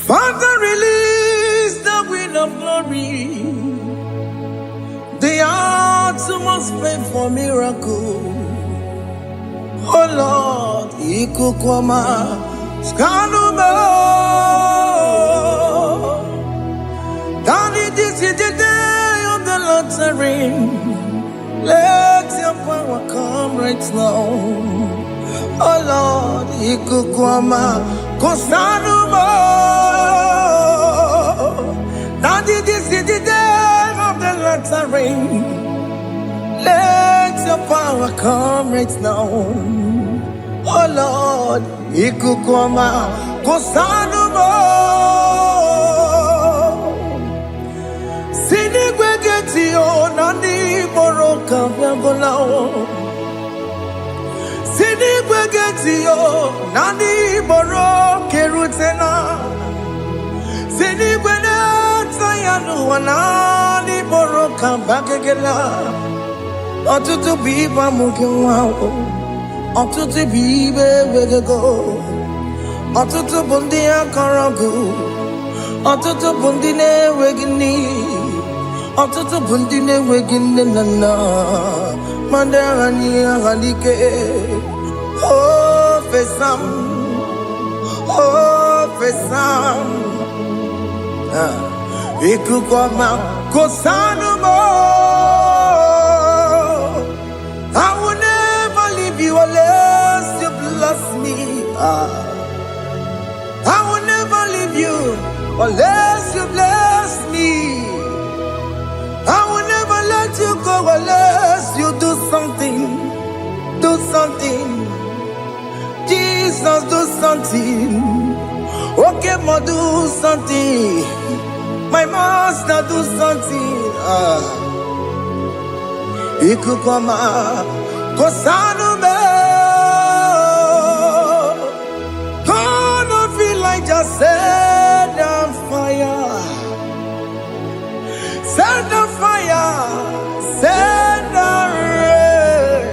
Father, release the wind of glory, the utmost pray for miracle. Oh Lord, Ikukwama, Skanuma, Daddy, this is the day of the Lord's reign. Let your power come right now. Oh Lord, Ikukwama, Kosanuma, Daddy, this is the day of the Lord's reign. Let your power come right now. Oh Lord, Ikukwama, Kosanuma, Sinigwegetio, Nandi Boroka, Viagolao. Sinigwegetio, Nandi Boroke Rutena. Sinigwena, Tayanu, Nandi Boroka, Bagagela. Otutu biba mukiwao, otutu bibe wegego, otutu bundi akaragu, otutu bundi ne wegini, otutu bundi ne wegini nana, mandarani halike, oh fesam, Ikukwama kosanuma. I will never leave you unless you bless me. I will never leave you unless you bless me. I will never let you go unless you do something. Do something. Jesus, do something. Okay, ma, do something. My master, do something. Ikukwama, Kosanume. Gonna feel like just set on fire. Set on fire. Set on rain.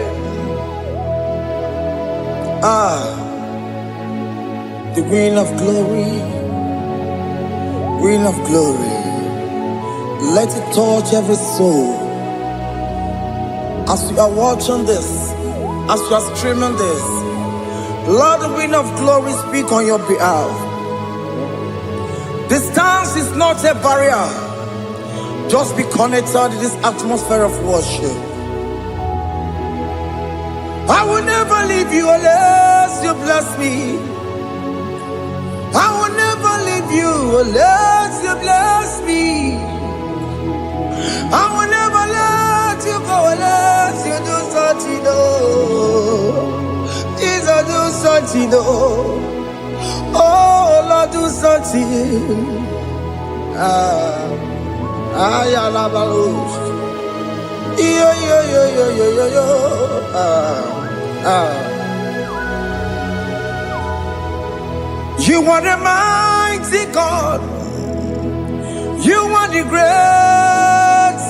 The wind of glory. Wind of glory. Let it touch every soul. As you are watching this, as you are streaming this, Lord, the wind of glory speak on your behalf. Distance is not a barrier. Just be connected to this atmosphere of worship. I will never leave you unless you bless me. I will never leave you unless you bless me. I will never let you go unless you do something. Jesus, do something. Oh Lord, do something. Ayalabalos. Yo. You are the mighty God. You are the great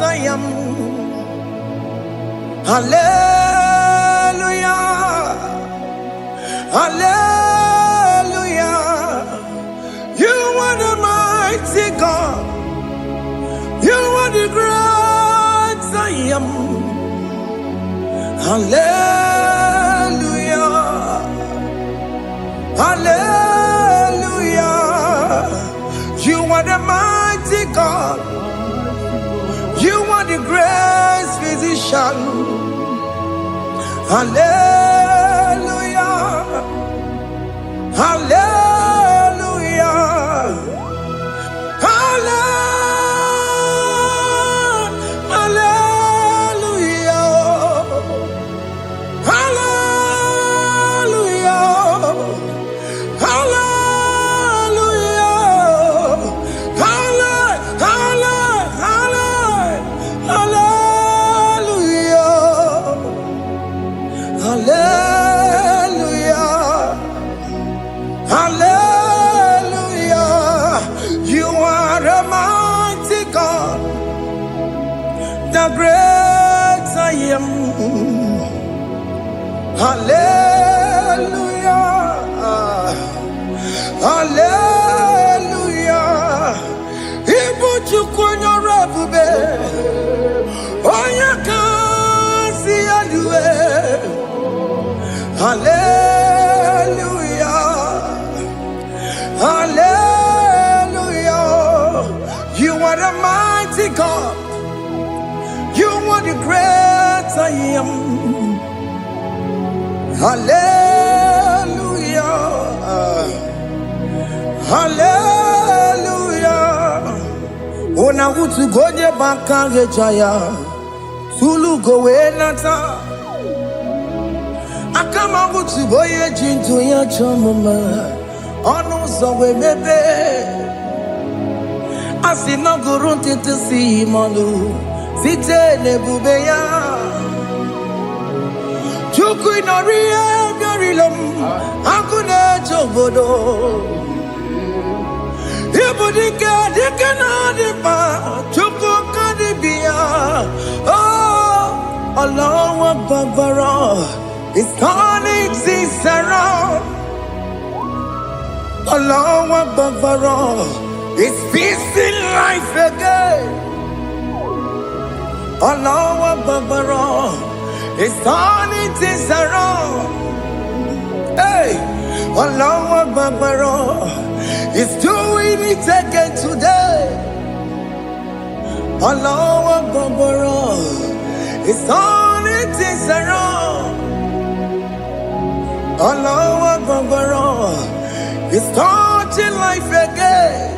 I am. Hallelujah. Hallelujah. You are the mighty God. You are the great I am. Hallelujah. Hallelujah. You are the mighty God. You are the great physician. Hallelujah. Hallelujah. The great I am. Hallelujah. Hallelujah. Hallelujah. Hallelujah. Ona utu gonye bakange jaya. Tulu gowe nata. Akama utu boye jintu ya chomama. Ono zowe mebe. Asina gurunti tisi manu. Site nebubeya. Chuku inoria garilum. Akune chobodo. Ibudika dikana dipa. Chuku kadibia. Oh, Allah Akbar. It's turning things around. Allah Akbar. It's peace in life again. Allah Akbar. It's turning things around. Hey, Allah Akbar. It's doing it again today. Allah Akbar. It's turning things around. Allah Akbar. It's touching life again.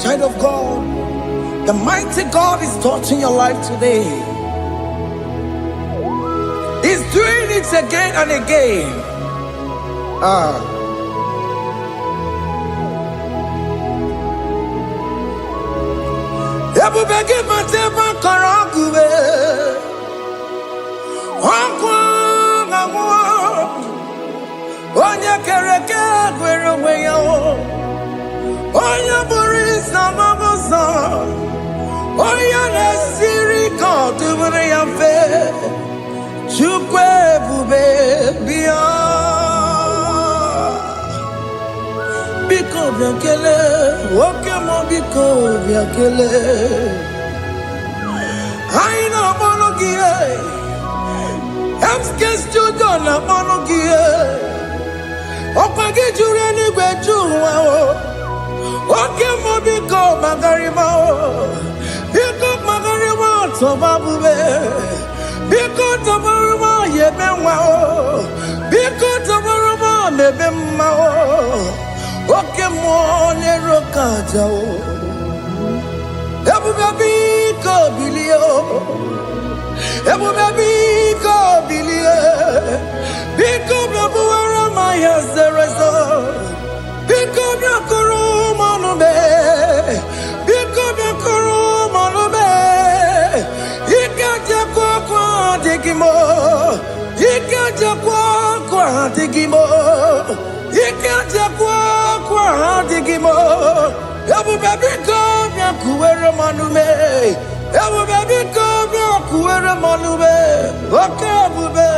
Child of God, the mighty God is touching your life today. He's doing it again and again. Ebubege mateba karagube. Onya kereke gwerewe yo. Onya burisa mabosa. Onya nesiri kotubure yafe. Chukwe bube biya. Biko biakele. Okemo biko biakele. Aina monogie. Emskes judona monogie. Opage jure ni gwejuwa o. Okemo biko magarima o. Biko magarima tobabube. Biko tobaruma yebenwa o. Biko tobaruma mebemma o. Okemo nerokaja o. Ebube biko bilio. Ebube biko bilie. Biko bebuara maya zerezo. Biko biakuru manube. Biko biakuru manube. Ikaja kwa digimo. Ikaja kwa digimo. Ikaja kwa digimo. Ebube biko biakuere manume. Ebube biko biakuere manume. Okay bube.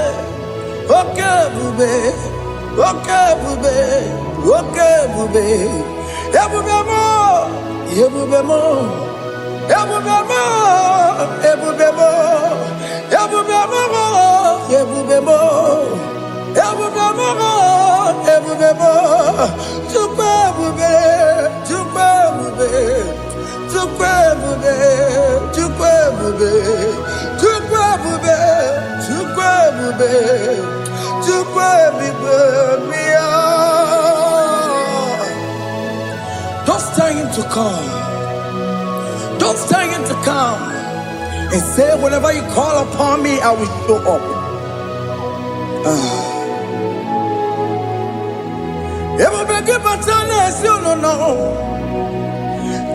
Okay bube. Okay bube. Okay bube. Ebube mo. Ebube mo. Ebube mo. Ebube mo. Ebube mo. Ebube mo. Ebube mo. Ebube mo. Tukwe bube. Tukwe bube. Tukwe bube. Tukwe bube. Tukwe bube. Tukwe bube. Tukwe bube. Don't stay him to come. Don't stay him to come. And say, whenever you call upon me, I will show up. Everybody but honest, you don't know.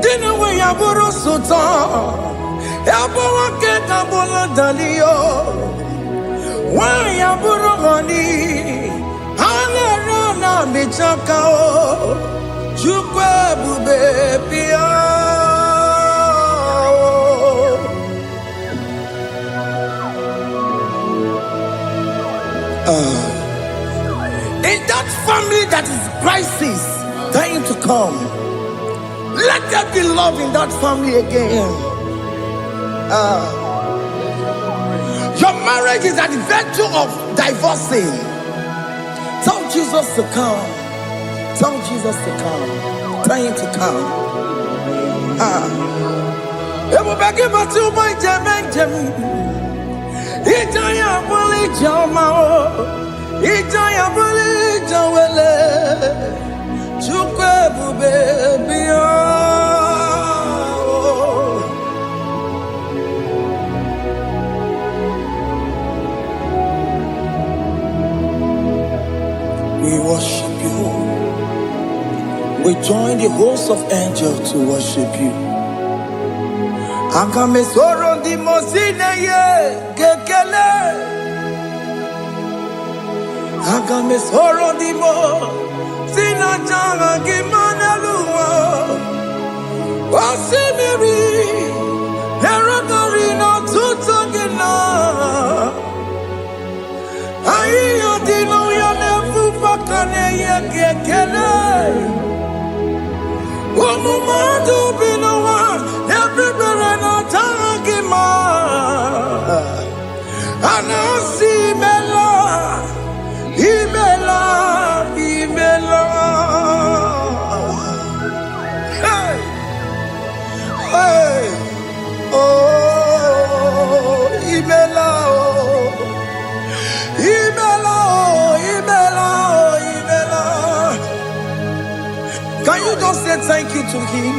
Dinner way I borrow so tall. Everyone get a bullet dalio. Why I borrow money? I'll run on me chakao. Chukwe bube pia. In that family that is crisis, time to come. Let there be love in that family again. Your marriage is at the verge of divorcing. Tell Jesus to come. Tell Jesus to come. Time to come. It will be given to my Jim. It's a Ijaya buli jawele, chukwe bube biya. We worship you. We join the host of angels to worship you. Akame soro di mosine ye kekele. Akame soro di mo sina changa kimana luwa. Wasimiri nerotori no tutogina. Ayo dino ya nefu fakane ye kekele. Omumadu binowa everybody no tangima. Anasi mela, imela, imela. Hey, hey, oh, imela, oh, imela, oh, imela, oh, imela. Can you just say thank you to him?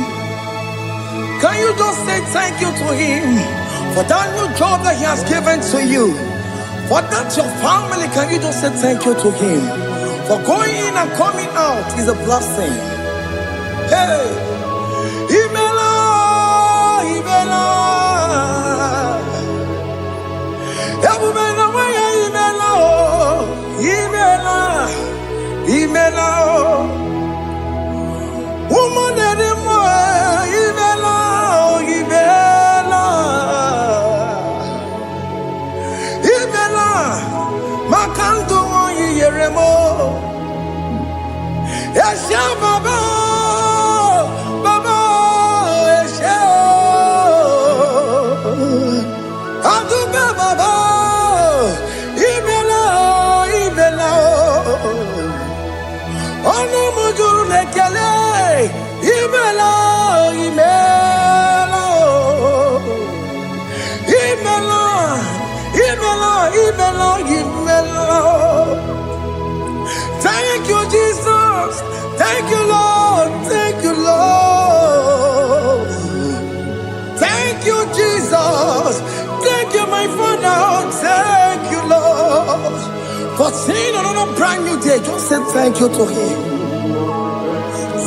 Can you just say thank you to him for that new job that he has given to you? For that your family, can you just say thank you to him? For going in and coming out is a blessing. Hey, Imela, Imela, Imela, Imela, Imela, woman anymore, Imela, Imela, Imela, Makanto Yeremo, Esha Baba, Baba, Esha, Aduba Baba, Imela, Imela. Ono mujuru lekele, imela, imela, imela, imela, imela, imela. Thank you, Jesus. Thank you, Lord. Thank you, Lord. Thank you, Jesus. Thank you, my Father. Thank you, Lord. For seeing another brand new day, just say thank you to him.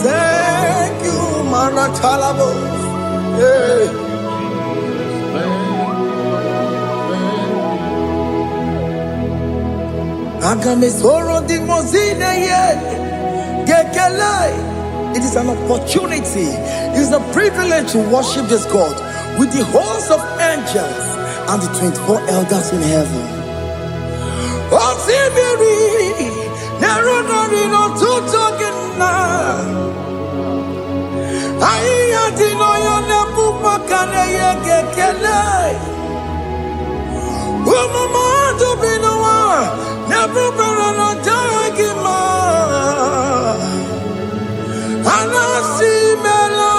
Thank you, Manatalabo. Hey. Agame soro di mozine ye gekele. It is an opportunity. It is a privilege to worship this God with the host of angels and the 24 elders in heaven. Osimiri, neronari no tutogina. Aiya dino yo nebu makane ye gekele. Umamadu binowa, nebu berano jagima. Anasi mela,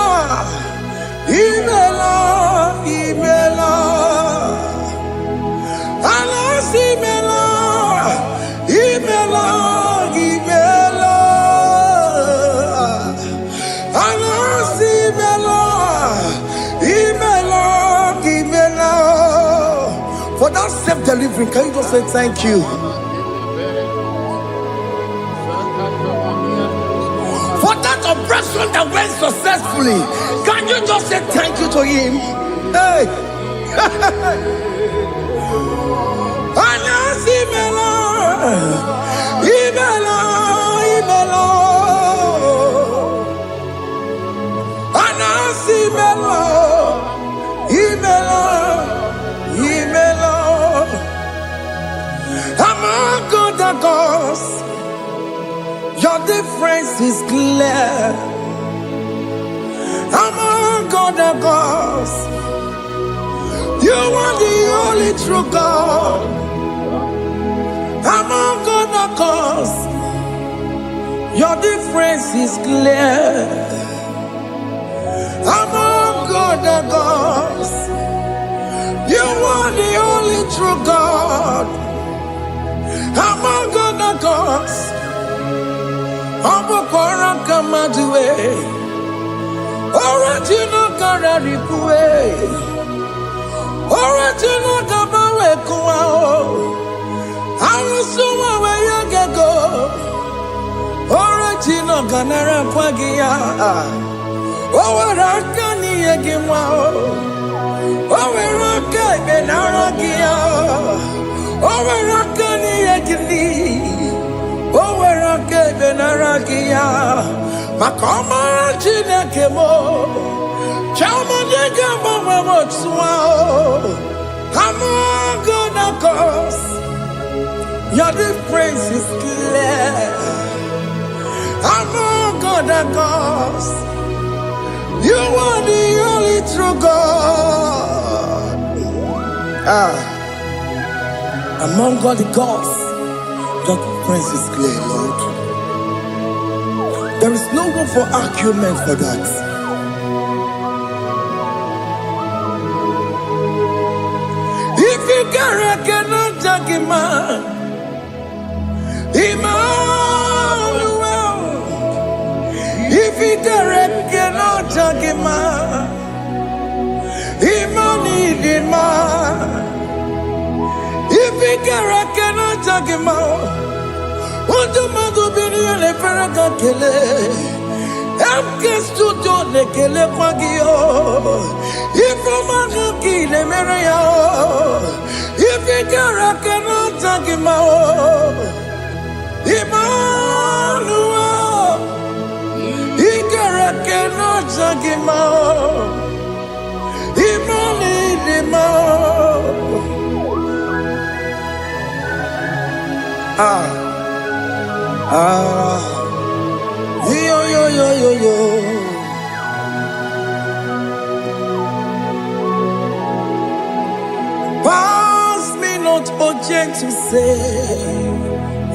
imela, imela. Anasi mela. Imela, Imela, Anasi Imela, Imela, Imela. For that self-delivery, can you just say thank you? For that operation that went successfully, can you just say thank you to him? Hey. Anasi Imela. Imela, Imela, Anasi Imela, Imela, Imela. Among other gods, your difference is clear. Among other gods, you are the only true God. Among other gods, your difference is clear. Among other gods, you are the only true God. Among gonna cause Obokora Kamadue Original Kararipue Original Kabawe Kuao Arusuma Wayagego Original Ganara Kwagia Owarakani Yagimao Owaraka Benaragia Owarakani Yagini Owaraka Benaragia Makoma Chinakemo Chamanega Mama Swao I'm gonna cause your difference is clear. I'm gonna cause you are the only true God. Among all the gods, your difference is clear, Lord. There is no room for argument for that. If you cannot judge him, Emmanuel. If you cannot judge him, Emmanuel. If you cannot judge him, what do you do? Be the Ferraga Kele. I'm just to do the Kele Pagio. If I'm a key, the Maria. If you cannot judge him, Emmanuel. If you cannot judge him, yo. Pass me not object to say,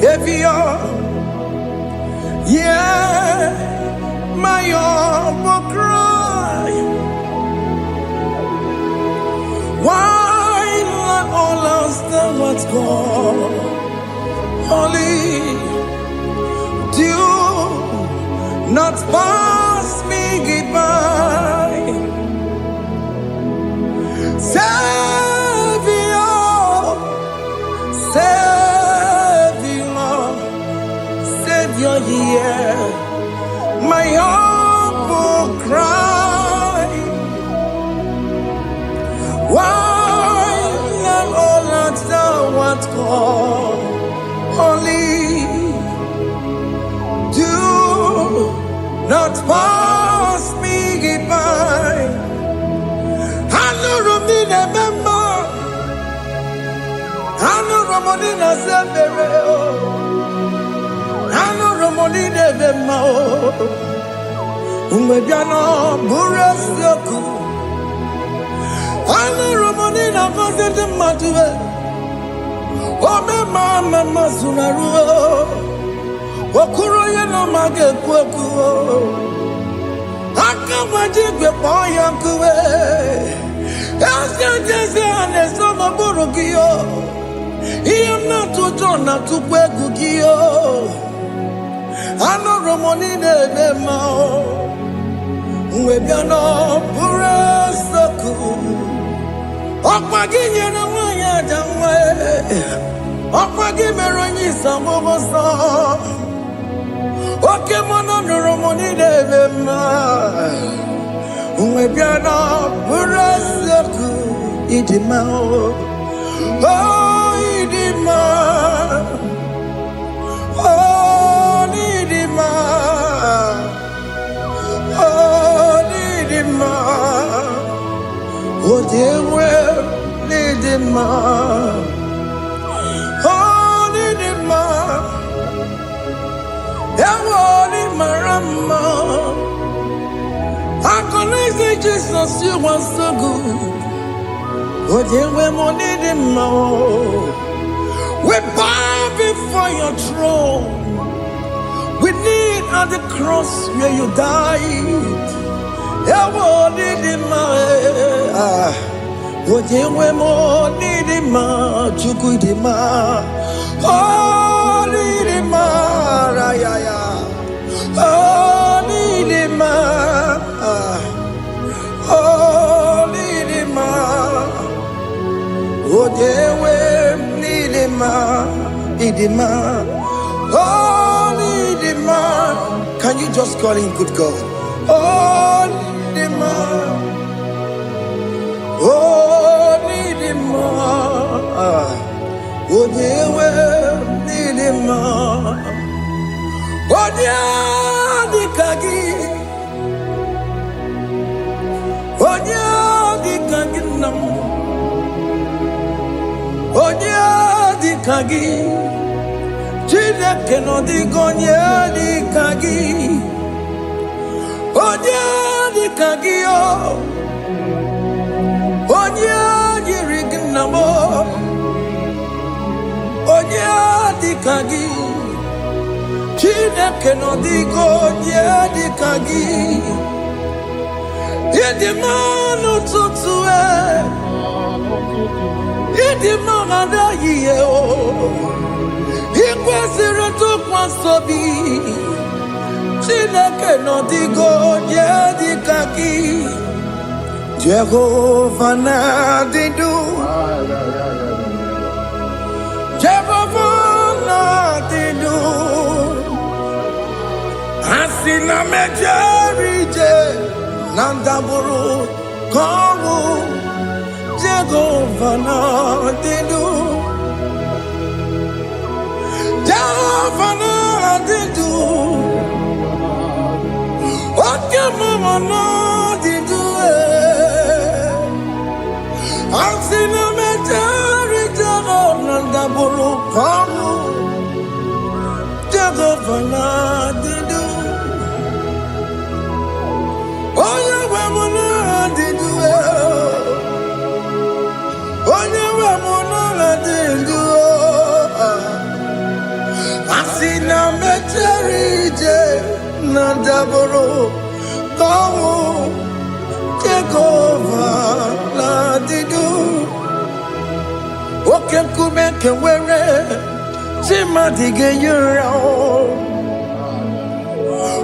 if you're, yeah, my humble cry. Why let all else than what's gone? Only do not pass me goodbye. Savior, yeah, my humble cry. Why not all answer what's called? Only do not pass me goodbye. I know Romina member. I know Romonina Zambere. I know Romonina member. Umediano Burasioku. I know Romonina Vazende Matue. Oh, mama Sunaru. Okuro no mage kweku. Akamajigwe poyankuwe. Aska jese ane soma burugio. Iyamna tutona tukwegu gio. Ano romoni nebe mao. Uwebiano burasoku. Okwaginye na wanya jamwe. Okwagimeronyi samogosa. Oke mono romoni nebe mao. Uwebiano burasoku. Idimao. Oh, Idima. Oh, Idima. Oh, Idima. Oh, dear, well, Idima. Oh, Idima. Ewoni marama. I say Jesus, you are so good. Oh, dear, we need him more. We bow before your throne. We need at the cross where you died. Yeah, we need him more. Oh, dear, we need him more. Oh, Can you just call him good God? Oh, Nidima. Oh, Nidima. Oh, Dewe, Nidima. Oh, Dikagi. Oh, Dikagi nam. Oh, Dikagi. Chineke no digonye Dikagi. Oh, Dikagi oh. Onye yirignamo, onye dikagi, Chineke no digo onye dikagi, idimanu tutue, idimana yiye o, ikwesiri tukwasobi, Chineke no digo onye dikagi. Jehovah Nadidu, Jehovah Nadidu, Asina Mejerije, Nandaburu, Kongu, Jehovah Nadidu, Jehovah Nadidu, Okemama Nadidu. Asina meteri Nandaburu Kongu Jehovah Nadidu. Oye wemuna Nadidu. Oye wemuna Nadidu. Asina meteri Nandaburu Kongu Jehovah Nadidu. Oke kume kewere Chimadige yura.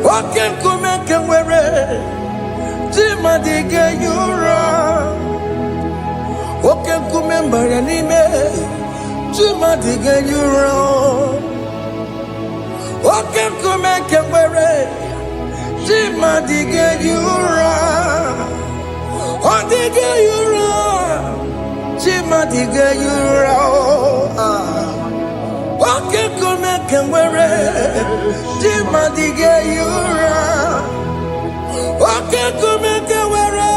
Oke kume kewere Chimadige yura. Oke kume mbaranime Chimadige yura. Oke kume kewere Chimadige yura. Odige yura. Chimadige yura. Oke kume kewere Chimadige yura. Oke kume kewere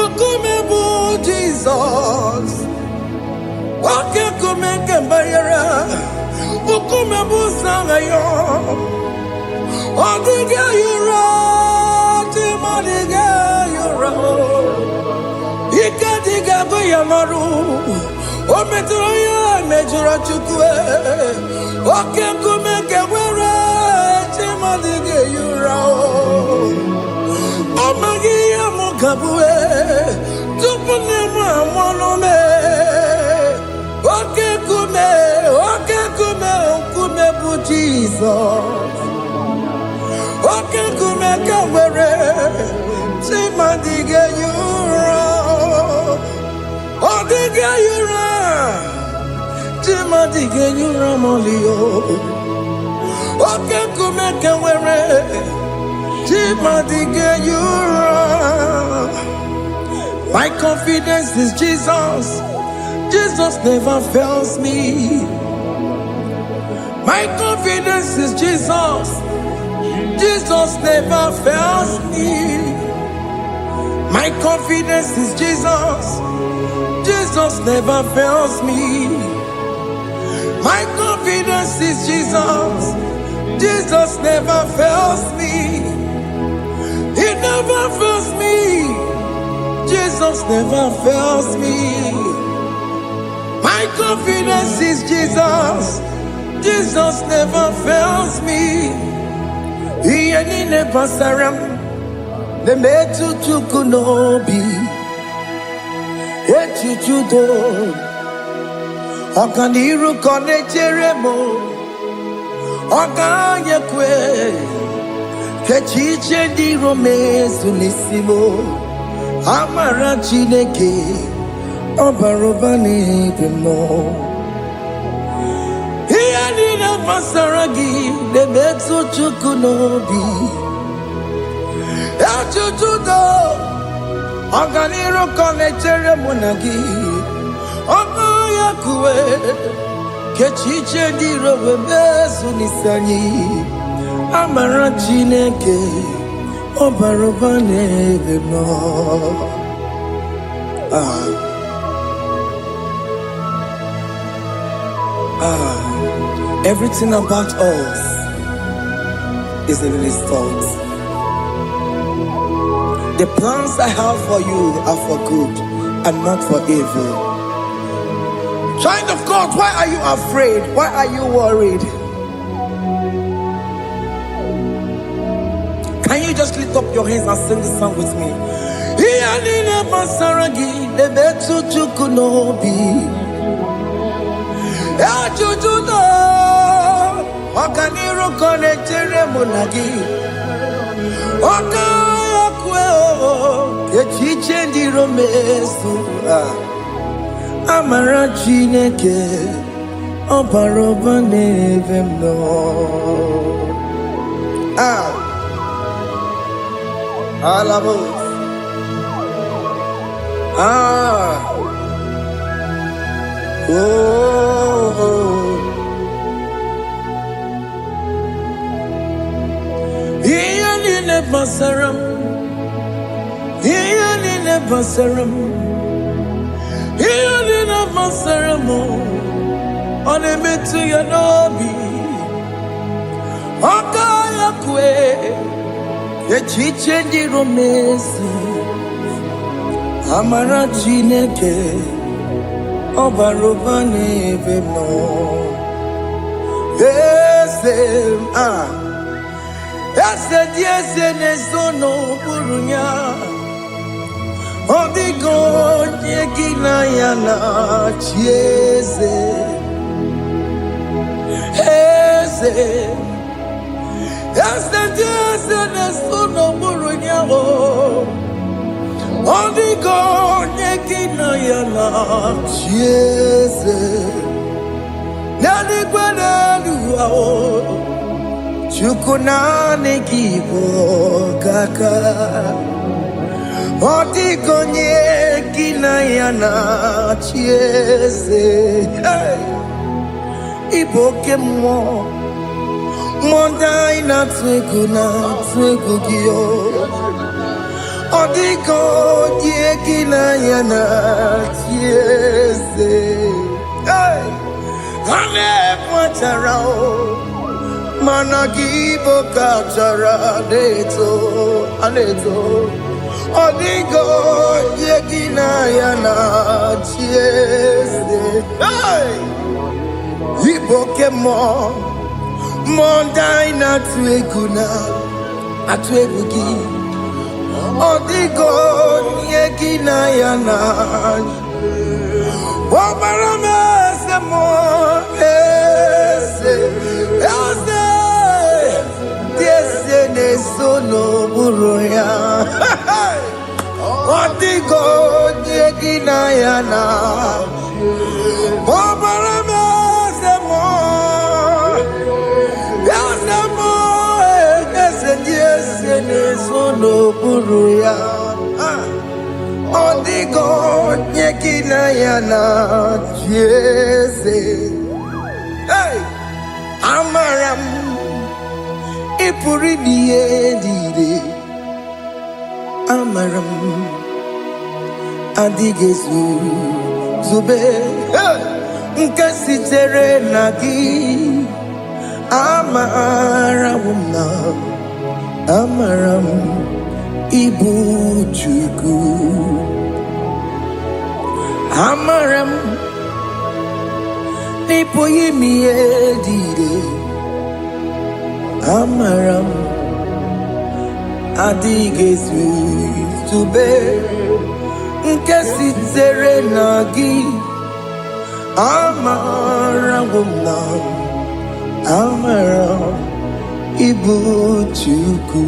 Ukume bu Jesus. Oke kume kewere Ukume bu sangayo. Odige yura. Chimadige yura. Ikadiga goyamaru, o metroya mejura chukwe, o kenkume kewere, Chimadige yura. O magiya mukabue, tupune mwamonome, o kenkume bu Jesus. O kenkume kewere, Chimadige yura. Odige yura, Chimadige yura molio. Oke kume kewere, Chimadige yura. My confidence is Jesus. Jesus never fails me. My confidence is Jesus. Jesus never fails me. My confidence is Jesus. Jesus never fails me. My confidence is Jesus. Jesus never fails me. He never fails me. Jesus never fails me. My confidence is Jesus. Jesus never fails me. He ain't never surrender. The metu tukunobi, echuchudo, okaniru kone cheremo, Oganye kwe kechiche di romezu nisimo amara Chineke obaroba n'ebimo ihe niile gbasara gị na-emetụ Chukwu n'obi echujudo ọganiru ka ọ na-echere mụ na gị oganye kwe kechiche di romezu nisani amara Chineke obaroba n'ebimo. Everything about us is in His thoughts. The plans I have for you are for good and not for evil. Child of God, why are you afraid? Why are you worried? Can you just lift up your hands and sing this song with me? Amara Chineke obaroba n'ebimo. Alabos. Iyalile basaram, iyalile basaram, iyalile basaram. Onemetu ya nobi, okaya kwe. Echiche di romezu amara Chineke obaroba n'ebimo. Eze di eze n'ezo n'okpuru ya ọ dịghị onye gị na ya na-achị eze. Eze di eze n'ezo n'okpuru ya ọ dịghị onye gị na ya na-achị eze. N'eluigwe n'elu ahụ Chukwu naanị gị bụ ọkaka. Ọ dịghị onye gị na ya na-achị eze. Ị bụ oke mmụọ, mmụọ ndị anyị na-atụ egwu gị. Ọ dịghị onye gị na ya na-achị eze. Ha na-ekwetara mana gị bụ kachara na-eto. Ọ dịghị onye gị na ya na-achị eze. Ị bụ oke mmụọ, mmụọ ndị anyị na-atụ egwu gị. Ọ dịghị onye gị na ya na-achị. Ọbara m eze mmụọ, eze dị eze na-eso n'okpuru ya. Ọ dịghị onye gị na ya na-achị. Ọbara m eze mmụọ, eze dị eze na-eso n'okpuru ya. Ọ dịghị onye gị na ya na-achị eze. Amara m ị pụrụ ime ihe niile. Amara m adịghị zube nke sitere na gị. Amara m ịbụ Chukwu. Amara m n'ịpụghị ime ihe niile. Amara m adịghị ezube nke sitere na gị. Amara m amara ibu chuku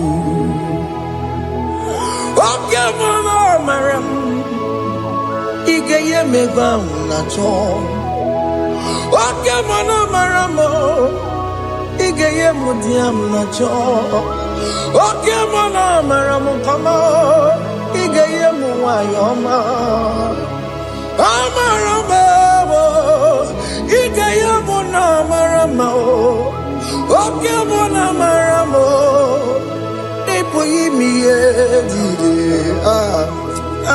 oke mama amara ige ye megba na cho oke mama amara mo ige ye mudiam na cho oke mama amara mo kama ige ye mu wayoma amara mo ige ye mu na amara mo oke mama amara mo ipo yimi ye dide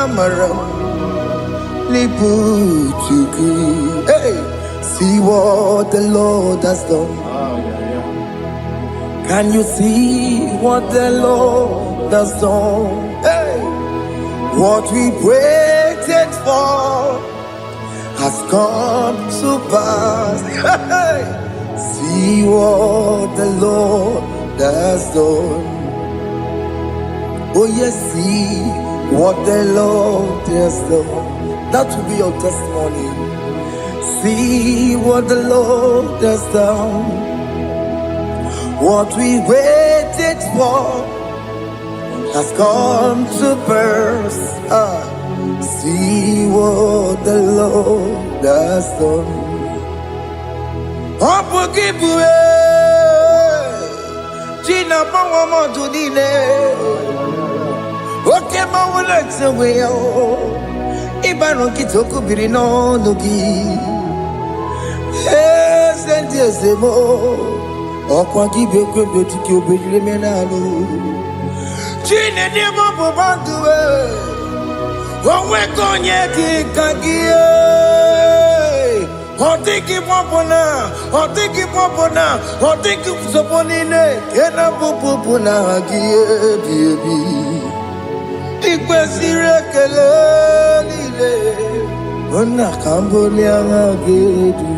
amara lipu chuku. Hey, see what the Lord has done. Can you see what the Lord has done? Hey, what we waited for has come to pass. Hey, see what the Lord has done. Oh yes, see what the Lord has done. That will be your testimony. See what the Lord has done. What we waited for has come to pass. See what the Lord has done. Gina Pawamo Tudine. Okay, my legs away. Ibano kitoko birino nogi. Sentezemo. Okwa kibekwe betiki obejile menalo. Chine demo bobanduwe. Onwe konye kikagie. Otiki popona. Otiki soponine. Kena popona gie biebi. Ikwesire kelelile ona kambolia ngagedu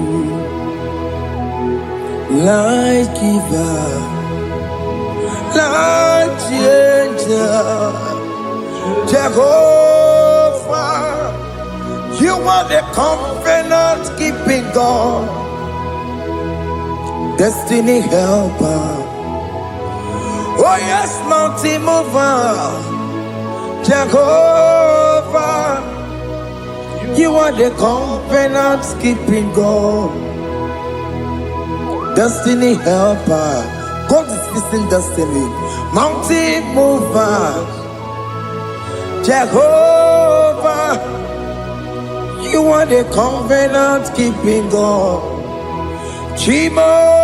like giver like changer Jehovah you are the covenant keeping God destiny helper oh yes mountain mover Jehovah, you are the covenant keeping God, destiny helper. God is fixing destiny, mountain mover. Jehovah, you are the covenant keeping God. Chimo.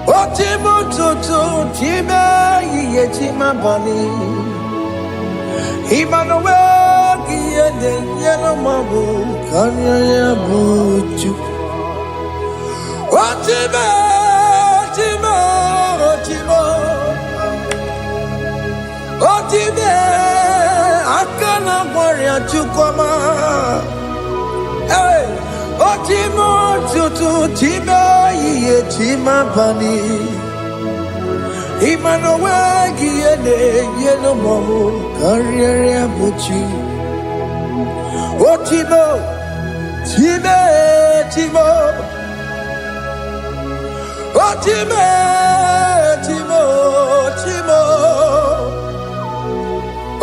Otimo toto time ye tima bani Emmanuel kiende yelo mabu kanya ya buchu Otimo akana kwaria chukoma Hey, Otimo tutu time ye tima bani Emmanuel kiende yelo mabu kanya ya buchu Otimo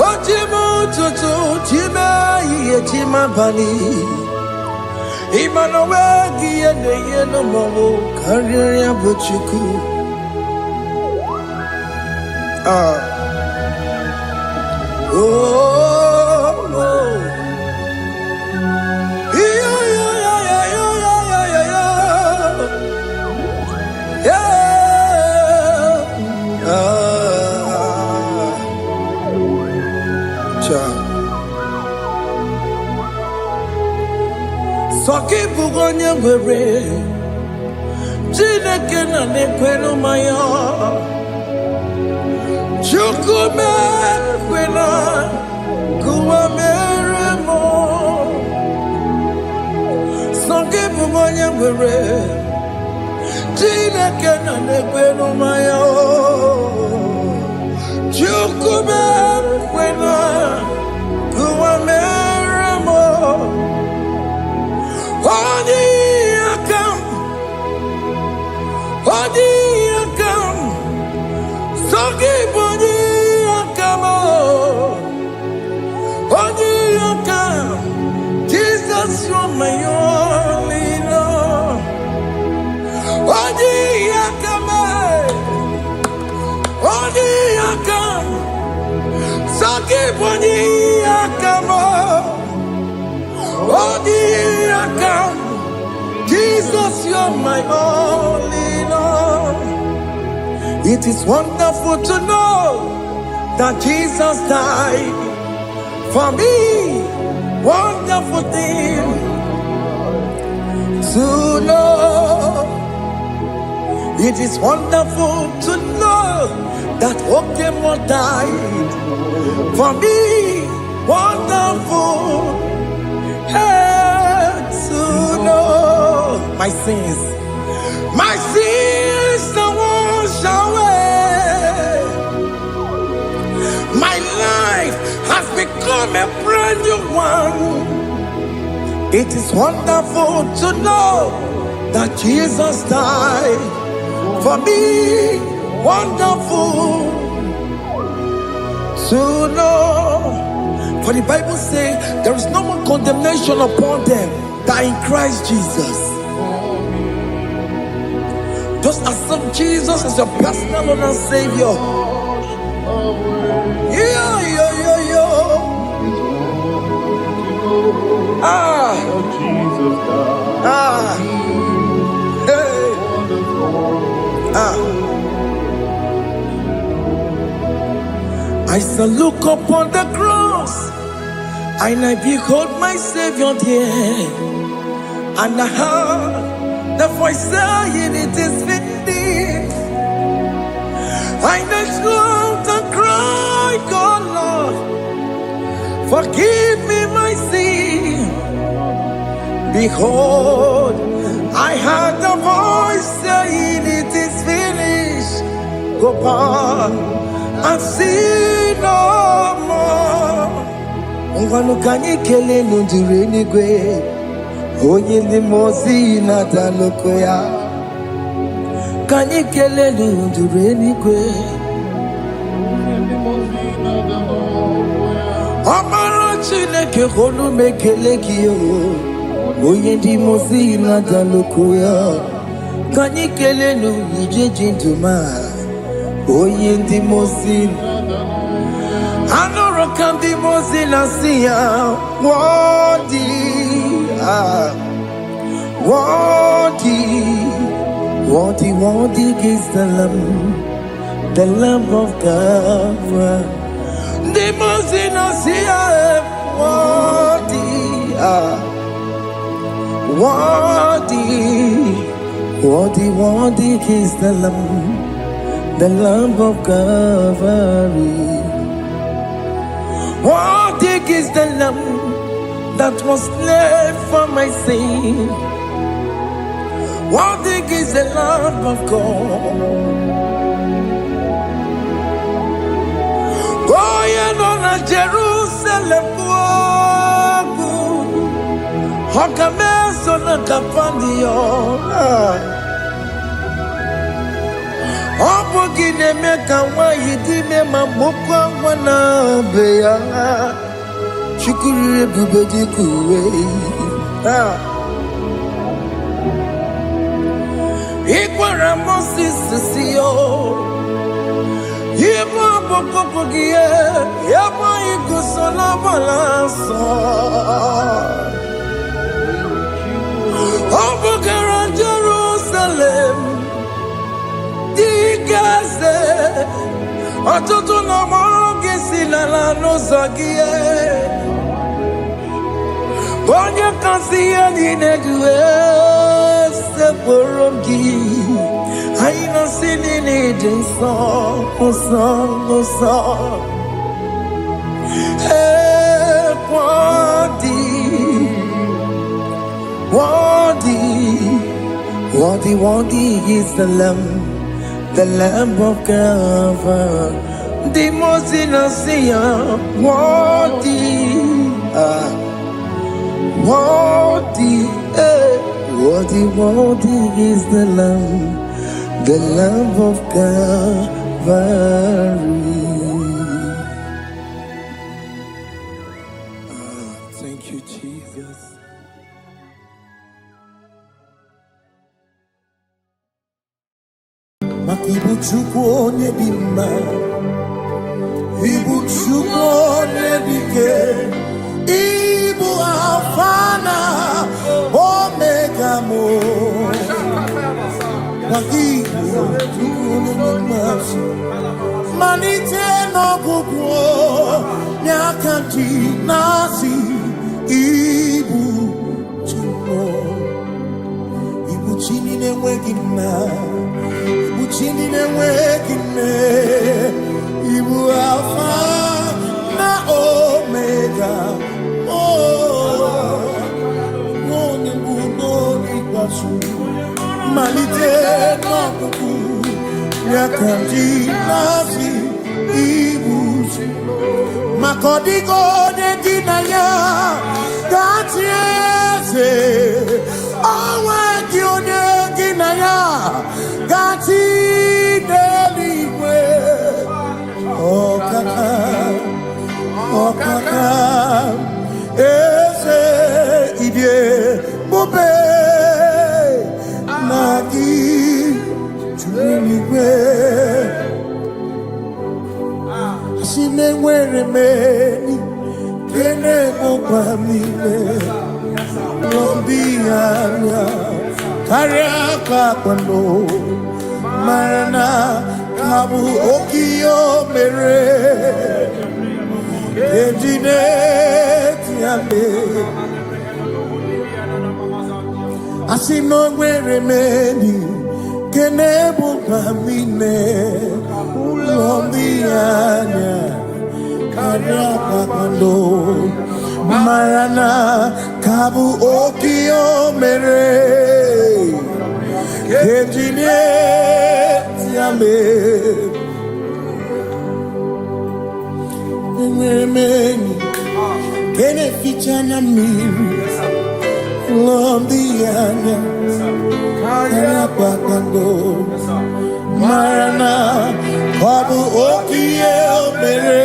Otimo tutu time ye tima bani Emmanuel kiende yelo mabu kanya ya buchu Soki bugonye gwere Chineke na nekwenu maya Chukume kwena Kuwa mere mo Soki bugonye gwere Chineke na nekwenu maya Chukube kwena kuwameramo Odi akam Sogi bodi akamo Odi akam Jesus, you're my only Lord. Odi akam Sogi bodi akamo Odi akam Jesus, you're my only Lord. It is wonderful to know that Jesus died for me. Wonderful thing to know. It is wonderful to know that Okemo died for me. Wonderful to know. My sins are washed away. My life has become a brand new one. It is wonderful to know that Jesus died for me. Wonderful to know. For the Bible says there is no more condemnation upon them that in Christ Jesus. Just accept Jesus as your personal Lord and Savior. I shall look upon the cross, and I behold my Savior there, and I heard the voice saying, "It is finished." I knelt and cried, "God, Lord, forgive me my sin." Behold, I heard the voice saying, "It is finished." Go back and sin no more. Ungwanu kanyi kele nundure nigwe, onye ndi mozi na daloko ya. Kanyi kele nundure nigwe, Amara Chineke holu mekele kiyo, onye ndi mozi na daloko ya. Kanyi kele nundure jinduma, onye ndi mozi. Anoro kandi mozi na siya, worthy is the Lamb of God. The mozi na siya, worthy is the Lamb of Calvary. Worthy is the Lamb that was slain for my sin. Worthy is the Lamb of God. Going on a Jerusalem walk, Hokames on a Capandio. Obogine meka wa yidime mamokwa wana beya. Shukuri bubedi kuwe. Ikwara Moses siyo. Yebo bokopogie. Yebo ikusola balanso. Obogara Jerusalem. Digaze. Atutu na mogi silala no zagie. Onye kansiye ninedue seporogi. Aina sini nidinso osa. Hey, worthy is the Lamb of God. the most innocent, worthy, worthy, worthy is the Lamb of Calvary. Thank you, Jesus. Makibuchukwu onye dị mma, Ibuchukwu onye dị ike, Ibu Alfa na Omega mo. Makibuchukwu onye dị mma, malite n'ọgwụgwụ n'aka ndị na-asị Ibuchukwu. Ibuchini na-enweghị nna, Ibuchini na-enweghị nne, Ibu Alfa na Omega. Onye mbụ n'oge ikpeazụ, malite n'ọgwụgwụ n'aka ndị na-asị Ibuchukwu. Maka ọ dịghị onye dị na ya ga-achị eze, onweghị onye gị na ya ga-achị n'eluigwe. Ọkaka eze ịdị ebube na gị juru n'igwe. Asị na enwere m enyi nke na-ebukwa m ime, n'obi anya karịa ka akpano, mara na ka bụ oke ihe o mere ejide ya mee. Asị na o nwere m enyi nke na-ebukwa m ime, n'obi anya karịa ka akpano, mara na ka bụ oke ihe o mere ejide ya mee. Enwere m enyi nke na-eficha anya mmiri, n'obi anya karịa kpakpando, mara na ọ bụ oke ihe o mere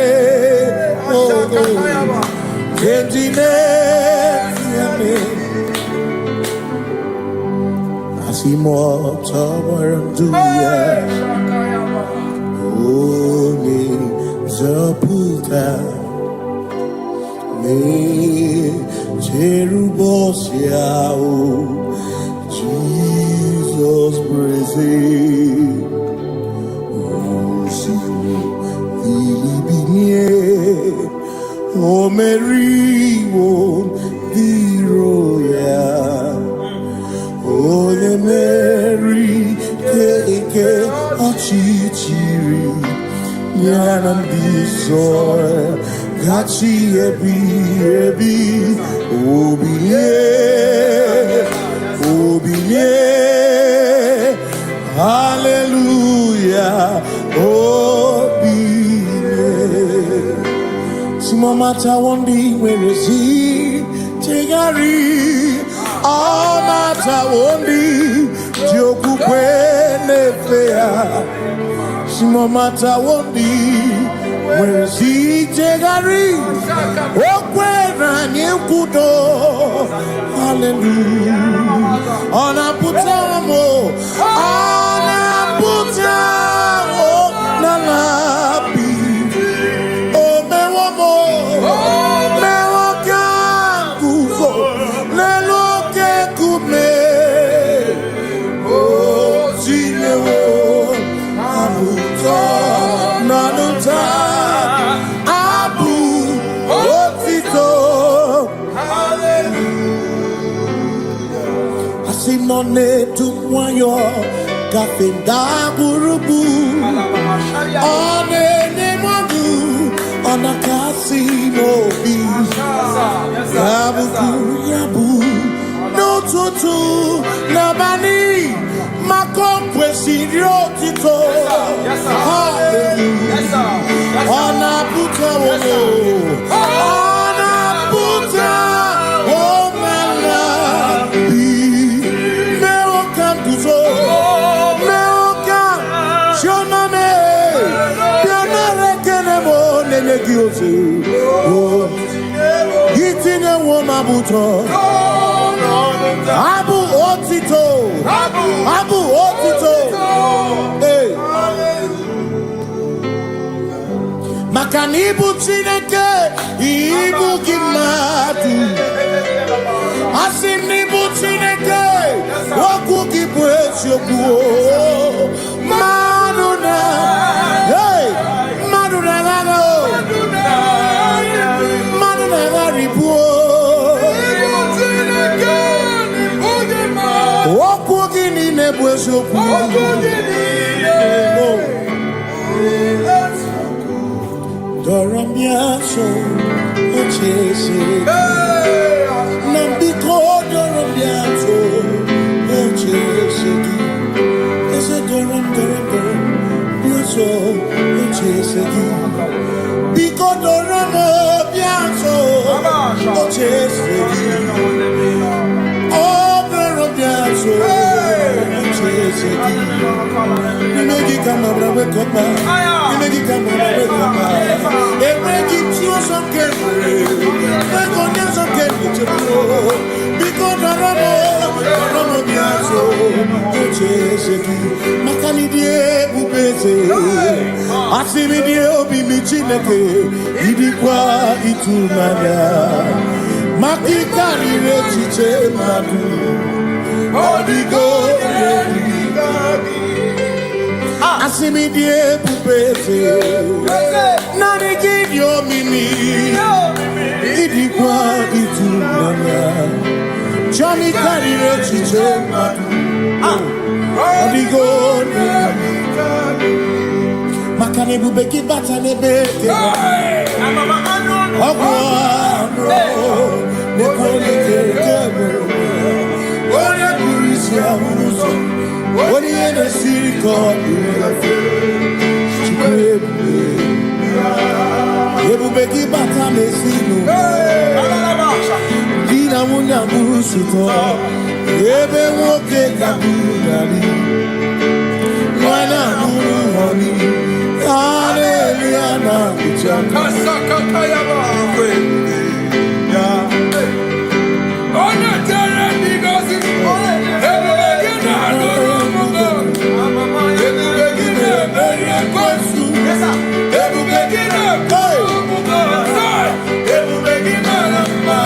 ejide ya mee. Asị m ọtọ gbara ndụ ya, onye nzọpụta na-echere ụbọchị ahụ Jizọs breze bilibinye, o meriwo ndị iro ya, onye meri ike ọchịchịrị ya na ndị nsọ gachi ebi obilie hallelujah obilie. Simomata wondi werezi chegari, amata wondi jokukwe nefea. Simomata wondi werezi chegari, okwera nyekudo hallelujah. Ona putamo na labi, o mewamo mewo kanguzo leloke kume, o zinewo abuto nanuta abu otito hallelujah. Asinone tumwayo kafenda burubu, one nemodu ona kasi mobi, yabu no tutu nabani makompwe sirio tito. Hallelujah. Ose. Itine Womabuto. Abu Otito. Abu Otito. Hey. Makanibu Chineke. Ibu Kimatu. Asinibu Chineke. Waku Kibwesyoku. Maduna. Hey. Maduna Gano. Maduna Garibu. Waku Gini Nebwesyoku. Doramiaso, Ochese. Nambiko Doramiaso, Ochese. Ese Doram, Biaso, Ochese. Biko Doramiaso, Ochese. Oh, Doramiaso, Ochese. You make it come up, wake up. You make it come up, wake up. And make it you some carefully. Make on you some carefully. Because I don't know Biaso, Ocheseki. Makani die Bubese. Asimi die Obi Michineke. Idikwa Itunanya. Makikari Rechiche Madu. Odigo Asimi die Bubese. Nani give your mimi. Idikwa Itunanya. Johnny Carrier Chiche Odigo Makane Bubeki Batanebe Ogwano Nekone Kebe Oya Kurisia Uruso Oya Nesiriko Ebubeki Batane Sino Dina Muna Musuto Ebe Woke Kabudari Wana Muhoni Aleliana Bichaka Kasakatayaba Ona Tara Nigosi Ebubekina Nurumugo Ebubekina Beria Kosu Ebubekina Nurumugo Ebubekina Lamba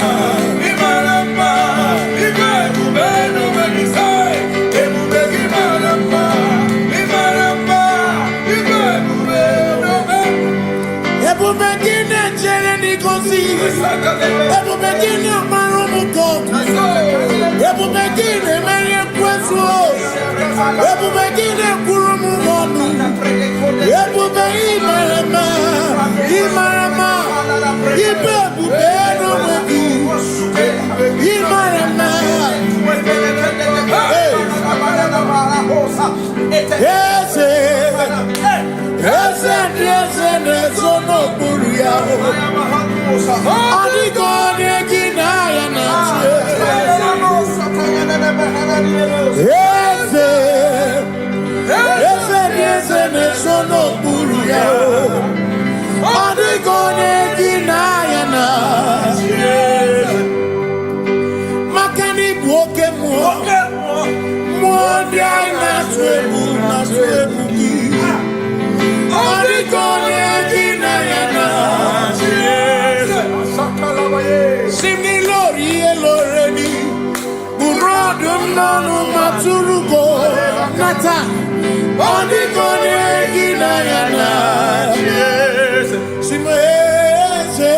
Ebubekina Marumuko Ebubekina Maria Kwesu Ebubekina Kurumumonu Ebubekina Imarama Ibebubeno Wedu Imarama Yes, no Buria. Adigo Negina Yes, no Buria. Adigo Negina Makani Boke Mondiana Swebu Simni Lori Loreni Burodum Nanu Maturugo Nata Odigone Ginayana Simese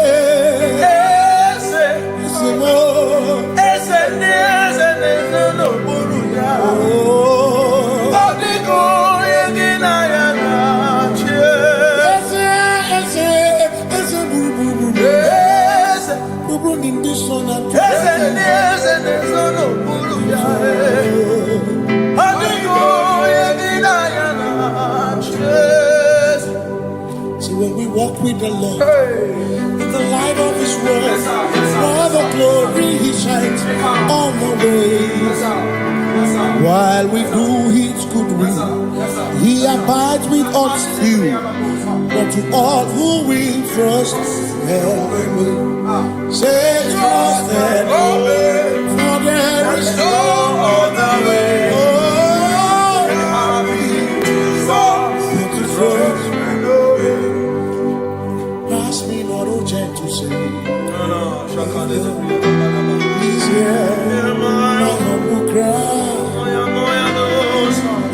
Simo Ese no Buruya Odigone Ginayana See, when we walk with the Lord, in the light of His word, for the glory He shines on the way. While we do His good will, He He abides with us few, but to all who will trust and believe. Say trust and believe, for there is no other way. Oh, but to trust and obey. Pass me not, O gentle Savior. He's here, my humble cry.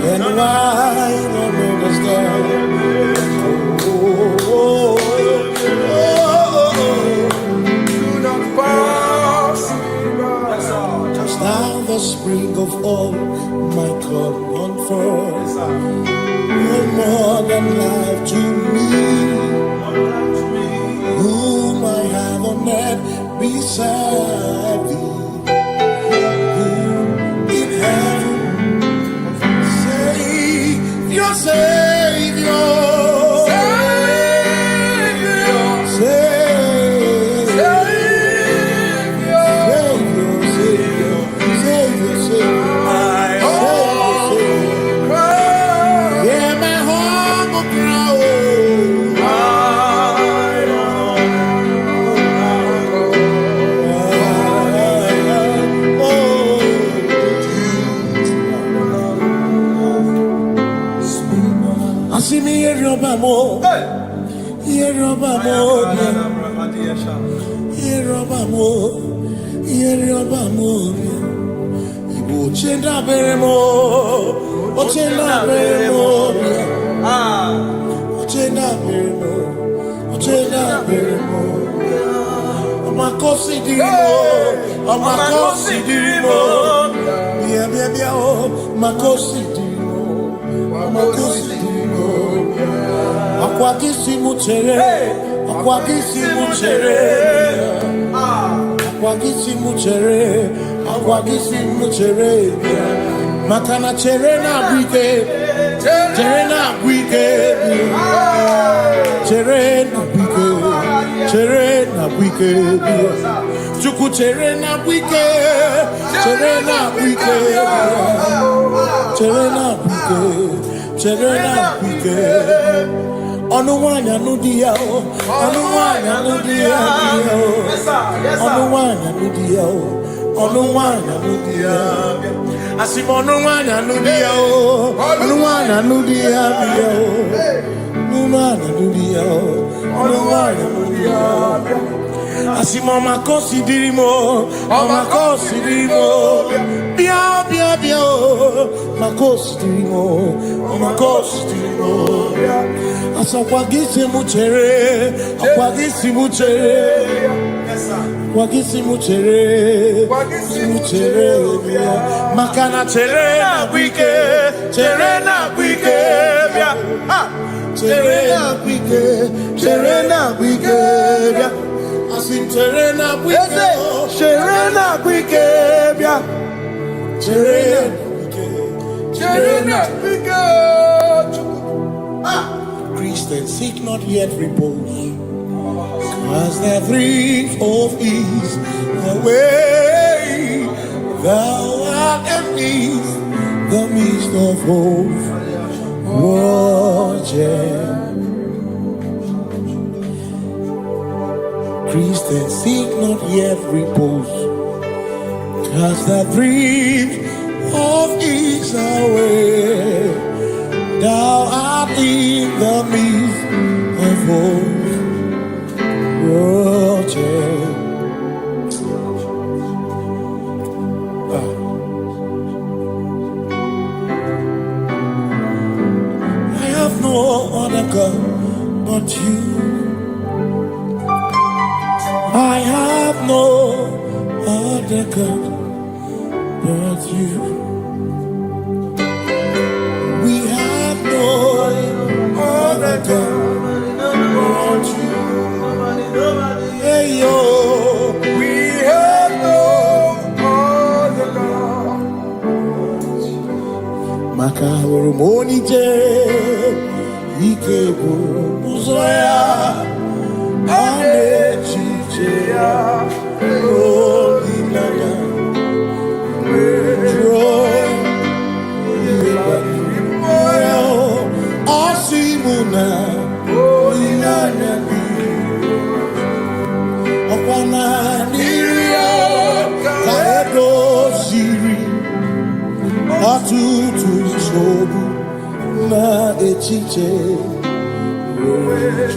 And I don't understand. Do not pass. Just now the spring of all my God unfolds. No more than life to me, whom I have on earth beside thee. Your Savior, Savior, yeah, my humble crown. See me here, Robamo. Here, Robamo. Here, Robamo. Here, Robamo. Ibu chenda beremo. O chenda beremo. O chenda beremo. O chenda beremo. Makosi dirimo. Makosi dirimo. Bia bia bia o. Makosi dirimo. Makosi. Akwagisi muchere, akwagisi muchere, akwagisi muchere, akwagisi muchere. Makana chere na bwike, chere na bwike, chere na bwike, chere na bwike. Chuku chere na bwike, chere na bwike, chere na bwike, chere na bwike. Onuwanya nudia o, onuwanya nudia o, onuwanya nudia o, onuwanya nudia. Asim onuwanya nudia o, onuwanya nudia o, onuwanya nudia o, onuwanya nudia. Asim omakosi dirimo, omakosi dirimo. Bia bia bia o, makosi dirimo, omakosi dirimo. Asakwagisi muchere, akwagisi muchere, akwagisi muchere, muchere. Makana chere na bwike, chere na bwike, chere na bwike, chere na bwike. Asim chere na bwike, chere na bwike, chere na bwike. Christians seek not yet repose, cause the dreams of ease the way thou art in the midst of hope. Christians seek not yet repose, cause the dreams of ease the way thou art in the midst of hope. I have no other God but you. I have no other God but you. We have no other God but you. Hey yo, we have no other God. Makahuru monije, ikeburu muzoya, anechicheya, holy nana, joy, tutu isobu na echiche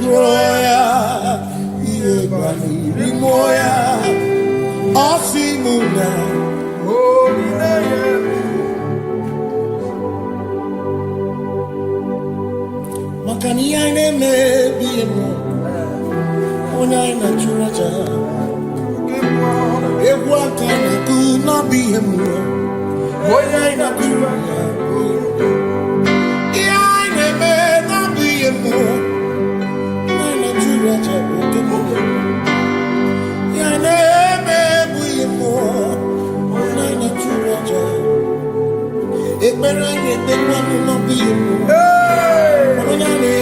Joya Iebani Rimoya Osimuna Makani aine mebi mo Ona ina churaja Ewa kana kuna biye mo Ona ina churaja Iaine me na biye mo Ona ina churaja Iaine me biye mo Ona ina churaja Ekbera nye tekwa na biye mo Ona ina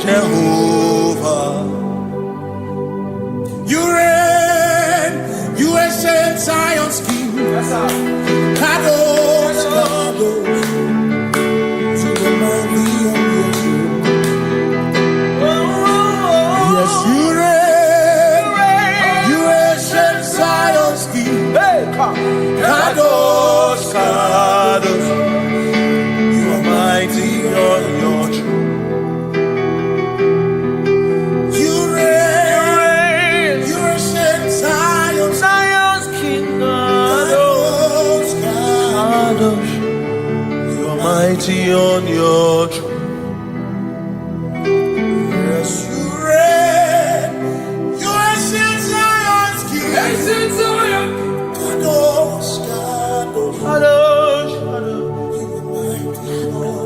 Jehovah, you reign, you ancient Zion's King. Kadosh, Kadosh, to the mighty on your throne. Yes, you reign, you ancient Zion's King. Kadosh, Kadosh, you are mighty on your throne. You reign, you ancient Zion's King. Kadosh, Kadosh, you are mighty on your throne. Yes, you reign, you ancient Zion's King. Ancient Zion. Kadosh, Kadosh, Kadosh, Kadosh, you are mighty on your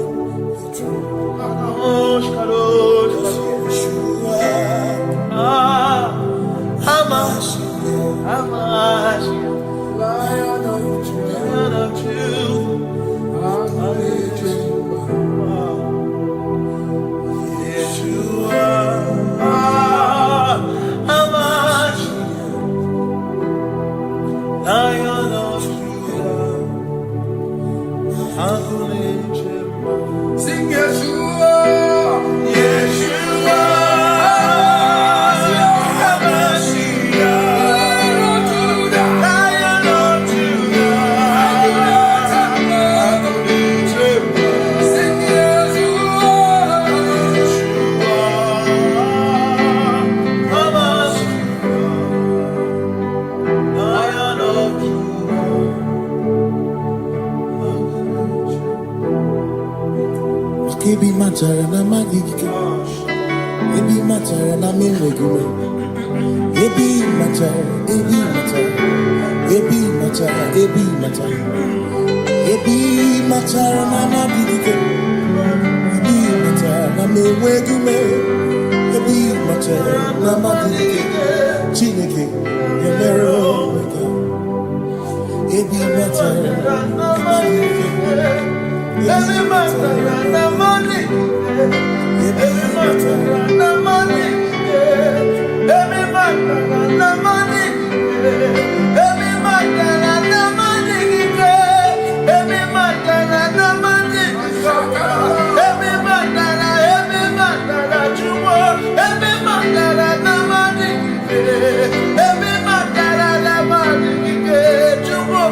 throne. Kadosh, Kadosh, Yeshua, Hamash, Lion of Judah, Yeshua, Hamash, Lion of Judah, sing Yeshua, Yeshua, Lion of Judah, sing Yeshua, Hamash, Lion of Judah. Kebi matara na magigike, ebi matara na memegume, ebi matara, ebi matara, ebi matara, ebi matara, ebi matara na magigike, ebi matara na memegume, ebi matara na magigike, Chineke, Yemero Weka, ebi matara na magigike. Every matter na money, every matter na money, every matter na money, every matter na money, every matter na money, every matter na jumo, every matter na money, every matter na money, jumo,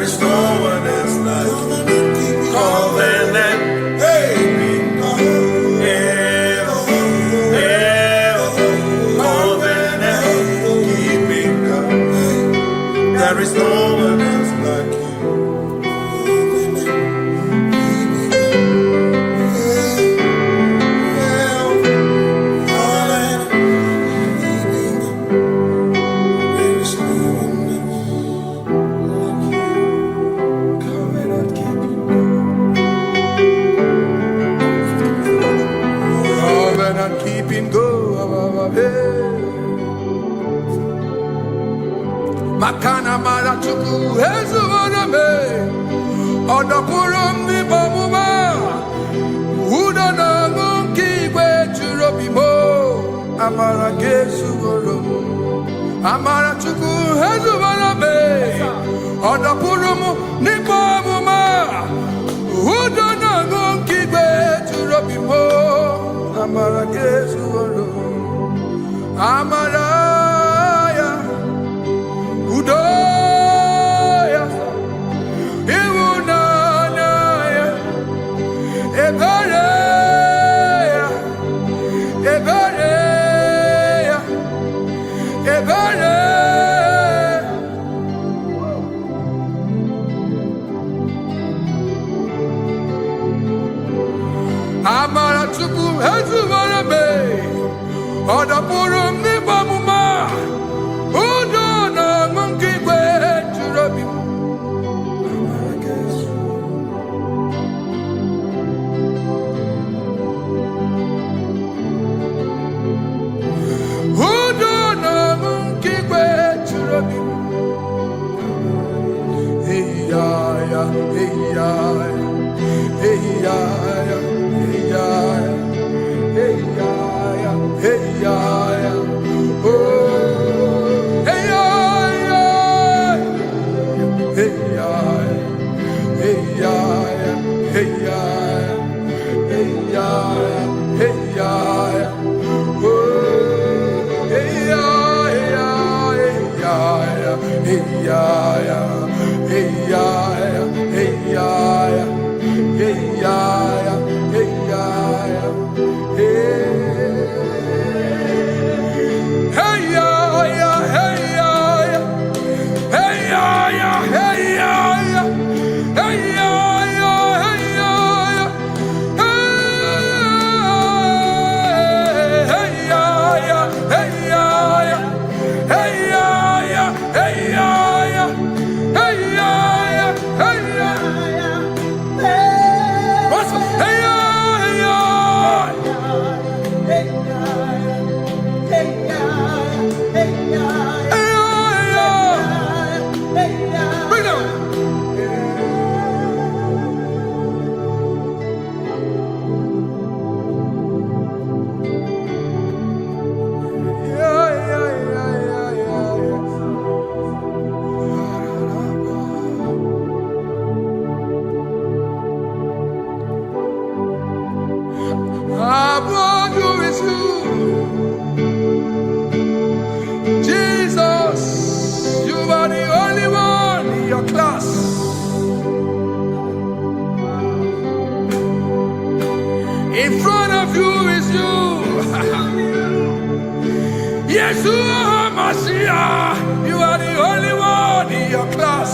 is no one else like you. Covenant. Hey. There is no one else like you. Covenant keeping go. Makana mara chuku hezu waname odapurum ni bamuma uda na ngunki we churobimo amara gesu gorum amara chuku hezu waname odapurum ni bamuma uda na ngunki we churobimo amara gesu gorum amara Udoya, Iwunanaya, Ebereya, Ebereya, Ebereya. Amara chuku hezu warame, odapurum ni bamuma. In front of you is you. Yeshua Mashiach, you are the only one in your class.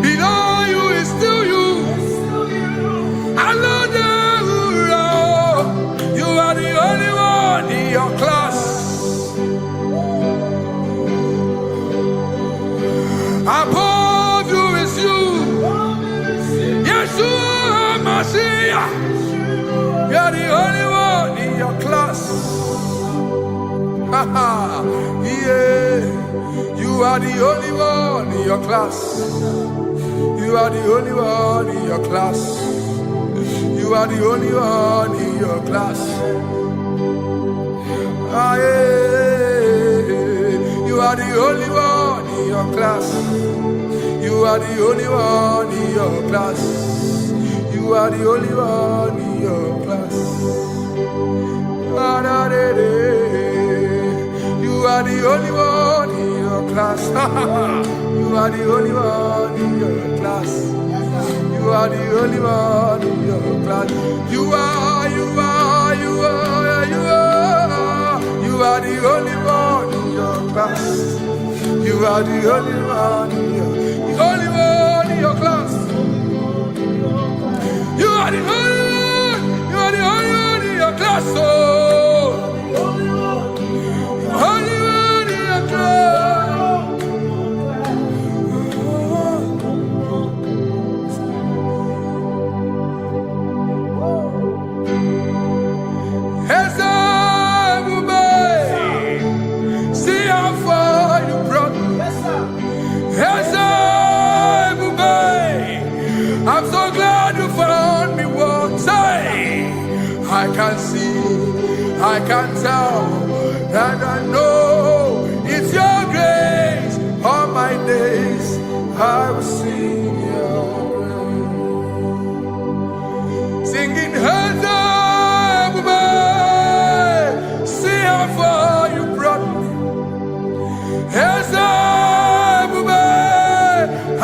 Below you is still you. You are the only one in your class. Above you is you. Yeshua Mashiach, you are the only one in your class. Yeah, you are the only one in your class. You are the only one in your class. You are the only one in your class. Ah, yeah. You are the only one in your class. You are the only one in your class. You are the only one in your class. You are the only one. class. You are the only one in your class. You are the only one in your class. You are the only one in your class. You are the only one in your class. You are the only one in your class. Oh, only one in your class. See how far you brought me. I'm so glad you found me once. I can see, I can tell, and I know it's your grace. All my days I will sing your praise. Singing hands up, see how far you brought me. Hands up,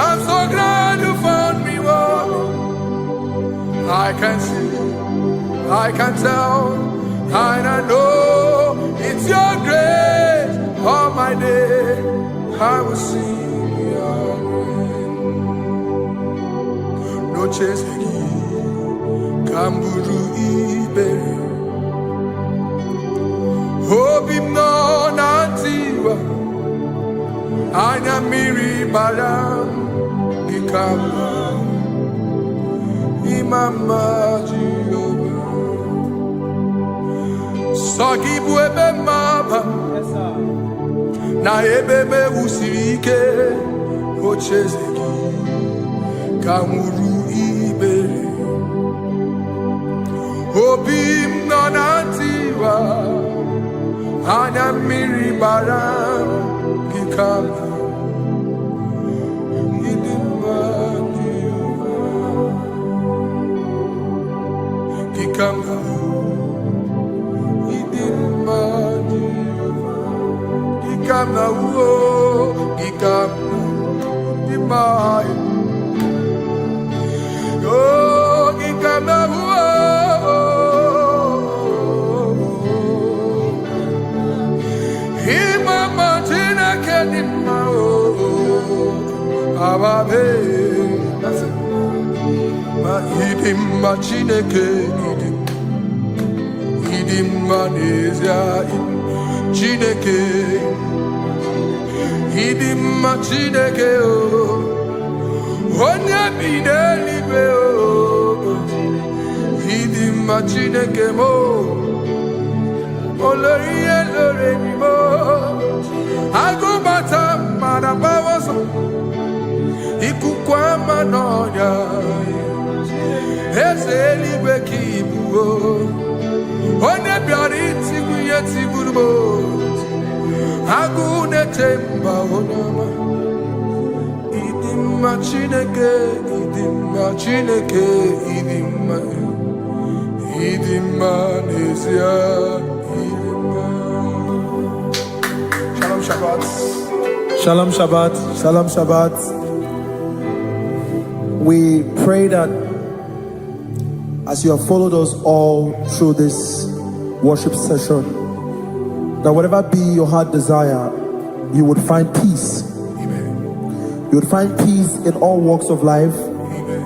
I'm so glad you found me one. I can see, I can tell, and I know it's your grace. All my day I will sing your praise. No chase again, Kamburu Iberi. Hope him no nantiwa, Anya Miri Baram, Ikama, Imama Jehovah. Sagi buebe maba, na ebebe usirike, ochezeki, Kamuru Iberi. Obim nonantiwa, Anya Miri Baram, Ikama, Idima Jehovah, Ikama. Gikama wo, gikama di mai. Oh, gikama wo, imama tina kenima wo, ababe. Ma idim ma chineke idim, idim manezia idim. Chineke, idima Chineke o, onye bidelibe o, idima Chineke mo, oloriye loreni mo, agubata marabawaso, ikukwa manoya, ezelibe kibu o. Onye bịara itigbu ihe tigburu m, agụụ na-etemba onye ọma. Ịdị mma Chineke, ịdị mma Chineke, ịdị mma, ịdị mma n'ezie, ịdị mma. Shalom Shabbat. Shalom Shabbat. Shalom Shabbat. We pray that as you have followed us all through this worship session, that whatever be your heart desire, you would find peace. Amen. You would find peace in all walks of life. Amen.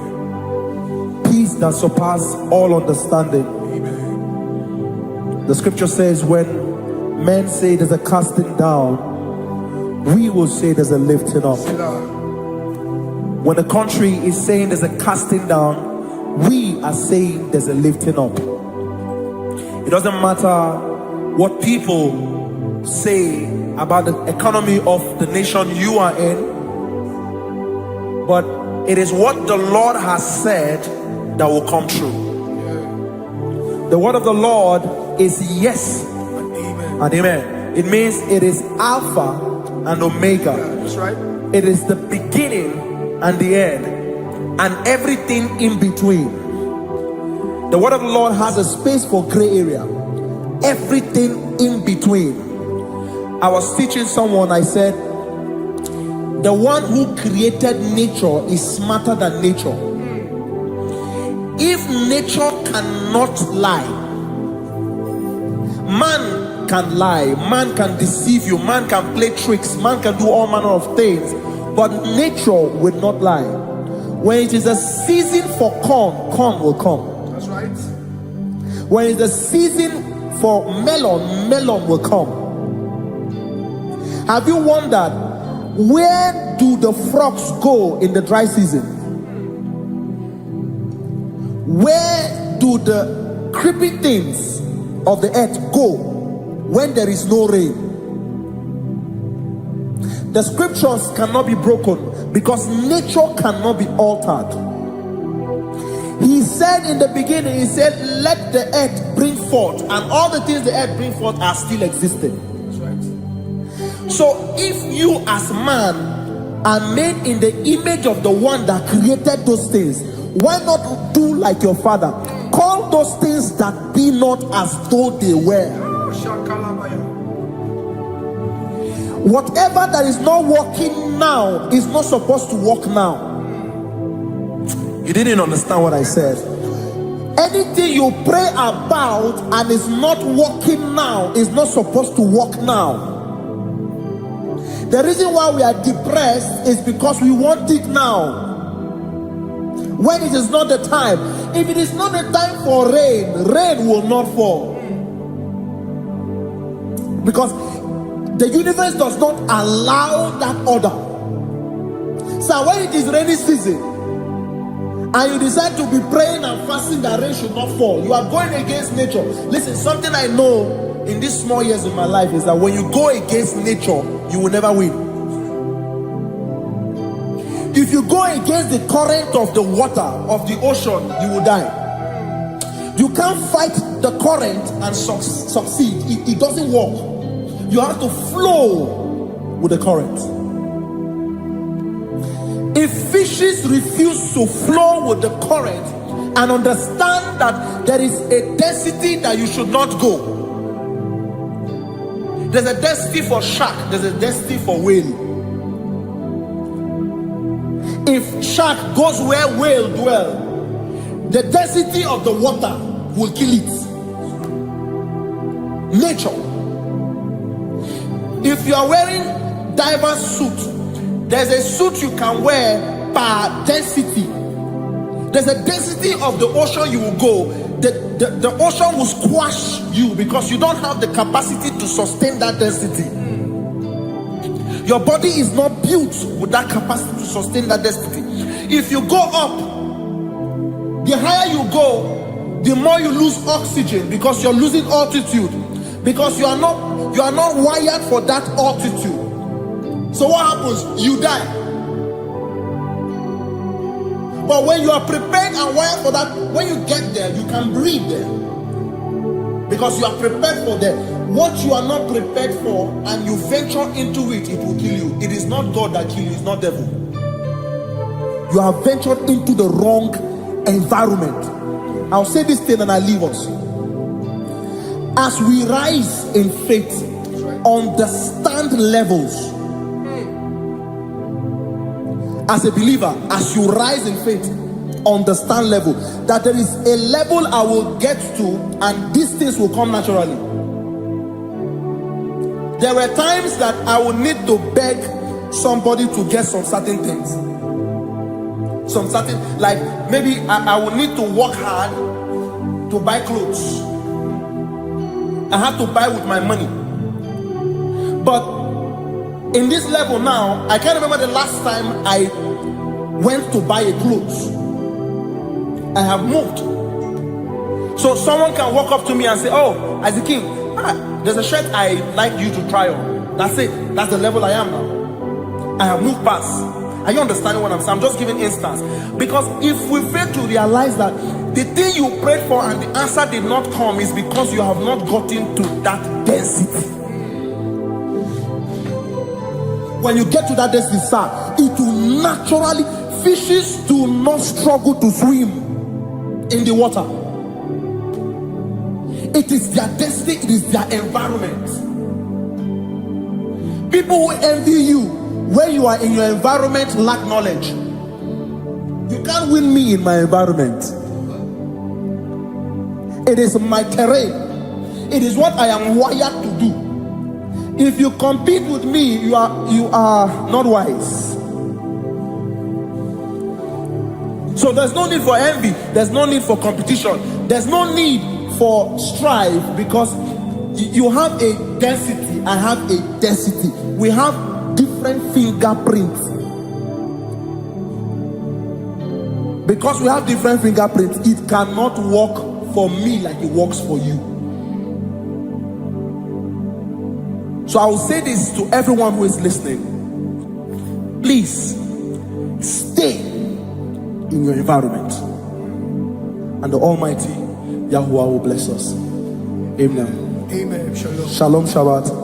Peace that surpasses all understanding. Amen. The scripture says, when men say there's a casting down, we will say there's a lifting up. When the country is saying there's a casting down, we are saying there's a lifting up. It doesn't matter what people say about the economy of the nation you are in, but it is what the Lord has said that will come true. The word of the Lord is yes and amen. It means it is Alpha and Omega. That's right. It is the beginning and the end, and everything in between. The word of the Lord has a space for gray area. Everything in between. I was teaching someone, I said, the one who created nature is smarter than nature. If nature cannot lie, man can lie, man can deceive you, man can play tricks, man can do all manner of things, but nature will not lie. When it is a season for corn, corn will come. That's right. When it's a season for melon, melon will come. Have you wondered, where do the frogs go in the dry season? Where do the creeping things of the earth go when there is no rain? The scriptures cannot be broken because nature cannot be altered. He said in the beginning, he said, let the earth bring forth, and all the things the earth bring forth are still existing. That's right. So if you as man are made in the image of the one that created those things, why not do like your father? Call those things that be not as though they were. Whatever that is not working now is not supposed to work now. You didn't understand what I said. Anything you pray about and is not working now is not supposed to work now. The reason why we are depressed is because we want it now, when it is not the time. If it is not the time for rain, rain will not fall, because the universe does not allow that order. So when it is rainy season and you decide to be praying and fasting that rain should not fall, you are going against nature. Listen, something I know in these small years of my life is that when you go against nature, you will never win. If you go against the current of the water, of the ocean, you will die. You can't fight the current and succeed. It doesn't work. You have to flow with the current. If fishes refuse to flow with the current and understand that there is a density that you should not go, there's a density for shark, there's a density for whale. If shark goes where whale dwell, the density of the water will kill it. Nature. If you are wearing diver's suit, there's a suit you can wear per density. There's a density of the ocean you will go. The ocean will squash you because you don't have the capacity to sustain that density. Your body is not built with that capacity to sustain that density. If you go up, the higher you go, the more you lose oxygen because you're losing altitude, because you are not wired for that altitude. So what happens? You die. But when you are prepared and wired for that, when you get there, you can breathe there, because you are prepared for that. What you are not prepared for and you venture into it, it will kill you. It is not God that kills you, it's not devil. You have ventured into the wrong environment. I'll say this thing and I leave us. As we rise in faith, understand levels. As a believer, as you rise in faith, understand level. That there is a level I will get to and these things will come naturally. There were times that I would need to beg somebody to get some certain things. Some certain, like maybe I would need to work hard to buy clothes. I have to buy with my money. But in this level now, I can't remember the last time I went to buy a clothes. I have moved. So someone can walk up to me and say, oh, Isaac King, there's a shirt I like you to try on. That's it. That's the level I am now. I have moved past. Are you understanding what I'm saying? I'm just giving instance. Because if we fail to realize that the thing you prayed for and the answer did not come is because you have not gotten to that density. When you get to that density, sir, it will naturally, fishes do not struggle to swim in the water. It is their destiny, it is their environment. People who envy you Where you are in your environment, lack knowledge. You can't win me in my environment. It is my terrain. It is what I am wired to do. If you compete with me, you are not wise. So there's no need for envy. There's no need for competition. There's no need for strife, because you have a density. I have a density. We have different fingerprints. Because we have different fingerprints, it cannot work for me like it works for you. So I will say this to everyone who is listening. Please stay in your environment, and the Almighty Yahuwah will bless us. Amen. Amen. Shalom. Shalom Shabbat.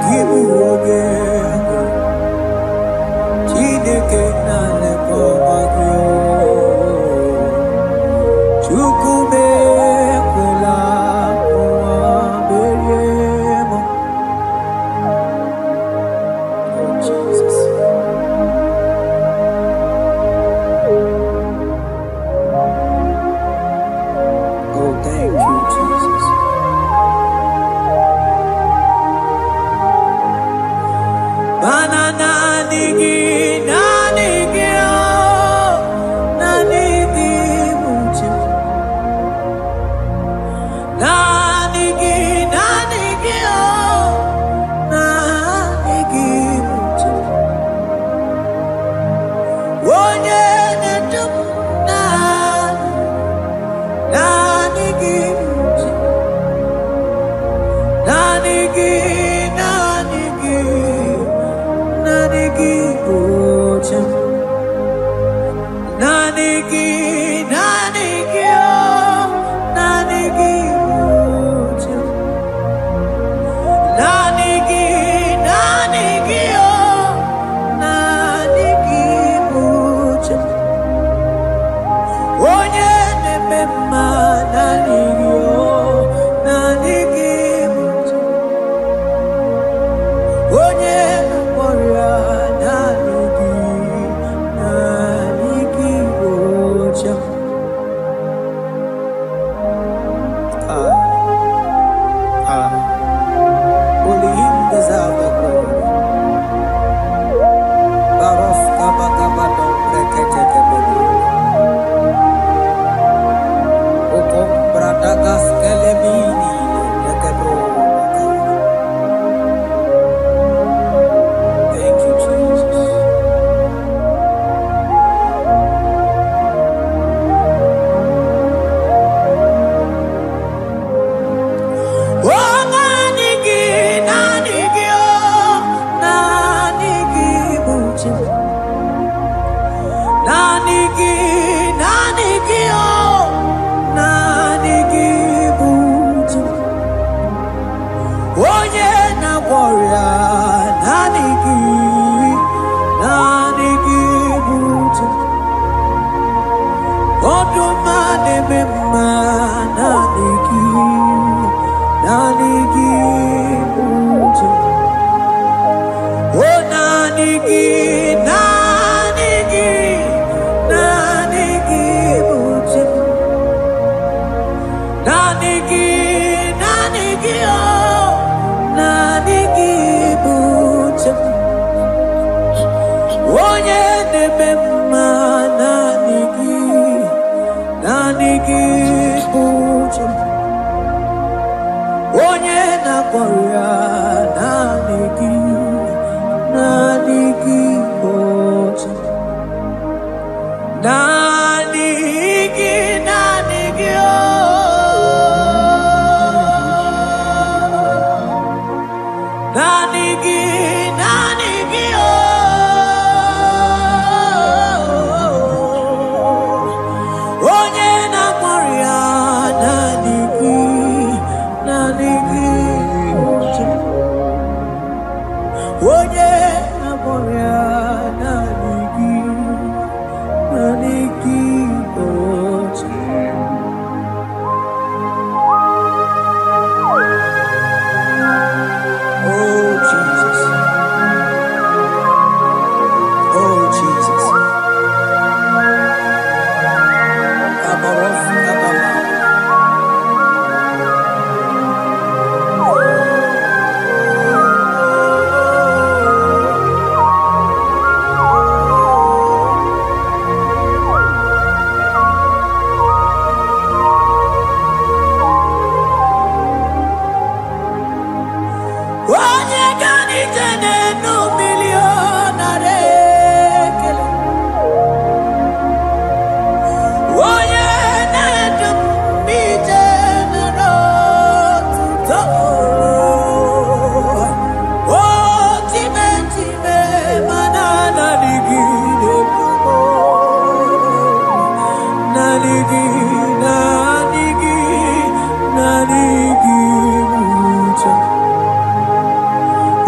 Give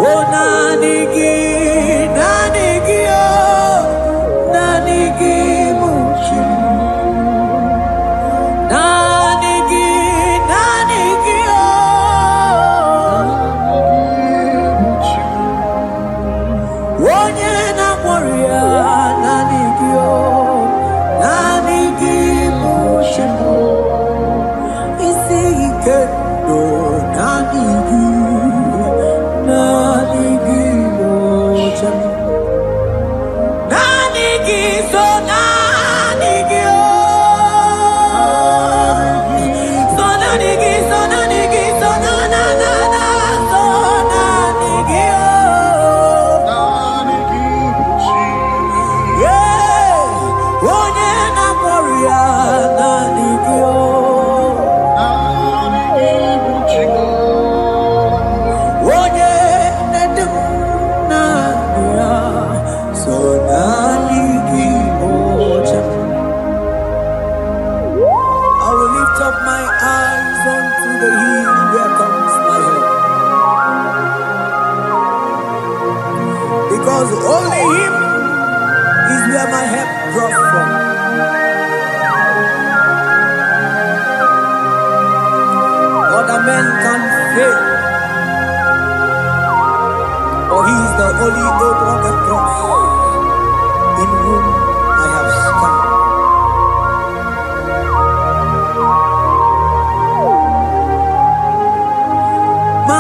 Oh,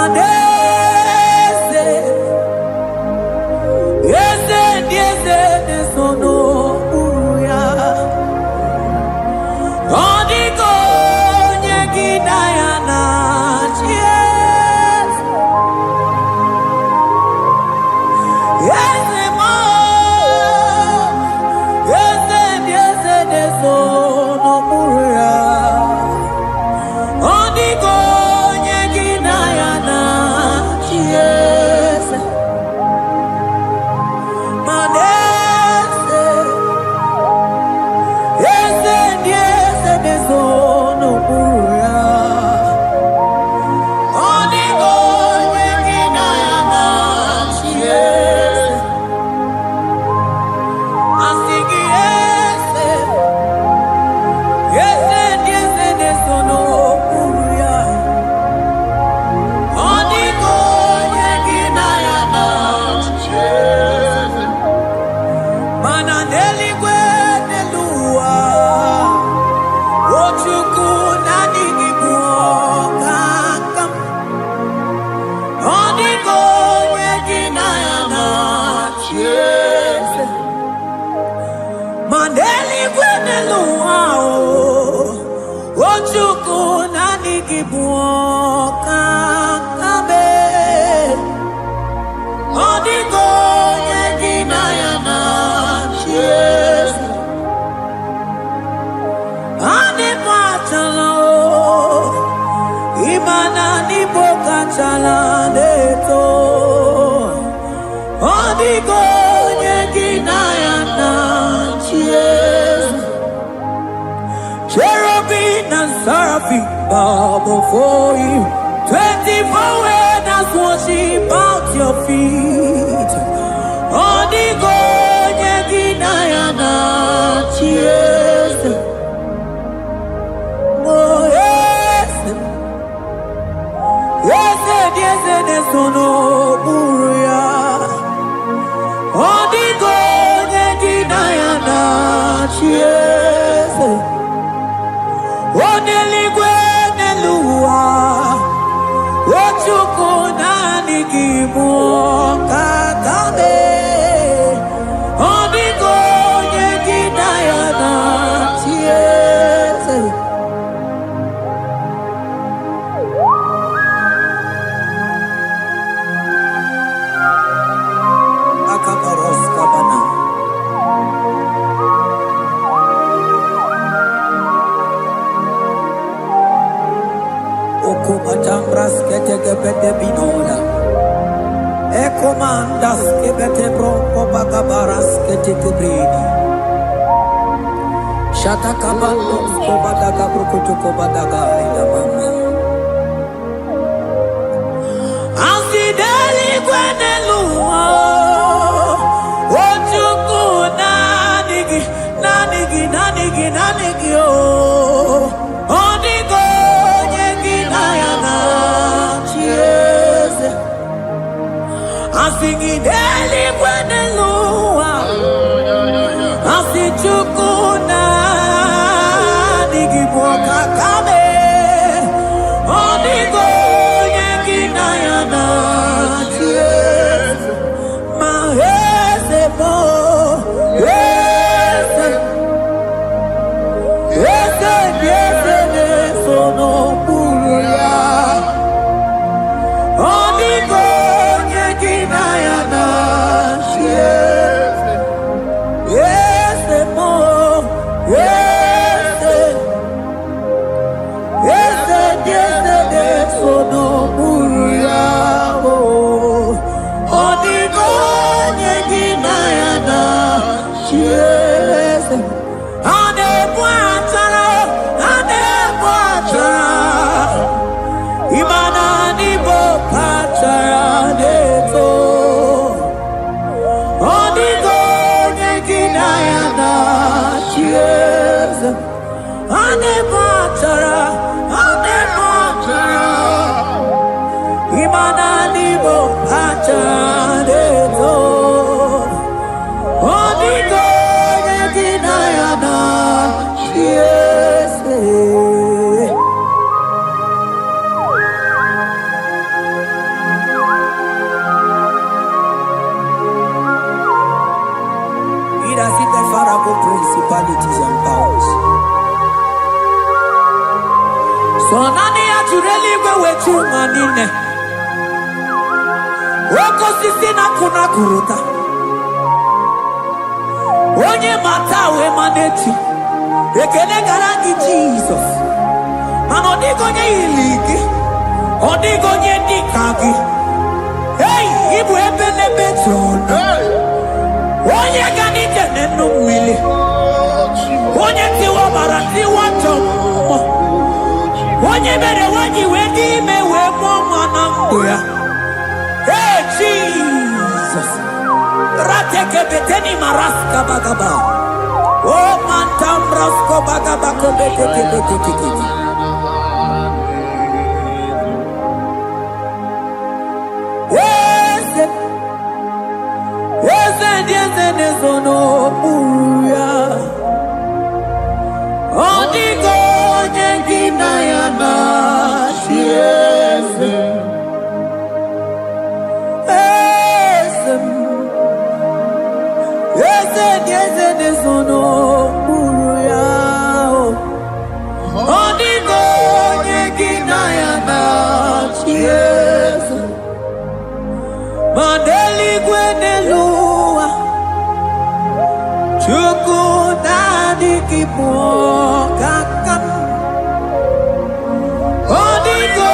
Manese, yese, yese, nesono uya. Odiko nyegina yana yes. Yese mo, yese, yese, nesono uya. Odiko nyegina yana yes. Manese, yese, yese, nesono uya. Odiko nyegina yana yes. Asigi yese, yese, yese, nesono uya. Odiko nyegina yana yes. Mananeli kwenelua, ochuku nanigi buokakam. Odiko nyegina yana yes. Maneli kwenelua, ochuku nanigi buokakam. Odiko nyegina yana yes. Ane patala o, imana ni boka chala neto. Odiko nyegina yana yes. Cherubim and seraphim bow before you. 24 elders worship at your feet. Odiko nyegina yana yes. Oh yes, yes, yes, nesono uya. Odiko nyegina yana yes. Oneligwe nelua, ochuku nanigi buokakame. Odiko nyegina yana yes. Akabaros kabana. Okomatambras ketegepete binola. Ekomandas kebete bronco bagabaras ketekebrini. Shatakabandos kobadaga brukutu kobadaga idamama. Asideli kwenelua, ochuku nanigi, nanigi, nanigi, nanigi o. Odiko nyegina yana yes. Asigideli kwenelua, asichuku nanigi buokakame. Odiko nyegina yana yes. Mahese mo yes. Yes, yes, nesono uya. Odiko nyegina yana yes. Yes, mo yes. Yes, yes, nesono uya. Odiko nyegina yana yes. Ane buatara, imana ni bopatara neto. Odiko nyegina yana yes. Ane buatara, imana ni bopatara neto. Odiko nyegina yana yes. So nani ya jureli we wetu manine. Woko sisi na kuna kuruta. Onye matawe maneti. Ekele garangi Jesus. Mano digonye iligi. Odigonye dikagi. Hey, ibu ebele betrono. Onye gani jene numili. Onye tiwa barati watomo. Onye bere wanyi wedi mewe mwana mbuya. Hey, Jesus. Rateke beteni maraska bagaba. Oh, mantam rasko bagaba kobeteke beteke. Yes, no buya. Odigo jengina yana shiese. Yes, no buya. Odigo jengina yana shiese. Mandeli gwenelua. Chuku nadi kipo kakam. Odigo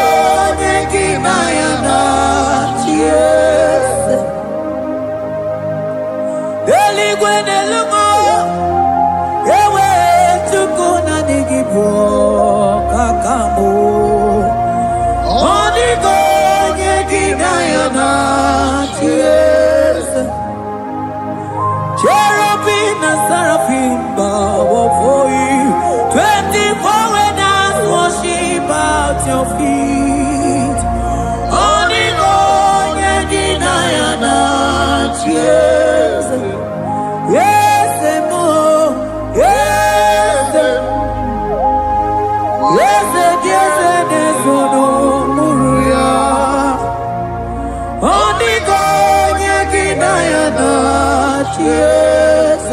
nyekina yana chiese. Deli gwene lungo. Ewe chuku nadi kipo kakamu. Odigo nyekina yana chiese. Cherubim and seraphim bow before you. 24 elders worship at your feet. Onigo yedinayana cheers. Yes, mo. Yes, yes, yes, yes, no muruya. Onigo yedinayana cheers.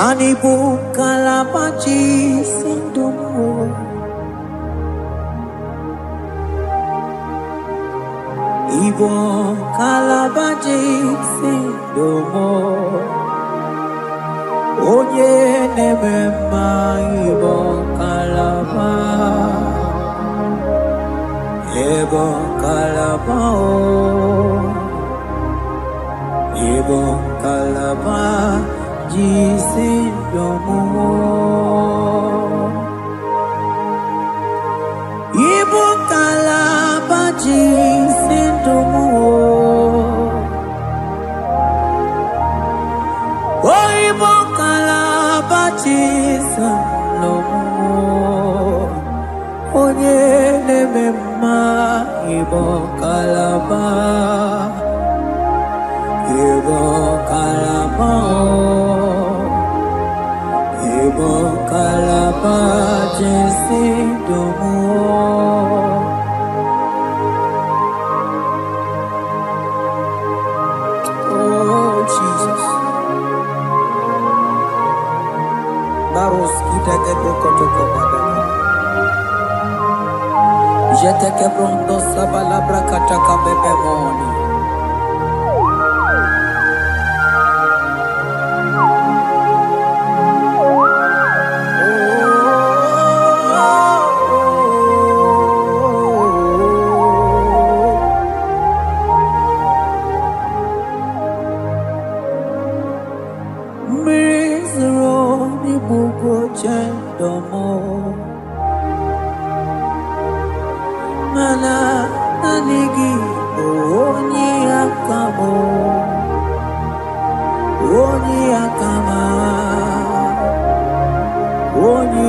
Anibu kalabachi sindumo. Ibo kalabachi sindumo. Oye nemema ibo kalaba. Ibo kalaba Ibo kalaba. Jisindomo Ibu kalaba jisindomo Oh Ibu kalaba jisindomo Onye nemema Ibu kalaba Ibu kalaba Ibo kalaba jisindomo Oh Jesus Baros kitake prokotoko badaka Jeteke pronto sabalabra kataka bebemoni Mana nanigi onye akamo onye akama onye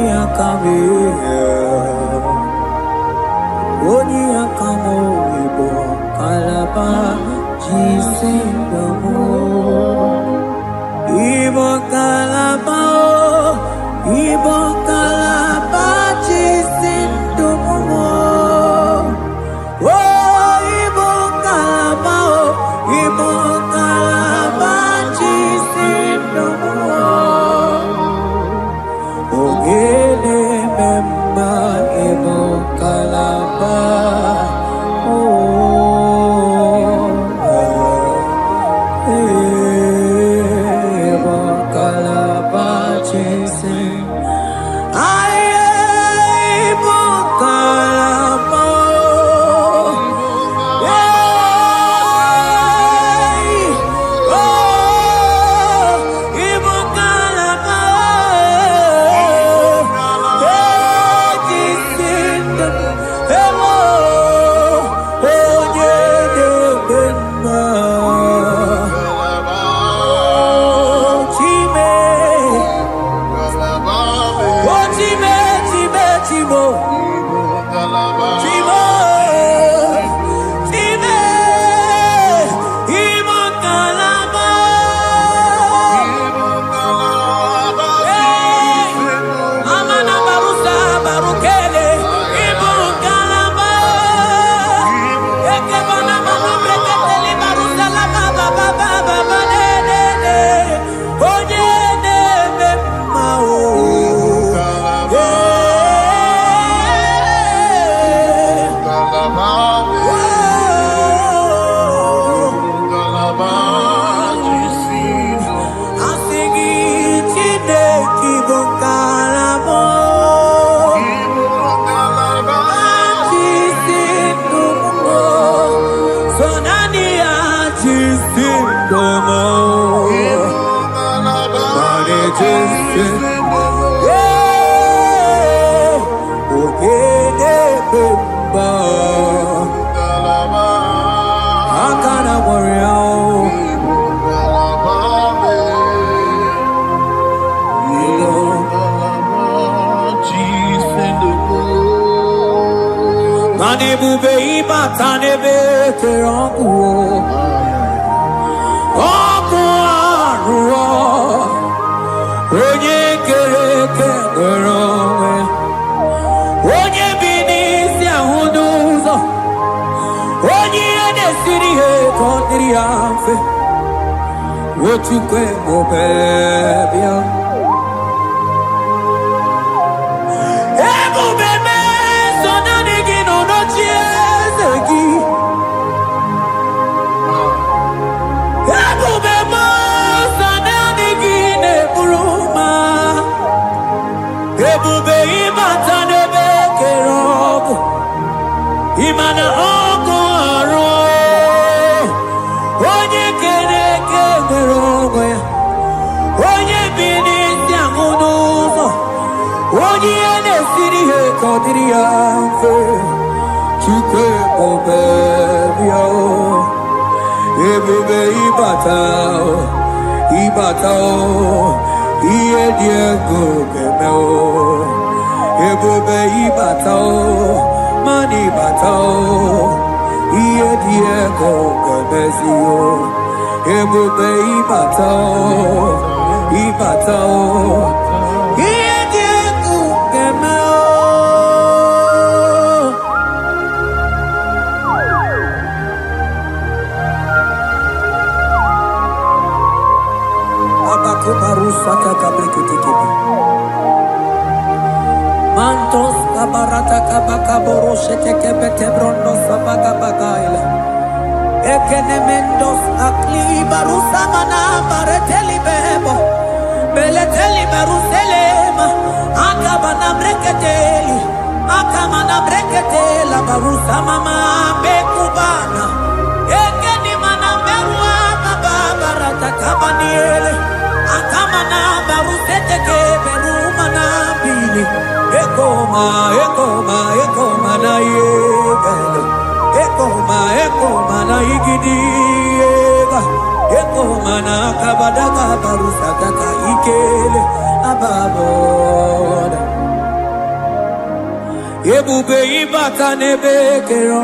ebube ịbata n'ebe kere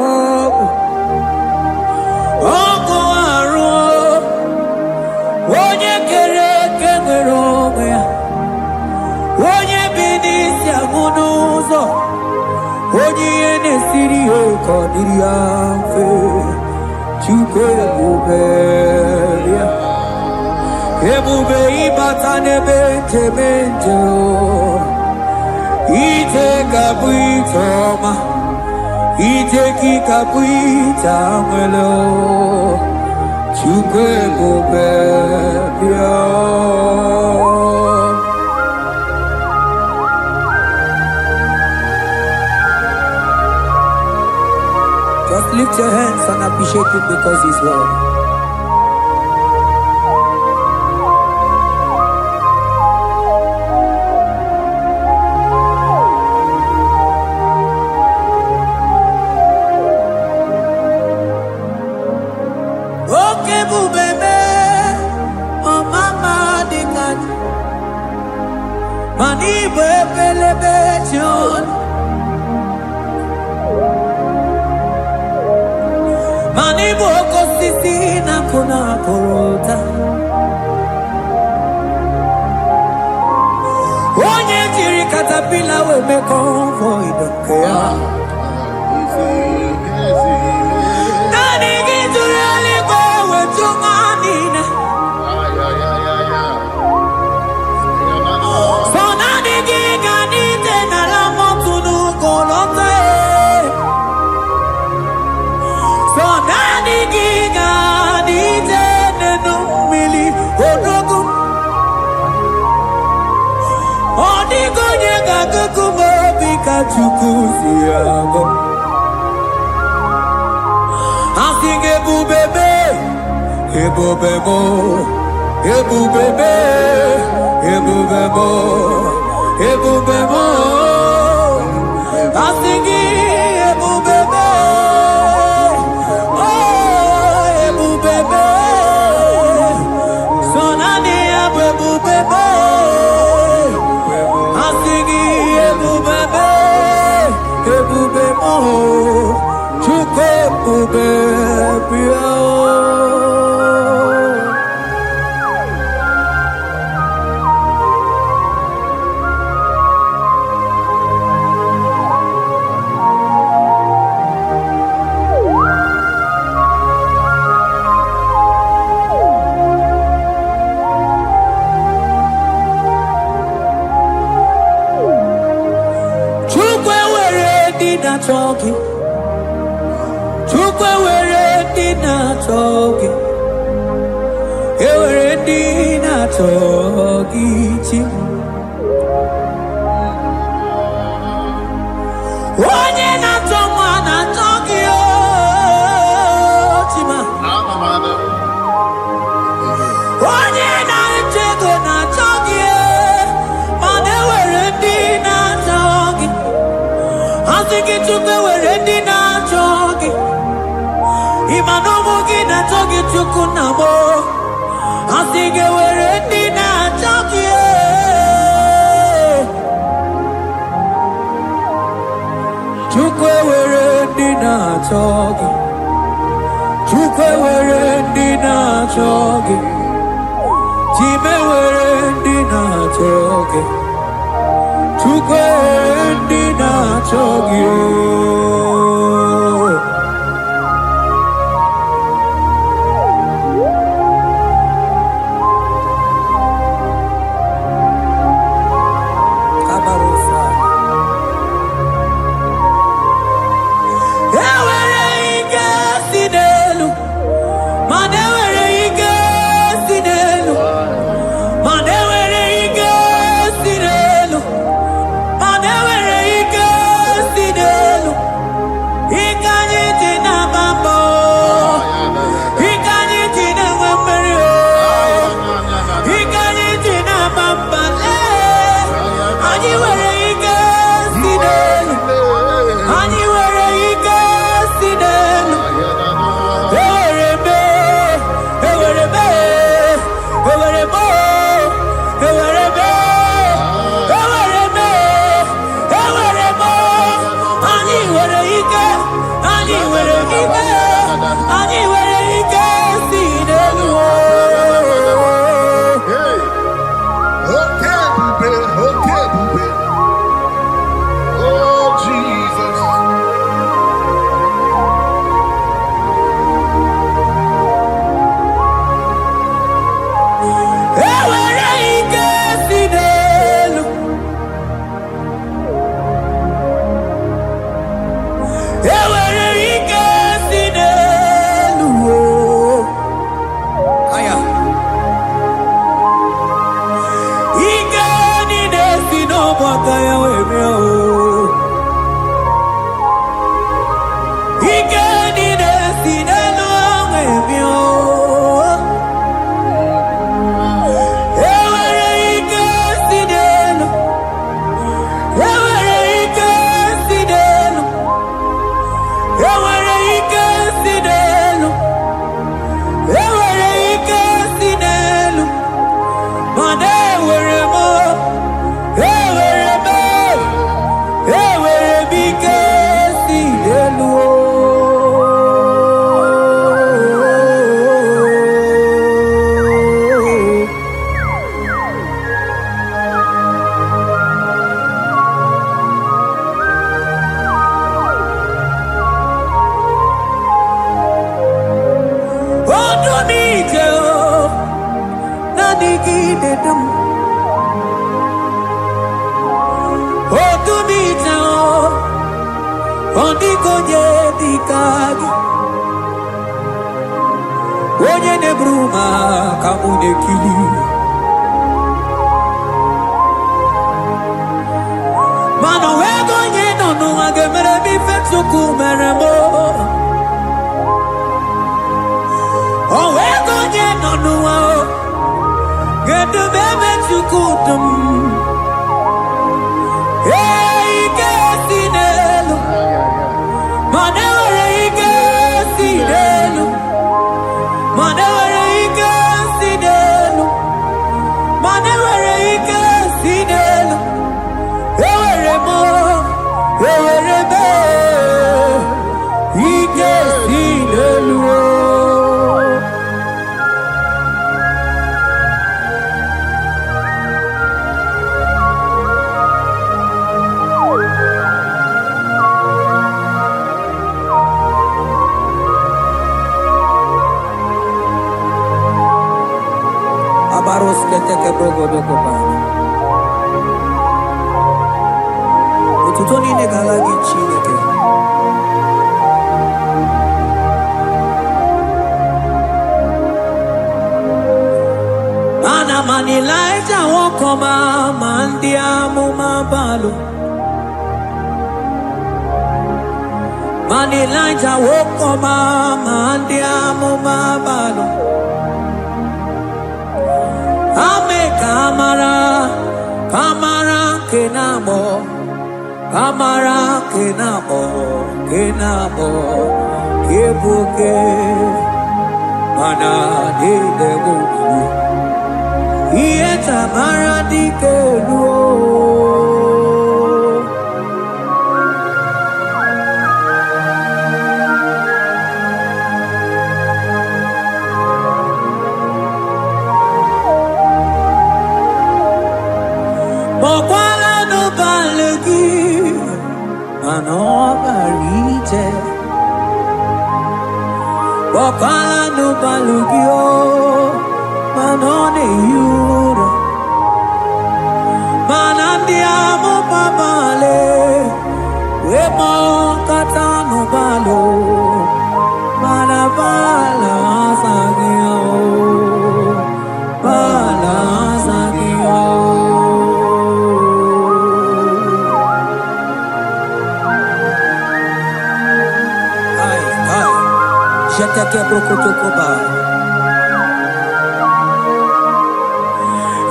ọgụ arụ onye kere eke nwere onwe ya onye bi n'isi agụ n'ụzọ onye ihe na-esiri ya ka ọ dịrị ya mfe Chukwu ebube ya ebube ịbata n'ebe nchebe nje ije ga-abụ ije ọma ije gị ga-abụ ije anwele Chukwu ebube bịa Just lift your hands and appreciate him because he's worthy. Okay, bubebe, oh mama dikat, mani bebelebe John. Mani boko sisi na kuna korota Onye jiri katapila we me convoy don't care Nani gijuri aliko we chumanina So nani giganite na la motunu kolota So nani giga dije nenu mili odogu Odigo nyega kukumo bika chukuzi yago Asing ebubebe Ebubebo Ebubebe Ebubebo Ebubebo Asing ebubebe Talking, Chukwe were dinner talking, were dinner talking. One in a someone a talking, Chima. One in a chicken a talking, but they were dinner talking. I think it took away ready now talking. Imanomo gina talking to Kunamo. I think it were ready now talking. Chukwe were ready now talking. Chukwe were ready now talking. Time were ready now talking. Chukwe dina chogi Kabarusa Ewere ike sinelu Manewere ike sinelu Manewere ike sinelu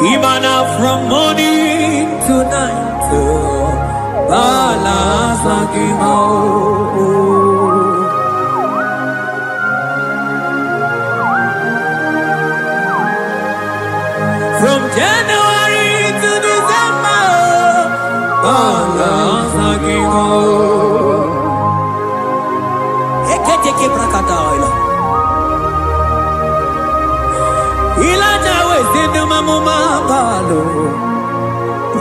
Imana from morning to night, balas lagi mau. From January to December, balas lagi mau. keteke brakadaila. Ilaja wezende mamuma balo.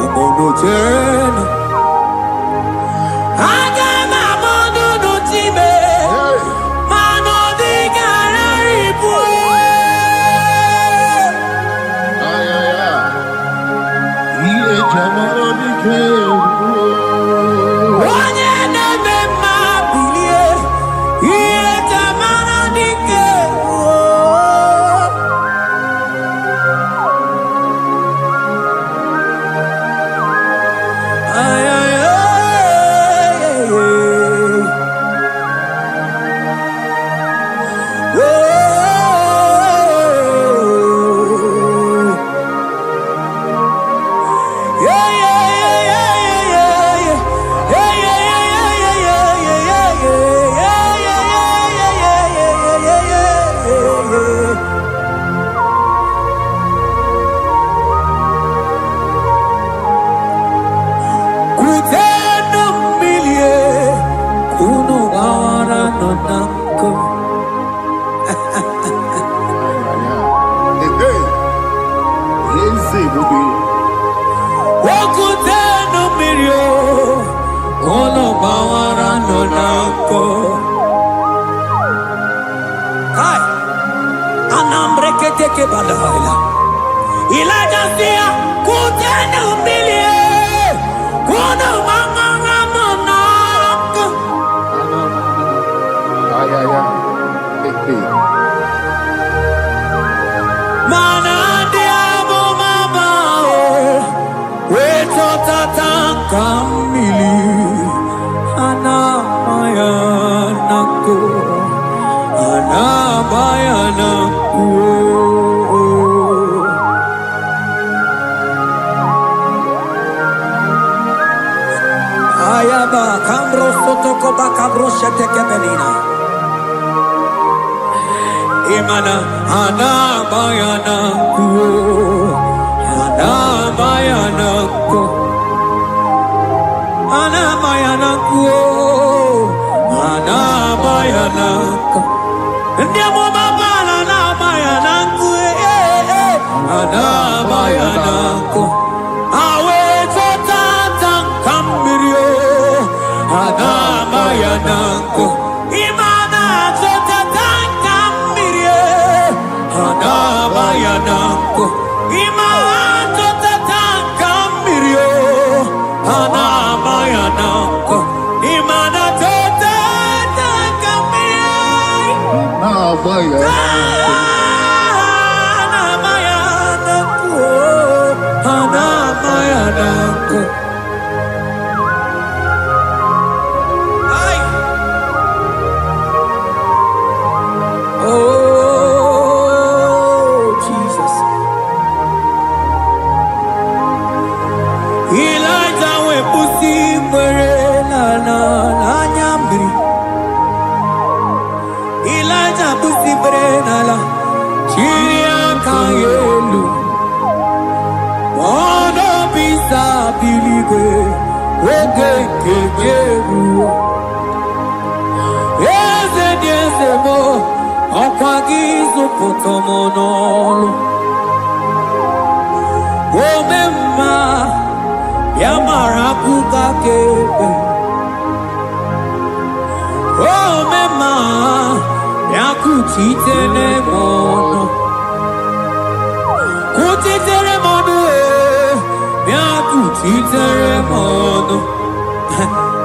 Umono jena. Aga mamono no time. Mano di gararibu. Ile jamano di kebu. Onye na-eme mma bilie. Ile jamano di kebu. Ay, ay, ay, ay, ay. Elijah sia kutenda umilie kuna mama monako mana diabo mama weto tatanka mili ana mayanako Ayaba kambro sotoko bakabro sheteke belina. Imana ana bayana kuo, ana bayana ko, ana bayana kuo, ana bayana ko. Ndiamo baba ana bayana kuo, ana bayana ko. Awe totatan kambirio. Anabayanako Imana Zotatanka Mirie Anabayanako Imana Zotatanka Mirie Anabayanako Imana Zotatanka Mirie Anabayanako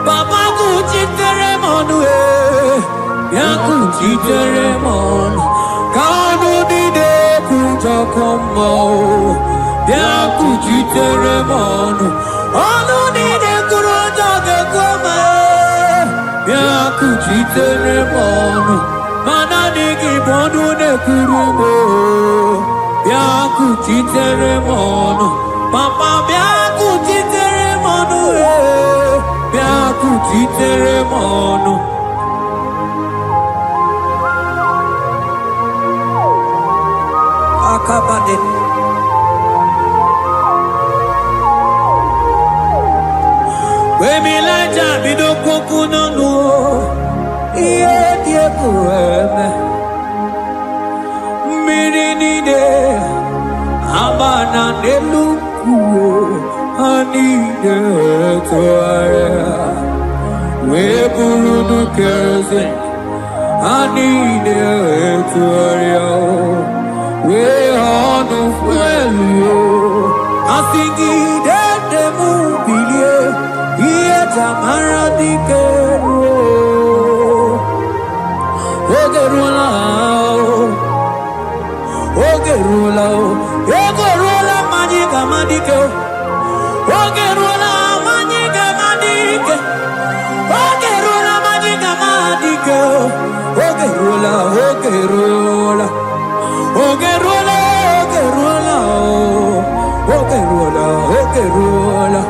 Baba kuchitere monu yakuchitere monu kanu dide kujakomo yakuchitere monu anu dide kurojoge kome yakuchitere monu mana digi bodu ne kurumo yakuchitere monu papa yakuchitere monu yakuchitere monu akabade we mi laja bidoko kunonu iye Amana neluku anide toaya we burudu keze anide toaya we honu fuelio asingi de mubilie iye tamara dikero ogerula Ogerula magiga madike Ogerula magiga madike Ogerula magiga madike Ogerula Ogerula Ogerula Ogerula Ogerula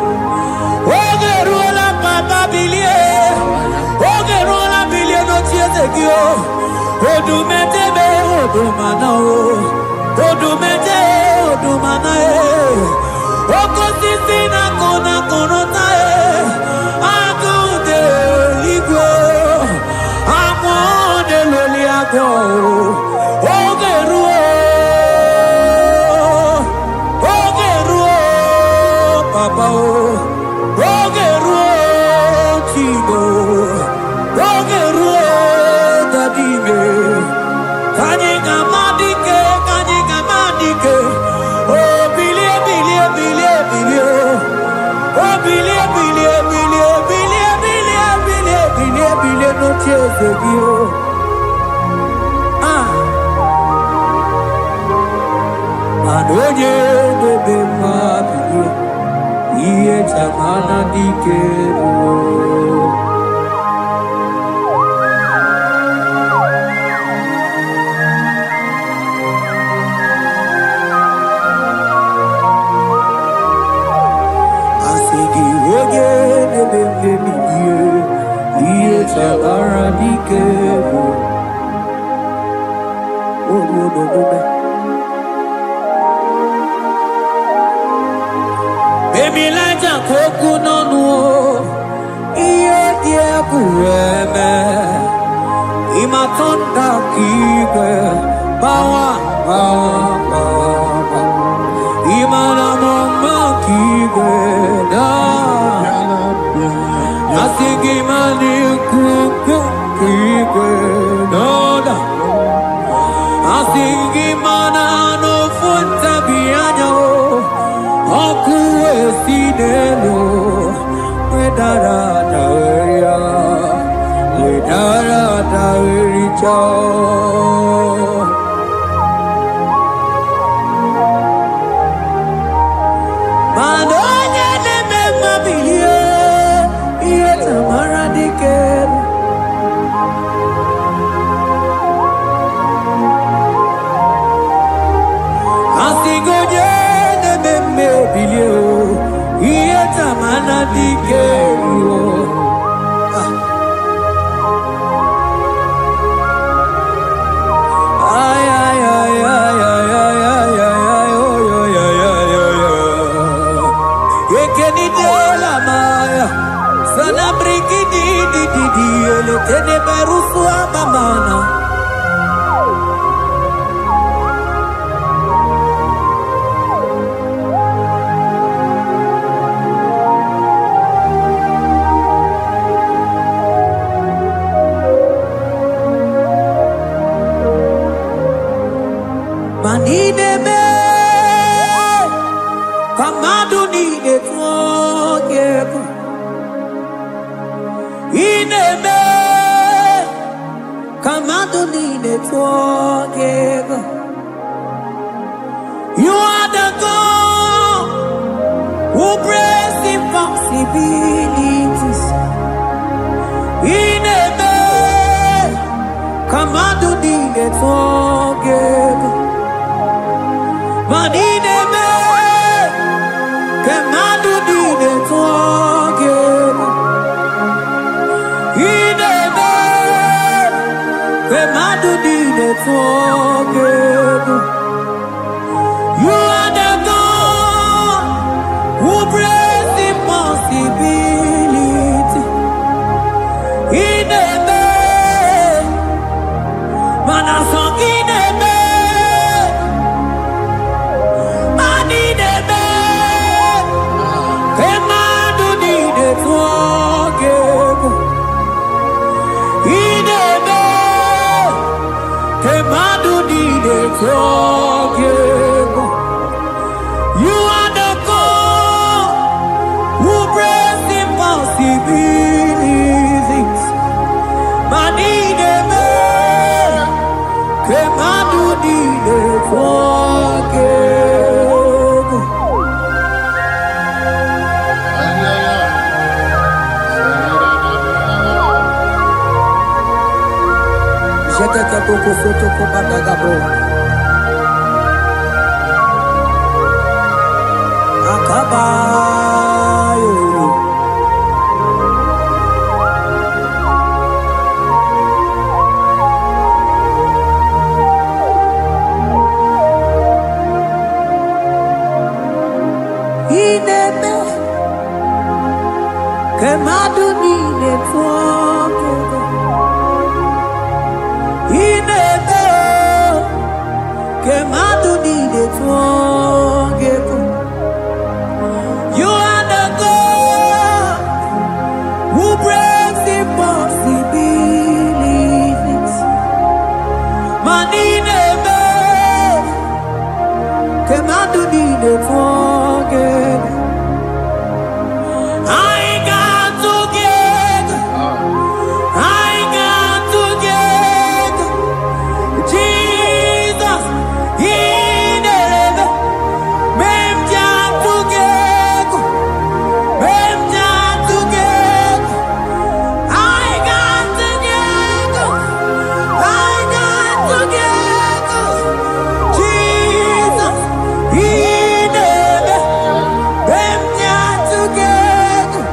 Ogerula papa bilie Ogerula bilie no tiezekio Odumete be odumanao Odumete, odumanae, okosisina kona konotae, akude ligwe, amode loliago, ogeruo, papa ogeruo, chigo, ogeruo, dadime, kanyega madike. Oh, bilie, no tears of you. Anoye de be ma bilie, iye chamana dikero. Baby, like a coconut, no, dear, Kureme, Imatonda Kibe, Bawa, Imana Mama Kibe, Asigi Mani Kuku Kibe, Noda, Asigi Mana no Funta Biano. Okuwe sinelo, wedara daweria, Manonya de memabilie, iye tamara dikel. Asigoje bilio iye tamana dikero ay ay ay ay ay ay ay ay ekeni de la maya sana brigidi di ele tene berusu amana Manideme, kamadu nide tuogeko. Ineme, kamadu nide tuogeko. You are the God who breaks impossibilities. Ineme, kamadu nide tuogeko. Manideme, kemadu dide tuogeko. Ineme, kemadu dide tuogeko. You are the God who breaks impossibility. Ineme, forgive. You are the God who breaks impossibilities. Manideme, Kemadu dide forgive. Jete poko soto ko badagabo. Akabayo. Ineme Kemadu dide forgive. Ineme Kemadu dide forgive. You are the God who breaks impossibilities. Manideme Kemadu dide forgive. I got together. I got together. Jesus, in heaven, mem jam together, mem jam together. I got together. I got together. Jesus, in heaven, mem jam together,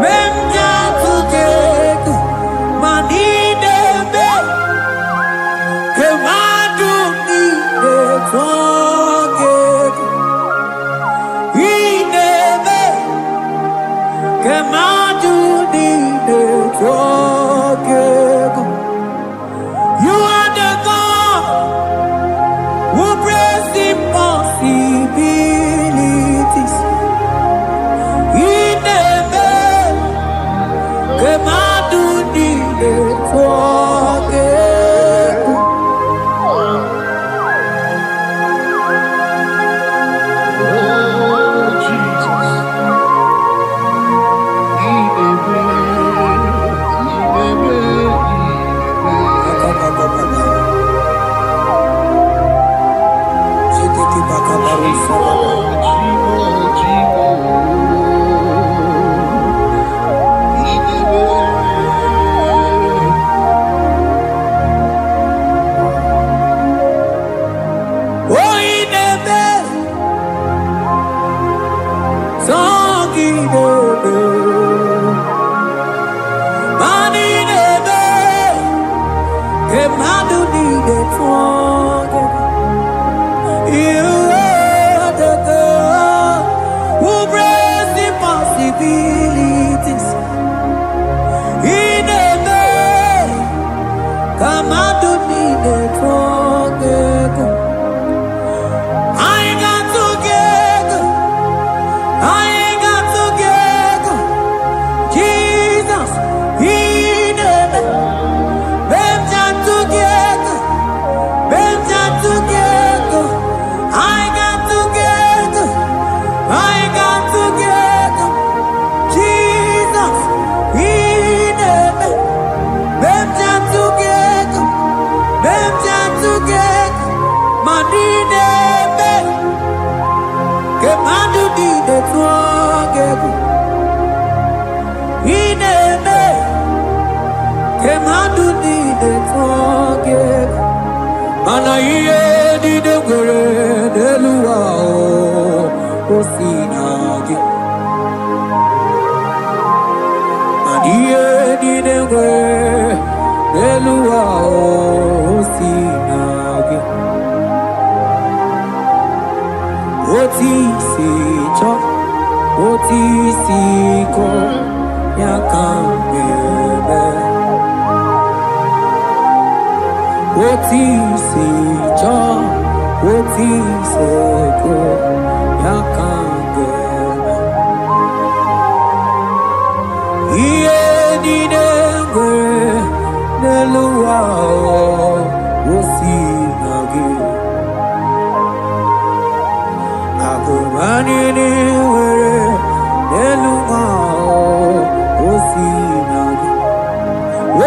mem jam together. Manideme. Kemadu dide forgive. Ineme. Kemadu dide forgive. You are the God who breaks impossibilities. Ineme. Kemadu dide forgive. You are the God who breaks impossibilities. Come on, do need it together. I got together. I got together. Jesus, He never. Benjan together. Benjan together. I got together. I got together. Jesus, He never. Benjan together. Benjan together. Manine be. Kemandu dide together. He never. Kemandu dide together. Mana iye dide gore deluwa o sinagi. Iye dide gore deluwa o sinagi. Oti si cho, oti si ko yakambebe. Oti si cho, oti si ko yakambebe. Iye dide gore deluwa o sinagi. Anini were Eluma Osinagi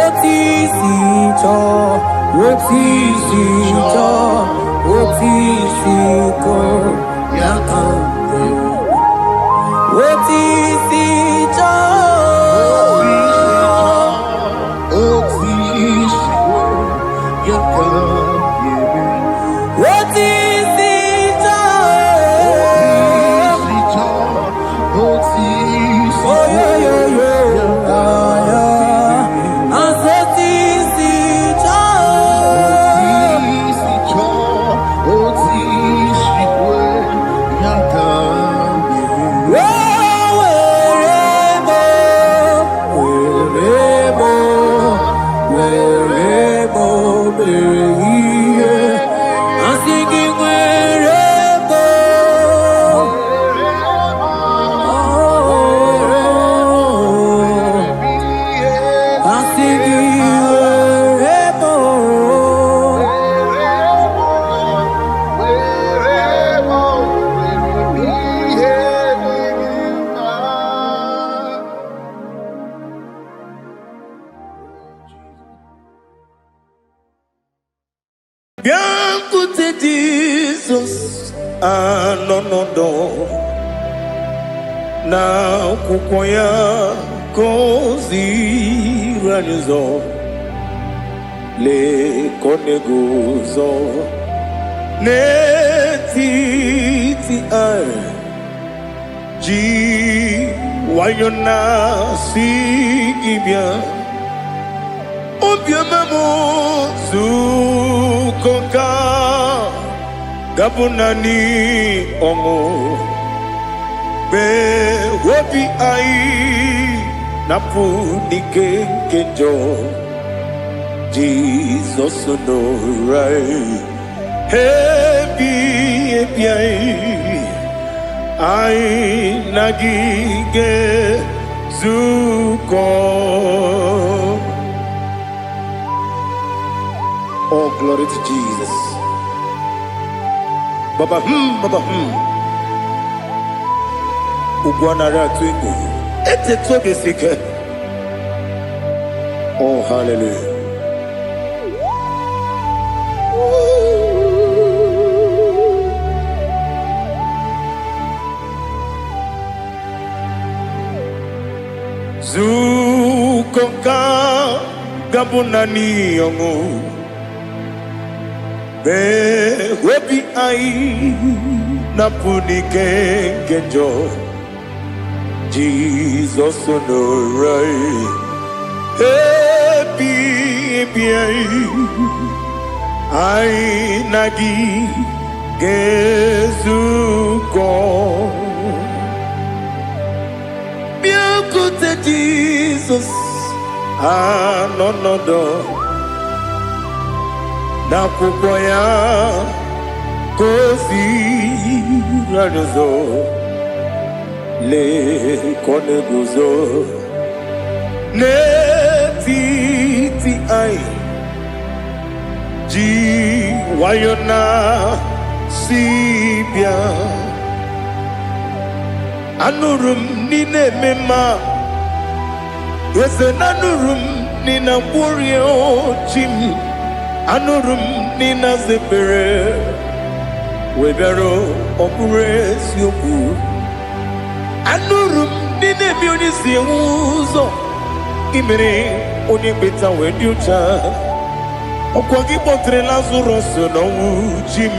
Otisi cho Otisi cho Otisi ko Yakambe Otisi cho Biancote Jesus, anonodo na kukoya kozi ranizo le koneguzo ne titi ai ji wayona sigibia obiamamo zukoka gabunani ongo be wobi ai napu nikenjo Jesus no right hebi ai nagige zuko. Oh, glory to Jesus. Baba, Baba, Ugwanara twingu. Ete tobe sike. Oh, hallelujah. Zukonka gabunani yongu. Be webi ai napuni kenjo Jesus no right happy ai nagi gezuko biancote Jesus anonodo na kukoya kozi ranizo le koneguzo ne titi ai ji wayona sibia anurum nine mema yese nanurum nina burio chim anurum nina zepere webero opure sioku anurum nine bioni siuzo imere oni beta wediucha okwagi potre lazarus no jim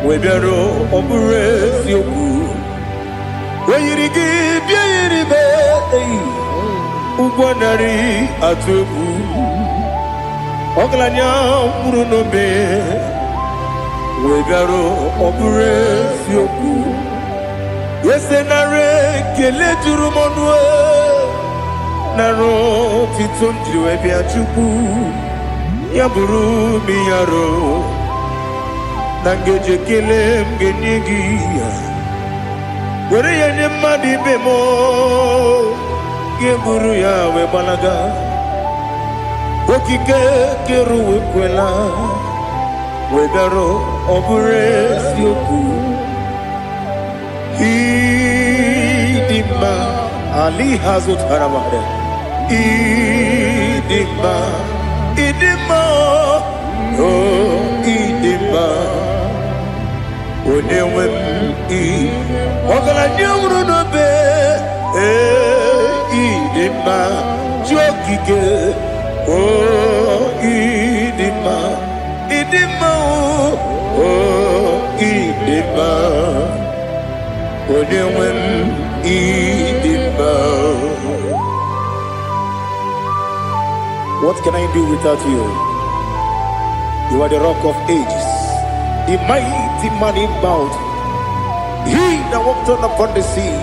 webero opure sioku weyirigi biayiribe ugwanari atubu Oglanya murunobe wegaro obure sioku yesenare kele turumonwe naro titonji webi achuku yaburu miyaro nangeje kele mgenyigi were yenye madi bemo geburu ya webalaga Okike keru wekwela wegaro obure sioku Idima Ali Hazut Haramade Idima Oh Idima Onewem Ogala nyamru no be Idima Jokike Oh Idima Oh Idima Onewem Idima. What can I do without you? You are the rock of ages, the mighty man in mountain, he that walked on upon the sea.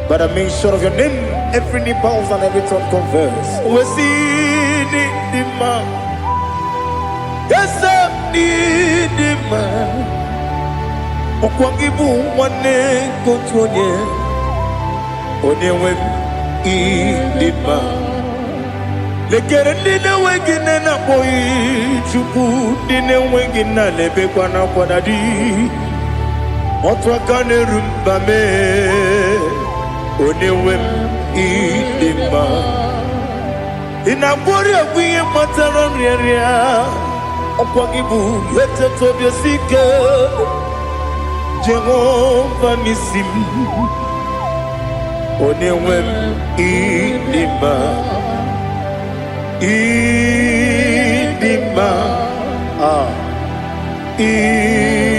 By the mention of your name, every knee bows and every tongue confess. We see the man. Yes, I need the man. Okwangibu wane kotonye Onewem Idima Lekere nine wengine na boyi Chuku nine wengine lebe kwa na kwadadi Otwakane rumbame Onewem Idima Inabori agwiye matara nyeria Okwangibu yete tobye sike Jehovah Nisim Onewem Idima Idima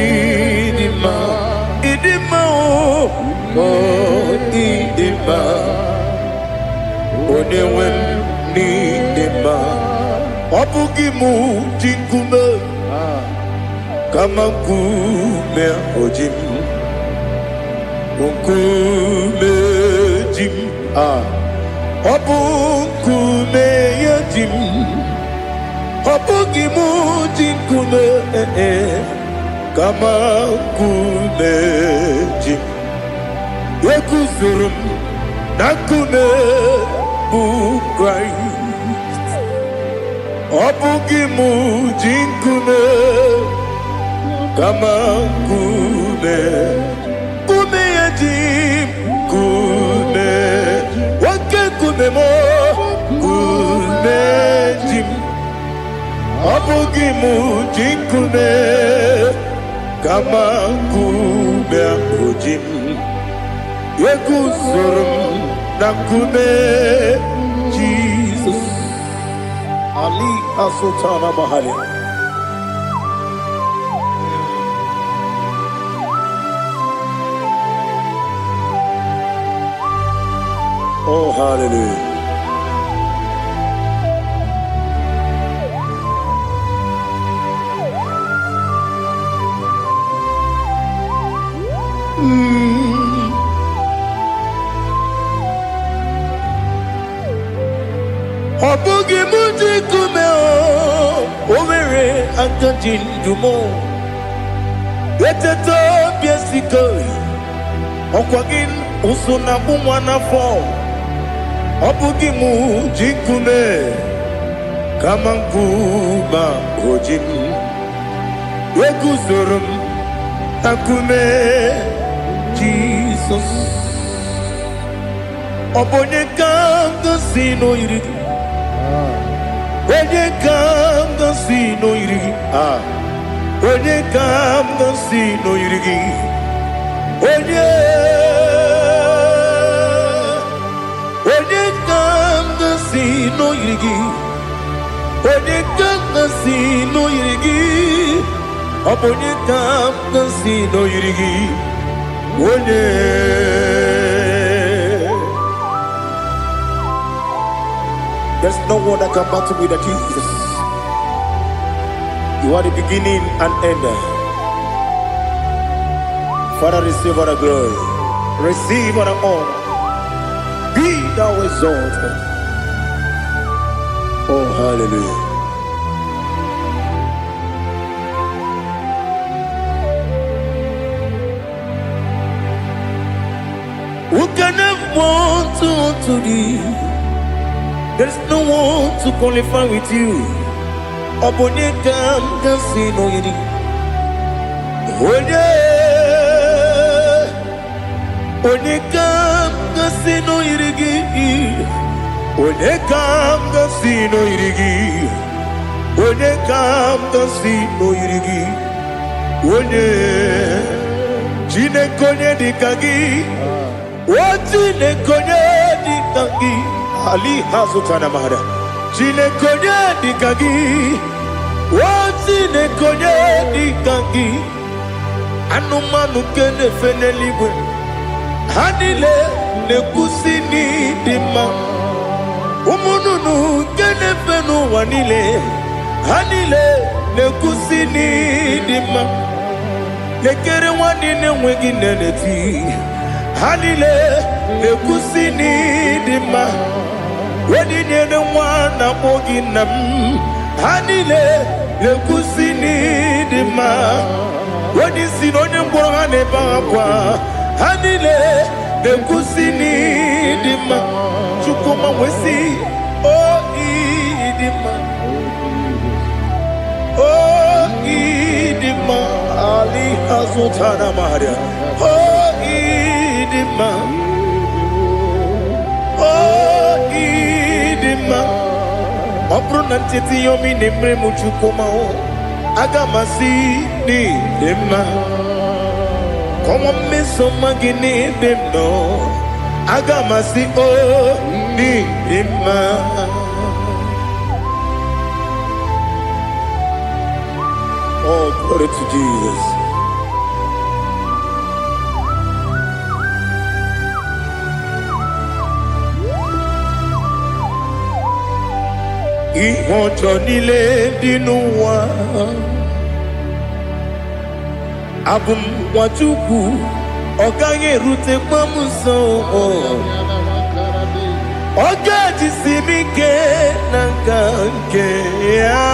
Idima Idima Oh Idima Onewem Idima Obugimu Jinkume Kama nkume ojim Nkume jim Obu nkume yajim Obu gimu jinkume Kama nkume jim Yekuzurum Nakume bu Christ Obu gimu jinkume Kama kume yajim kume wake kume mo kume jim abugi mujim kume kama kume ojim yekuzurum na kume Jesus Ali Asultana Bahali. Oh, hallelujah. Obugi muji kume omere antanjin dumo Eteto biesikoi Okwagin usuna bumwana fo Obugi muji kume Kama nkuma ojim Wekuzurum akume Jesus Obonye kanga sino irigi Onye kanga sino irigi Onye kanga sino irigi Onye kanga sino irigi Onye kanga sino irigi Onye kanga sino irigi Onye There's no one that can battle with Jesus. You are the beginning and end. Father, receive all the glory. Receive all the honor. Be thou exalted. Oh, hallelujah. Who can have one to thee? There's no one to qualify with you. Obonye kam kasino yidi. Onye Onekam gasino irigi. Onekam gasino irigi. Onekam gasino irigi. One Jinekonye dikagi. Jinekonye dikagi. Ali Hazutana Mahara. Jinekonye dikagi. Jinekonye dikagi. Anumanu kene feneliwe. Hanile nekusini dima. Umununu kene fenu wanile. Hanile nekusini dima. Nekere wanine wengi neneti. Hanile nekusini dima. Wedine ne wana mogi nam. Hanile nekusini dima. Wadi sinonye mbora ne bakwa. Hanile nekusini dima. Chukuma wesi oh idima. Oh idima. Ali Hazutana Maria. Oh idima. Oh idima. Obrunantiti yomi nemre muchukuma o. Agamasi ni dema. Como me somagini demno. Agamasi o ni dema. Oh, glory to Jesus. Ihojo nile dinuwa. Abum wajuku. Oganye rute mamuso. Oga jisimike nankanke ya.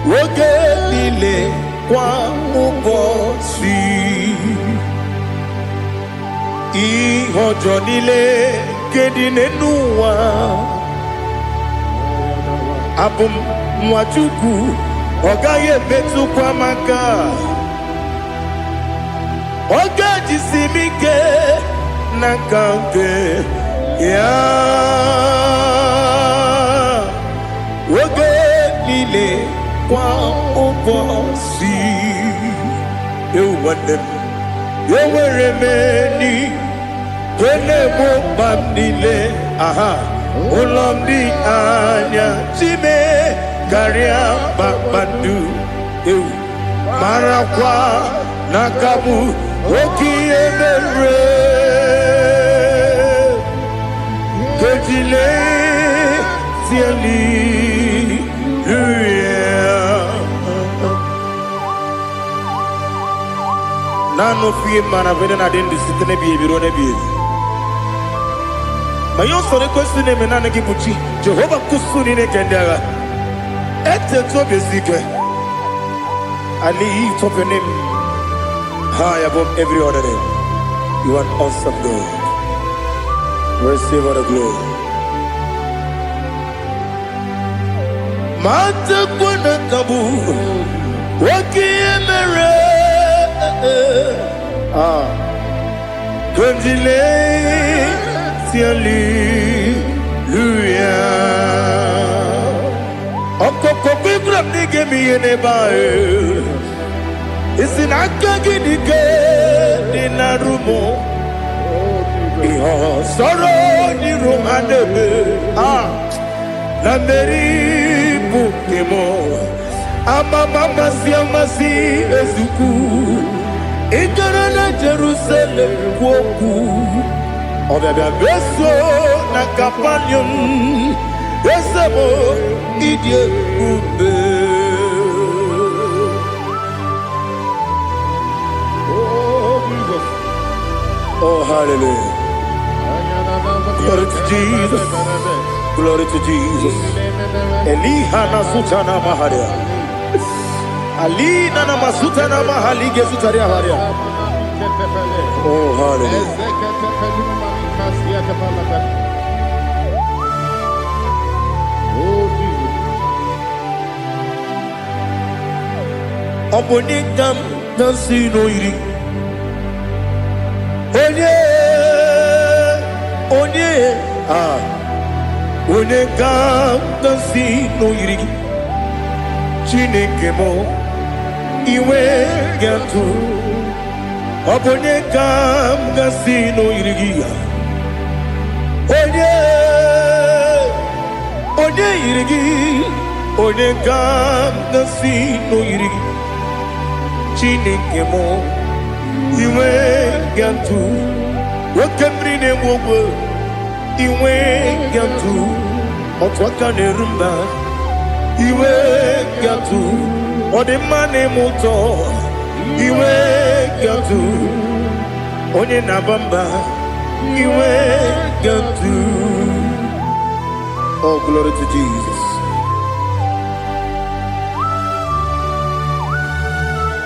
Woge nile kwa ubosi. Ihojo nile kedine nuwa. Abum mwachuku ogaye betu kwa maka. Oga jisimike nakanke ya. Woge nile kwa ubosi. You want them. You were remaining. Kene mo bandile. Aha. Ulomdi anya. Chime. Garia babandu. You. Marakwa. Nakabu. Oki emere. Kejile. Siali. Nano fiye mana vene na den disitene biye birone biye. Mayon sore kusune menane kibuchi. Jehovah kusuni ne kendera. Ete to besike. I lift up your name high above every other name. You are awesome God. Receive all the glory. Mata kuna kabu. Waki emere. Kondile siali luya. Okoko bibra nige miyene bae. Isinaka gidike dinarumo. Iho soro ni romanebe. Na meri bukemo. Amama siamasi ezuku. Ikarana Jerusalem woku. Obebe beso na kapanium. Esemo idie ube. Oh Jesus. Oh hallelujah. Glory to Jesus. Glory to Jesus. Elihana sutana maharia. Ali nana masuta na mahali gesutaria haria. Oh hallelujah. Oh Jesus. Obonikam nasino iri. onye onye ga-asị n'oyiri gị Chineke m iwe ga-atụ ọ bụ onye ga-asị n'oyiri gị onye yiri gị onye ga-asị n'oyiri gị Chineke m iwe ga-atụ nwoke mmiri na-enwe ogwe iwe ga-atụ otu aka na-eru mba iwe ga-atụ ọ dị mma na-eme ụtọ iwe ga-atụ onye na-aba mba iwe ga-atụ. Oh, glory to Jesus.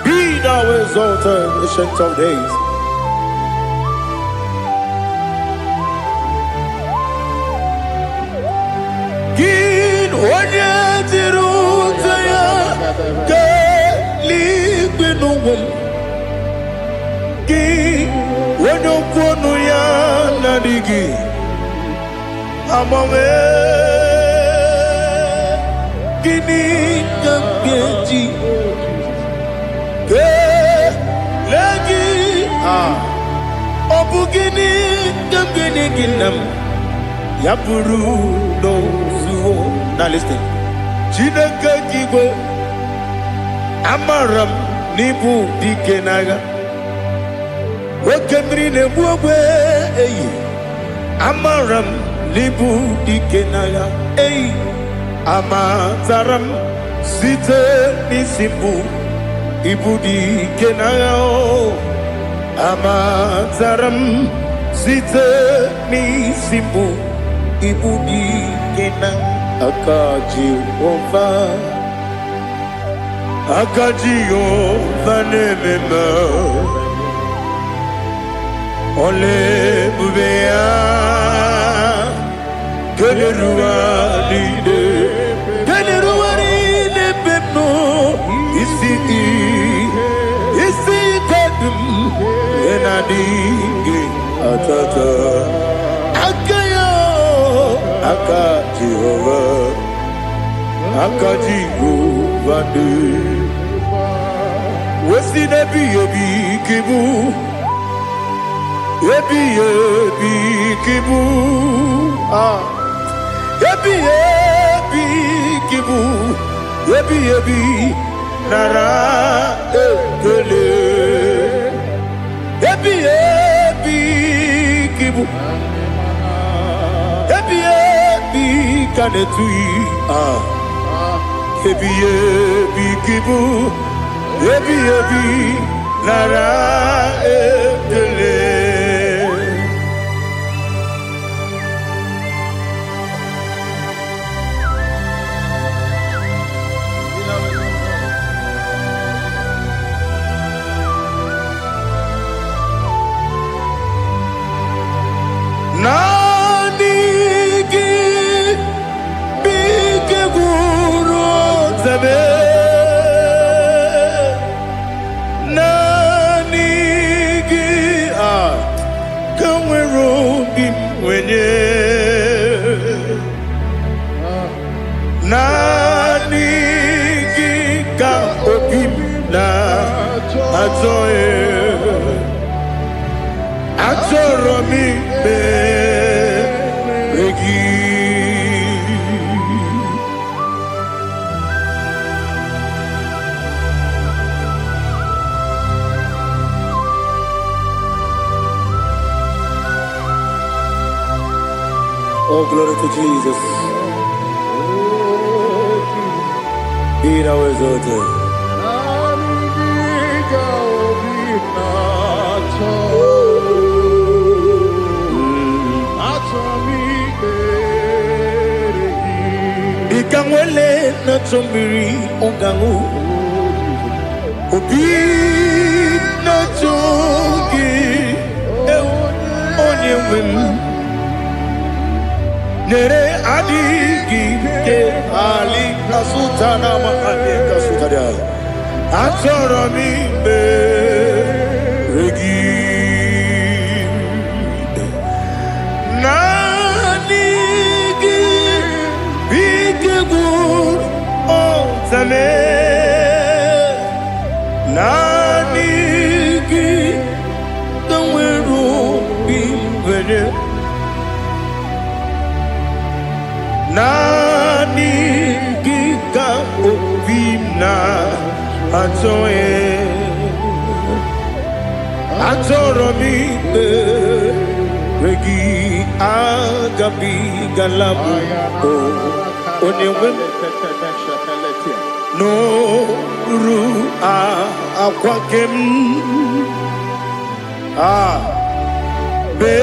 Be thou exalted, ancient of days. Gin onye dịrị ụzọ ya ka eluigwe n'ụwa gị onye okwu ọnụ ya na-adịghị agbanwe gịnị ka m ga-eji kelee gị ọ bụ gịnị ka m ga-enye gị nna m ya bụrụ n'ozuo na listen Chineke gị igwe amara m n'ibu dike n'agha nwoke mmiri na-egbu ogwe eyi amara m n'ibu dike n'agha eyi amatara m site n'isi mbụ ibu dike n'agha amatara m site n'isi mbụ ibu dike n'agha aka Jehova na-ememe ole ebube ya keleruwa niile beno isi kadum enadịghị atata aka ya aka Jehova dị wesi n'ebighị ebi kibu ebighị ebi kibu ebighị ebi kibu ebighị ebi nara ekele ebighị ebi kibu ebighị ebi ka na-etughị ebighị ebi kibu ebighị ebi nara ekele. Nani gị bike gwuru zebe nani gị ka nwere obi mwenye nani gị ka obi m na-atọ achọrọ m ikpere gị Oh, glory to Jesus. Be thou exalted. Ikanwele na chombiri ongangu obi na chogi onye nwem nere adigi ke ali kasutana ma ali kasutaria achọrọ m ikpere gị na nyame nanigi kanweru bimbere nanigi ka obina atoye atoromi regi agabi galabu onyewe no ru akwakem be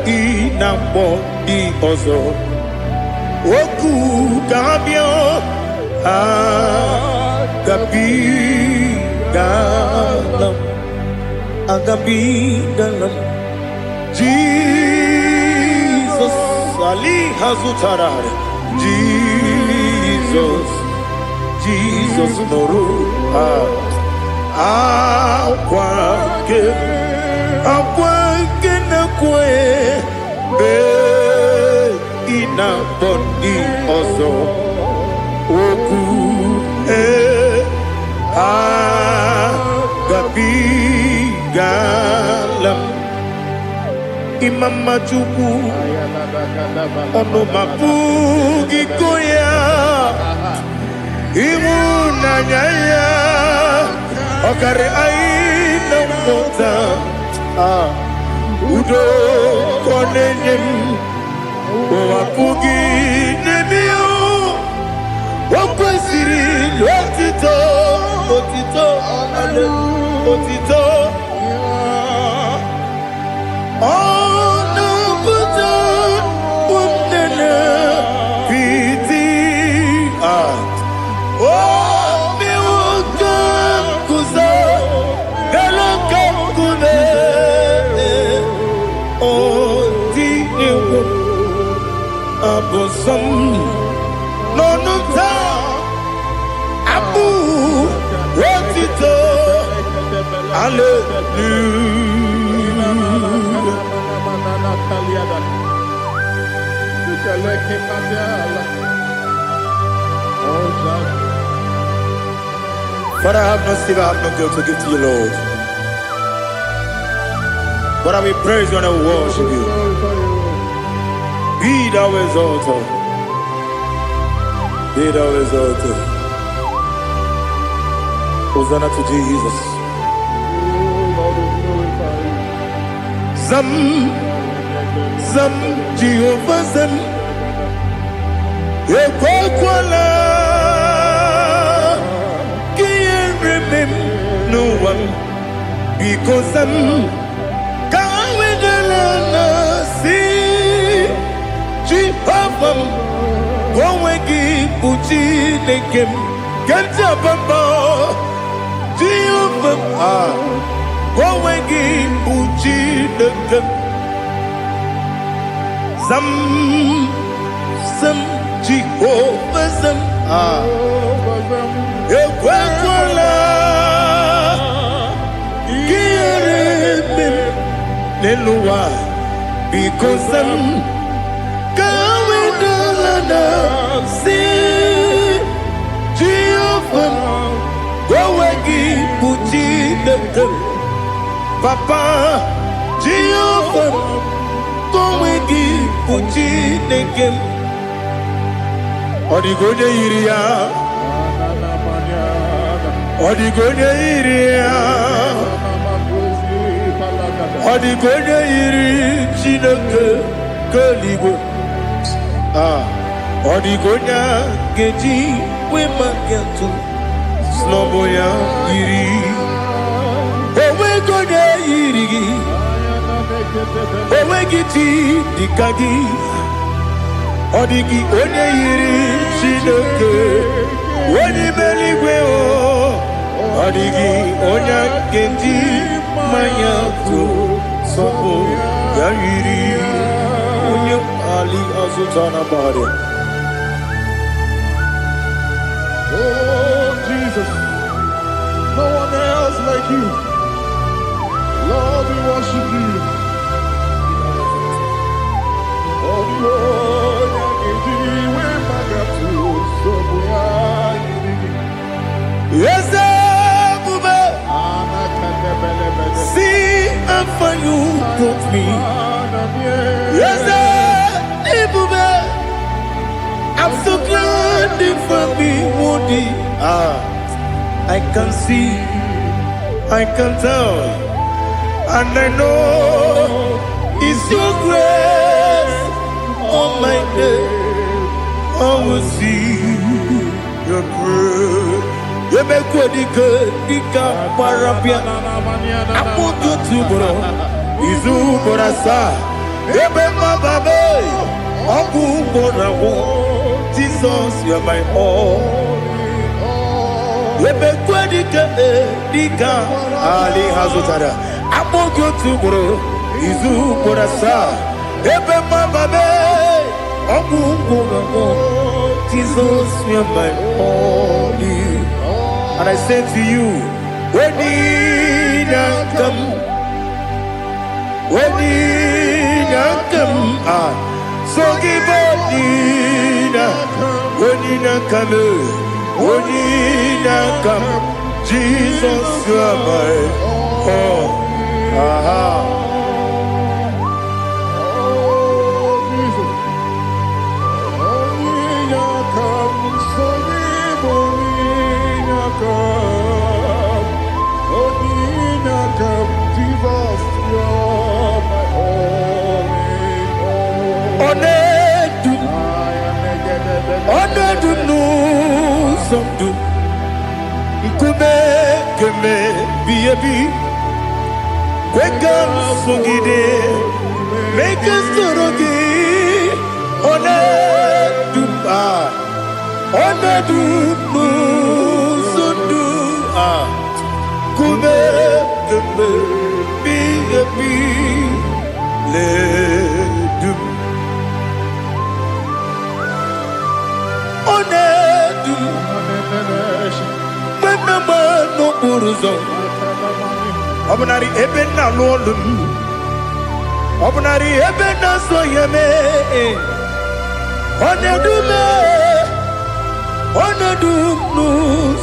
inambo di ozo oku kabio agabi galam agabi galam Jesus Ali Hazutarare Jesus Noru akwake na kwe be ina bondi ozo oku gabi galam Imam Majuku ono mapugi koya imuna nyaya okare aina mota udo konenyem mapugi nemio wakwesiri lotito ale otito Abosam nonunta abu wotito But I have no silver, I have no gold to give to you, Lord. But I will praise you and I will worship you. Be thou exalted. Be thou exalted. Hosanna to Jesus. Zam Jehovah Zam Ekwakwala Can't remember no one because I'm can't wait to see Jehovah Gowegi Puchi Nekem Kanjabamba Jehovah Gowegi Puchi Nekem Zam Jehovah Zam Ekwakwala Kieremem Nelua because I'm Kawedalana See Jehovah Gowegi Puchi Nekem Papa Jehovah Gowegi Puchi Nekem Odigonya iria Odigonya iri Chineke Keligwe Odigonya Geji Wemaketu Sloboya iri Owegonya iri Owegiti Dikagi Odigi onye yiri Chineke onye meligwe Odigi onye kendi manya to sopo ya yiri onye Ali Azutana Bari. Oh Jesus, no one else like you. Lord, we worship you. Oh Lord, I give you my God to so took me. Yes, I'm so glad you found me, Woody. I can see, I can tell, and I know it's your grace on my day. I will see your grace. You make good, Dika Parapia. I put you to bro. Izu Borasa. You make my baby. Abu Borawo. Jesus, you are my all. You make good, Dika Ali Hazutara. I put you to bro. Izu Borasa. You make my baby. Abu Borawo. Jesus, you are my all. And I say to you, when you come, so give up when you come, Jesus, you are my all. Make us Obnari ebena lolum Obnari ebena soyeme Onedu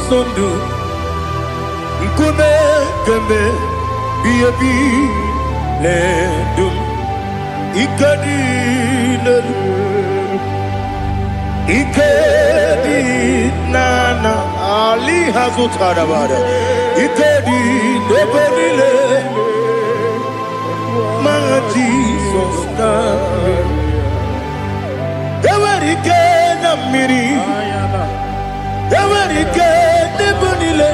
sondu Nkume keme biyebi ledum Ikedi nana Ali Hazutara bada Ikedi debelile Ma Jesus name Ewerike na miri Ewerike debelile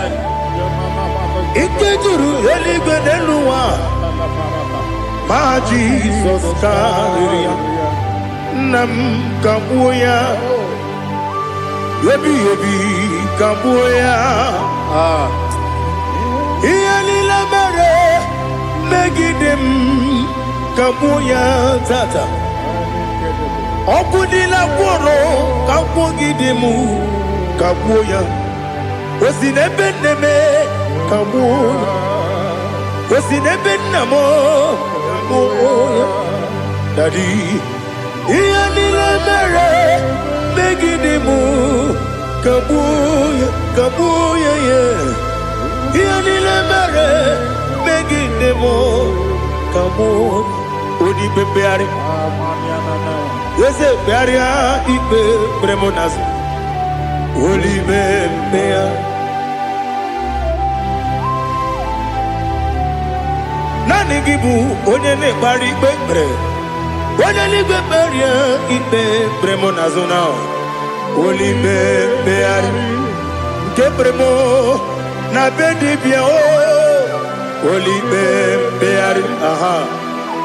Ikeduru eligwe neluwa Ma Jesus name Nam kabuya Yebi kabuya Iyalila mere Megidem kabuya tata Okudila kworo kabugidemu kabuya Osinebeneme kabuya Osinebenamo kabuya Daddy Iyalila mere Megidemu kabuya yeah Iyalila mere Megidemu kabuya Odi bebeari Yese bearia ibe bremonas Oli bebea Nani gibu onye ne bari bebre Onye ni beberia ibe bremonazona Oli bebeari Ke bremo na bedi bia Oli bebeari aha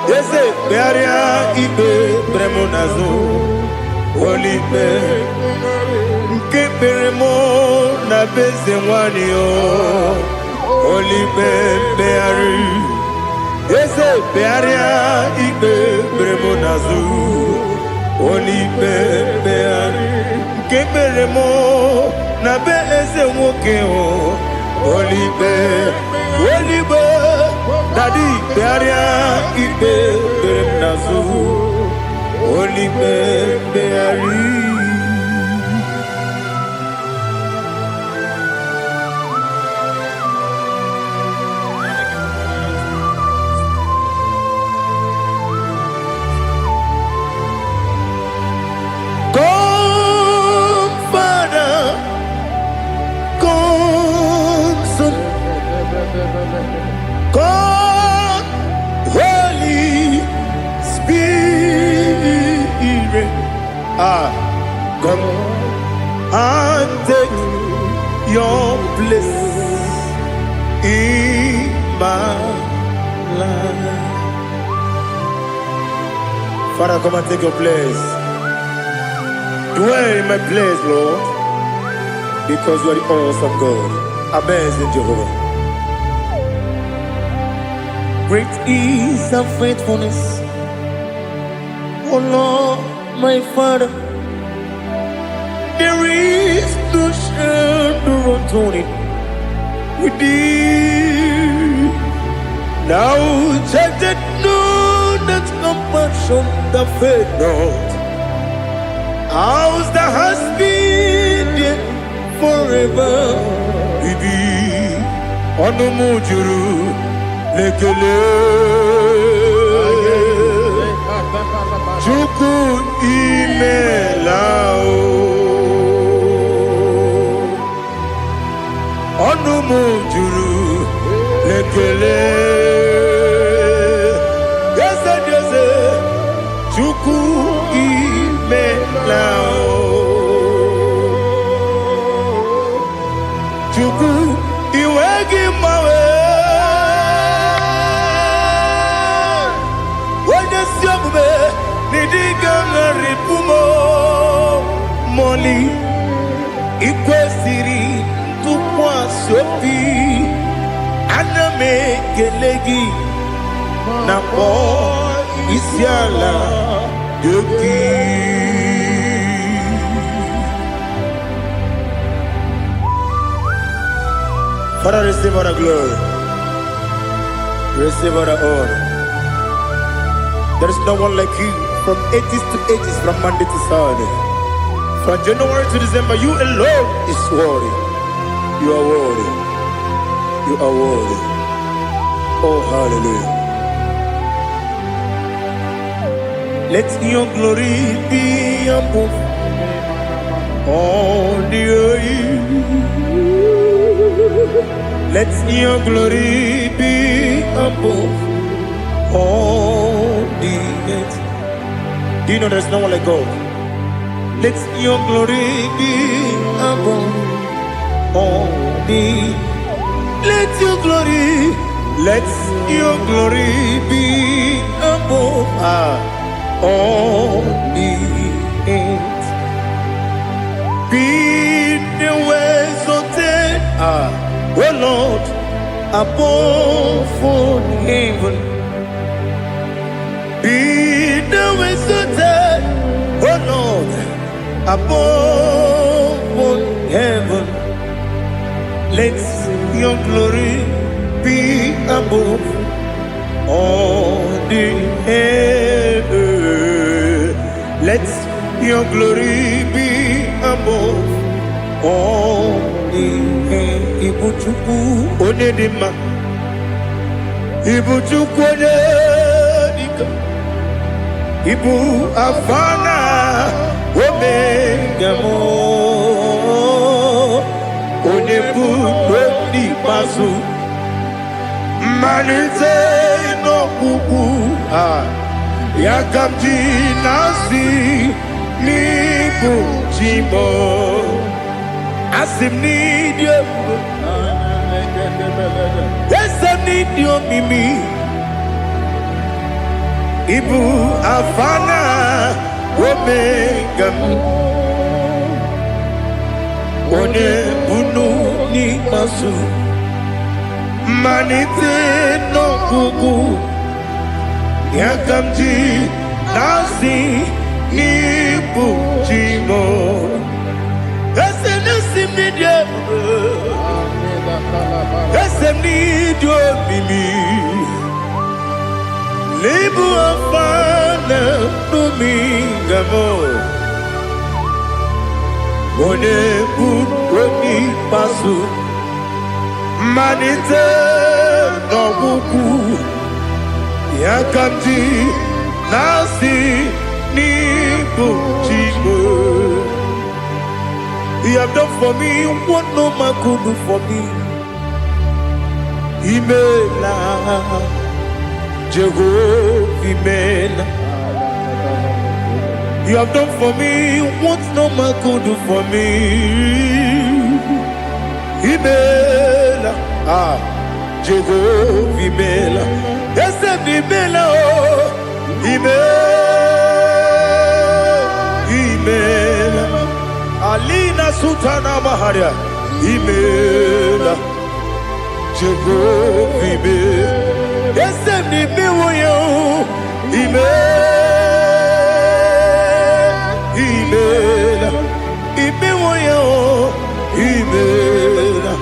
Yese bearia ibe bremonazo Olibe Nke beremo na beze wani Olibe beari Yese bearia ibe bremonazo Olibe beari Nke beremo na beze woke Olibe Daddy, bearia ibe bernazu, olibe beari. Come and take your place in my life. Father, come and take your place. Dwell in my place, Lord, because you are the awesome God. Amazing Jehovah. Great is thy faithfulness, oh Lord, my Father. There is no shadow of turning with thee. Now check that know that compassion that faith not. Ours that has been there forever with thee. Onumujuru lekele Chuku imelao Onumujuru lekele Yese Chuku imelao Chuku iwegi mawe Nidigangaripumo Moli Ikwesiri Tukwa sopi Aname kelegi Napo Isiala Yoki Father, receive all the glory. Receive all the honor. There is no one like you. From ages to ages, from Monday to Saturday, from January to December, you alone is worthy. You are worthy. You are worthy. Oh, hallelujah. Let your glory be above all the earth. Let your glory be above all the earth. Do you know there's no one like God? Let your glory be above all the. Let your glory be above all the earth. Be the ways of death, oh Lord, above all heaven. Be the ways of death, oh Lord, above all heaven. Let your glory be above all the earth. Let your glory be above all the earth. Ibuchuku onedima, Ibuchuku onedika, Ibu afana omega mo, onebu odi pasu, manite no kuku yakamji nasi nibu chimo, asim nidio, asim nidio mimi. Ibu afana omega one bunu ni masu manite no kuku yakamji nasi ni bujimo ese nasi media ese ni dio mimi Lebu afana numingamo One buoni pasu Manite no buku Yakamji nasi ni buchigo You have done for me what no man could do for me Imela Jehovah Imela You have done for me what no man could do for me. Imela, Jehovah Imela, yes, Imela, Imela, Alina Sutana Maharia, Imela, Jehovah Imela, yes, Imela, Imela,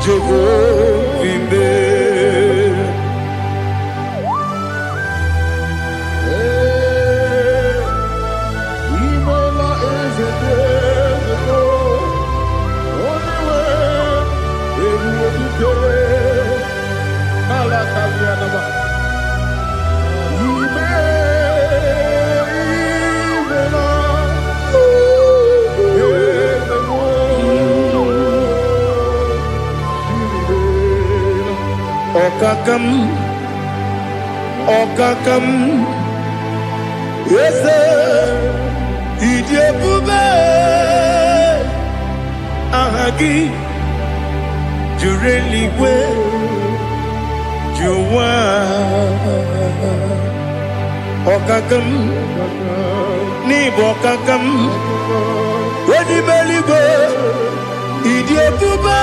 Jehovah Imela. Imela is a desert, only way it will be good. Alakalianaba. Okakam, yes, Idebube, Ahagi, Jureligwe, Juwa, Okakam, Nibokakam, Wedibeligo, Idebube,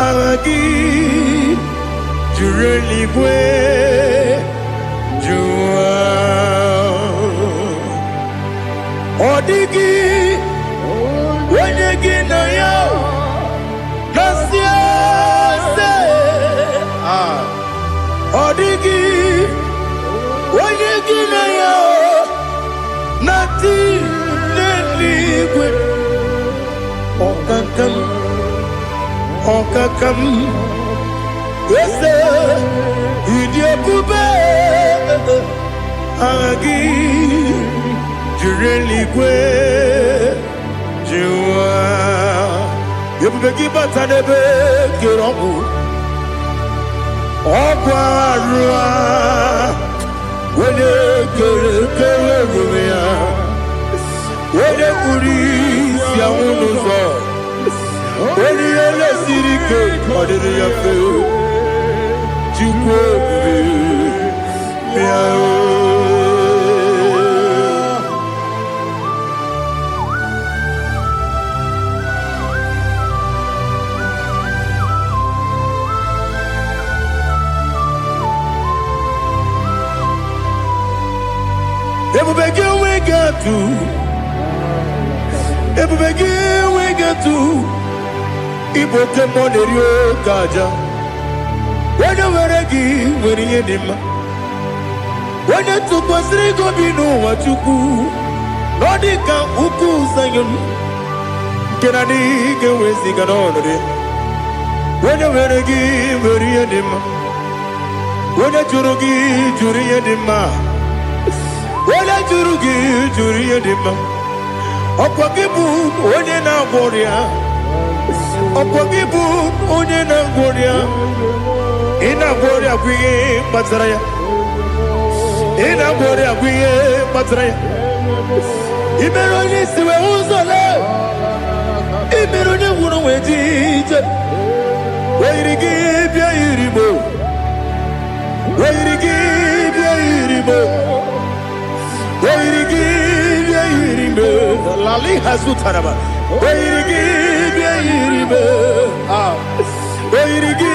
Ahagi, Jureligwe, Juwa, Odigi, Wenyegi na yo, Nasia se, Odigi, Wenyegi na yo, Nati Neligwe, Okakam, Okakam. Yes, Idebube, Agi, Jureligwe, Juwa. Yebubeki batanebe kiromu, Okwarua, Wede kere rumia, Wede kuri siya unuzo, Wede yele sirike, Odiri yafe. Everybody we get to Ibote Monerio Gaja. When you were again, when you did, when you took us, they go be no what you do. Nodika Uku Sayon Kennedy get wasting an order. When you were again, when you did, when you Jurugi, Juria Dima, when you Jurugi, Juria Dima, Opakibu, Odena Boria, Opakibu, Odena Boria. Ina gloria kuye matraya. Ina gloria kuye matraya. Imeroni siwe uzole. Imeroni wuno wejije. Weirigi bia iribo. Weirigi bia iribo. Weirigi bia iribo. Lali hasutaraba. Weirigi bia iribo. Weirigi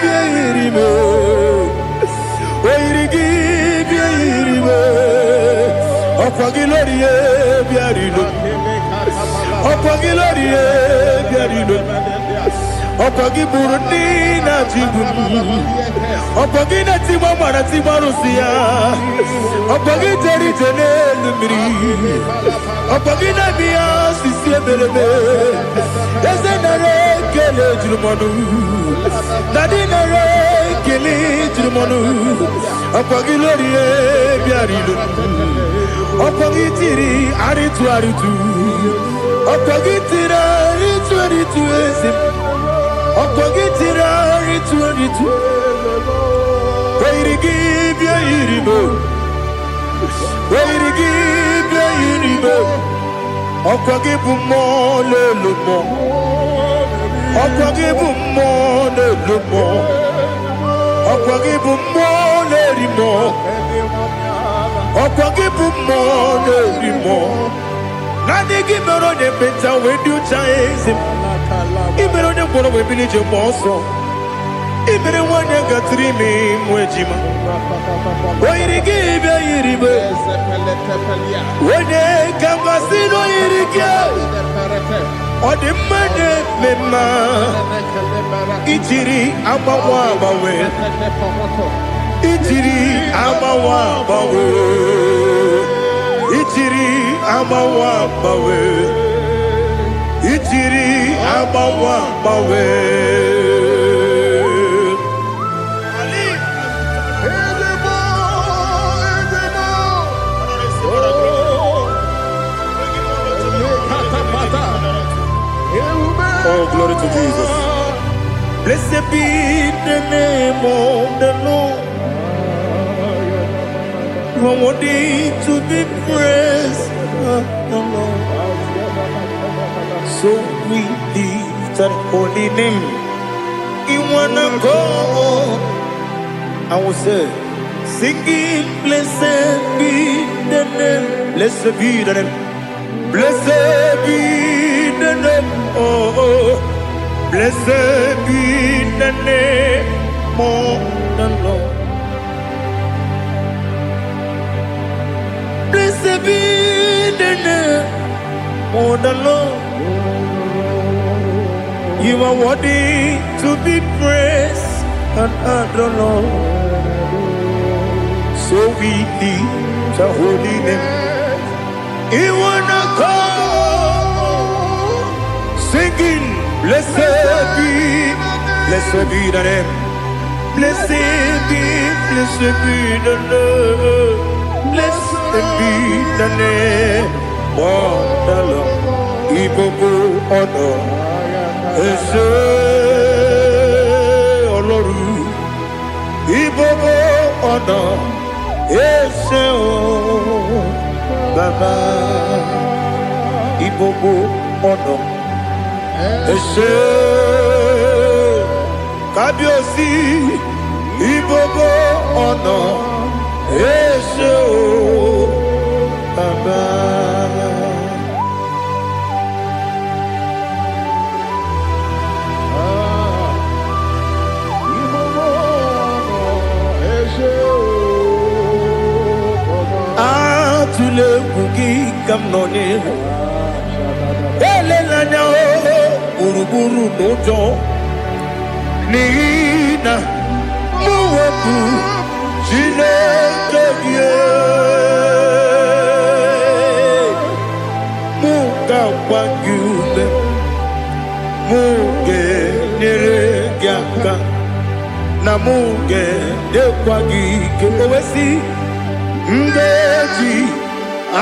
bia iribo. Weirigi bia iribo. Okwagilorie bia iribo. Okwagilorie bia iribo. Okwagiburundi na jibun. Okwagina timama na timarusia. Okwagiteri jene lumiri. Okwagina biya sisi belebe. Ezenare kele jurumanu. Nadinare kele jurumanu. Okwagilorie bia iribo. Okwagitiri aritu aritu. Okwagitira aritu aritu esim. Okwagitira aritu aritu. Weirigi bia iribo. Nani gimero de penta we do chase. Imero de kono we village monso. Imere wanya gatrimi mwejima. Oirigi be iribe. Wene kamasino irige. Ode mane mema. Ichiri amawa bawe. Ichiri amawa bawe. Ichiri amawa bawe. Ichiri amawa bawe. Oh, glory to Jesus. Blessed be the name of the Lord. You are worthy to be praised, the Lord. So we lift that holy name. You wanna go? I will say, singing, blessed be the name. Blessed be the name. Blessed be the name. Oh, blessed be the name of the Lord. Blessed be the name of the Lord. You are worthy to be praised and adored, Lord. So we lift the holy name. You wanna call, singing, blessed be the name. Blessed be the Lord. Blessed be the name of the Lord. Ibobo honor, Ese Oloru. Ibobo honor, Ese Baba. Ibobo honor, Ese Kabiosi. Ibobo honor, Ese Baba. Atule kugi kamnone. Ele lanya uruburu nojo. Nina muweku Chineke Muga wagyume Muge neregyaka Na muge dekwagike Owesi Ngeji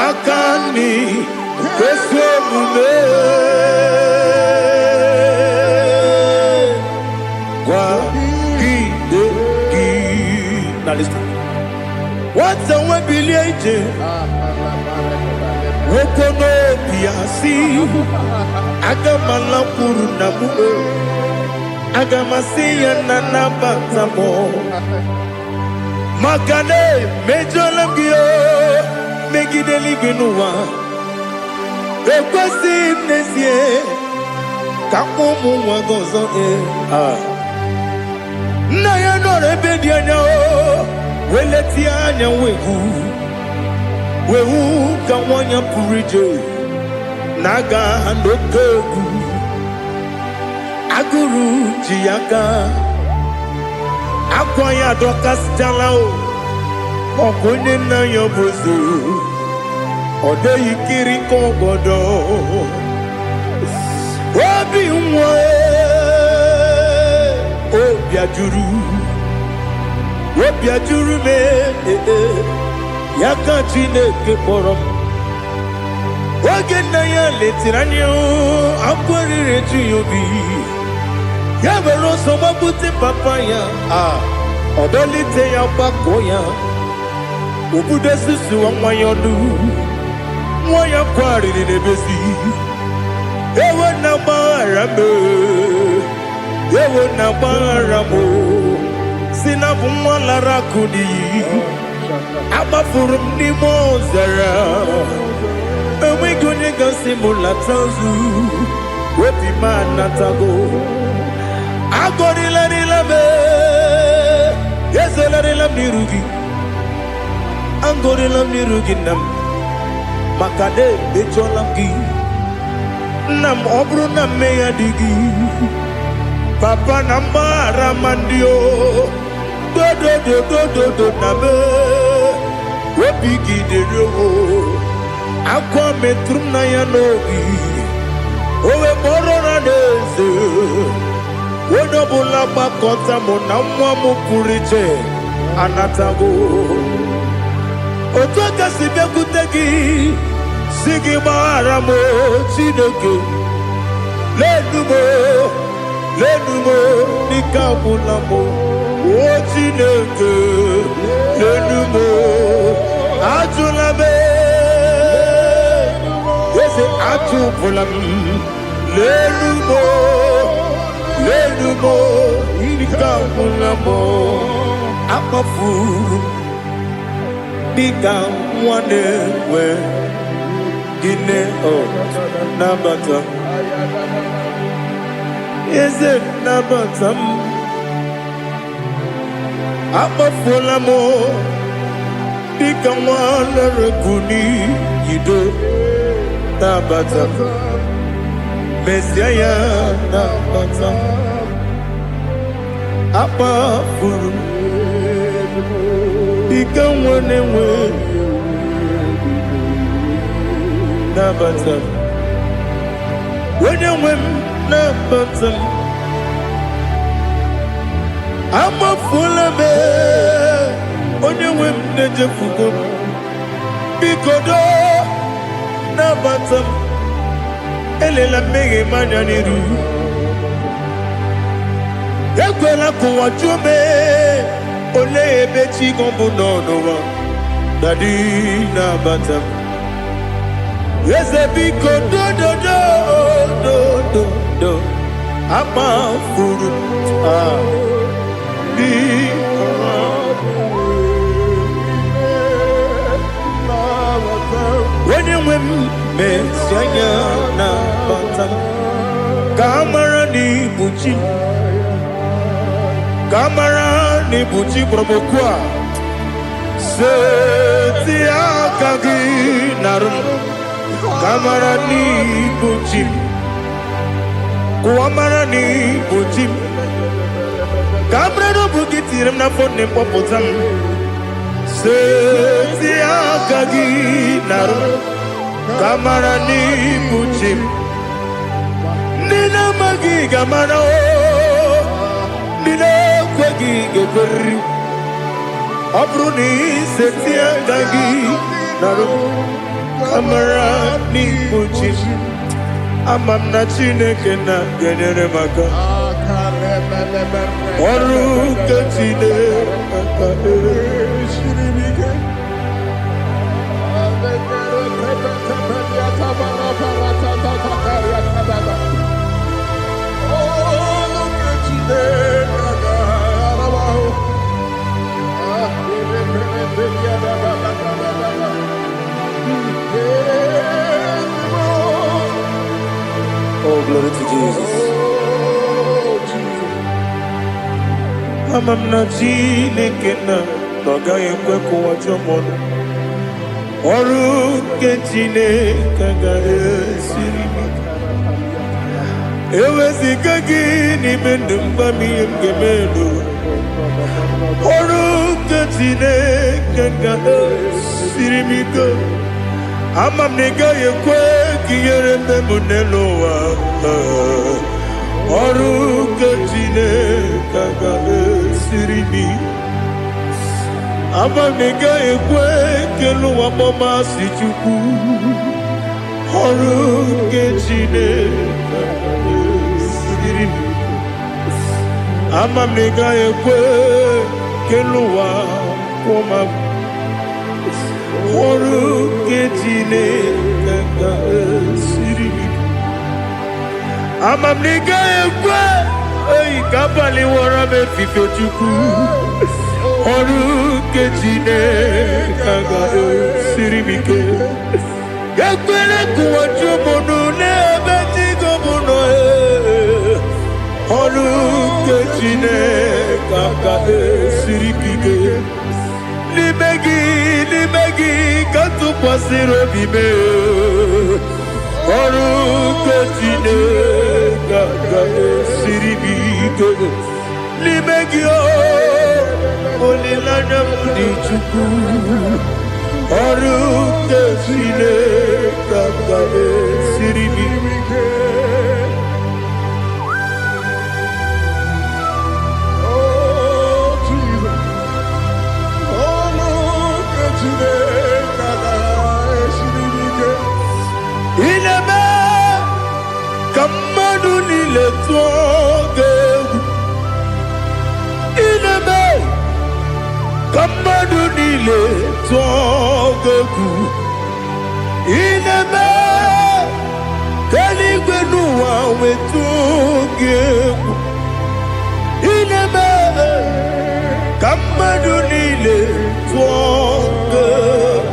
Akani Kweso mume Now listen. What's the one billion? Wokono piasi. Agamala puru namu. Agamasiya nanabatamo. Magane mejolamgio. Megideli binua. Ekwesi nesie. Kamumu wagozo na ya no rebedi anya o weleti anya wehu ka wanya purije naga ndokogu aguru jiaka akwanya dokas jalao okonye na yobozu ode yikiri kogodo obi nwa Obiajuru me Yaka Chineke kpọrọ Oge nna ya letiri anya akwarịrị eju ya obi Ya were ọsọ gbapute papa ya Ọdọlite ya gbakọ ya Obude susu wanwayodu Mwaya kwari ni nebesi Ewe na barame Ewe na baramo Sinabu mwala rakudi Abafurum ni mozara Ewe gone gasi mula tanzu Wepi mana tago Agori la nilabe Yeso la nilam nirugi Angori lam nirugi nam Makade becho lam gi Nam obru nam meya digi Papa nam maramandio Do do do do do do nabe Wepigi de rogo Akwa metrum na yanogi Owe moro na neze Wenobula bakota mo na mwa mupuriche Anatago Otoka sibekutegi Sigi maramo Chineke Lenumo Nikabulamo O Chineke Lenumo Ajulame Yese Ajupulam Lenumo Nikabulamo Amafu Bika mwane we Gine nabata Is it nabata Amafola mo Bika mwane rekuni Yido nabata Mesiaya nabata Amafuru Bika mwane we Nabata When you win Nabata I'm a full of it When you win Nejafugo Bikodo Nabata Elela mege manjaniru Yakwela kuwa chume Ole bechi gombu nonowa Dadi Nabata Yes, a big do I'm a fool. When you win, Messiah, Nabata, Camarani Buchi, Camarani Buchi, Probokwa, Setia Kagi Narum. Kamarani Buchim Kuamarani Buchim Kamrano Bukitiram na phone popotam Setia Kagi Naru Kamarani Buchim Nina Magi Gamano Nina Kwagi Gabri Abruni Setia Kagi Naru Kamarani Buchim Amamna Chineke na genere maka Oru Kachine Shiribike Oh, glory to Jesus. Amamna Chineke na noga yekwe kuwa chomono Oru Kachine kaga esiribike Ewezi kagi ni mendumba miyemgemendo Oru Kachine kaga esiribike Amam nega yekwe kiyere memuneloa Oru Kachine kaga esiribi Amam nega yekwe keluwa mama sichuku Oru Kachine kaga esiribi Amam nega yekwe keluwa mama ọrụ nke Chineke ga-esiri gị. Amamiga ekwe oyi ka abalị wara m efife Chukwu. Ọrụ nke Chineke ga-esiri m ike. Ekwere kụwachi ụmụnụ n'ebe Chigo bụ nọ. Ọrụ nke Chineke ga-esiri gị ike. N'ime gị ka tụkwasịrị obi mee. Ọrụ nke Chineke ga-esiri gị ike. N'ime gị olileanya m dị Chukwu. Ọrụ nke Chineke ga-esiri gị ike. Ineme ka mmadụ niile tụọ gị egwu. Ineme ka mmadụ niile tụọ gị egwu. Ineme ka eluigwe n'ụwa wee tụọ gị egwu. Ineme ka mmadụ niile tụọ gị egwu.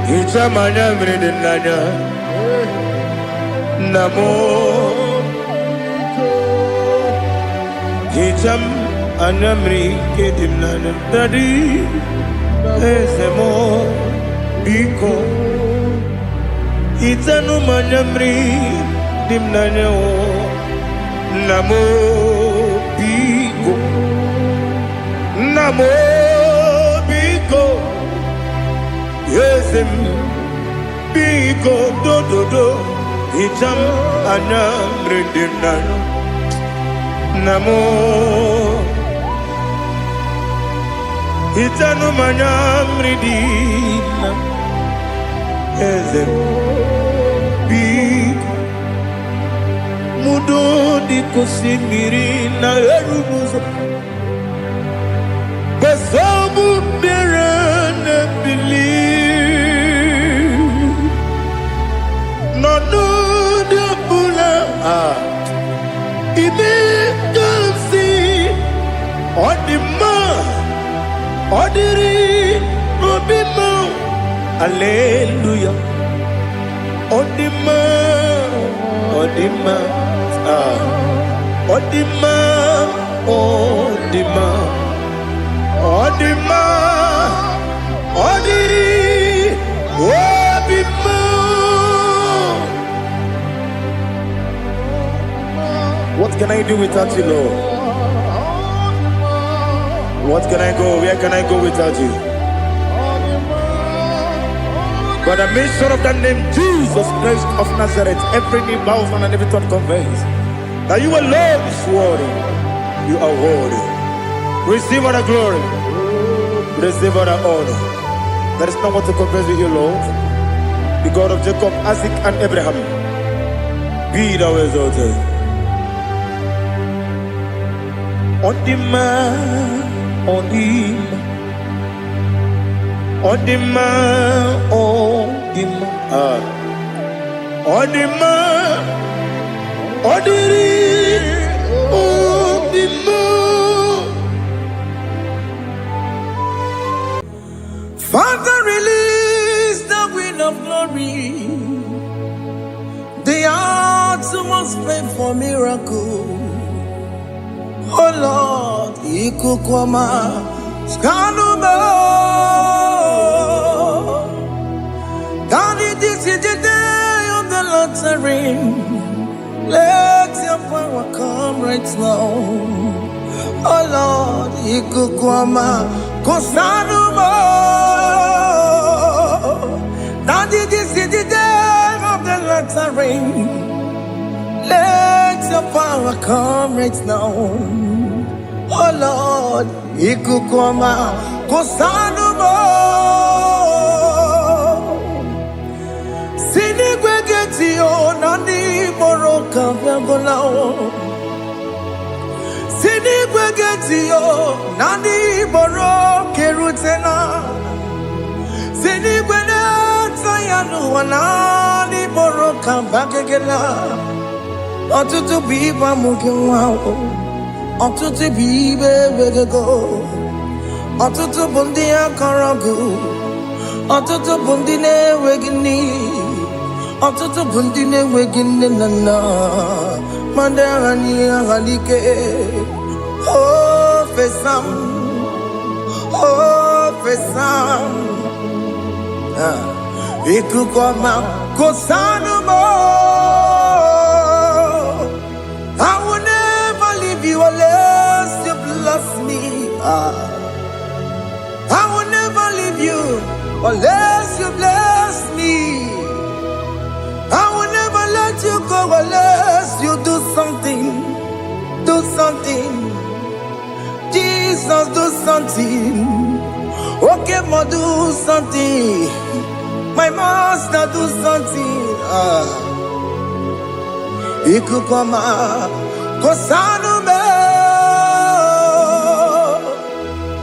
Hicham anyamri dị n'anya nna m. Hicham anyamri nke dị n'anya Daddy eze m biko. Hichanu anyamri dị n'anya nna m biko. Nna m biko. Eze m biko dododo. Hicham anyamri dị n'anya nna m. Hichanu anyamri dị n'anya eze m biko. Mudo di kosimiri na erumuzo. Besobu mirane bili. No de bula. Ibe kansi. Odima. Odiri. Obima. Hallelujah. Odima. Odima. Odima. Odima. Odima. Odiri. Obima. What can I do without you, Lord? What can I go? Where can I go without you? By the mention of that name, Jesus Christ of Nazareth, every knee bows and every tongue confesses that you alone is worthy. You are worthy. Receive all the glory. Receive all the honor. There is no one to compare with you, Lord. The God of Jacob, Isaac, and Abraham. Be thou exalted. On the man, on the man. On the man, on the man, on the man, on the man. Father, release the wind of glory. The hearts must pray for miracle. Oh Lord, Ikukwama, Skanuma. Daddy, this is the day of the lottery. Let your power come right now. Oh Lord, Ikukwama, Kosanuma. Daddy, this is the day of the lottery. Let your power come right now. Oh Lord, Ikukwama, Kosanumo Sinigwegetio Nani Moroka Vyangolao Sinigwegetio Nani Moroke Rutena Sinigwene Tayanu Wanani Moroka Bagegela Otutu Biba Mukiwao Otutu Bibe Wegego Otutu Bundi Akaragu Otutu Bundi Wegini Otutu Bundi Wegini Nana Mandarani Halike Oh Fesam Ikukoma Kosanumo I will never leave you unless you bless me. I will never leave you unless you bless me. I will never let you go unless you do something. Do something. Jesus, do something. Okay, ma, do something. My master, do something. Ikukoma Kosanume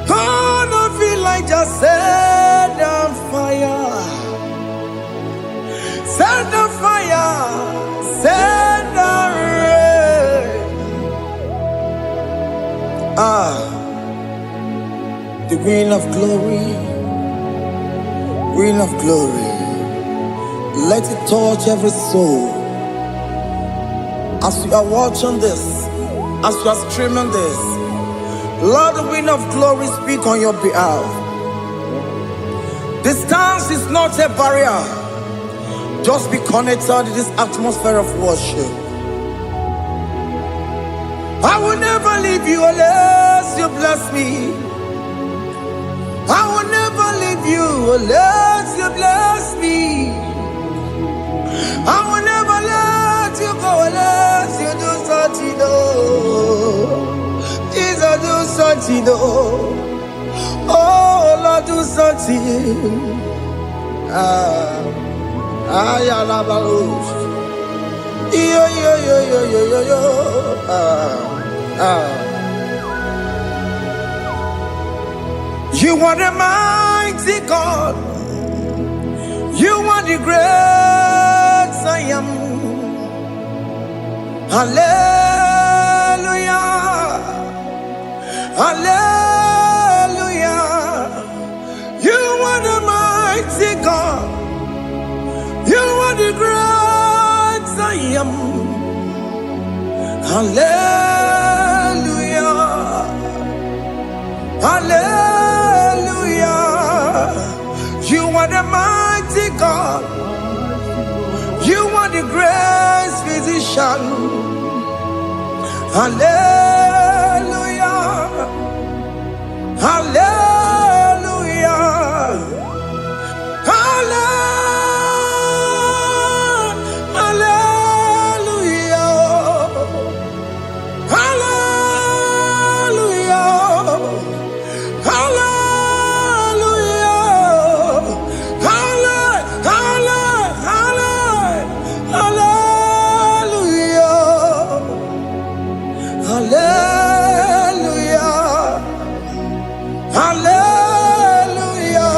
Gonna feel like just set on fire. Set on fire. Set on rain. The wind of glory. Wind of glory. Let it touch every soul. As you are watching this, as you are streaming this, Lord, the wind of glory speak on your behalf. Distance is not a barrier. Just be connected to this atmosphere of worship. I will never leave you unless you bless me. I will never leave you unless you bless me. I will never let you go unless you do something. Jesus, do something. Oh, Lord, do something. You are the mighty God. You are the great I am. Hallelujah. Hallelujah. You are the mighty God. You are the great I am. Hallelujah. Hallelujah. You are the mighty God. You are the great physician. Hallelujah. Hallelujah. Hallelujah. Hallelujah.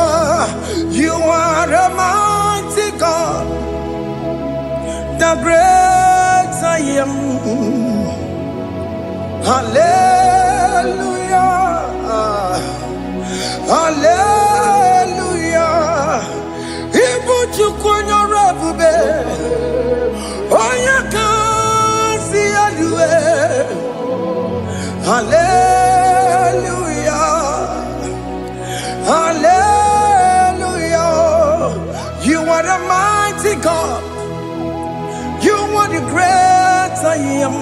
You are the mighty God, the great I am. Hallelujah. Hallelujah. Ibuchukunyo rabube. Oya kasi alue. Hallelujah. Hallelujah. You are the mighty God. You are the great I am.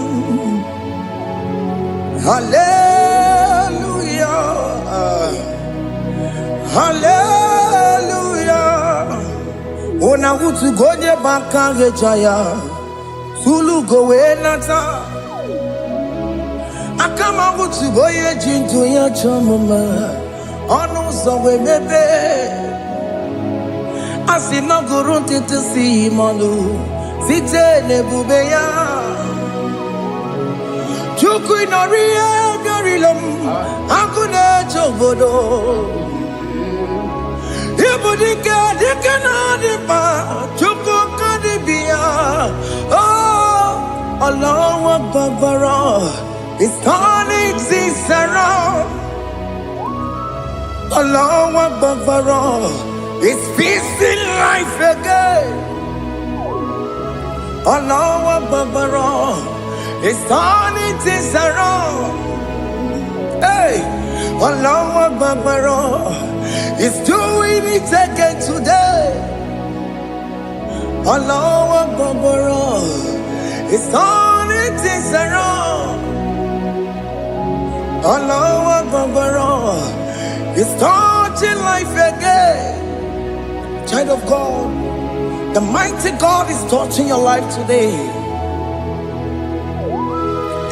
Hallelujah. Hallelujah. Ona utu gonye bakange jaya. Sulu gowe nata. Akama utu boye jinto ya chamama. ọnụ ụzọ wee mepee. Asị na gụrụ ntịtị si mmanụ site n'ebube ya. Chukwu nọrọ ihe bịarịla m akụ na-eche obodo. Ibu dike dike na dị mkpa Chukwu ka dịbi ya. Allahu Akbar is turning things around. Allahu Akbar is fixing life again. Allahu Akbar is turning things around. Hey, Allahu Akbar is doing it again today. Allahu Akbar is turning things around. Allahu Akbar is touching life again. Child of God, the mighty God is touching your life today.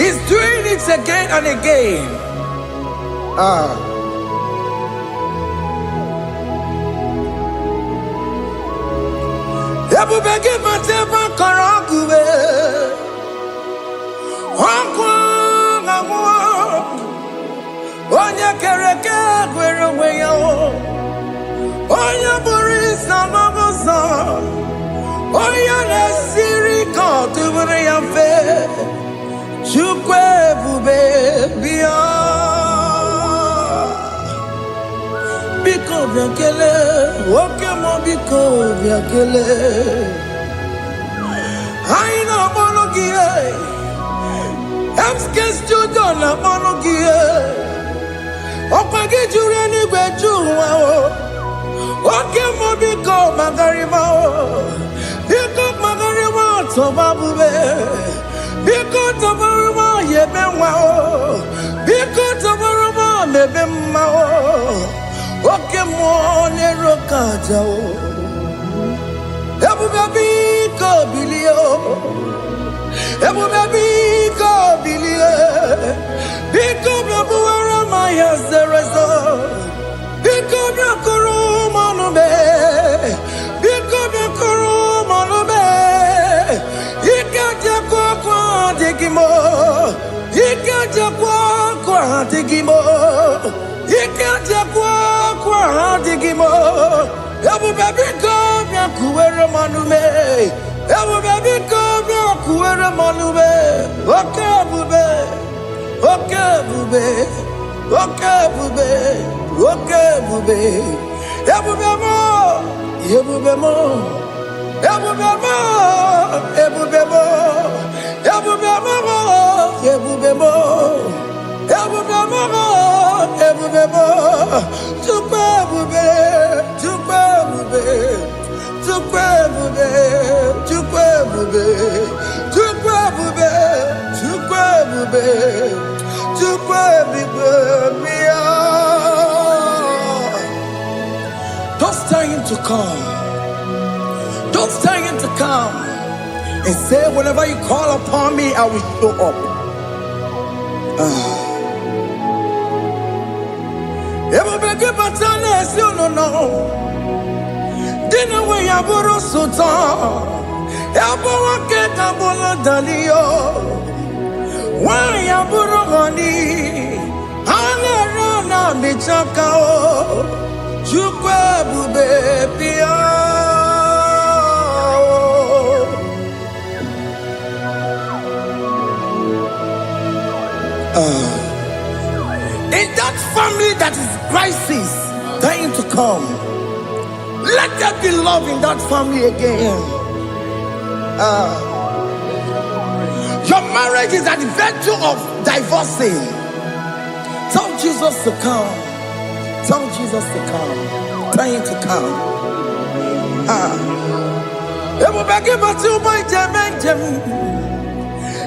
He's doing it again and again. Ebubege mateba karagube. Wakwa ngwa. Onye kereke gwere onwe ya. Onye bụrụ isa n'ọbụzọ. Onye na-esiri ka ọ dịbụrụ ya mfe. Chukwu ebube bịa. Biko bịa kelee, oke mọ biko bịa kelee. Anyị na-akpọrọ gị Emske studio na-akpọrọ gị ọkwa gị juru eluigwe ju ụwa oke mọ biko magarịma biko magarịma tọba bube biko tọbarịma yebe nwa biko tọbarịma mebe mma oke mọ n'ero kaja ebube biko bilie ebube biko bilie biko bịabuwara ma ya zerezo biko bịakọrọ mmanụ me biko bịakọrọ mmanụ me ike jakwa akwa adịghị m ike jakwa akwa adịghị m ike jakwa akwa adịghị m ebube biko bịakuwere mmanụ me ebube biko bịakuwere mmanụ me oke ebube oke ebube oke ebube oke ebube ebube mo ebube mo ebube mo ebube mo ebube mo ebube mo ebube mo ebube mo Chukwu ebube Chukwu ebube Chukwu ebube Chukwu ebube Chukwu ebube Chukwu ebube Chukwu ebube bịa. Don't tell him to come. Don't tell him to come. And say, whenever you call upon me, I will show up. Ebube gị bata na-esi ụnụnọ. Dị na nwe ya bụrụ sultan. Ya bụ nwoke ka bụrụ daliyo. Nwanyị abụrụ honey, ha na-ere na mechaka o. Chukwu ebube bịa. In that family that is crisis, dying to come, let there be love in that family again. Your marriage is at the verge of divorcing. Tell Jesus to come. Tell Jesus to come. Tell him to come. Ebubege batu boy jemenjem.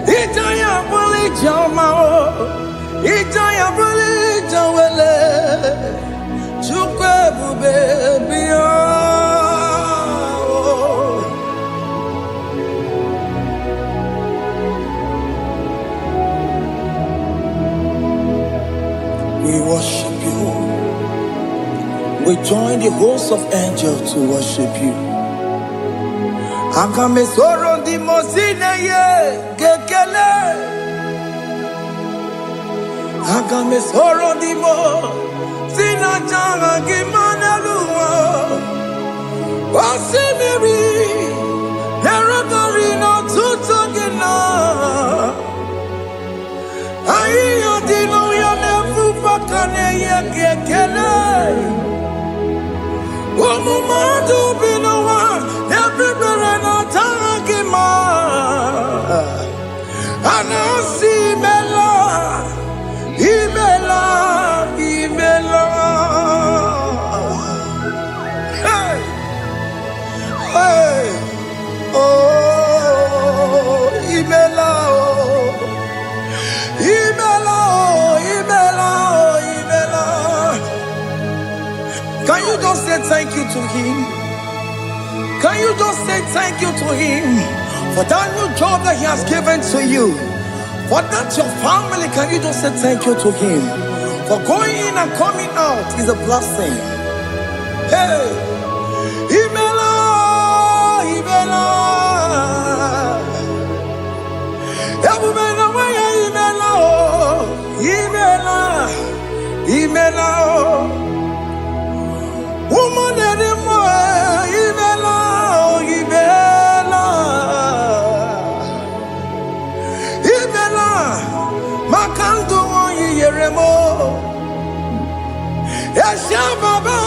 Ijaya buli jamao. Ijaya buli jawele. Chukwu ebube bịa. We worship you. join the host of angels to worship you. Akame soro di mosine ye gekele. Akame soro di mo sina janga gimana luwa. Wasimiri nerakari no tutogina. Ayo dino ya nefu pakane ye gekele. Omumadu binowa nebribere no tangima. Anasi mela, imela, imela. Hey, hey, oh, imela, oh, imela, oh, imela, oh, imela. Can you just say thank you to him? Can you just say thank you to him for that new job that he has given to you? For that your family, can you just say thank you to him? For going in and coming out is a blessing. Hey, Imela, Imela, Imela, Imela, Imela, woman anymore, Imela, Imela, Imela, Makandu Yeremo, Esha Baba,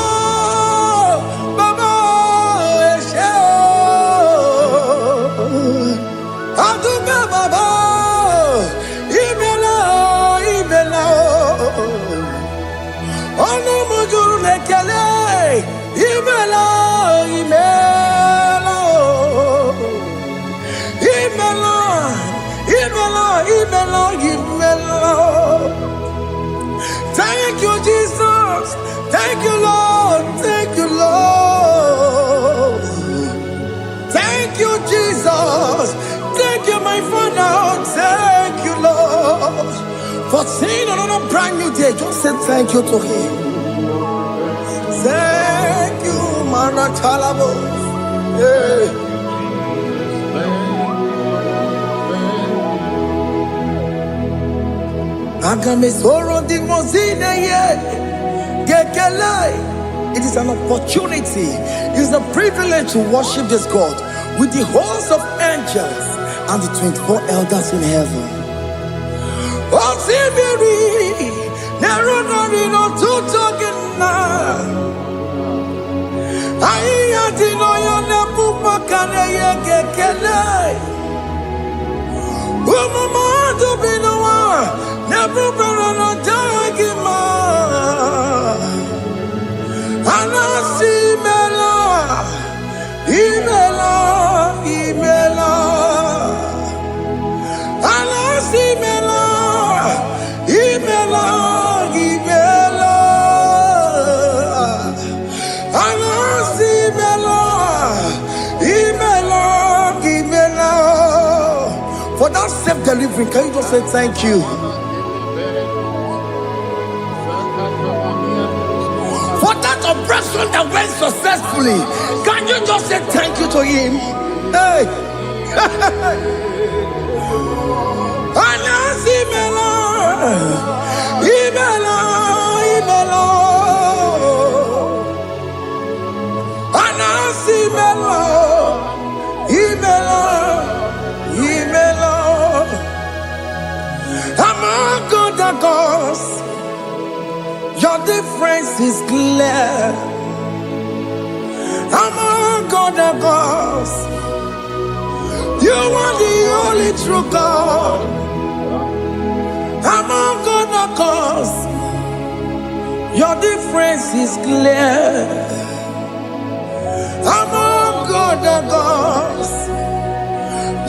Baba, Esha, Aduba Baba, Imela, Imela, Ono Mujuru Lekele. Imela, Imela, Imela, Imela, Imela, Imela. Thank you, Jesus. Thank you, Lord. Thank you, Lord. Thank you, Jesus. Thank you, my Father. Thank you, Lord. For seeing another brand new day, just say thank you to him. Thank you, Manatalabo. Yeah. Agame soro di mozine ye gekele. It is an opportunity, it is a privilege to worship this God with the host of angels and the 24 elders in heaven. Oh, Sibiri, Nerunari no tutogina. Aiya dino yo nebu makane ye gekele. Umamadu binowa nebu berano jagima. Anasi mela, imela, imela. Anasi mela, imela, imela. Anasi mela, imela, imela. For that self-delivery, can you just say thank you? For that operation that went successfully, can you just say thank you to him? Hey! Anasi mela, imela, imela. Anasi mela, imela, imela. Among other gods, your difference is clear. Among other gods, you are the only true God. Among other gods, your difference is clear. Among other gods,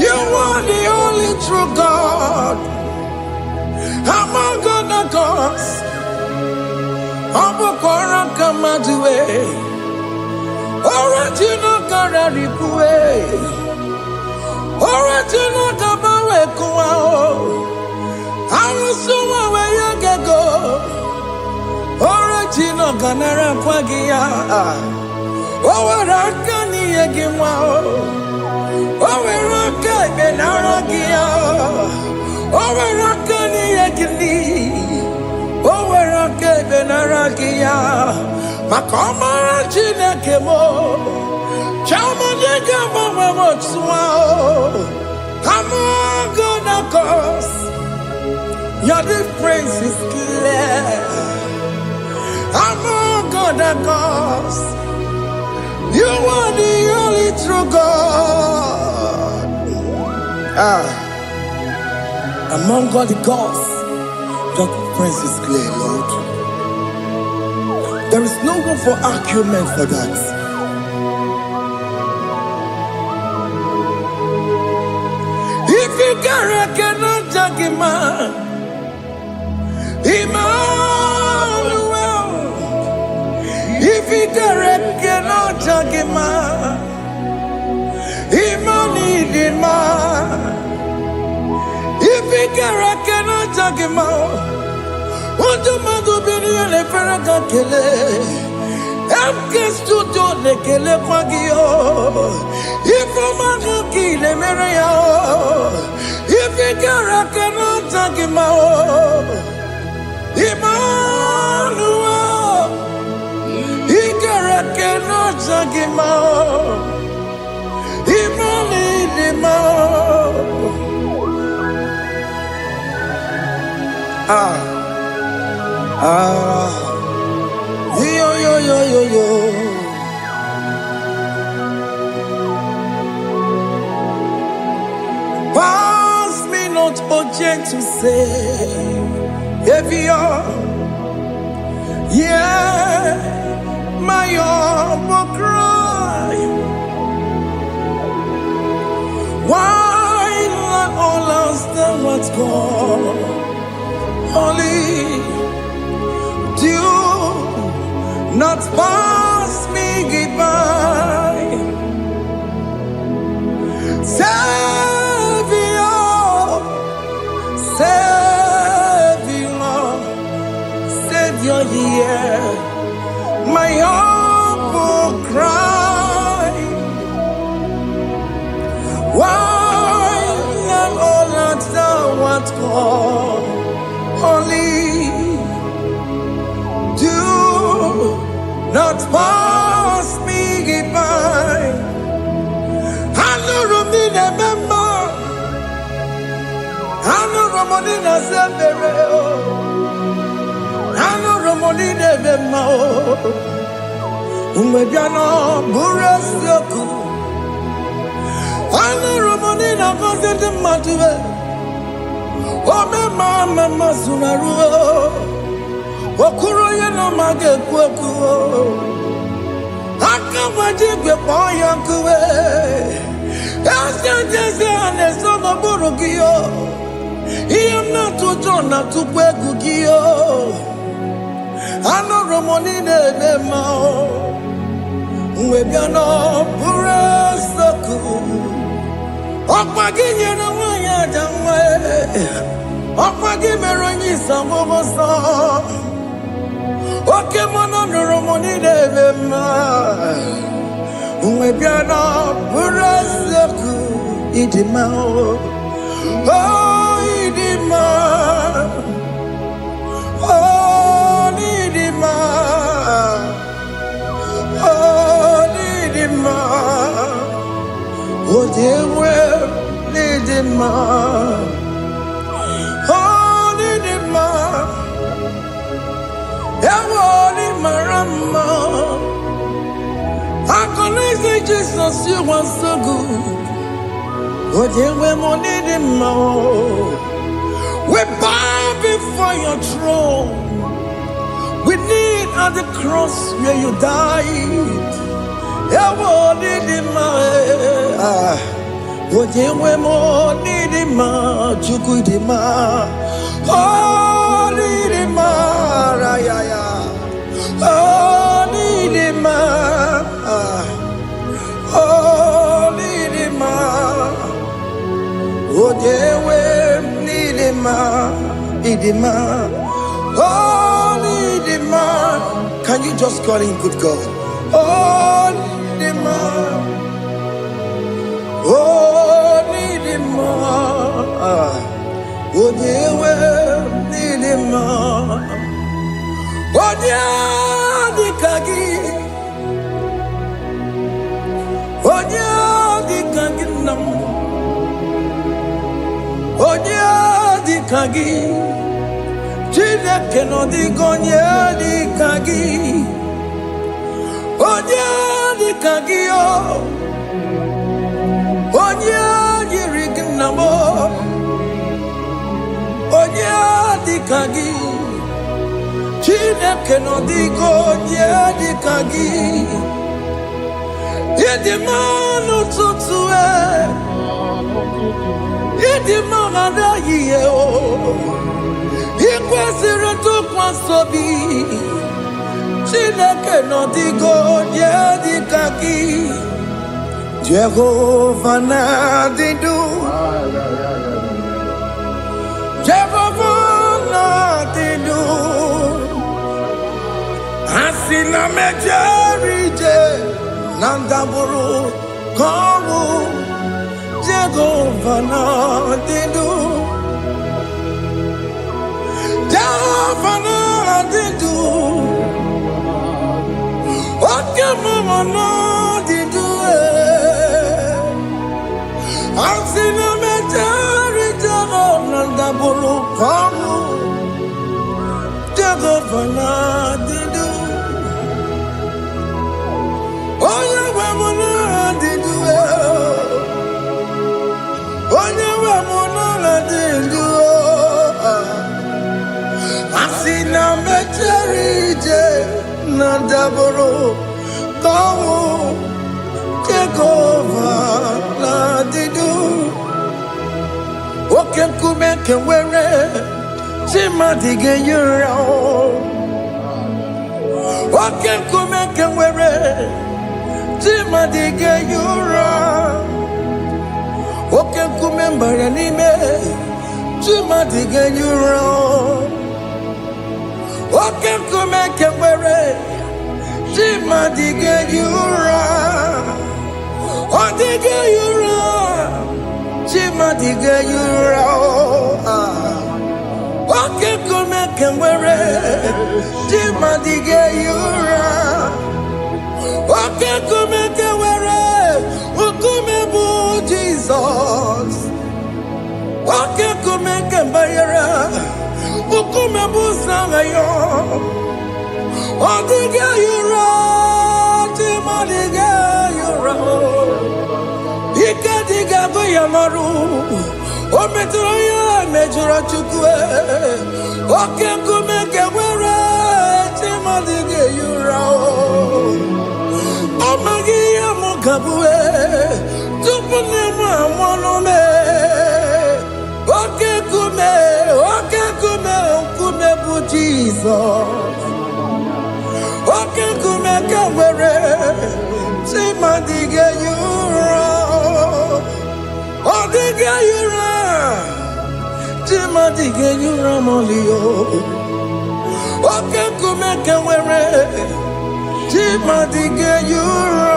you are the only true God. Among other gods, Abukora Kamadue, original Kararipue, original Kabawe Kuao, Arusuma Wayagego, original kanara kwagia. Oweraka ni egimwa. Oweraka benaragia. Oweraka ni egini. Oweraka benaragia. Makoma chineke mo. Chama nigga mama motswa. I'm gonna cause your difference is clear. I'm gonna cause you are the only true God. Among all the gods, your difference is clear, Lord. There is no room for argument for that. If you cannot judge him, Emmanuel. If you cannot judge him, Emmanuel. If you cannot judge him, what do you do? Be the Ferraga Kele. Emkes tuto nekele kwagio. Ifomano kile mereya. Ifigara kano tagimao. Emmanuel. Igara kano tagimao. Yo. Pass me not, O gentle Savior. Yeah, my humble cry. Why let all else than what's gone? Only do not pass me by. Savior, hear my humble cry. Why not all that thou art called? Only do not pass me by. I know Romina member. I know Romonina Zembere. I know Romonina member. Umediano Burasioku. I know Romonina Gozette Matue. Oh, mama Sunaru. Okuro yeno mage kweku. Akamajigwe poyankuwe. Jese anesono burugiyo. Iyam na tujona tukwegugiyo. Ano romonine bemao. Mwebiano burasoku. Okwaginye na wanya jamwe. Okwagimeronyi sambobosa. Oke mono romoni devema. Mwebiano burasoku. Idimao. Oh, idima. Oh, idima. Oh, idima. Oh, dewe, idima. Oh, idima. Ewoni marama. I can say Jesus, you are so good. Oh, dewe, idima. We bow before your throne. We kneel at the cross where you died. Ewonidima, Ojewe nidima, Chukudima, oh nidima, Rayaya, oh nidima, oh nidima, Ojewe nidima, idima, oh nidima. Can you just call him good God? Oh, Nidima. Oh, Nidima. Oh, Dewe, Nidima. Oh, Dikagi. Oh, Dikagi nam. Oh, Dikagi. Chineke no digonye Dikagi. Onye Dikagi o. Onye yirignamo. Onye Dikagi. Chineke no digonye Dikagi. Yedimanu tutue. Yedimanu adaye o. Ikwesịrị ntụkwasị obi. Chineke nọ dịgo onye dịka gị. Jehova na-adị ndụ. Jehova na-adị ndụ. Asị na mejere ije na ndagwurugwu ka ọnwụ. Jehova na-adị ndụ. Jehova na-adị ndụ. Oke mama na-adị ndụ. Asị na mejere ije na ndagwurugwu ka ọnwụ. Jehova na-adị ndụ. Onye nwe m na-adị ndụ. Onye nwe m na-adị ndụ. Asị na mejere ije na ndagwurugwu ka ọnwụ. Jehova na-adị ndụ. Oke nkume nke nwere chi mmadụ ga-eyi ụra. Oke nkume nke nwere chi mmadụ ga-eyi ụra. Oke nkume mbara n'ime chi mmadụ ga-eyi ụra. Oke nkume nke nwere chi mmadụ ga-eyi ụra. Ọ dịghị eyi ụra. Chi mmadụ ga-eyi ụra. Oke nkume nke nwere chi mmadụ ga-eyi ụra. Oke nkume nke nwere nkume bụ Jizọs. Oke nkume nke mbanyere nkume bụ Sara ya. Ọ dịghị eyi ụra. Chi mmadụ ga-eyi ụra. Ike dịghị agụ ya n'ọrụ. O metụrụ ya mejọrọ Chukwu. Oke nkume nke nwere chi mmadụ ga-eyi ụra. Ọ maghị ihe m ga-abụ tupu nne m amụọ m. Oke nkume nkume bụ Jizọs. Oke nkume nke nwere chi mmadụ ga-eyi ụra. Ọ dịghị eyi ụra. Chi mmadụ ga-eyi ụra ma ọlị o. Oke nkume nke nwere chi mmadụ ga-eyi ụra.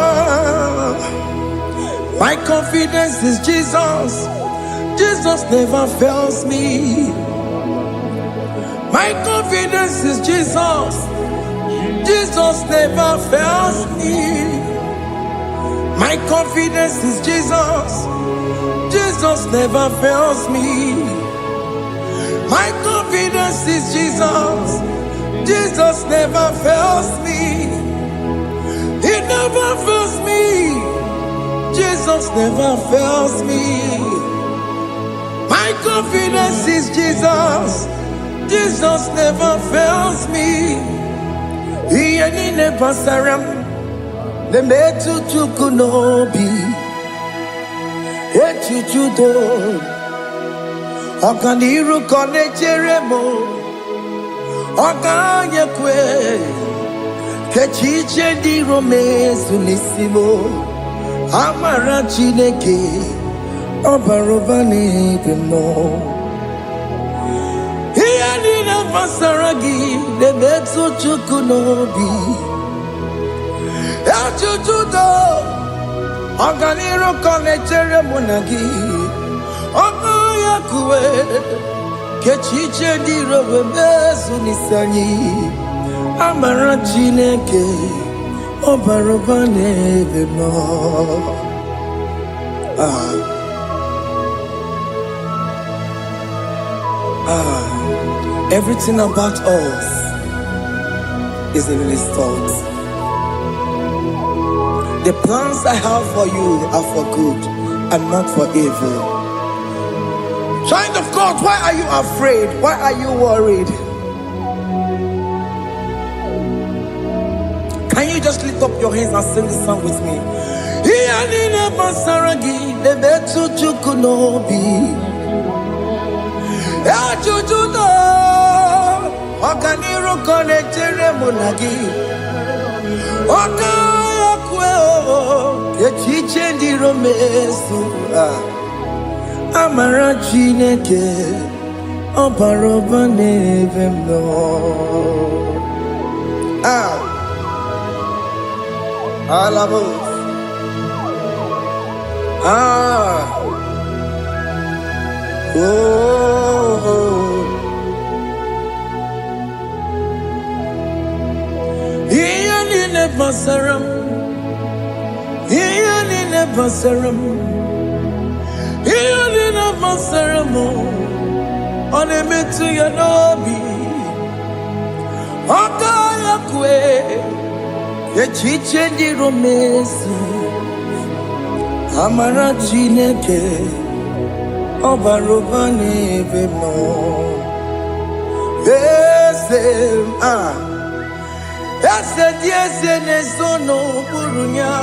My confidence is Jesus. Jesus never fails me. My confidence is Jesus. Jesus never fails me. My confidence is Jesus. Jesus never fails me. My confidence is Jesus. Jesus never fails me. He never fails me. Jesus never fails me. My confidence is Jesus. Jesus never fails me. He ain't never saram. The metu chukunobi. Echuchudo. Okaniru kone cheremo. Okanye kwe. Kechiche di romezu nisimo. Amara Chineke. Obarobani kemo. He niile gbasara gị na-emetụ Chukwu n'obi. Ajụjụ do ọganiru ka ọ na-echere mụ na gị. Ọnụ ya kuwe ka echiche dị ire wee mezu n'isi anyị. Amara Chineke ọ bara ụba n'ebe m nọ. Everything about us is in His thoughts. The plans I have for you are for good and not for evil. Child of God, why are you afraid? Why are you worried? Can you just lift up your hands and sing this song with me? Ọganiru ka ọ na-echere mụ na gị. Ọka ya kwe echiche ndị iro mezu. Amara Chineke ọ bara ụba n'ebe m nọ. Alabo. Basaram, Iyanina Basaram, Iyanina Basaram, on a metu yanobi, Okaya kwe, Echiche di romesu, Amara Chineke, Obarobane vemo, Ese nesono burunya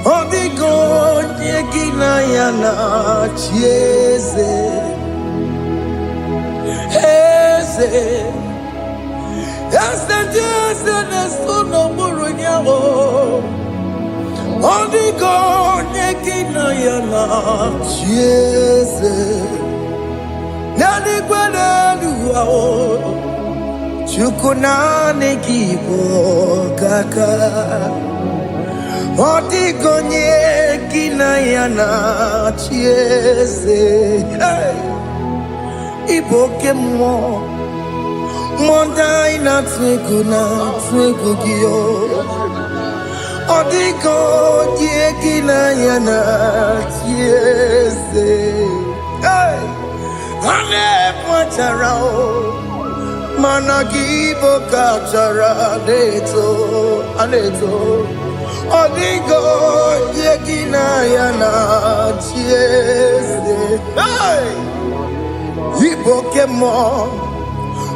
Odigo nyekina yana chieze Ese nesono burunya Odigo nyekina yana chieze Nani kwene luwa Chukunane kibo kaka Otigonye kinayana chieze Iboke mo Mondai na twegu giyo Otigonye kinayana chieze Ane pacharao Managibo kachara aneto Odigo yekina yana chiese Iboke mo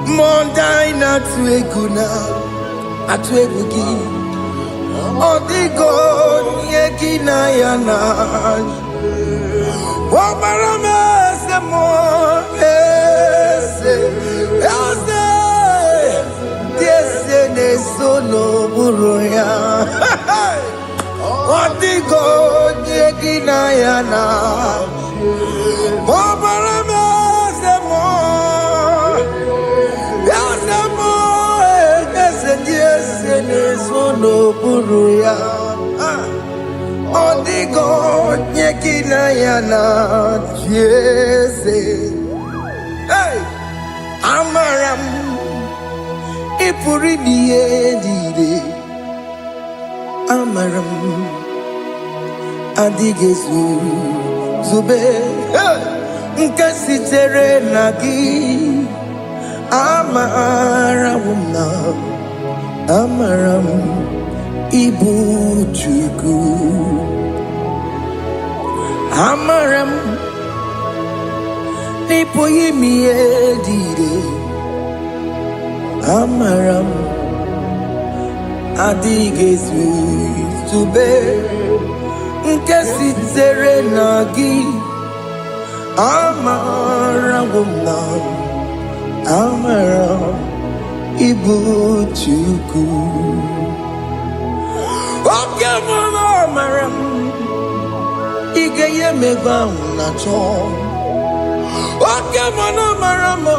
Mondai na atwegugi Odigo yekina yana Wamarame se mo ese Nesono buruya Odigo nyekina yana Obarame semo Yasemo Ese nesono buruya Odigo nyekina yana Jese Amaram Ipuri diye Amaram Adigezu Zube Nkasitere nagi Amaram Ibu Chuku Amaram Nipoyi miedide Amaram Adigezu Zube Nkasitere nagi Amaram Ibu Chuku Oke mama Amaram Igeye meba unacho Oke mana maramo,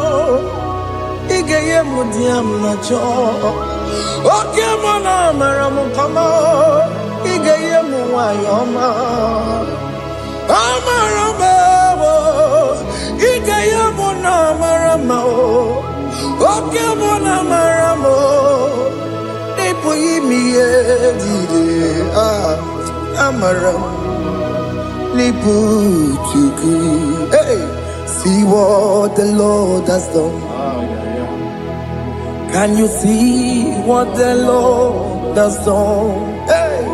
igeye mudiam na cho. Oke mana maramo kama, igeye muwayoma. Amaramo, igeye muna maramo. Oke mana maramo, ipo imiye dide. Amaram, lipu chuku. Hey. See what the Lord has done. Can you see what the Lord has done? Hey,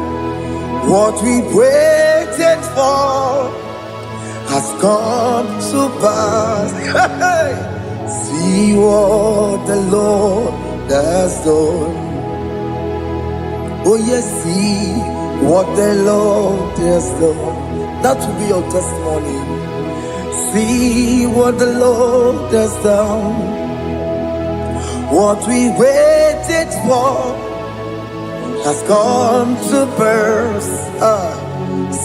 what we waited for has come to pass. Hey, see what the Lord has done. Oh yes, see what the Lord has done. That will be your testimony. See what the Lord has done. What we waited for has come to pass.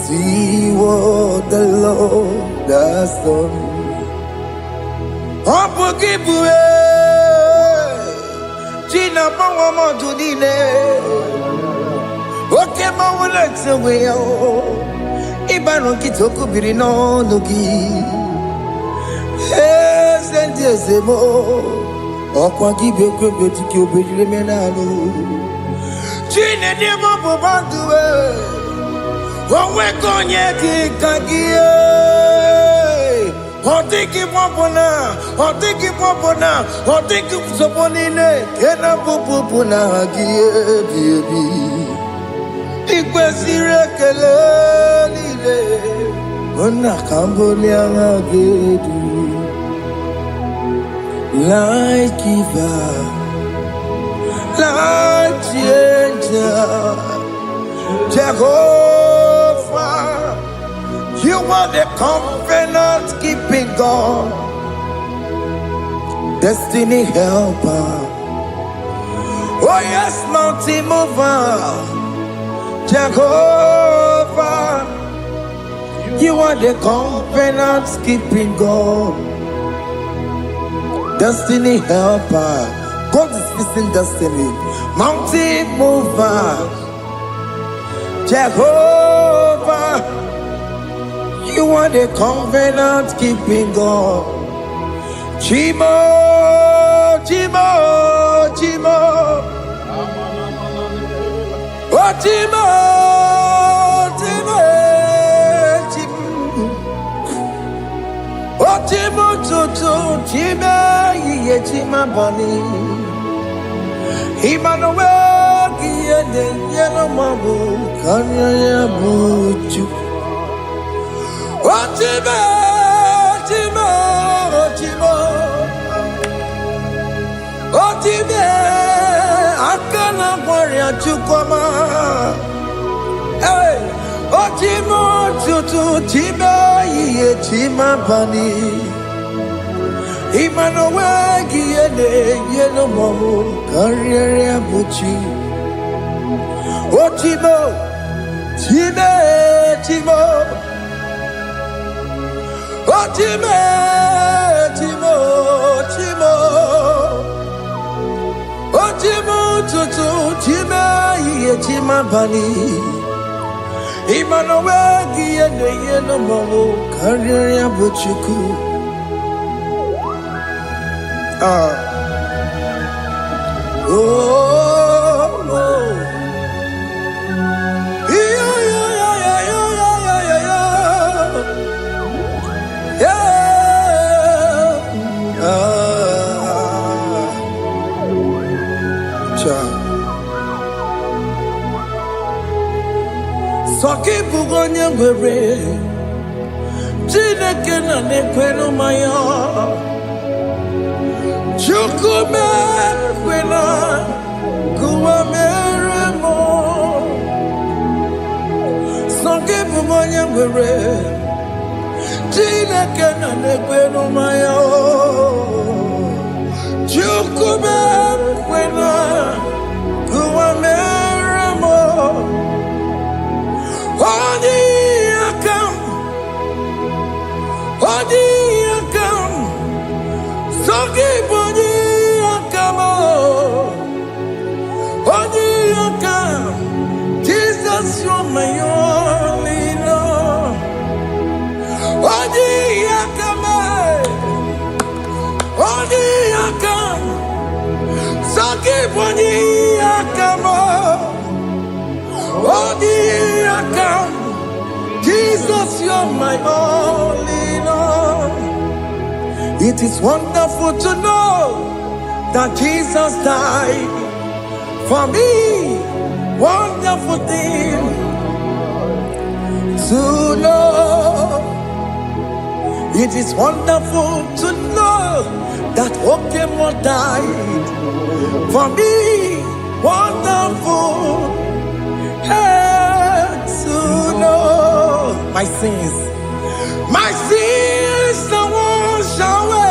See what the Lord has done. Opogibue, Gina Mawamo Dudine, Okema Wulexaway, Ibano Kitoku Birino Nugi. Yes, and yes, more. Or Quagi Boko Botiki Obedemenalo. Gina Demo Bobandue. When we're going yet, Kagia. Or take him Popona, or take him Popona, or take him Soponine, Kena Popona, baby. Ikwesire Kelele. Ona Cambodia Gedu. Light giver, light changer, Jehovah, you are the covenant keeping God, destiny helper. Oh yes, mountain mover, Jehovah, you are the covenant keeping God. Destiny helper, God is fixing destiny. Mountain mover, Jehovah, you are the covenant keeping God. Chimo, Chimo, Chimo, oh Chimo, Chimo, Chimo, oh Chimo, Chimo, Chimo. Chima Bani Emmanuel Kiede Yellow Mabu Kanya Buchu Ochima Chima Ochima Ochime Akana Warrior Chukoma Hey Ochimo Chutu Chima Ye Chima Bani Emmanuel Kiede Yellow Mabu Kanya Buchu Ochimo Chime Chimo Chimo, Chimo, Chimo, Chimo, Tutu, Chima, Chima Bani, Emmanuel, Kiede, Yellow Momo, Carrier Buchuku. Soki bugonya gwere Chineke na nekwenu maya Chukume kwena Kuwa meremo Soki bugonya gwere Chineke na nekwenu maya Chukume kwena Kuwa meremo Odi akam Sagiboni Akamo, Oni Akam, Jesus, you're my only Lord. Oni Akame, Oni Akam, Sagiboni Akamo, Oni Akam, Jesus, you're my only Lord. It is wonderful to know that Jesus died for me. Wonderful thing to know. It is wonderful to know that Okemo died for me. Wonderful to know my sins are washed away.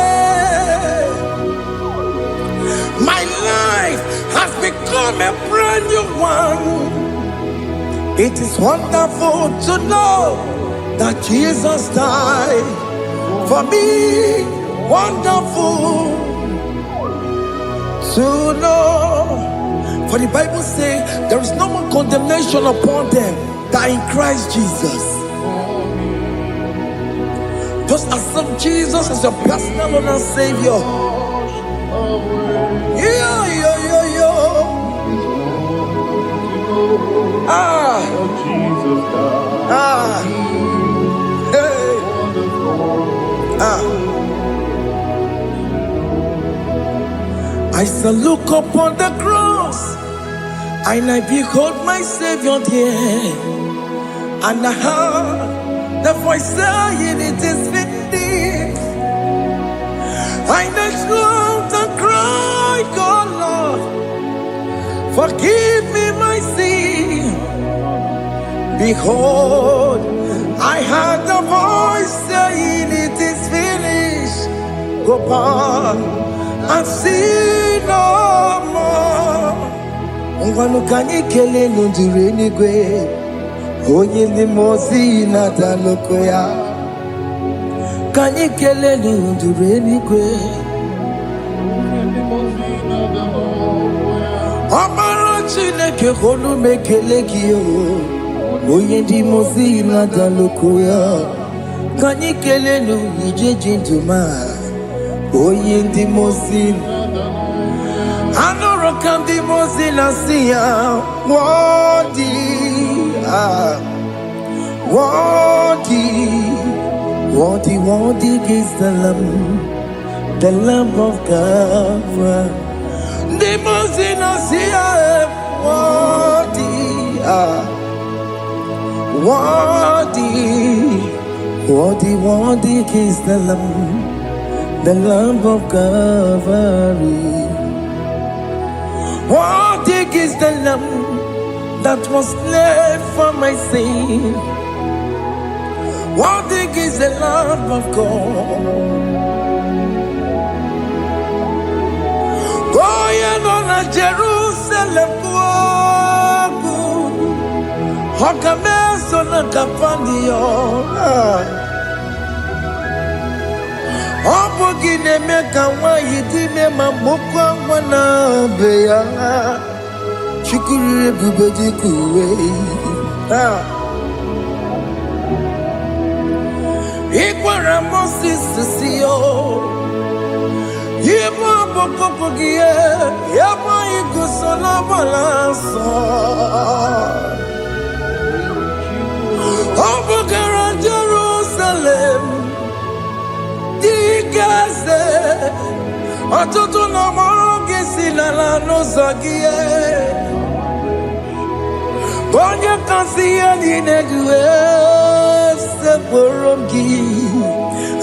My life has become a brand new one. It is wonderful to know that Jesus died for me. Wonderful to know. For the Bible says there is no more condemnation upon them that in Christ Jesus. Just accept Jesus as your personal Lord and Savior. I shall look upon the cross, and I behold my Savior there, and I heard the voice saying, "It is finished." I next looked and cried, "God, Lord, forgive me my sin." Behold, I heard the voice saying, "It is finished." Go back and sin no more. Ungwanu kanyi kele nundure nigwe, onye limozi na dalokoya. Kanyi kele nundure nigwe, Amara Chineke honu mekele kiyo, onye limozi na dalokoya. Kanyi kele nu ije jinduma, onye limozi. Anoro kandi mozina siya, worthy, worthy is the Lamb of God. The mozina siya, worthy is the Lamb of God. Worthy is the Lamb that was slain for my sin. Worthy is the Lamb of God. Going on a Jerusalem, Hokameso na kapandio. Obogine meka wa yidime mamukwa wana beya. Shukuru bubeji kuwe. Ikwara Moses siyo. Yema boko gie. Yema igusola balanso. Obogara Jerusalem. Digaze. Atutu na moge silala no zagie. Bonye kansiya ninegwe se boromgi.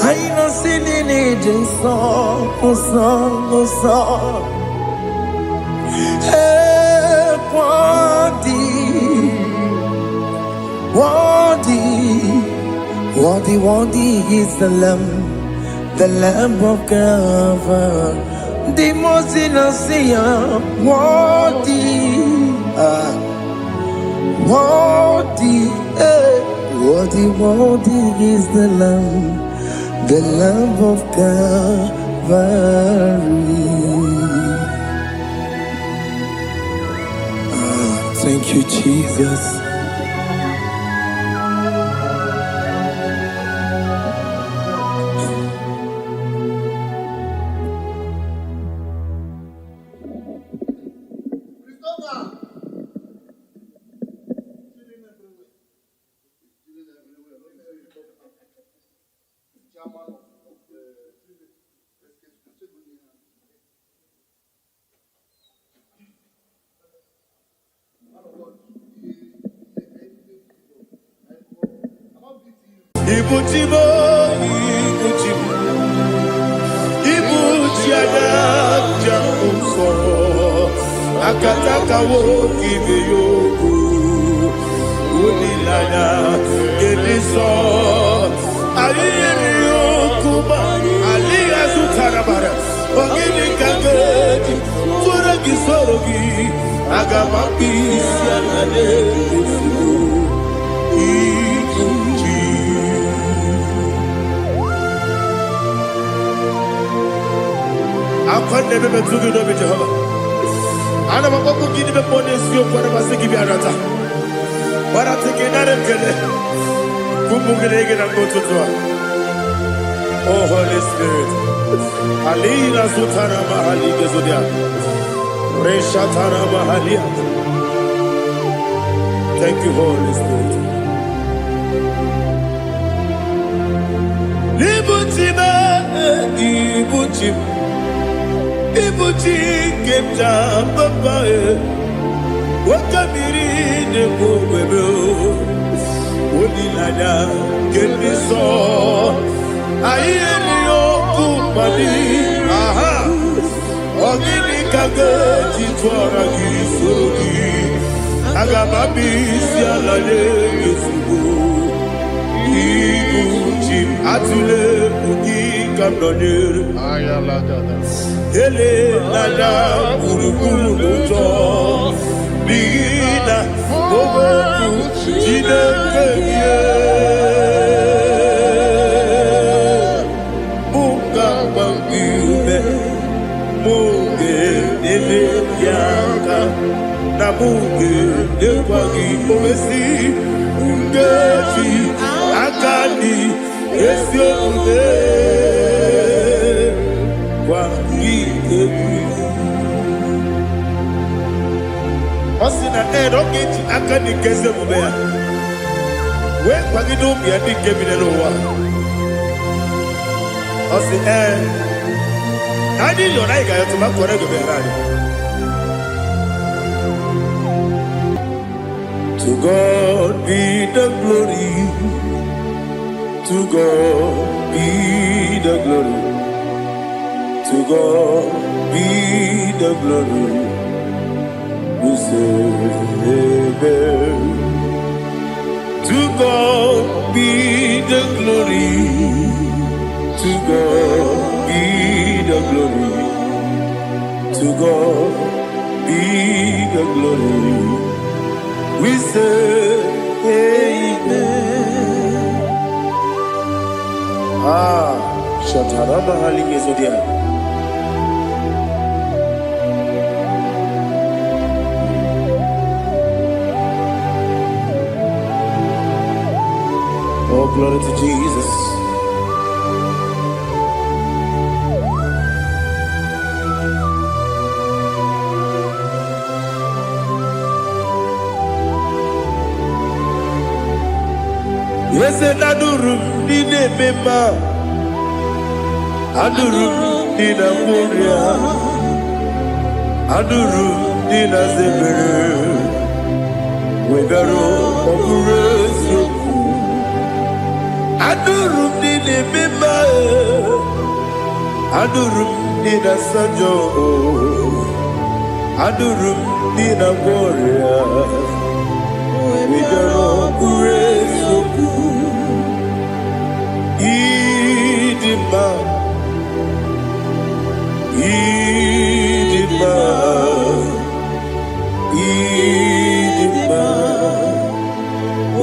Aina sinini jinso osa. Worthy is the Lamb of God. The most innocent, worthy is the Lamb of God. Calvary. Thank you, Jesus. Ibutibo, Ibutibo, Ibutiada, Jamuso, Akataka woki beyoku, Unilada, Gediso, Aliyokuba, Aliyazutarabara, Ogini Kageti, Furagi Sorogi, Agamapi, Sianade, Akon nebe betugi no be Jehovah. Ana makoku gidi be ponesi o kwa masiki bi arata. Bara teke na rekele. Kumugele na ngototwa. Oh Holy Spirit. Alina sutana mahali gezodia. Reshatana mahalia. Thank you, Holy Spirit. Ibutiba, Ibutiba. Ibuti kemja papa wakamiri ne bobebe onilada kemiso ayeni okupani aha ogini kage titwara gisorogi agamabi sialale yesugo ibuti atule ugi kamdonere ayalada ele nada buruburu moto bina oboku jinekeye muka bangibe muge ele yaka na muge dekwagi omesi ngeji akani esiobe Osina rocket akani keze mubea. We kwagido bia di kemine no wa. Osi Adi yo na iga yo tuma kore go berani. To God be the glory. To God be the glory. To God be the glory. We say amen. To God be the glory. To God be the glory. To God be the glory. We say amen. Shatarama Haligezodia. Oh, glory to Jesus. Yes, and Adurum Nine Mema Adurum Nina Moria Adurum Nina Zebere Wegaro Oguresu Adurum Nine Mema Adurum Nina Sanjo Adurum Nina Moria Wegaro Oguresu Idima Idima Idima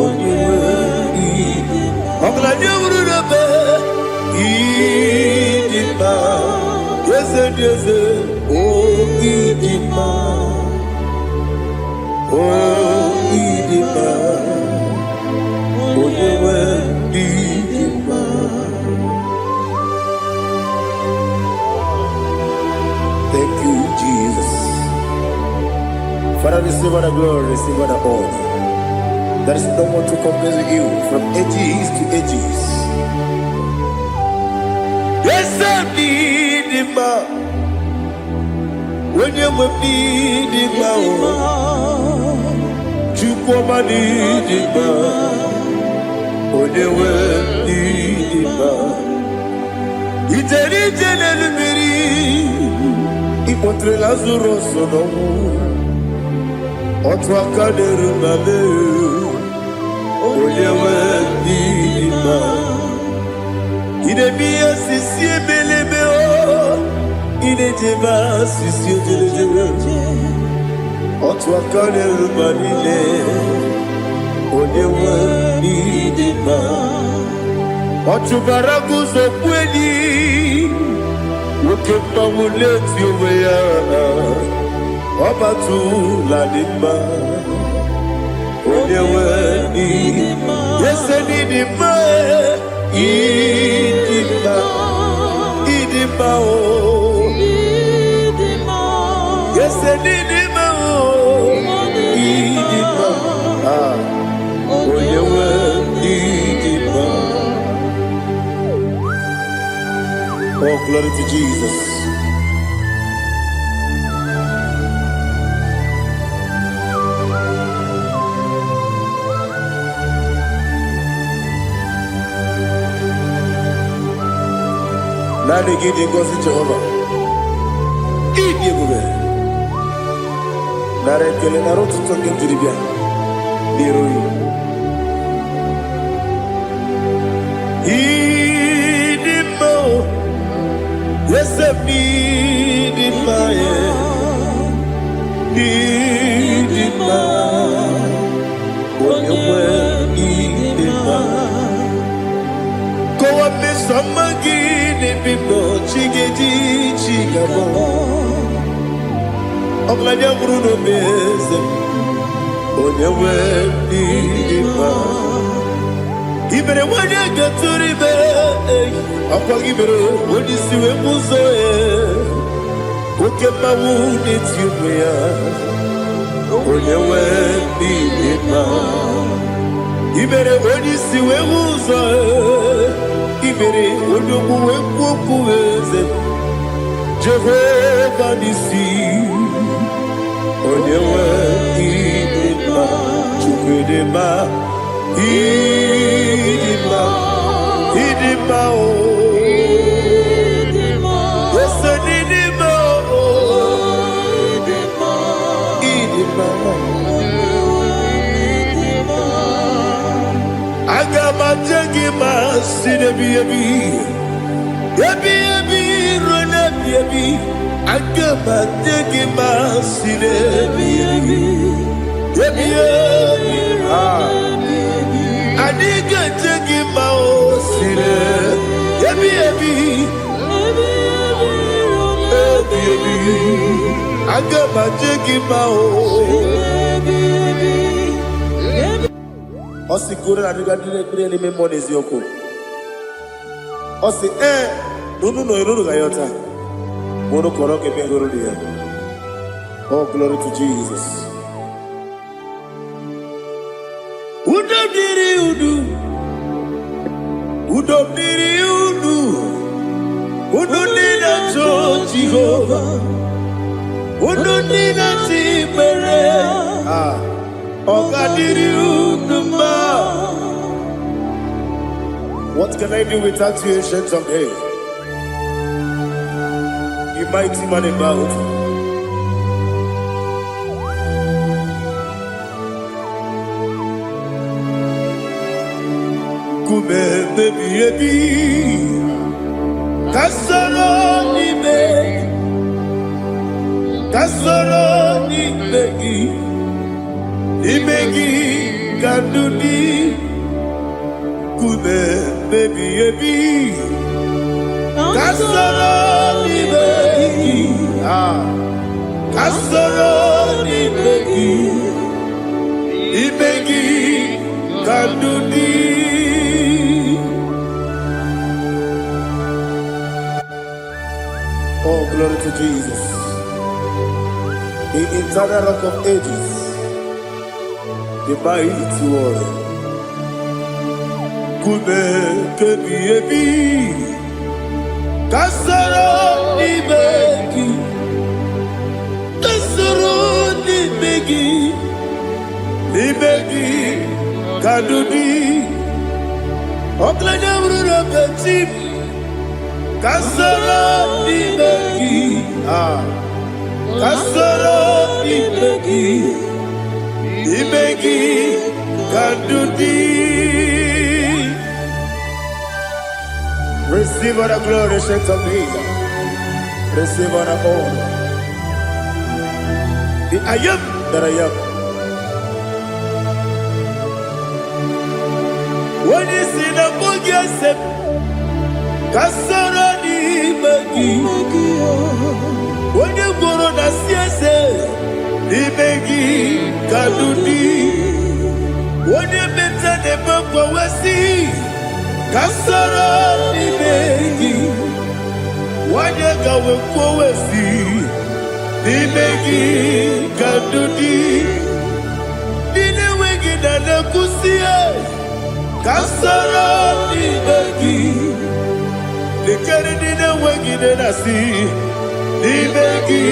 Oniwe Idima Ogla nyawuru be Idima Eze, oh Idima, oh Idima, Onyewe Idima. Thank you, Jesus. Father, receive all the glory, receive all the honor. There is no one to compare with you from ages to ages. Yes, I need him. When you need him, you come and need him. When you need him, it's a little bit. Ipotre Lazarus no otwa kaderu mame oyewe dima ide biya sisi belebe o ide jeba sisi jebe otwa kaderu manile oyewe dima otubaragu zo kweli Wokemba muleti oweya Obatu ladima Onyewe idima Yese nidima Idima Idima o Yese nidima o Idima Onyewe idima. Oh, glory to Jesus. Nani gidi ngozi Jehovah. Gidi gube. Nare kele naro tutonge diribia. Diroi. Idimo. Yes, I need it, my need it, my when you were need it, my go up with some again, people, chiggy, chigabo. I'm like a Bruno Bez, when you were need it, my even when you get to the bed. Apagibero, when you see a muzo, Ukema wound it you wear. When you wear the man, even when you see a muzo, even when you go with Jehovah Nissi. When you wear the man, Chukudema, Idima, Agama sinebi agama tegima sinebi adiga tegima o sinebi agama tegima o Osi kure na diga dire me monezi yoko. Osi nunu iruru gayota. Mono koroke me iruru dia. Oh, glory to Jesus. Udodiri udu. Udodina to Jehovah. Udodina tibere. What can I do without you, ancient of days? You mighty man about. Kume baby, kasoro ni begi. Imegi kanduni kume baby Kasoro ni begi. Kasoro ni begi. Ibegi kadudi. Oh, glory to Jesus. The eternal rock of ages. The mighty one. Kube kebi ebi. Kasoro ni begi. Kasoro ni begi. Libegi kadudi. Oklanya urura petip. Kasoro ni begi. Kasoro ni begi. Libegi kadudi. Receive all the glory, shake of Jesus. Receive all the honor. The I am that I am. When you see the book, you say, Kasoro ni begi. When you go on the siese, ni begi kadudi. When you better the book, we see. Kasoro ni begi. Wanyega wekwowesi ni begi kadudi. Nine wegi na nekusie. Kasoro ni begi. Nikeri nine wegi na nasi. Ni begi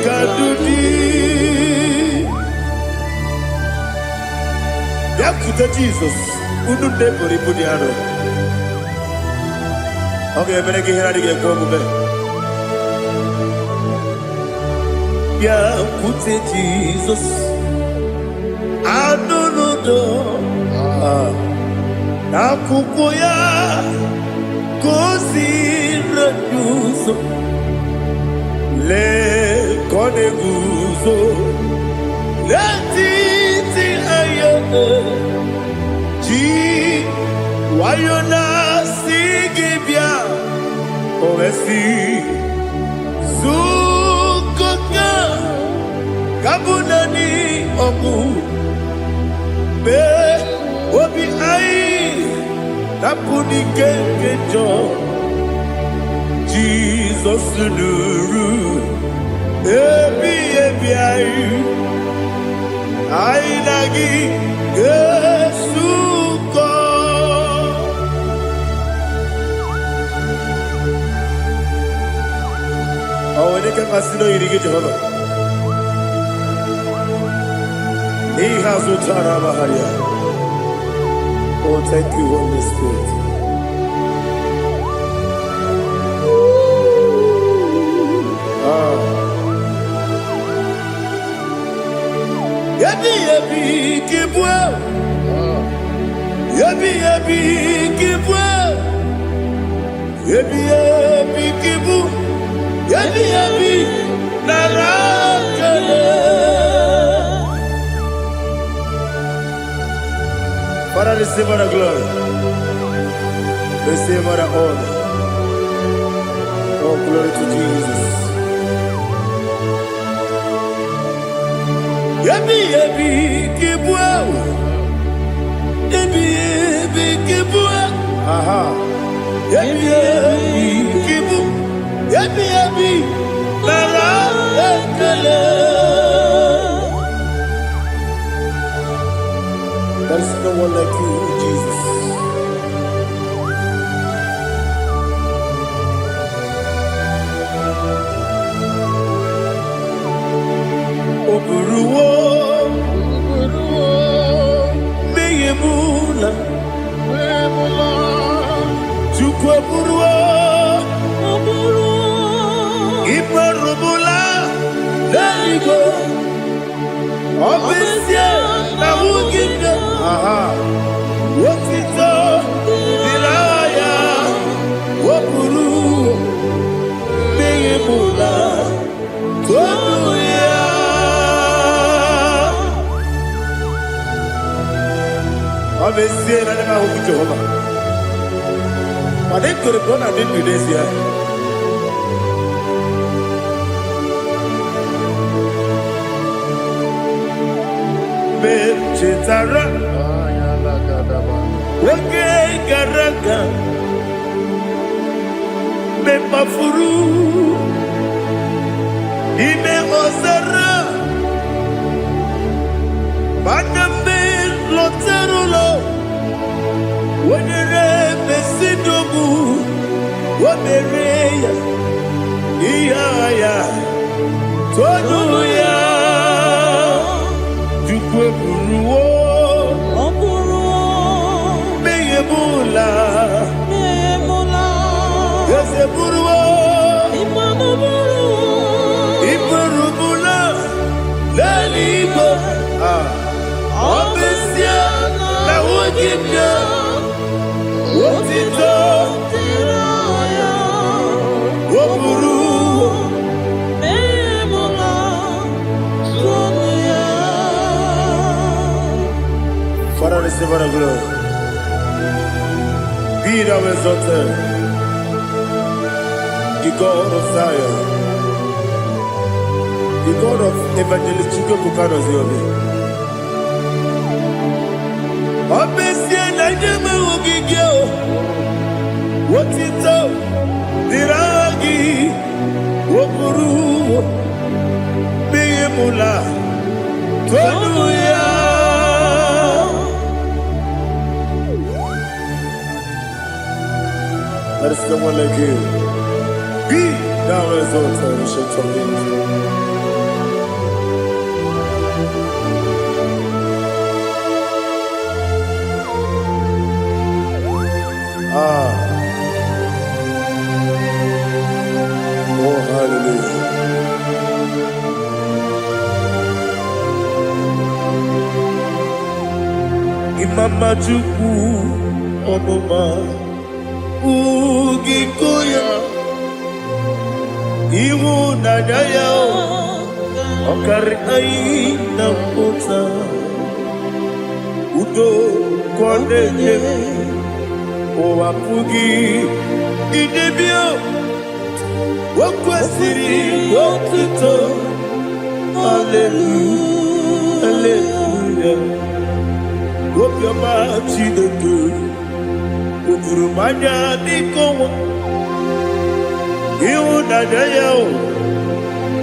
kadudi. Yakuta Jesus. Unu nebori budiano. Okay, I'm going to get go back. Yeah, put it Jesus. I don't know. Nakukoya kosi reduso le koneguzo le titi ayane ji wayona sigibia oesi sukoka kabunani oku be obi ai tapuni kekejo Jesus nuru ebi ai nagi Yesuko. Oh, when you can see no irrigate Jehovah. He has Utara Maharia. Oh, thank you, Holy Spirit. Yabi yabi kibwa. Yabi yabi kibwa. Yabi yabi kibu. Yabi yabi narakale. Father, receive all the glory. Receive all the honor. Oh, glory to Jesus. Yabi yabi kibwa. Yabi yabi kibwa. Aha. Yabi yabi kibu. Yabi yabi narakale. There is no one like you, Jesus. Oburuwo, meyemula, chukwu oburuwo, iparubula, leligo, obesie na wugide. Aha. Wotito, diraya, wopuru, meyemula, toduya. Obesie na nema huku Jehovah. I think to the brother I did with this year. Chetara, Wage Garaga, Mepafuru, Ime Ozara, Baname Loterulo, Wenere Besidobu, Wabereya, Iaya, Tonuya. Meyemula, Yeseburua, Iburubula, Lalibo, Obesia, La Wogibia, Wotito, Woburu, Father, receive our glory. Be thou exalted, the God of Zion, the God of Evangelist Chico Bukano Ziobi. Obesia Najame Wogigio, Wotito, Diragi, Wokuru, Beyemula, Tonuya. There is no one like you. Be thou exalted, ancient of days. Oh, hallelujah. Imama Juku, Onoma. Ugikoya Iwu Nadaya Okari Aina Kota Udo Kondeye Owapugi Idebio Wakwasiri Wakito Hallelujah Hallelujah Wapyama Chidedu Ukurumanya Nikowa Iwu Nadaya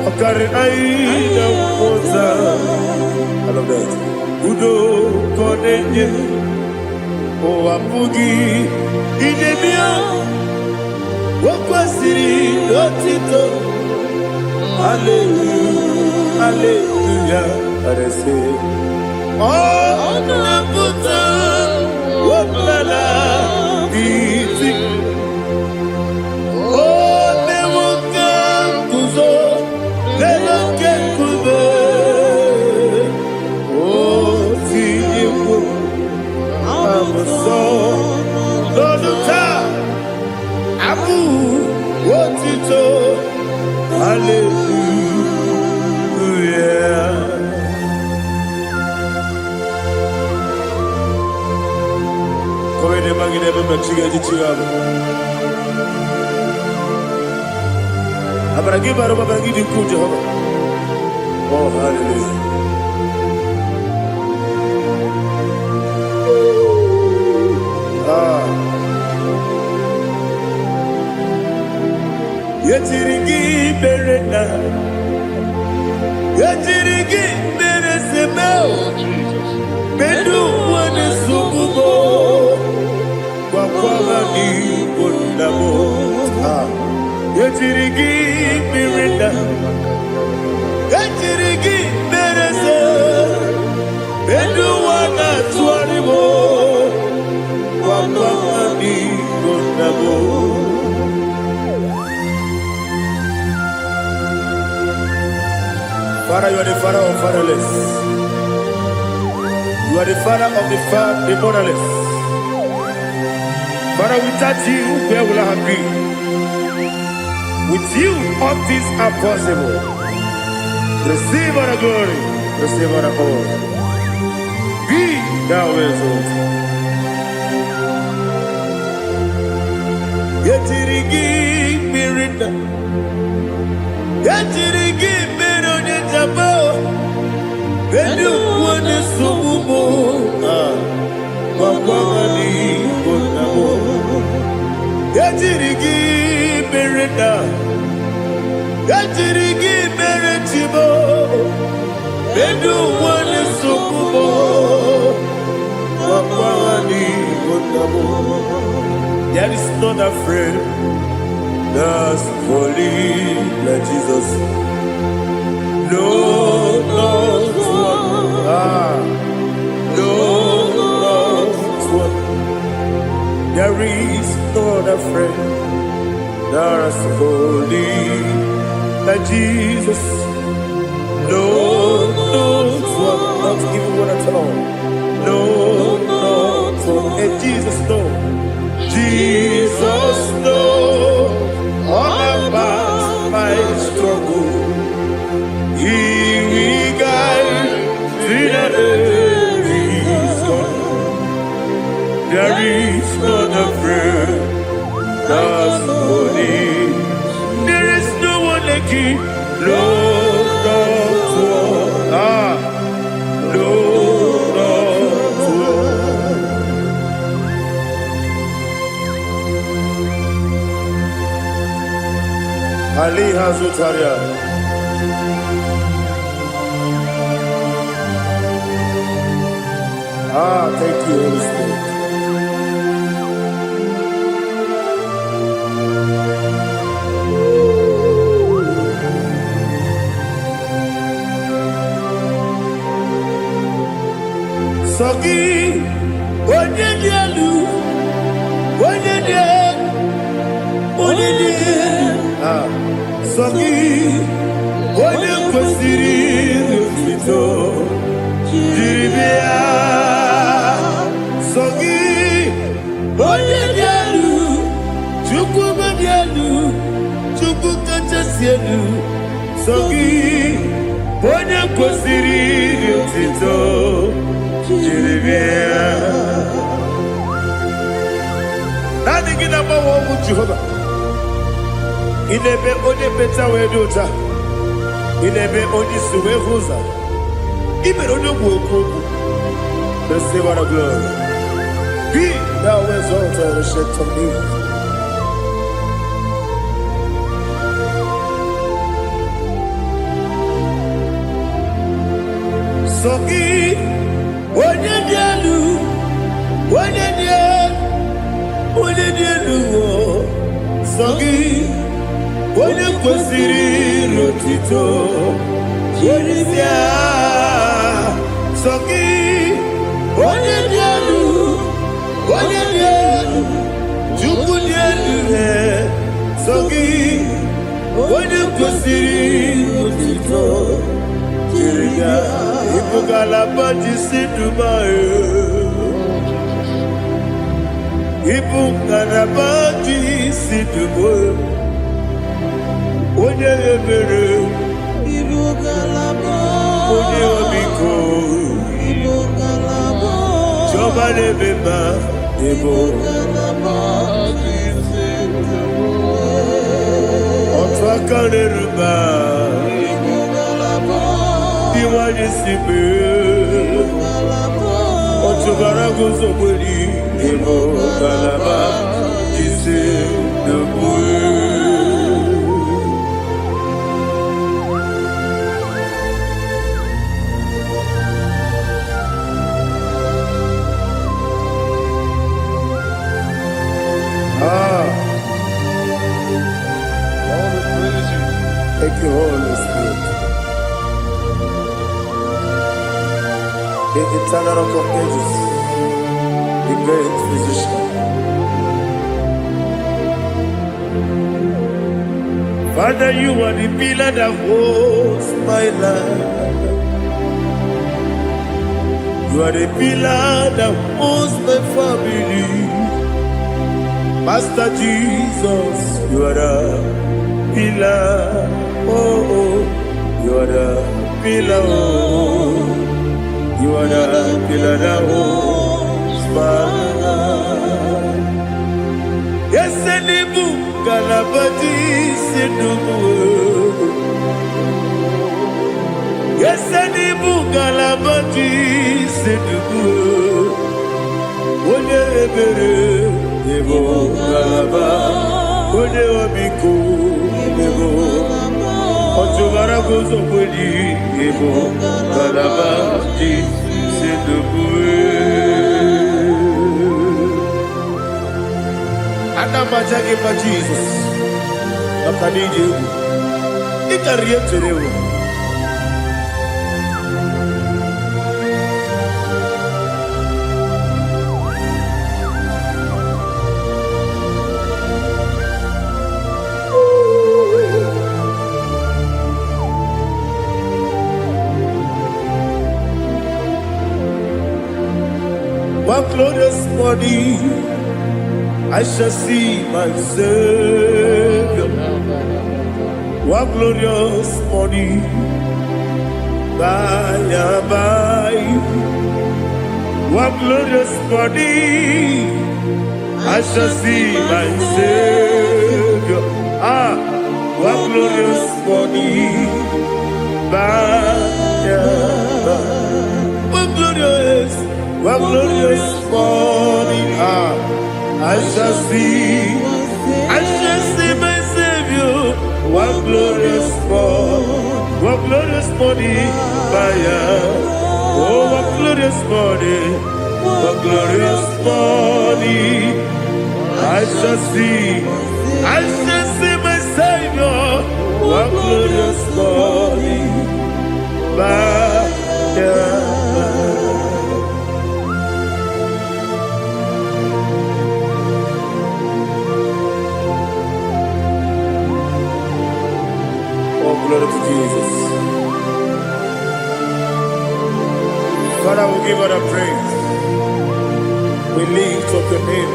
Okari Aina Kota I love that Udo Kondeye Owapugi Idebio Wakwasiri Otito Hallelujah Hallelujah I say Oh Nabuta Wapala Biti Oh Newoka Kuzo Newoka Kuzo Oh Tiyewo Amoso Loduta Abu Wotito Hallelujah Kowe magine baba chiga chiga Abaragi baro babaragi diku Jehovah Oh hallelujah Yetirigi berena Yetirigi beresebel Bedu wane sububo Kwa ni kondamo Yetirigi berena Yetirigi berese Bedu wana tuaribo Kwa ni kondamo Father, you are the father of fatherless. You are the father of the motherless. Father, without you, where will I have been? With you, all things are possible. Receive our glory, receive our honor. Be thou exalted. Yetirigi mirina. Yetirigi mirone jabo. Benu wane sumumo. Wapawani bonamo. Yetirigi mirina. Yetirigi miretibo. Benu wane sumumo. Wapawani bonamo. There is not a friend that's holy like Jesus. No, no, no, one. There is not a friend that's holy like Jesus. No, no, one. Not even one at all. No, no, one. And Jesus knows. Jesus knows all about my struggle. He will guide me there is not a friend that's holy. There is no one like him. No, no, no, no. Ali Hazutaria. Thank you, Holy Spirit. Sogi, Onyedialu, Onyedialu. Sogi, Onye kwesịrị ịtụtụ jiri bịa. Sogi, Onye dị elu, Chukwu dị elu, Chukwu kachasị elu. Sogi, Onye kwesịrị ịtụtụ jiri bịa. Naanị gị na-agbawa ọgwụ Jehova. Inebe onye peta wee dị ụta. Inebe onye isi wee hụ ụzọ. Ibere onye ogwu okwu okwu. Receive our glory. Be thou exalted and shake on me. Sogi, onye dị elu, onye dị elu. Sogi, onye kwesịrị ịrụtụtụ jiri bịa. Sogi, onye dị elu, Chukwu dị elu. Sogi, onye kwesịrị ịrụtụtụ jiri bịa. Ibu ngalaba jisi Dubai. Ibu ngalaba jisi Dubai. Onye ebere, Ibu ngalaba. Onye omiko, Ibu ngalaba. Jọba n'ebeba, Ibu ngalaba jisi Dubai. Otu aka n'eruba, Ibu ngalaba. Iwanye sibe, Ibu ngalaba. Otu bara guzo kweli, Ibu ngalaba jisi Dubai. Thank you, Holy Spirit. The eternal rock of ages, the great physician. Father, you are the pillar that holds my life. You are the pillar that holds my family. Master Jesus, you are the pillar. Oh, you are the pillar. Oh, you are the pillar that holds my life. Yes. Yesenibu galabati sinubu. Yesenibu galabati sinubu. Oye ebere ebo galaba. Oye obiku ebo. Otubara gozo bodi ebo galabati sinubu. Anamajage ma Jesus. Akanije. Ikariye terewo. One glorious morning, I shall see my Savior. One glorious morning, by and by. One glorious morning, I shall see my Savior. One glorious morning, by and by. One glorious morning, I shall see my Savior. One glorious morning, oh, one glorious morning, I shall see my Savior. One glorious morning, glory to Jesus. Father, we give her the praise. We lift up your name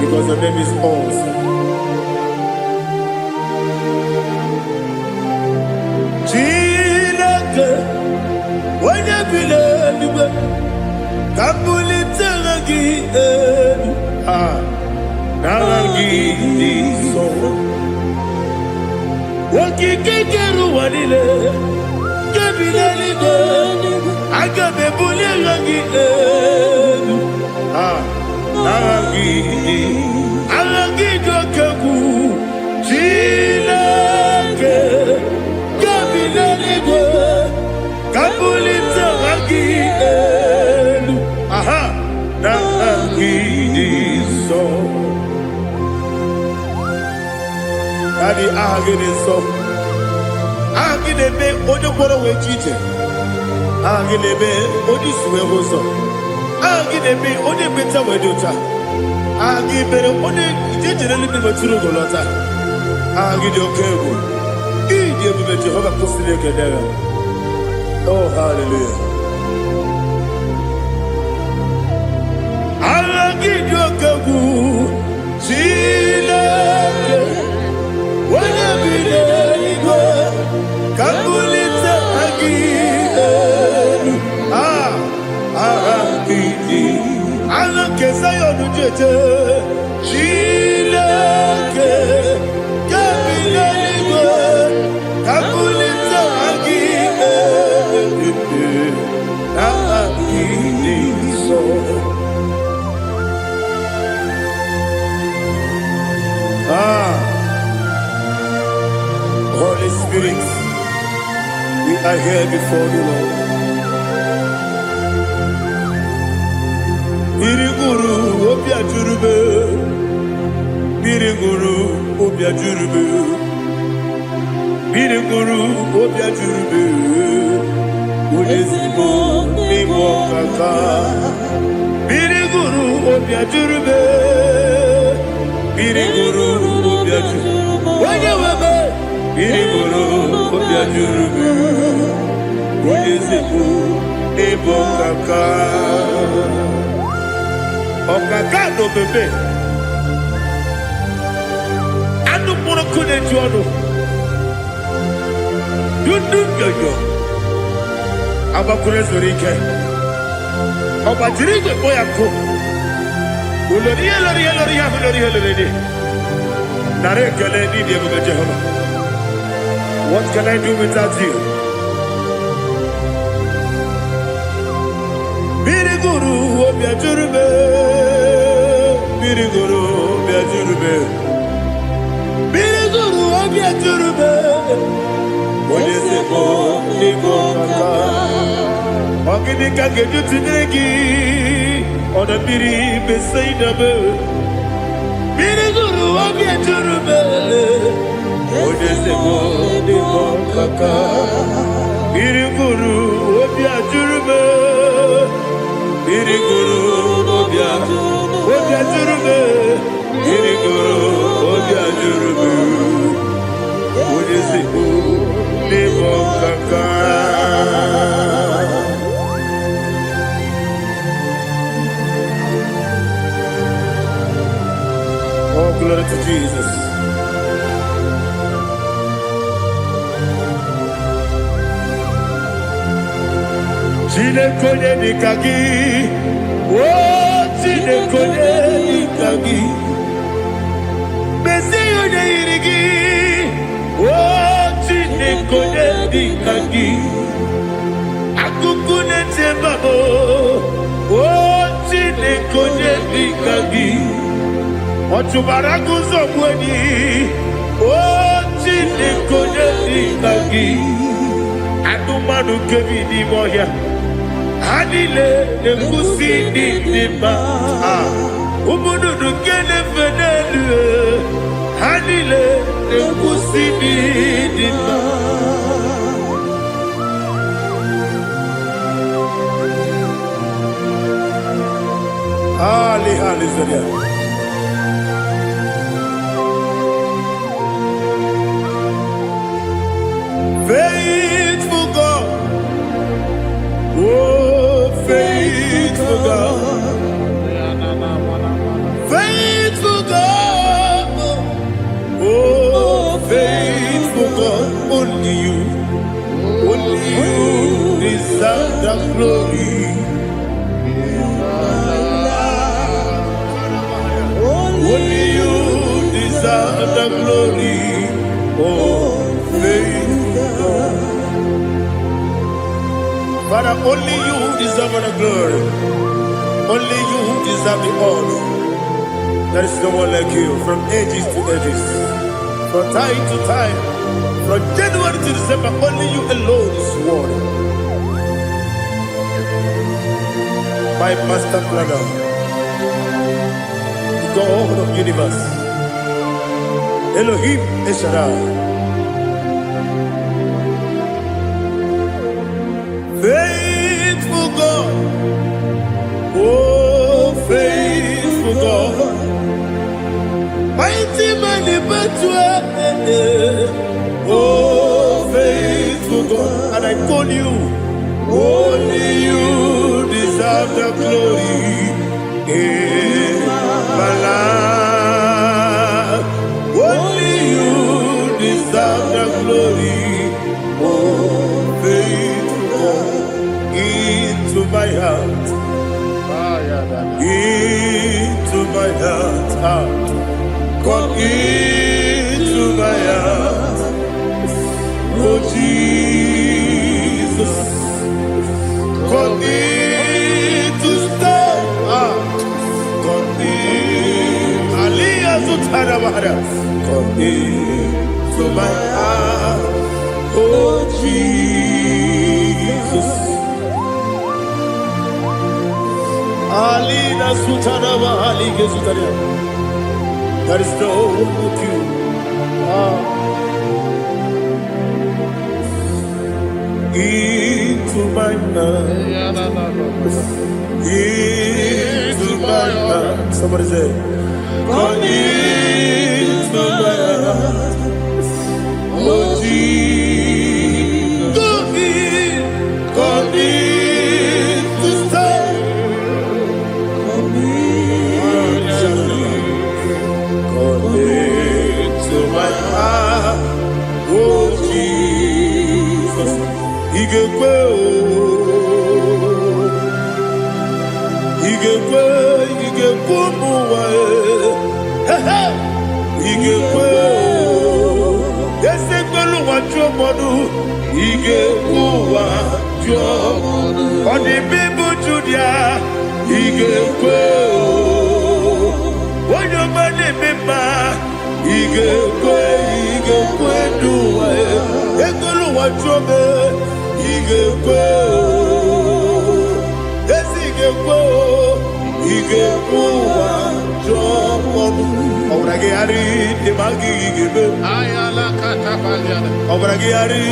because your name is awesome. Chineke, onye bileliwe, kabulitera gi elu, naragi so. Wakikekeru wanile, kebileliwe, agabe bulelagi elu, naragi dokeku, Chineke, kebileliwe, kabulitera elu, naragi so. Daddy, so. Agilebe, Odoboro Wechite. Agilebe, Odiswe Rosa. Agilebe, Odebeta Wedota. Agibere, Ode, Generally Maturu Golota. Agidio Kebu. Idiot Jehovah Costile Cadera. Oh, hallelujah. Agidio Kebu. Chile. Wanya bileligo, kabulita agilelu, agidi, alakeza yonujete, chileke, kabileligo, kabulita agilelu, agidi so. Holy Spirit, we are here before you, Lord. Biriguru obia jurube, biriguru obia jurube, biriguru obia jurube. Udesibo nibo kaka, biriguru obia jurube, biriguru obia jurube. Wanyewebe. Biriguru obia jurube, udesibo nibo kaka. Okaka no bebe. Anu mono kune juano. Dundu yoyo. Abakure zorike. Obajirige boyako. What can I do without you? Biriguru obiajurube, biriguru obiajurube, biriguru obiajurube. Onesemo nigo kaka, ogini kageju tinegi, ona biri besaidabe. Biriguru obiajurube, onesemo nigo kaka, biriguru obiajurube. Biriguru obiajurube, biriguru obiajurube. Onesemo nigo kaka. Oh, glory to Jesus. Chinekonye nikagi, oh chinekonye nikagi, Mesiyone irigi, oh chinekonye nikagi, Akukune tembabo, oh chinekonye nikagi, Otubaragu zomweni, oh chinekonye nikagi, Adumanu kevidi moya. Hanile nekusi nima, umunudu kene fenelu. Hanile nekusi nima. Hallelujah. Faithful God, oh faithful God, faithful God, oh faithful God, only you deserve the glory. Only you deserve the glory, oh faithful God. Father, only you deserve the glory. Only you deserve the honor. There is no one like you, from ages to ages, from time to time, from January to December. Only you alone is worthy. My master planner, the God of the universe, Elohim Eshadai. Faithful God, oh faithful God, mighty man in battle, oh faithful God, and I call you, only you deserve the glory in my life, only you deserve the glory, oh faithful God. Into my heart, into my heart, come into my heart, oh Jesus, come in to stay, come in, Aliyah Zutarabara, come into my heart, oh Jesus. Alina Sutanaba Alige Sutaria. There is no one with you. Into my heart. Into my heart. Somebody say, come into my heart. Oh Jesus. Come in to stay. To my heart, oh Jesus, He gave way, kumuwa ige kwe ese kwelu wa chomodu ige kuwa chomodu odi bibu judia ige kwe wanyo mane mema ige kwe duwa ekolu wa chome ige kwe ese ige kuwa chomodu Obragi ari dimagi igebe Ayala katapaliana. Obragi ari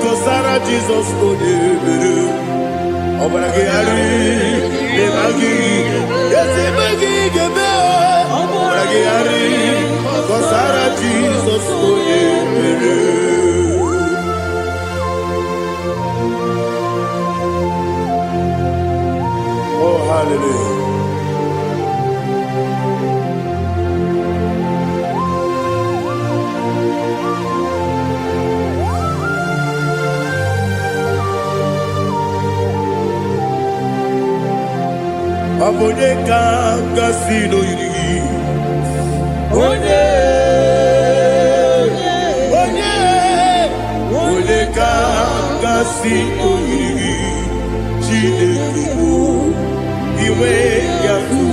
kosara Jesus odebere Obragi ari dimagi yesimagi igebe Obragi ari kosara Jesus odebere Oh hallelujah. Abone kanga sino yiri Onye kanga sino yiri Chineke iwe yatu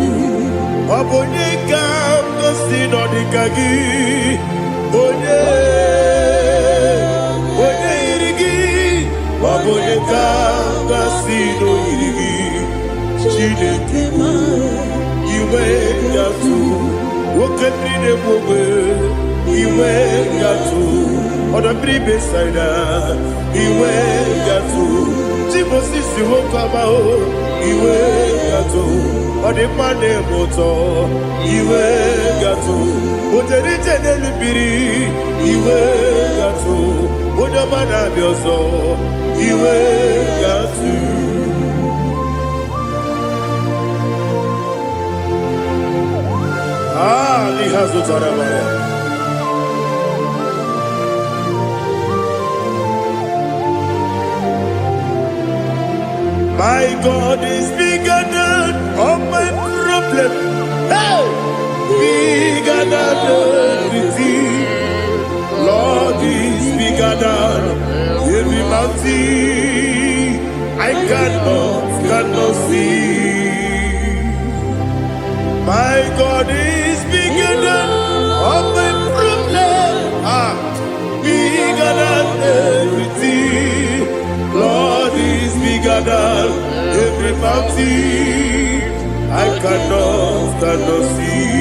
Abone kanga sino dikagi Onye yirigi Abone kanga sino yirigi Chineke iwe yatu Wokenine mwe iwe yatu Odabri besaida iwe yatu Timosisi wokabao iwe yatu Odimane moto iwe yatu Oterite nelubiri iwe yatu Odamana bioso iwe yatu Lihazo Tarabaya. My God is bigger than all my problem. Hey! Bigger than everything. Lord is bigger than every mountain. I cannot see. My God is bigger than all my problem. Bigger than everything. Lord is bigger than every mountain. I cannot see.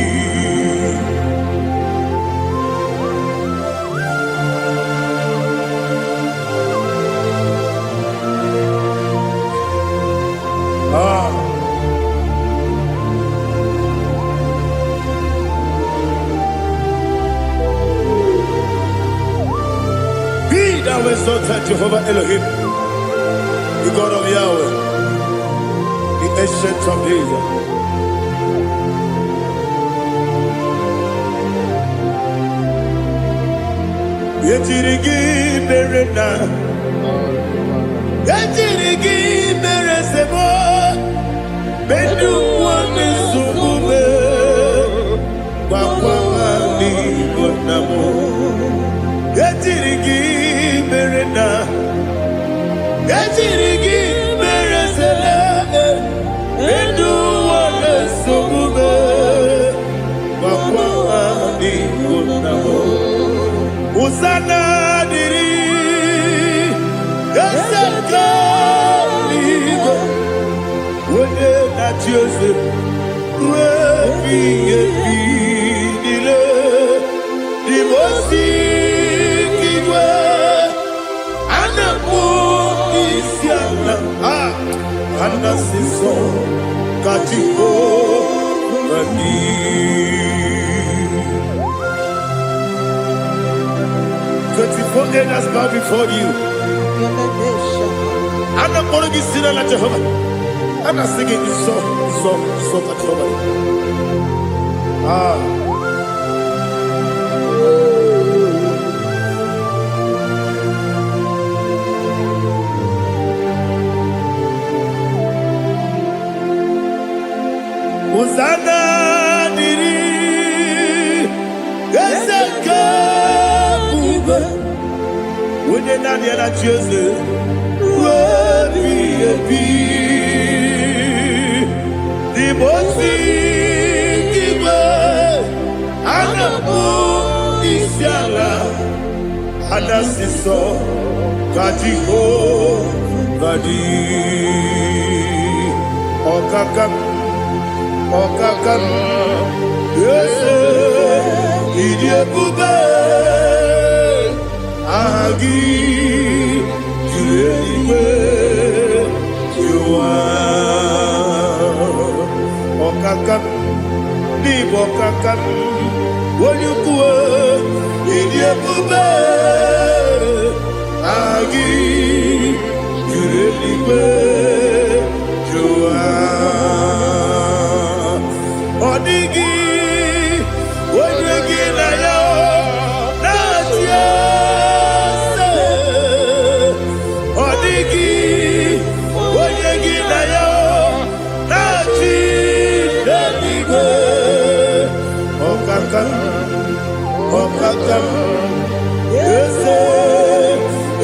Thou exalted Jehovah Elohim, the God of Yahweh, the ancient of days. Yetirigi berena, yetirigi beresebo, bedu wane sumube, wakwa mani bonamo. Yetirigi berena, yetirigi beresele, bedu wane sumube, wakwa mani bonamo. Usana diri, esaka ligo, wone na Joseph, wepi dile, divosi kiwe, anapo isiana, anasiso katiko mani. 24 elders bow before you. I'm not going to be seen like Jehovah. I'm not singing this song like Jehovah. Hosanna. Yakabube, when you're not yet at Jesus, the most Anabu Isiala, Anasiso, Kadiho, Kadi, Okakam, yes, Idiabube, Agi, Juliwe, Okakam, Nibokakam. When you go in your bube, Agi, you really were, you are. Odigi, when you get a not yes. Odigi, when you get a not Okakam, yes,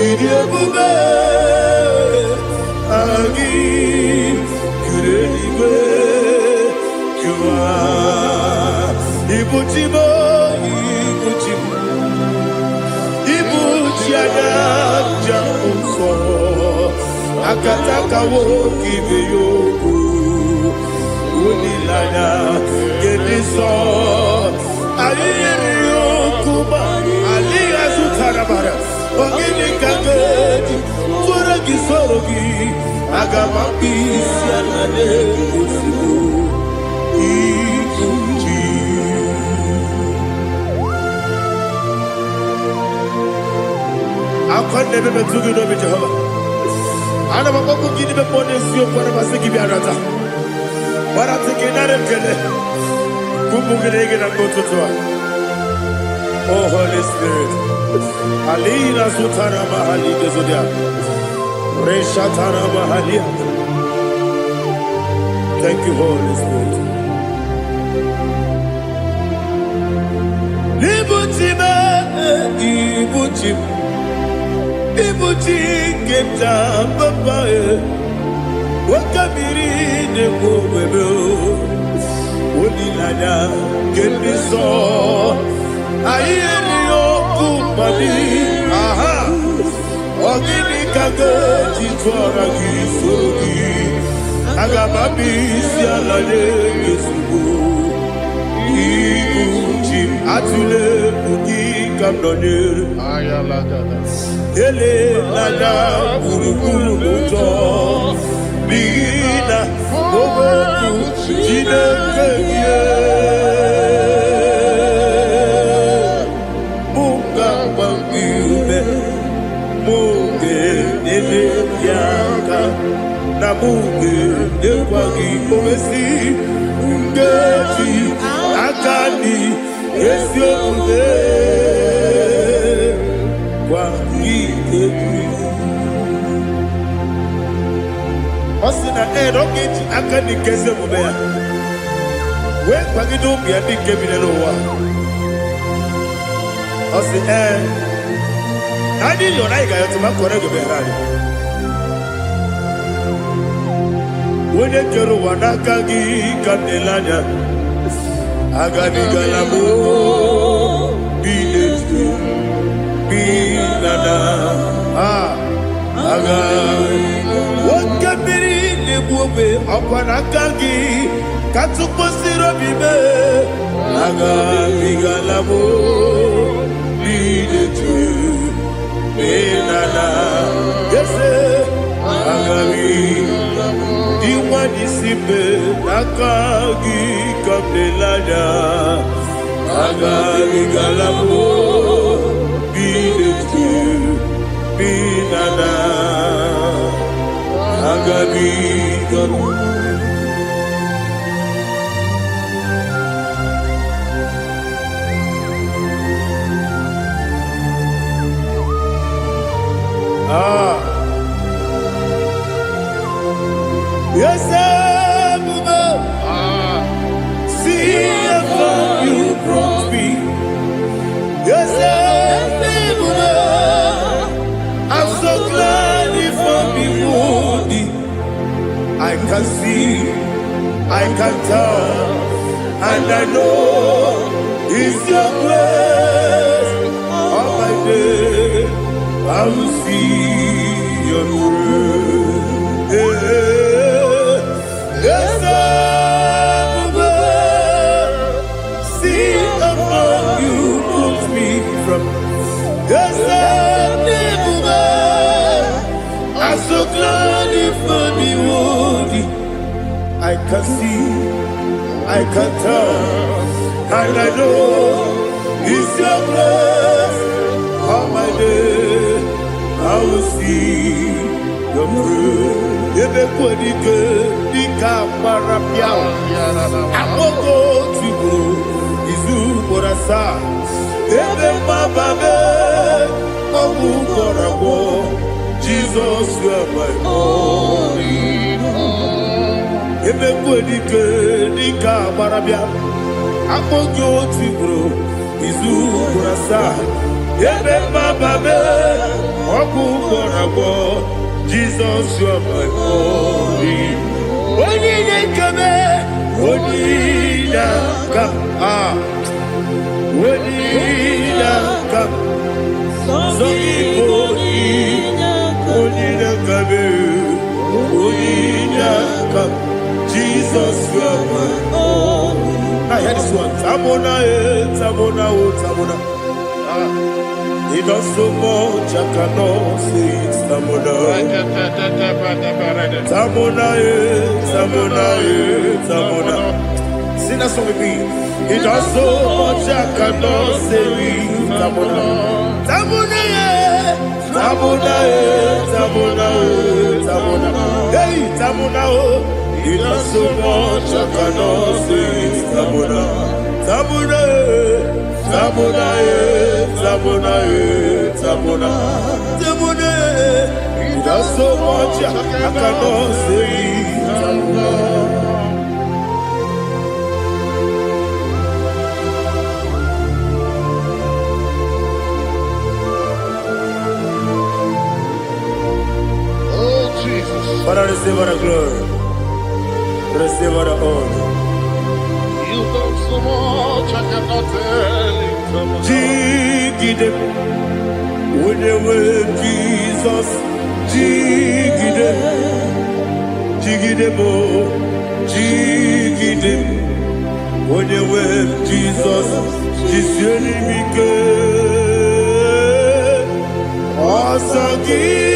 Idiabube, Agi, Kureliwe, Kua, Ibuchimo, Ibuchiada, Jamuso, Akataka woki beyoku, Unilaya, Gediso, Ali Azutarabara, Ogini Kageti, Kuragi Sorogi, Agamapi, Sianade, Ikuchi. I can't never be too good over Jehovah. I never go to give a bonus, you for a Masiki Biarata. But I'm thinking that I'm going to go. Oh, Holy Spirit. Alina Sutara Mahali Gezodia. Reshatara Mahalia. Thank you, Holy Spirit. Ibutime, Ibutim. Ibutim Geta Papa. Wakamiri de Bobebo. Unilada Gemiso. Ayeni Okupani, aha, Ogini Kageti Twaragi Sogi, Agamabi Sialade Yesubu, Iguchi Atule Buki Kamdonir, Ayalagada. Ele Lada Urukulu Muto, Bina, Oboku, Jine Kanye. Nabuge Dewagi Omesi Ngeti Akani Esiode Wagi Ebi Osina Erogeti Akani Kese Mubea When Pagido Biadi Kebineloa Osi Nadi Yonaiga Yotuma Berari When you get Wanakagi Kandelanya Agadi Galamo Binada Agadi What can be the Bube Apanakagi Katsuposiro Bibe Agadi Galamo Binada Yes, Agadi Iwanisipe Nakagi Kamdelada Agagi Galamo Bidetu Binada Agagi Galamo Yes, see how you brought me. I can see, I can tell, and I know it's your grace. All my day, I will see your grace. Yes, see above you put me from. Yes, I'm so glad for the world. I can see, I can tell, and I know it's your grace. All my day, I will see your grace. Everybody good, the camarapia. I will go to go, Izu Borasa. Everybody, Abu Borabo. Jesus, you are my only home. Everybody good, the camarapia. I will go to go, Izu Borasa. Everybody, Abu Borabo. Jesus, you are my only. When you come, when you come, when you come, so you come, Jesus, you are my only. I heard this one. Tamona, Tamona, Tamona. He does so much, I cannot say it. Tamona, Tamona, Tamona, Tamona. Sing that song with me. He does so much, I cannot say it. Tamona, Tamona, Tamona, Tamona, Tamona. Hey, Tamona, he does so much, I cannot say it. Tamona, Tamona. Tamona, Tamona, Tamona, Tamona. He does so much, I cannot say Tamona. Oh, Jesus. Father, receive our glory, receive our honor. You done so much, I cannot tell it. Jigide, with the word Jesus, Jigide, Jigide bo, Jigide, with the word Jesus, Jisyenimike, Asagi.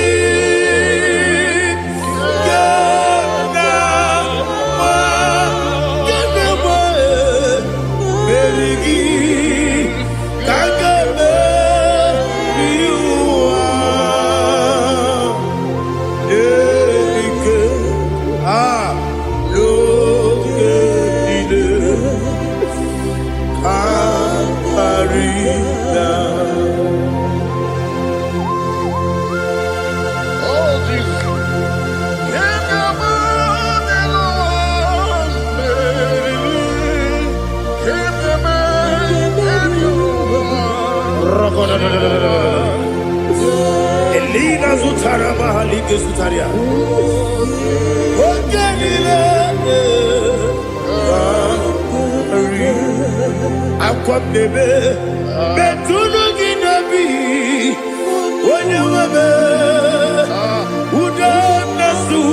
Elina Zutara Mahalike Zutaria. Aqua bebe, Betuno Ginabi, when you were Udanasu,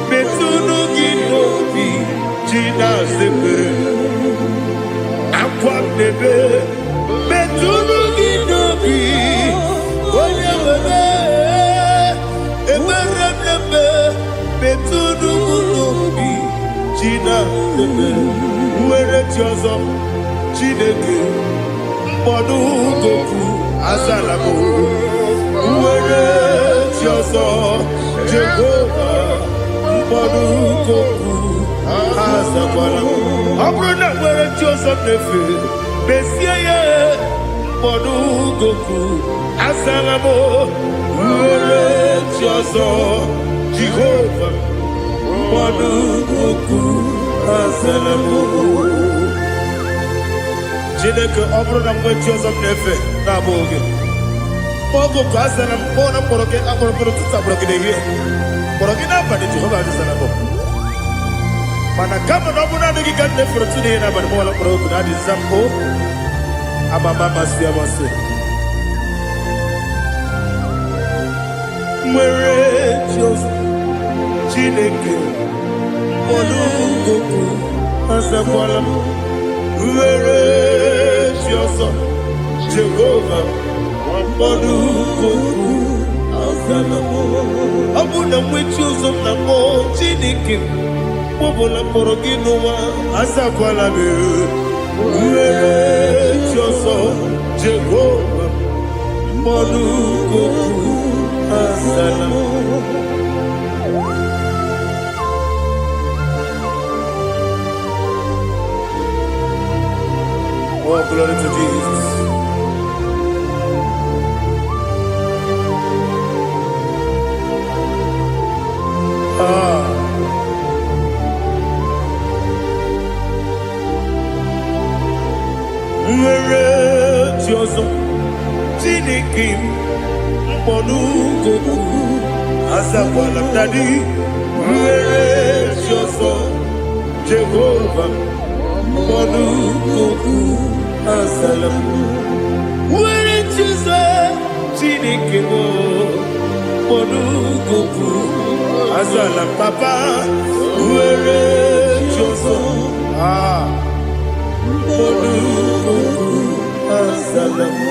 Betuno Ginobi, Gina Zebe, Aqua bebe, Betuno Ginobi, when you were Betuno Ginobi, Gina Zebe, where it was up. Chineke mkpọdụ goku azalabo uwere chioso Jehova mkpọdụ goku azakwala ọ bụrụ na nwere chioso nefe besie ya mkpọdụ goku azalabo uwere chioso Jehova mkpọdụ goku azalabo. Chineke ọ bụrụ na mgbe chi ọzọ m na-efe na-abụ oge ogo ka a sara m kpọọ na mkpọrọ gị akpọrọ mkpọrọ tụtụ akpọrọ gị n'ehihie kpọrọ gị n'abalị Jehova azịzara bụ Mana kama na ọbụna adịghị ka nne fụrụ Chineke na abalị mọla kpọrọ oku na adị zampo amama masị amasị nwere Jizọs Chineke ọlụgoku azakwala nwere Jizọs Jehova ọlụgoku azala ọ bụ na mmechi ụzọ na mmụọ Chineke Mobula porogi n'ụwa azakwala m nwere Jizọs Jehova ọlụgoku azala Oh, glory to Jesus. Nwere Jizọs Chineke ọlụgoku azakwala m daddy nwere Jizọs Jehova ọlụgoku azala m nwere Jizọs Chineke ọlụgoku azala m papa nwere Jizọs ọlụgoku azala m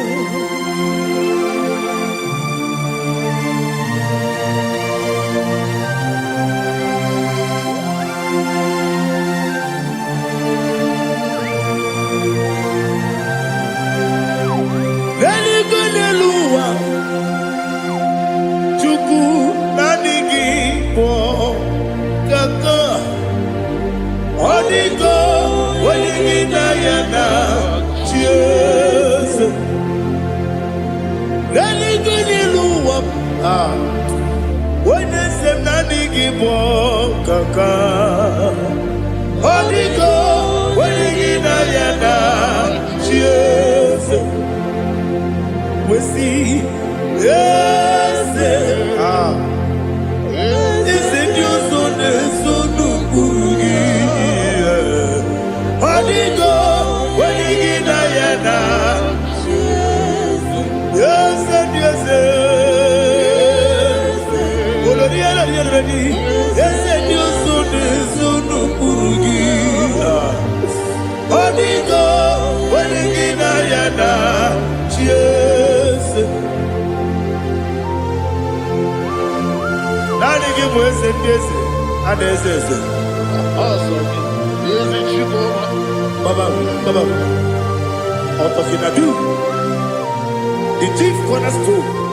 The chief cornerstone.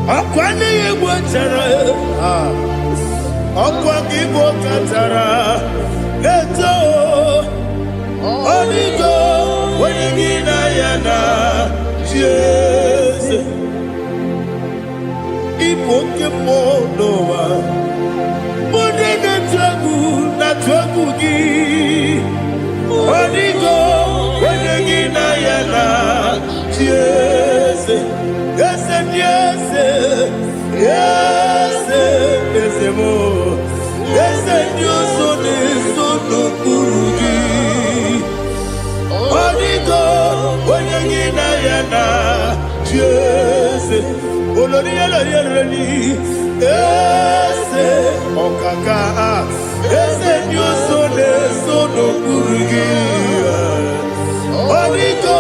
Akwani igbo chara ọkwa ka igbo katara eto ọdịgo onye gị na ya na Jizọs Igbo oke mmụọ n'ụwa onye na-atụ egwu gị ọdịgo onye gị na ya na Jizọs Ese Diose, ese mo, ese Dioso de sono kurugi. Odigo, onye na yana, Diose, olori olori, ese okaka, ese Dioso de sono kurugi. Odigo,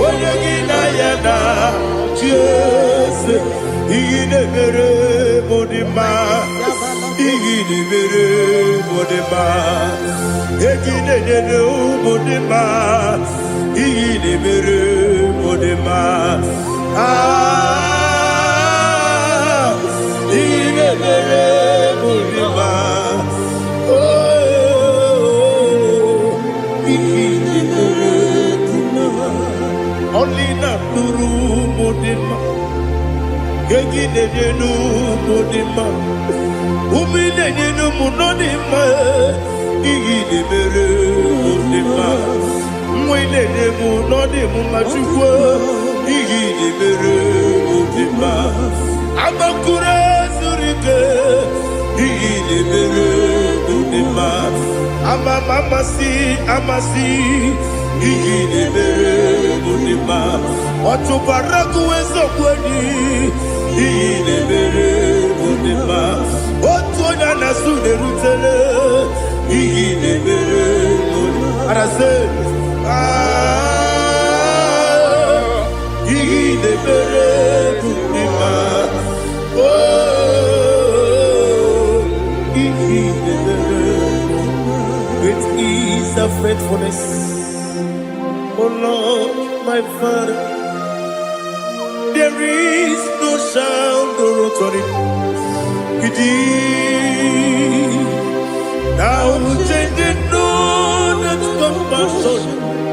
onye na yana. Igide mere modima, igide mere modima, igide mere modima, igide mere modima. Igide mere modima, igide mere modima. Only not Nuru modima. Gegi nu modima, umi nu munodima, igi de mere modima, mwe munodimu machukwa, igi de mere modima, abakure surike, igi de mere bunima. Amasi, iyi nebere bunima. Otubaraku ezokweni, iyi nebere bunima. Otuonya nasu nerutele, iyi nebere bunima. Arase, iyi nebere bunima. Great is thy faithfulness, O Lord, my Father. There is no sound or authority. Thou changest not that compassion,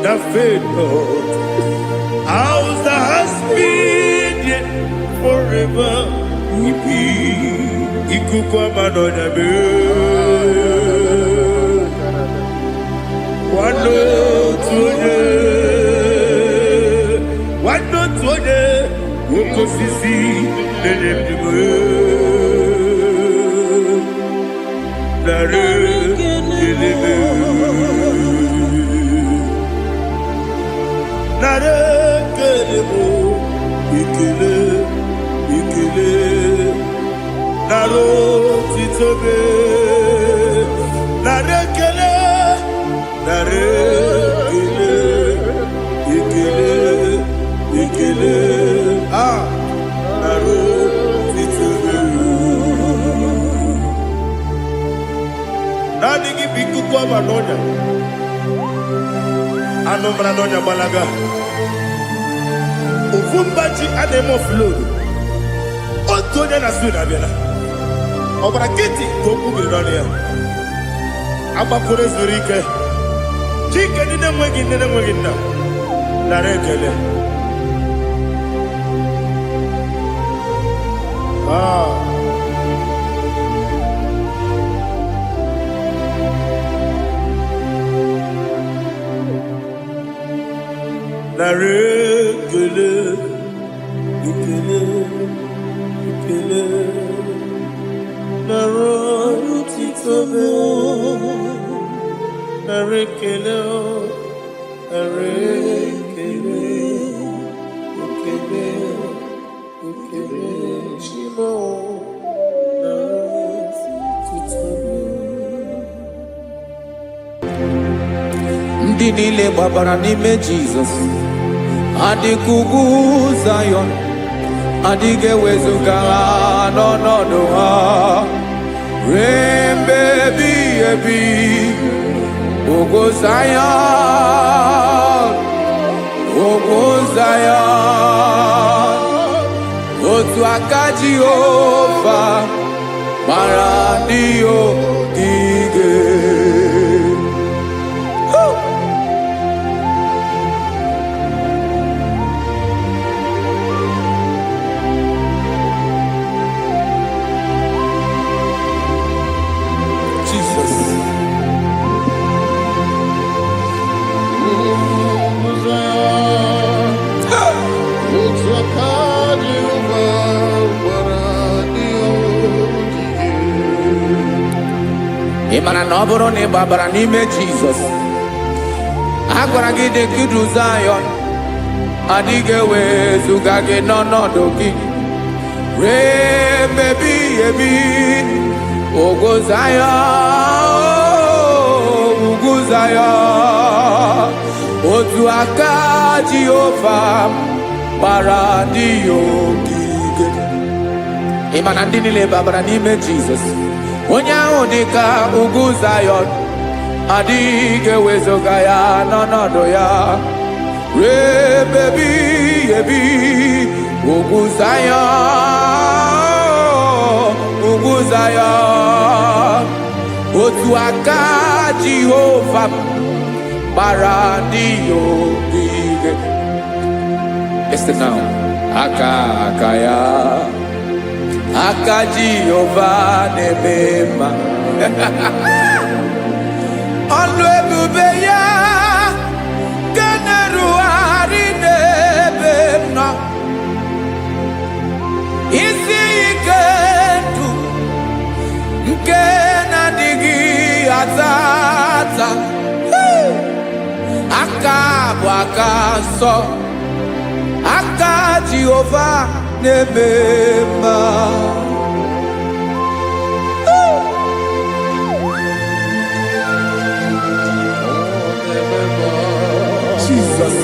that faith not. Ours thou hast been yet forever. Ikukwa manonya be. Wano tuone, woko sisi nenebime. Nare kelebe, nare kelebo, ikele. Naro titobe, nare kele, ikele, naro titobe. Nani kibiku kwa manonya, anomra nonya balaga. Uvumbaji anemo flow. Otonya na suna biela. Obra kiti koku bironia. Aba kore zurike. Chike nine mwegi na. Narekele. Narekele. Ikele. Narotitobe, narekele, shimo, narotitobe. Ndị niile gbabara n'ime Jizọs adịkugu Zion, adịghị ewezuga ha n'ọnọdụ ha ruo mgbe ebighị ebi. Ugwu Zion, otu aka Jehova mara ndị ogige. Ịmara na ọ bụrụ na ị gbabara n'ime Jizọs, a gwara gị dị ka Zion, adịghị ewezuga gị n'ọnọdụ gị ruo mgbe ebighị ebi. Ugwu Zion, otu aka Jehova gbara ndị ogige. Ịma na ndị niile gbabara n'ime Jizọs, onye ahụ dị ka ugwu Zion, adịghị ewezuga ya n'ọnọdụ ya ruo mgbe ebighị ebi. Ugwu Zion, otu aka Jehova gbara ndị ogige. Listen now, aka ya, aka Jehova na-eme mma. Ọlụ ebube ya ga na-erugharị n'ebe m nọ. Isi ike ndụ nke na-adịghị so aka Jehovah nemema. Jesus.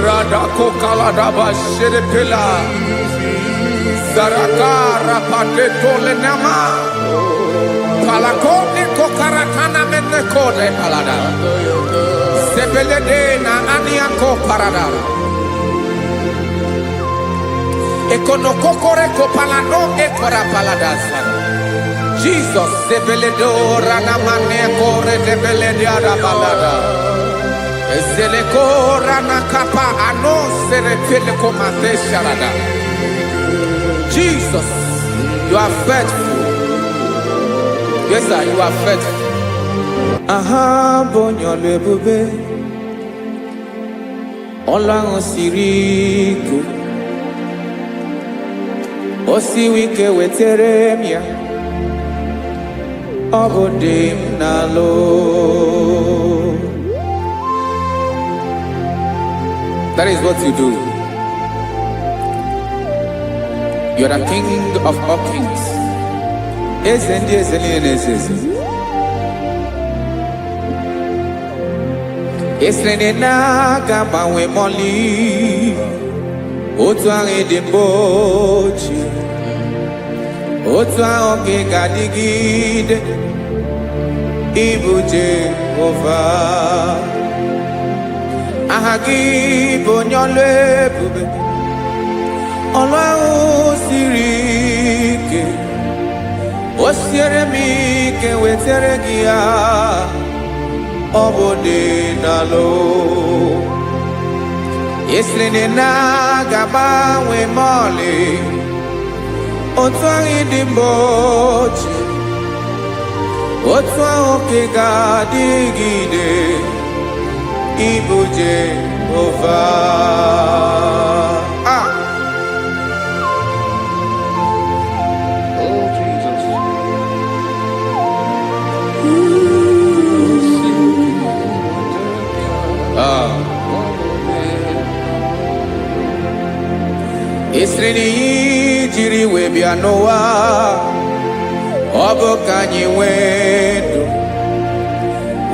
Radako kaladaba shedepela Zaraka rapate tole nama Palakone kokaratana mene kode palada Sebelede na aniako parada Ekono kokore ko palano ekora palada. Jesus sebeledo rana mane kore debelede ada palada Ezele kora na kapa ano serepele komate sharada. Jesus, you are faithful. Yes, sir, you are faithful. Aha, bonyo lebube. Ola osiriku. Osi wike weteremia. Obodim nalo. That is what you do. You are the King of all kings. Esrene na gama we moli. Otwa edimbochi. Otwa oke gadigide. Ibu Jehovah. Ahagi bonyole bube. Ọlọ́run siri ike, ó siere mi ike wetere gị ya, ọ bụ dị n'alụ. Esiri na ga-agbanwe mọlị, otu ahụ dị mgbe ochie, otu ahụ ka ga-adịgide, ịbụ Jehovah. Esreni jiri we bia noa obo kanyi wedo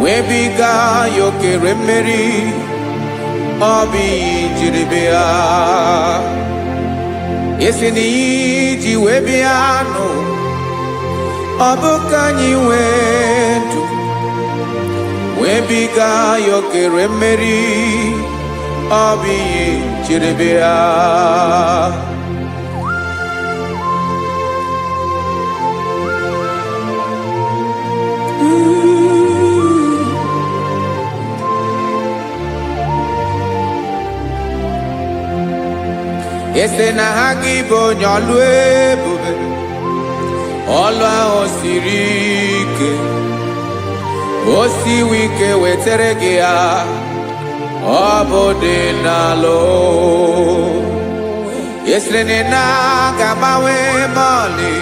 we biga yokere mmeri obi jiri bia. Esreni ji we bia no obo kanyi wedo we biga yokere mmeri obi jiri bia. Ese na hagi bonyo ebube olu ahụ siri ike o siwe ike wetere gị ya ọ bụ dị n'alụ. Esere na ga-agbanwe mọlị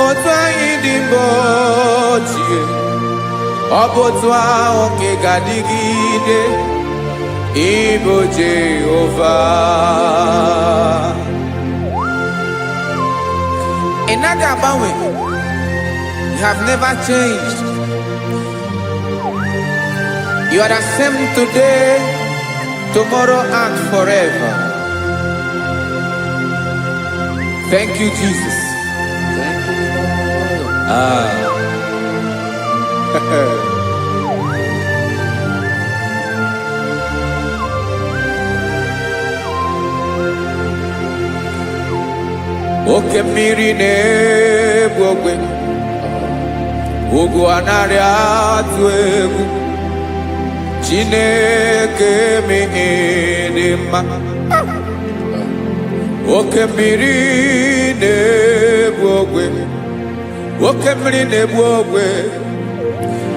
otu anyị dị mgbe ochie ọ bụ otu ahụ ka ga-adịgide ịbụ Jehovah. Ị naghị agbanwe. You have never changed. You are the same today, tomorrow, and forever. Thank you, Jesus. Thank you, Oke mmiri na-egbu ogwe, ugwu anaghị atụ egwu. Chineke mee dị mma. Oke mmiri na-egbu ogwe, oke mmiri na-egbu ogwe.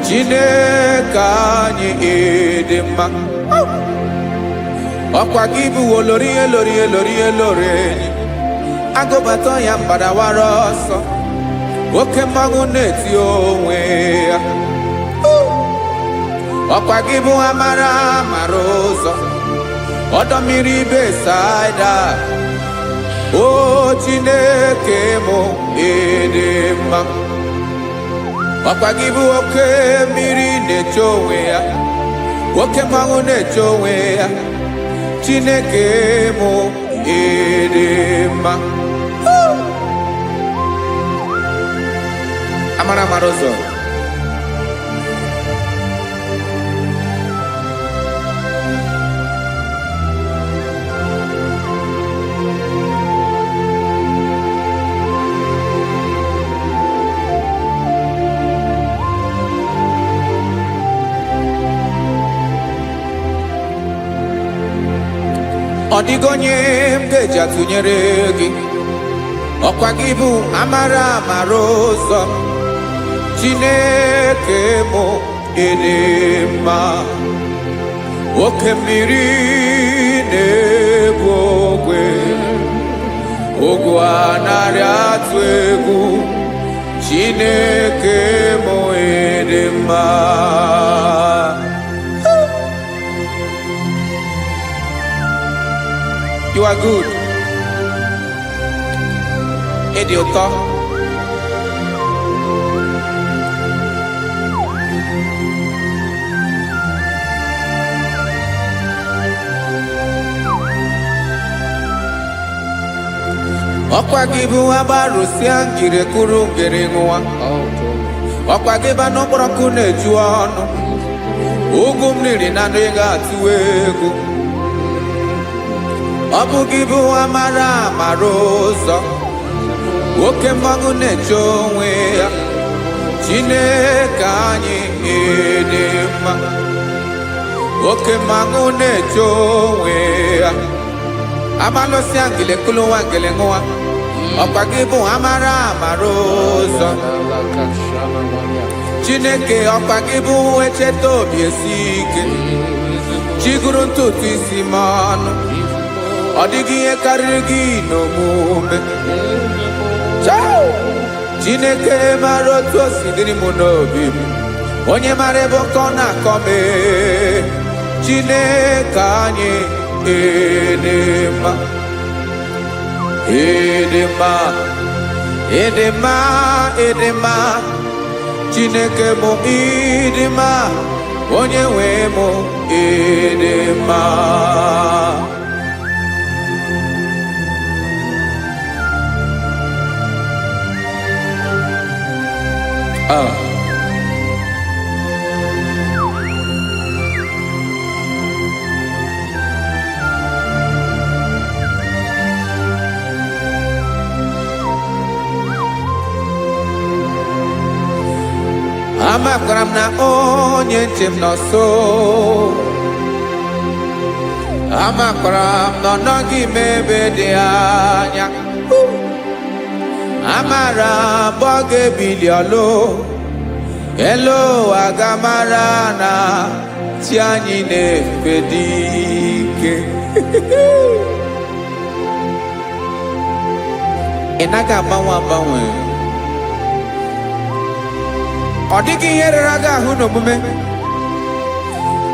Chineke anyị dị mma. Ọkwa gị bụ olori enyi. Agụbata ya mbadawara ọsọ, oke mmanwụ na-eti onwe ya. ọkwa gị bụ amara mara ụzọ ọdọ mmiri Besaida o Chineke mụ ịdị mma ọkwa gị bụ oke mmiri na-eche onwe ya oke mmanwụ na-eche onwe ya Chineke mụ ịdị mma amara mara ụzọ ọ dịghị onye m ga-eji atụnyere gị ọkwa gị bụ amara mara ụzọ Chineke mụ ịdị mma oke mmiri na-egbu ogwe ogwu anarị atụ egwu Chineke mụ ịdị mma You are good. Ịdị ụtọ. Ọkwa gị bụ agbarụsịa ngire kụrụ ngere nwa. Ọkwa gị bụ anụ mkpọrọkụ na-eju ọnụ. Ugwu mmiri na anụ ị ga-atụ egwu. Ọ bụ gị bụ amara mara ụzọ oke mmanwụ na-eche onwe ya Chineke anyị ịdị mma oke mmanwụ na-eche onwe ya amalụsịa ngile kụlụ nwa ngele nwa ọkwa gị bụ amara mara ụzọ Chineke ọkwa gị bụ echeta obi esi ike chiguru ntutu isi m ọnụ ọ dịghị ihe karịrị gị n'omume Chineke mara otu o si dịrị m n'obi m onye mara ebe ọkọ na-akọ m Chineke anyị ịdị mma ịdị mma ịdị mma ịdị mma Chineke mụ ịdị mma onye nwe mụ ịdị mma amakwara m na onye nche m nọ nso amakwara m na ọ nọghị m ebe dị anya amara m ọ ga-ebili ọlụ elu agamara na chi anyị na-efe dị ike ị naghị agbanwe agbanwe ọ dịghị ihe rere gị ahụ n'omume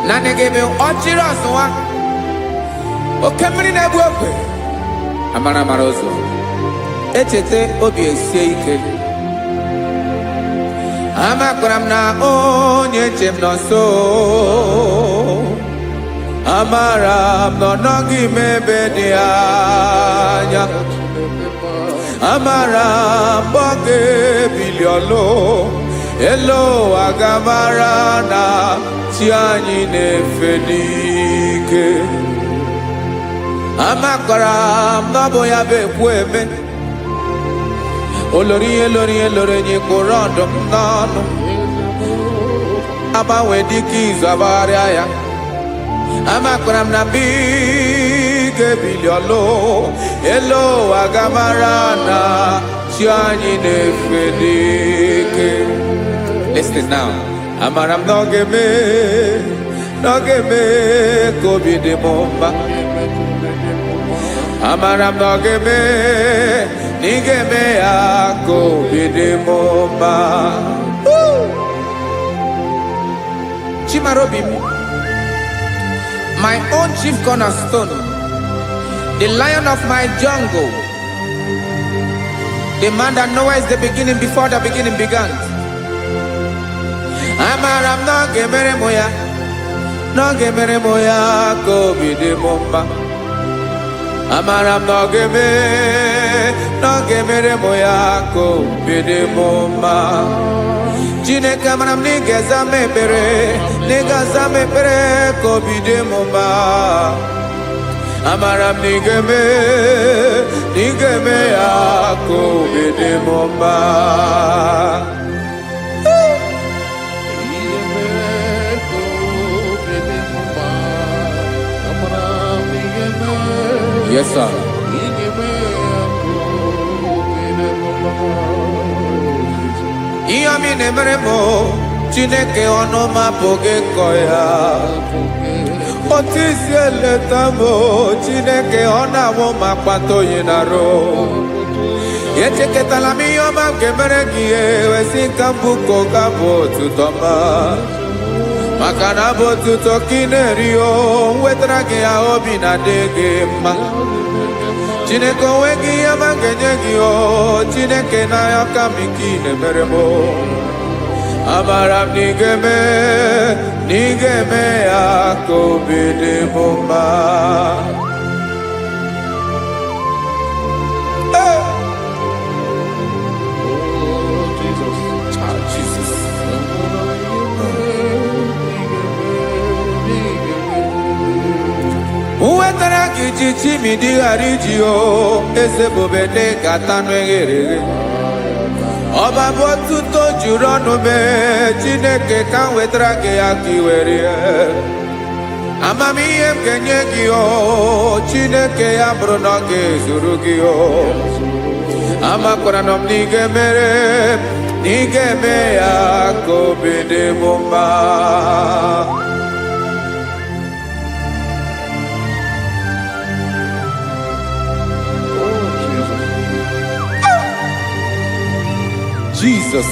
naanị gị bụ ọchịrị ọzụwa oke mmiri na-egbu ogwe amara mara ụzọ echeta obi esie ike amakwara m na onye nche m nọ nso amara m na ọ nọghị m ebe dị anya amara m ọ ga-ebili ọlụ elu agamara na chi anyị na-efe n'ike amakwara m na ọ bụ ya bụ ekwu eme olori ihe lori ihe lori enyi kpụrụ ọdụm n'ọnụ agbanwe dịka izu agbagharịa ya amakwara m na mgbe ị ga-ebili ọlụ elu agamara na chi anyị na-efe n'ike listen now amara m na ọ ga-eme ka obi dị m mma amara m na ọ ga-eme na ị ga-eme ya ka obi dị m mma Chimarobim, my own chief cornerstone, the lion of my jungle, the man that knows the beginning before the beginning began. Amaram no gemere moya, go be the mumba. Amaram no gemere moya, go be the mumba. Jine kamaram nige zame pere, go be the mumba. Amaram nige me ako be the mumba. Yes, sir. Iyami nemeremo, Chineke onoma poge koya. Otisiele tamo, Chineke onamo makpato yinaro. Yecheke talami yoma kemeregie, wesi kambuko kabo tutoma. Makanabo tuto kinerio, wetrage ya obi na dege ma. Chineke wegi ya mangenye o, Chineke na ya kamiki nemeremo. Amaram nigeme ako bide bomba. Uwetara kichichi midi harijio, ese bobede katano egere. Oba botu to jurono me, Chineke kan wetara ke akiwere. Amami em kenyegio, Chineke abrono ke surugio. Amakoranom nigeme ako bide bomba. Jesus.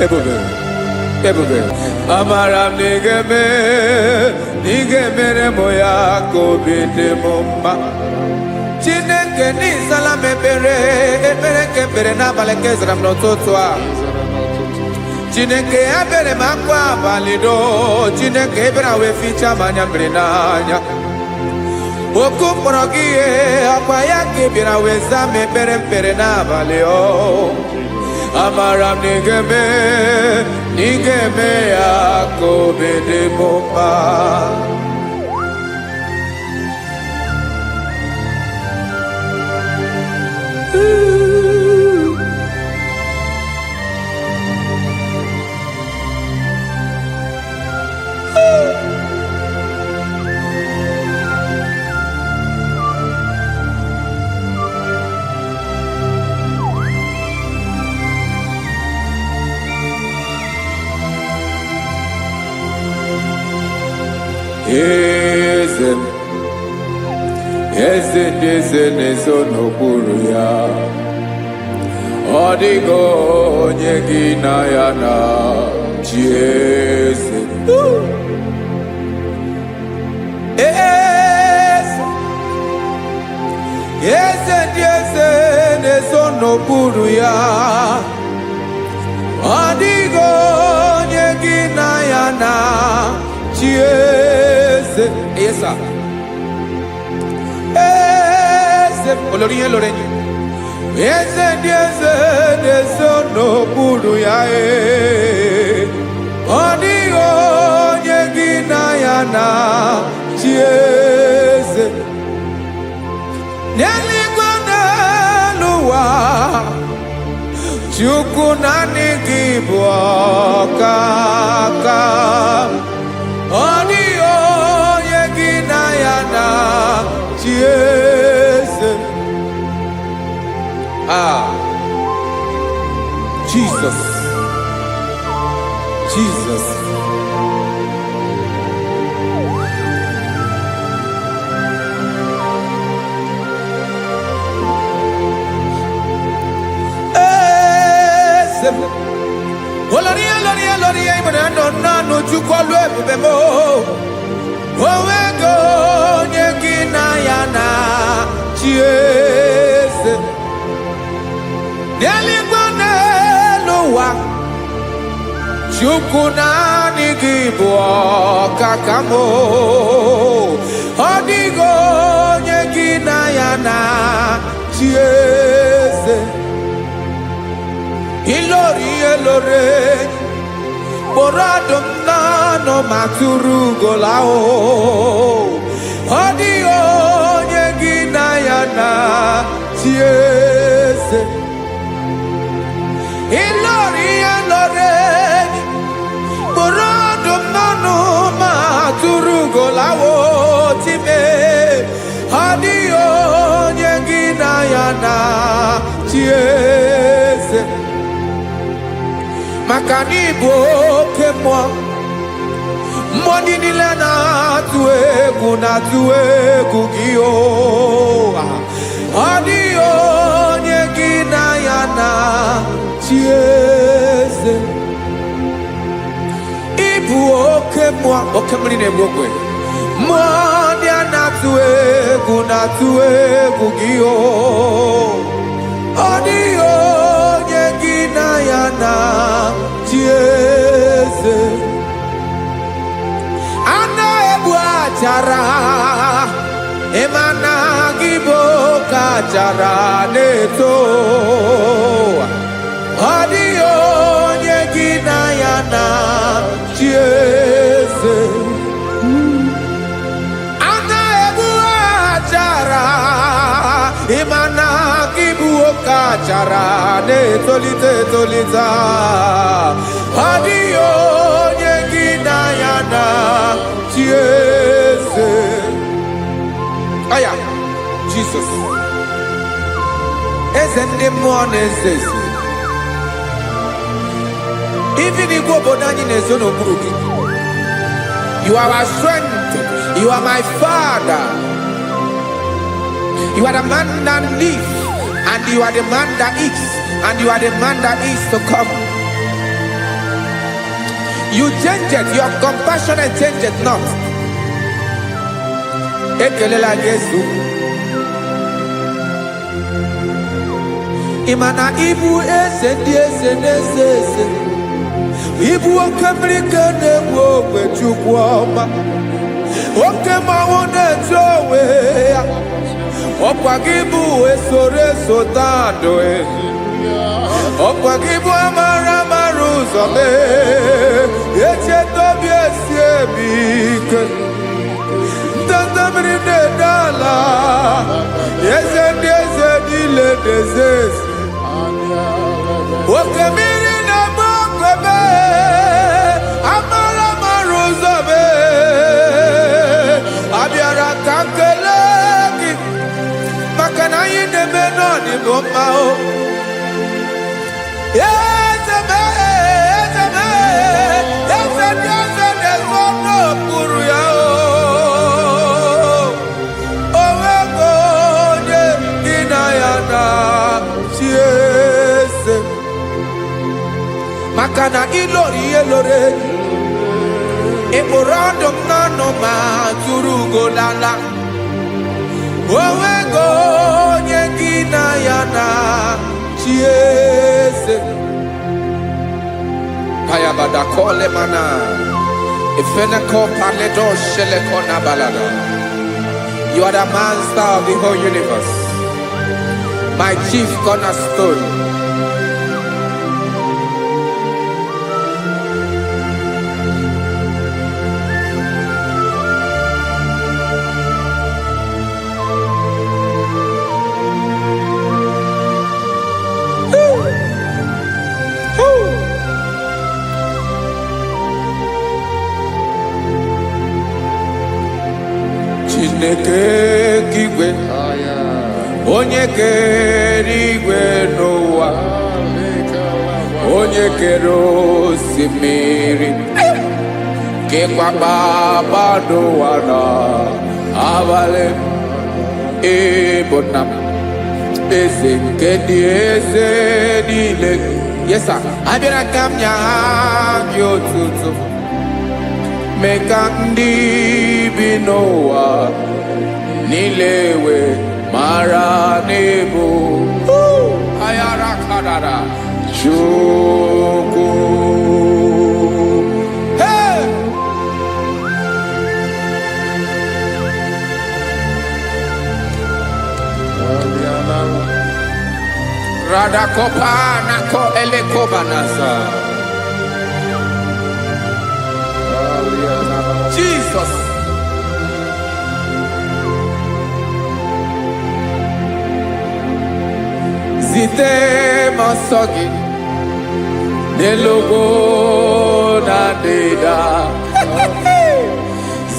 Ebube. Amaram nigeme moya ko bide mumba. Chineke ni salame pere ke pere na baleke zram no totwa. Chineke abere makwa balido, Chineke ebra we ficha manya brenanya. Oku porogie apaya ke bira weza me pere na baleo. Amaram nigeme ako bide bomba. Eze nezo n'okpuru ya. Ọ dịghị onye gị na ya na chi eze. Eze nezo n'okpuru ya. Ọ dịghị onye gị na ya na chi eze. Yes, sir. Olorinye lorenye. Eze n'okpuru ya. Ọ dịghị onye gị na ya na chi eze. N'eluigwe n'elu ụwa, Chukwu naanị gị bụ ọkaka. Ọ dịghị onye gị na ya na chi eze. Jesus. Oloria, no chukolu ebubemo. Owego nyekina yana chiese. Neligwane lowa. Chukuna nigibo kakamo. Odigo nyekina yana chiese. Ilore. Boradum nano maturu golao. Odio nyegina yana chiese. Ilori. Boradum nano maturu golao time. Odio nyegina yana chiese. Makanibo kemwa Moni nilena tuegu gio Adio nyegina yana chiese Ibu okemwa okemli nebokwe Moni tuegu gio Adio nyegina yana chiese Ana ebu achara Emana gibo kachara neto Adio nyegina yana chiese Ana ebu achara Emana gibo kachara neto lita Adio nyegina yana chiese. Aya, Jesus. Ezende mwanezes. Even if you go down in a zone of broken, you are our strength. You are my Father. You are the man that lives, and you are the man that eats, and you are the man that is to come. You change it, your compassion and change it not. Ekelela Yesu. Imana ibu ese. Ibu okemrike newo kwechukwoma. Okema wone jowe. Okwagibu esore sotando. Okwagibu amara maruzome. Eche tobie siebike. Ndandamri de dala. Yeze dile dezesi. Okemiri na bokwebe. Amara maruzome. Abiara kankeleki. Makana yine menoni bomao. Makana ilore Eborandom nano maturu lala Owego nyegina yana chiese Kayabada kole mana Ifenako paledo shelekona balada. You are the master of the whole universe, my chief cornerstone. Chineke kigwe onye kere igwe n'ụwa, onye kere osimiri kekwa kpakpando ụwa n'abalị. Ịbụ nna m, eze nke ndị eze niile, Yes, sir. I been a camya yo tutu. Make a binoa nilewe mara nebo. Ayara kadara chuku. Hey. Radakopa nako elekobanasa. Jesus. Zite masogi nelogo na deda.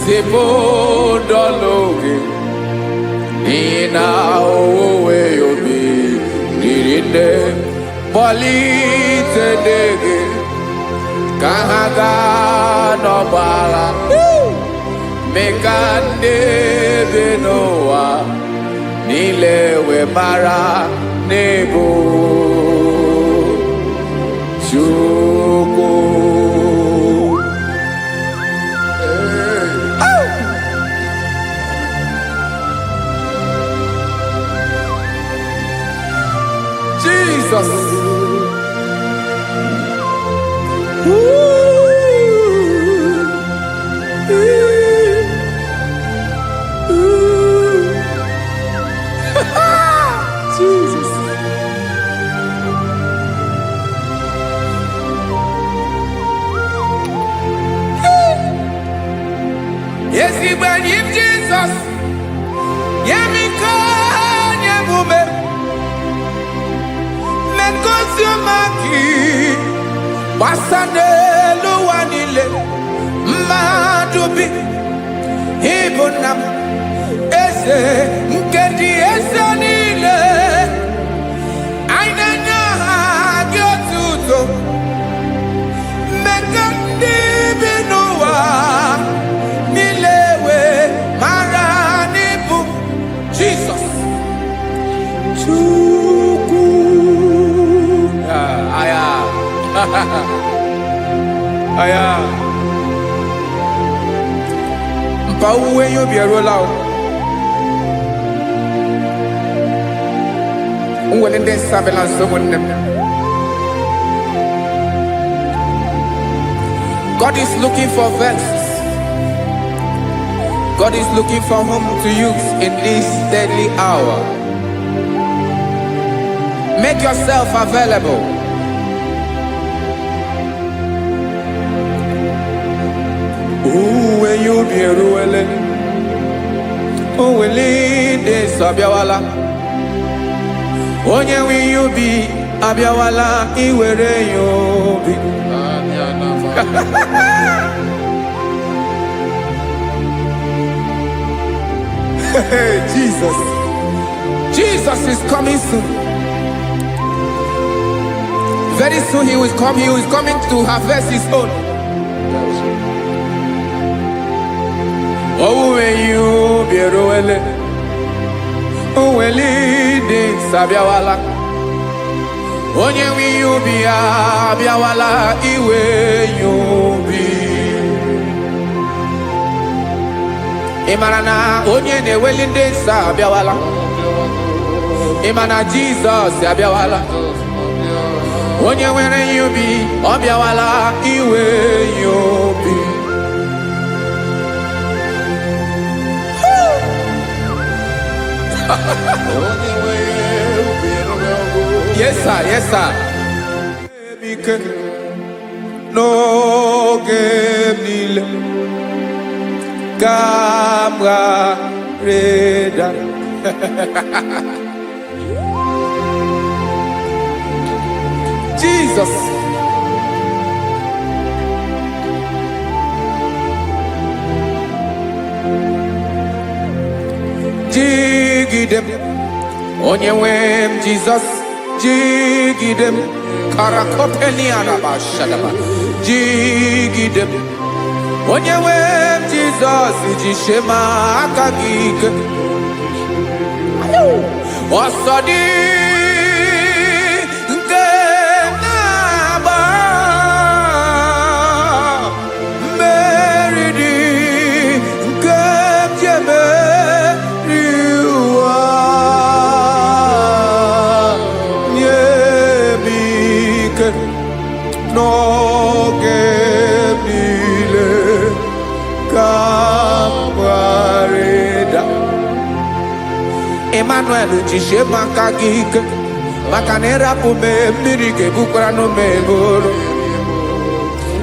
Zebo dologe ina owe yobi. Nirinde polite dege kahaga no bala mekande benoa nilewe mara nebo chuko Jesus. Jesus. Yes, he when him Jesus. Yemiko nyemume. Mengosiomaki. Wasane luwanile. Madubi. Ibunam. Ese nkedi ese nile. Ainanya gyotuto. Mekandi binoa. Nilewe maranibu. Jesus. Chuku. Aya. Aya. Mpauwe yo bierolao. Unwelende sabela someone. God is looking for vessels. God is looking for whom to use in this deadly hour. Make yourself available. When you be ruele, oh, will lead this Abiawala. Onye will you be Abiawala? Iwere you be. Jesus. Jesus is coming soon. Very soon he will come. He is coming to harvest his own. Oh, when you be ruele, oh, will lead this Abiawala. Onye will you be Abiawala? Iwe you be. Imanana onye ne welinde sa Abiawala. Imana Jesus Abiawala. Onye were you be Abiawala iwe you be. Yes sir, yes sir. No game Camarada. Jesus. Jigidem. Onyewem Jesus. Jigidem. Karakopeni arabashadaba. Jigidem. Onyewem Jesus. Jishema akagike. Osodi. n'oge niile ka m gharịda. Emmanuel jisie maka gị ike, maka na ịrapụ m mmiri ga-ebukwara m eboro.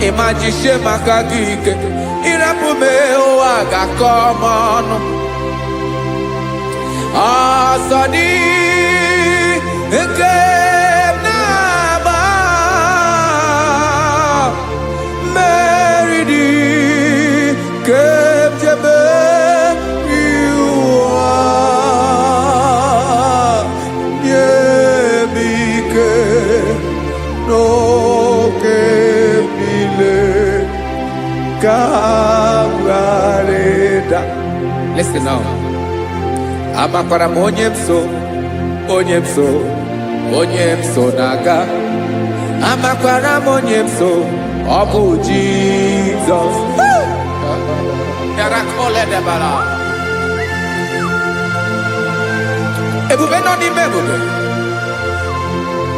Ịma jisie maka gị ike, ịrapụ m ụwa ga-akọ m ọnụ. Ọsọ dị nke m na-agba, mmeri dị nke m jebe ụwa. Nye m ike n'oge niile ka m gharịda. Listen now. Amakwara m onye m so, onye m so, onye m so na-aga. Amakwara m onye m so, ọ bụ Jizọs. Ebube nọ n'ime ebube.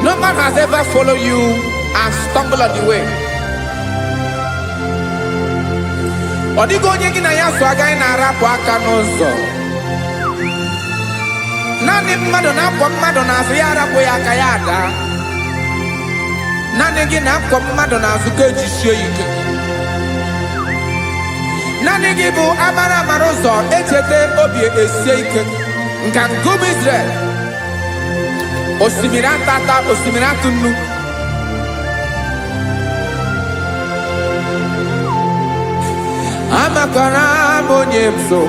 No man has ever followed you and stumbled on the way. Ọ dịghị onye gị na ya so agaghị na-arapụ aka n'ụzọ. Naanị mmadụ na-akwọ mmadụ n'azụ ya arapụ ya aka ya ada. Naanị gị na-akwọ mmadụ n'azụ ka ejisie ike. Naanị gị bụ amara amara ụzọ echete obi esie ike. Nka ngụm Israel, osimiri atata, osimiri atụ nnu. Amakwara m onye m so,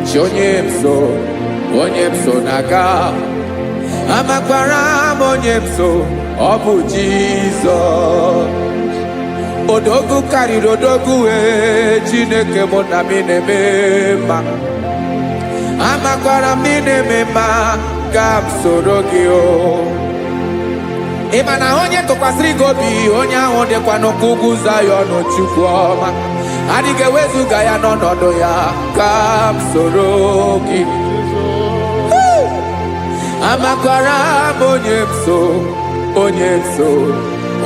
chi onye m so, onye m so na-aga. Amakwara m onye m so, ọ bụ Jizọs. Odogwu karịrị odogwu, Chineke mụ na m na-eme mma. Amakwara m na-eme mma, ka m soro gị o. Ị ma na onye tụkwasịrị gị obi, onye ahụ dịkwa n'ụkwụ ugwu Zayọn, Chukwu ọma. Adịghị ewezuga ya n'ọnọdụ ya, ka m soro gị. Amakwara m onye m so, onye m so,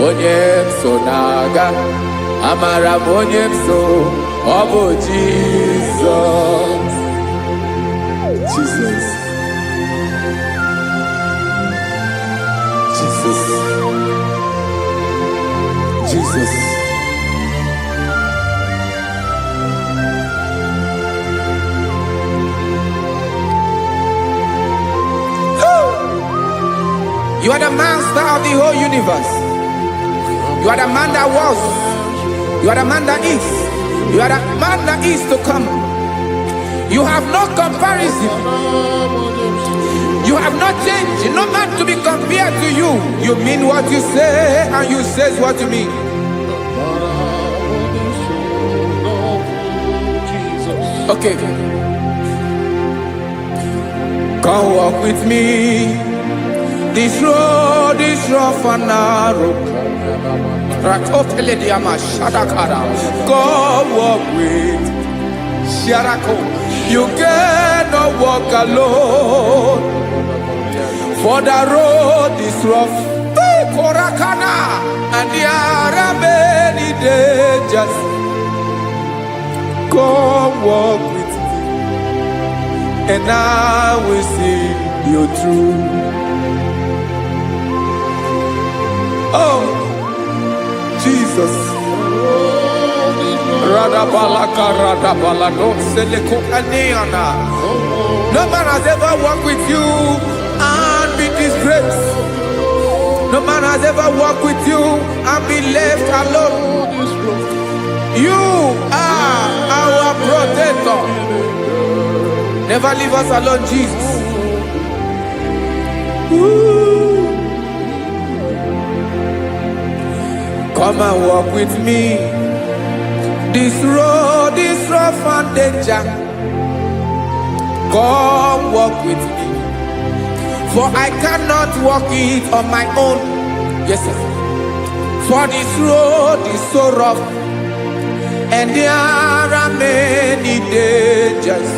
onye m so na-aga. Amara m onye m so, ọ bụ Jizọs. Jesus. Jesus. Jesus. You are the master of the whole universe. You are the man that was. You are the man that is. You are the man that is to come. You have no comparison. You have not changed. No man to be compared to you. You mean what you say, and you say what you mean. Okay. Come walk with me. This road is rough and narrow. Go walk with Sharako. You cannot walk alone, for the road is rough. Korakana, and there are many dangers. Come walk with me, and I will see you through. Oh, Jesus. No man has ever walked with you and been disgraced. No man has ever walked with you and been left alone. You are our protector. Never leave us alone, Jesus. Ooh. Come and walk with me. This road is rough and danger. Come walk with me, for I cannot walk it on my own. Yes, sir. For this road is so rough, and there are many dangers.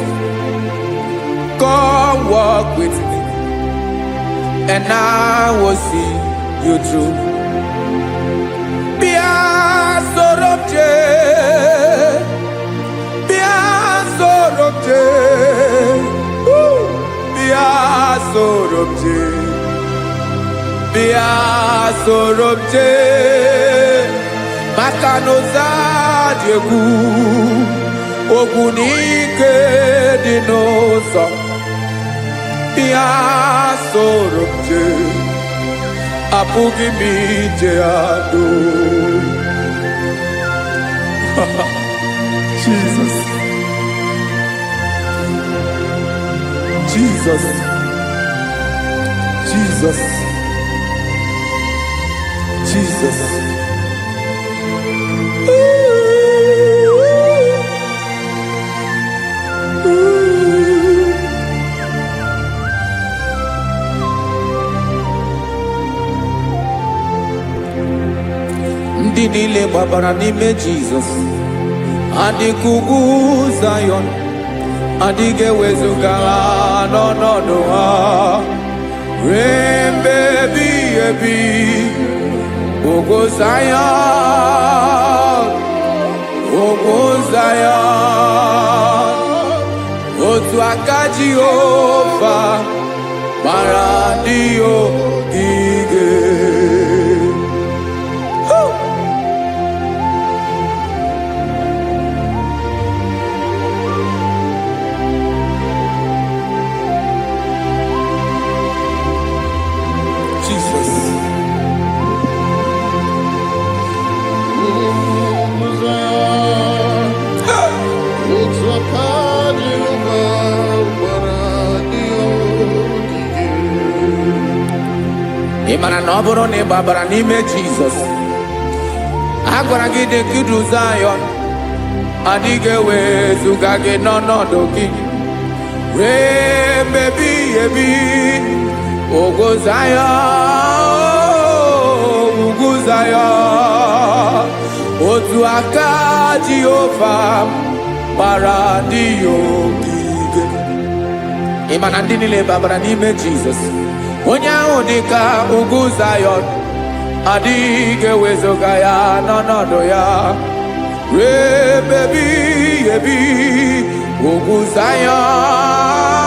Come walk with me, and I will see you through. Be sorobje. Bia sorobje. Makanoza diegu. Ogunike dinosa. Bia sorobje. Apugi mije ado. Jesus. Jesus. Jesus. Jesus. Ndị niile gbabara n'ime Jesus adịghị Zion, adịghị ewezuga ha n'ọnọdụ ha ruo mgbe ebighị ebi. Ugwu Zion, ugwu Zion, otu aka Jehova gbara ndị ogige. Ịmara na ọ bụrụ na ị gbabara n'ime Jizọs, a gwara gị dị ka Zion, adịghị ewezuga gị n'ọnọdụ gị ruo mgbe ebighị ebi. Ugwu Zion, ugwu Zion, otu aka Jehova gbara ndị ogige. Ịma na ndị niile gbabara n'ime Jizọs, onye ahụ dị ka ugwu Zion, adịghị ewezuga ya n'ọnọdụ ya ruo mgbe ebighị ebi. Ugwu Zion,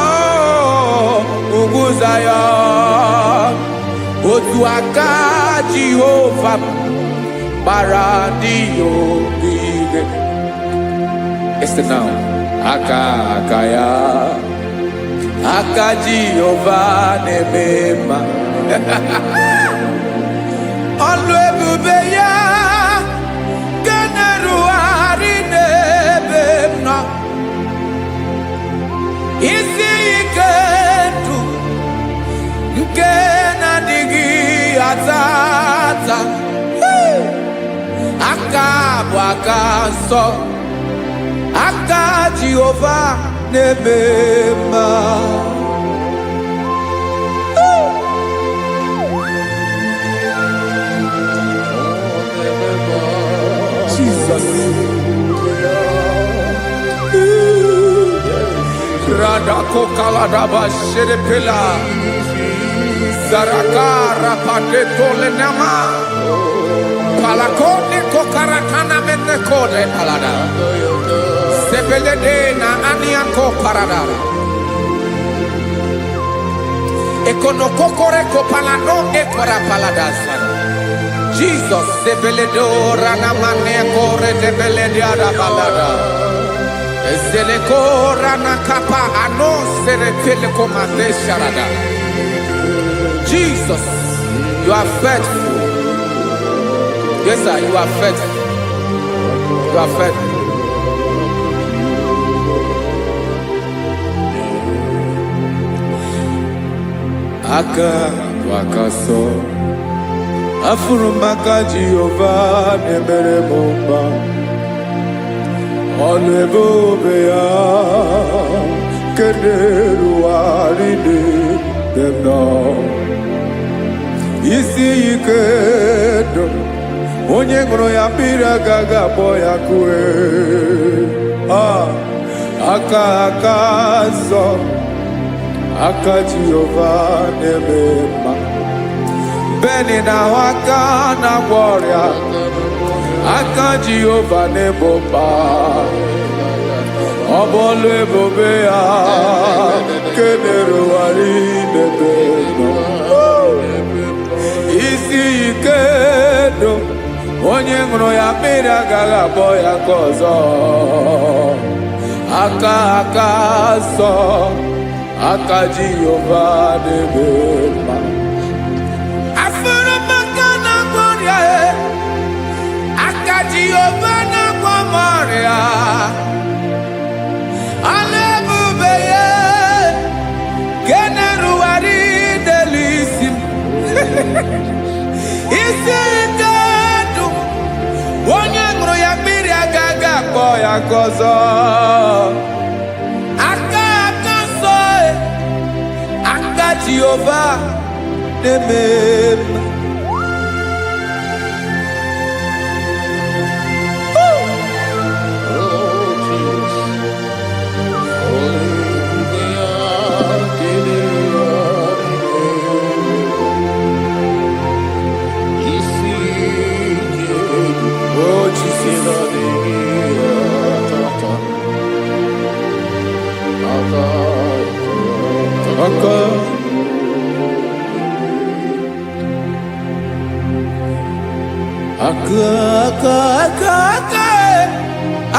ugwu Zion, otu aka Jehova gbara ndị ogige. Este now, aka ya, aka Jehova na-eme mma. Ọlụ ebube ya ga na-erugharị n'ebe m nọ. Isi ike ndụ nke na-adịghị ata ata. Aka bụ aka nsọ, aka Jehova na-eme mma. Jesus. Radako kaladaba sherepela. Zarakara pateto lenama. Palakone kokarakana mene kode palada. Sebelede na aniako paradara. Ekono kokore kopalano ekora paladasa. Jesus, sebeledora na mane kore debelediada balada. Eselekora na kapa ano serepele komate sharada. Jesus, you are faithful. Yes, sir, you are faithful. You are faithful. Aka wakaso afurumaka Jehova nemere mumba. Ọlụ ebube ya keneruwarị n'ebe m nọ. Isi ike ndụ onye ṅụrụ ya mmiri agaghị akpọ ya kue. Aka nsọ, aka Jehova na-eme mma. Beni na aka na-agwọ ọrịa, aka Jehova na-egbo mkpa. Ọ bụ ọlụ ebube ya keneruwarị n'ebe ndụ onye ṅụrụ ya mmiri agaghị akpọ ya ka ọzọ aka nsọ aka Jehova na-eme mma afụrụ maka na-agwọ ọrịa aka Jehova na-agwọ m ọrịa ala ebube ya nke na-erugharị n'elu isi m isi ike ndụ onye ṅụrụ ya mmiri agaghị akpọ ya ka ọzọ aka nsọ aka Jehova na-eme mma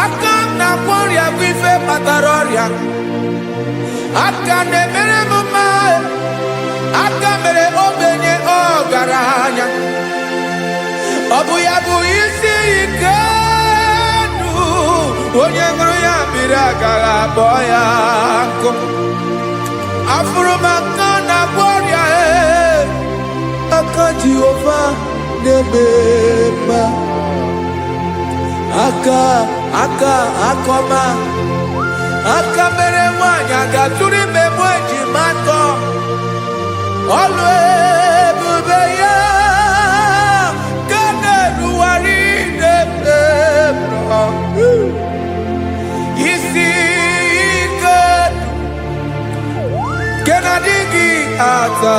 aka na-agwọ ọrịa bụ ife kpatara ọrịa aka na-emere m mma aka mere ogbenye ọgaranya ọ bụ ya bụ isi ike ndụ onye ṅụrụ ya mmiri agaghị akpọ ya nkụ afụrụ m aka na-agwọ ọrịa aka Jehova na-eme mma aka ọma aka mere nwanyị agatụrụ ime mụ ejima atọ ọlụ ebube ya ka na-erugharị n'ebe isi ike nke na-adịghị ata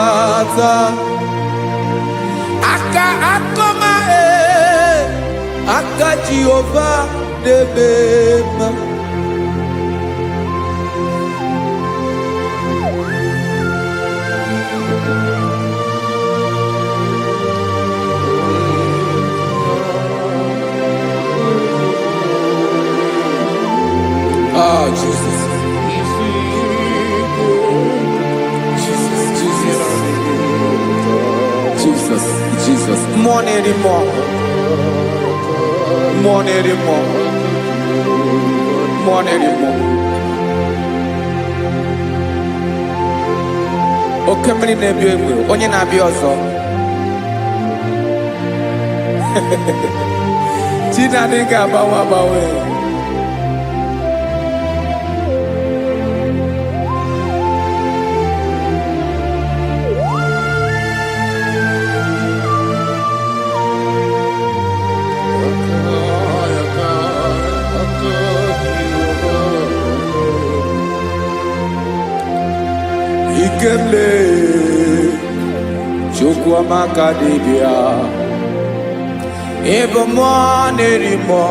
aka ọma aka Jehova na-eme mma Jesus. Jesus. More anymore. Oke mmiri na-ebi egbe onye na-abịa ọzọ Chinadị ga-agbanwe Ikemle Chukwuamaka dibịa ebe mmụọ na-eri mmụọ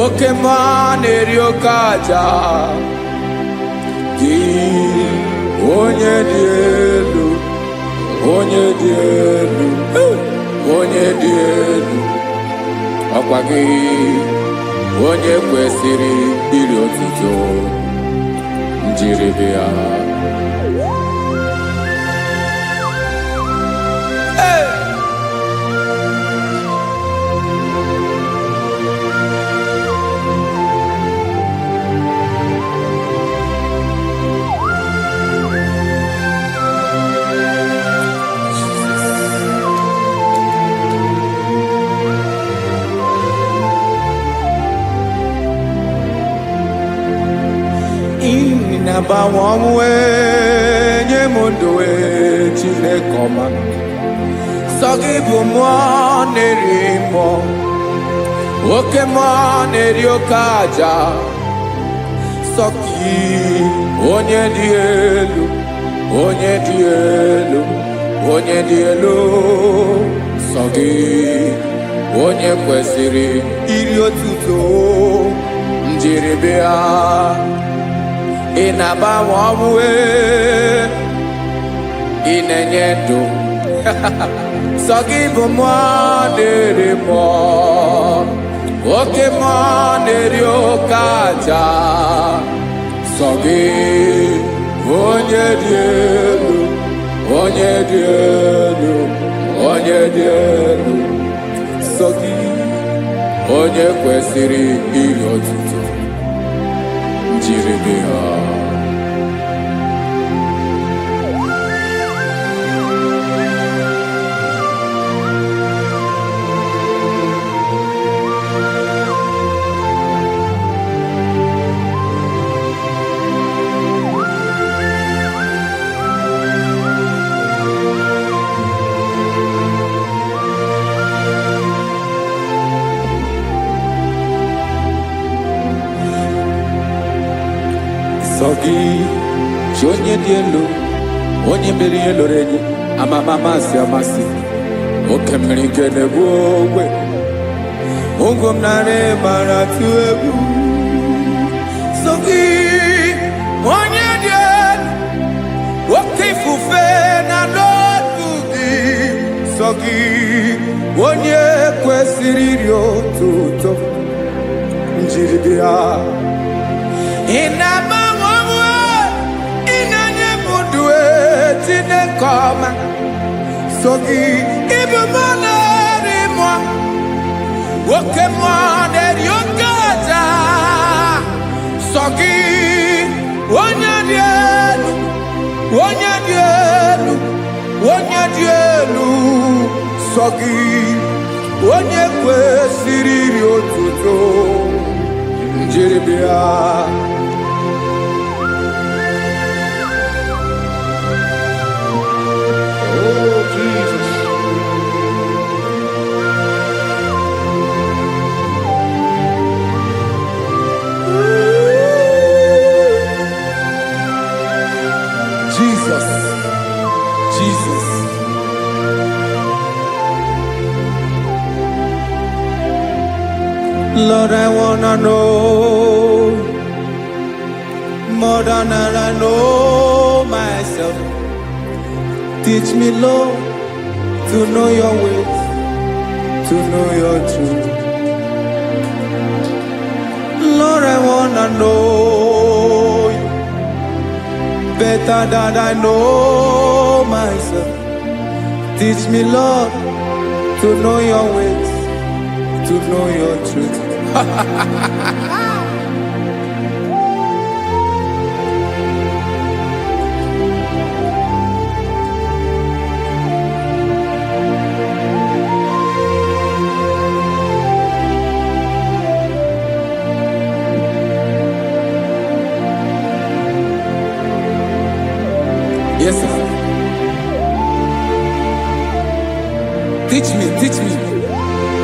oke mmụọ na-eri oke aja gị onye dị elu ọkwa gị onye kwesịrị iri otuto njiribịa na-agbanwe ọnwụ nye m ndụ Chineke ọma sọ gị bụ mmụọ na-eri mmụọ oke mmụọ na-eri oke aja sọ gị onye dị elu sọ gị onye kwesịrị iri otuto njiribịa ị na-agbanwe ọnwụ ị na-enye ndụ Sagibo mwanere mo Oke mwanere okaja Sagi Onye dielu Onye dielu Onye dielu Sagi Onye kwesịrị iri otuto Njiri gị ha Sogi, onye dị elu, onye mmeri eloro enyi, amama amasị amasị, oke mmiri nke na-egbu ogwe, ụgwọ m narị mara atụ egwu. Sogi, onye dị elu, oke ifufe na n'otu gị. Sogi, onye kwesịrị iri otuto, njiri bịa. Come, Sogi, even more, woke more than your gata. Sogi, one yadielu, Sogi, one yakwe siri otuto, Jiribia. Jesus. Lord, I wanna know more than I know myself. Teach me, Lord, to know your ways, to know your truth. Lord, I wanna know you better than I know myself. Teach me, Lord, to know your ways, to know your truth. Yes, sir. Teach me.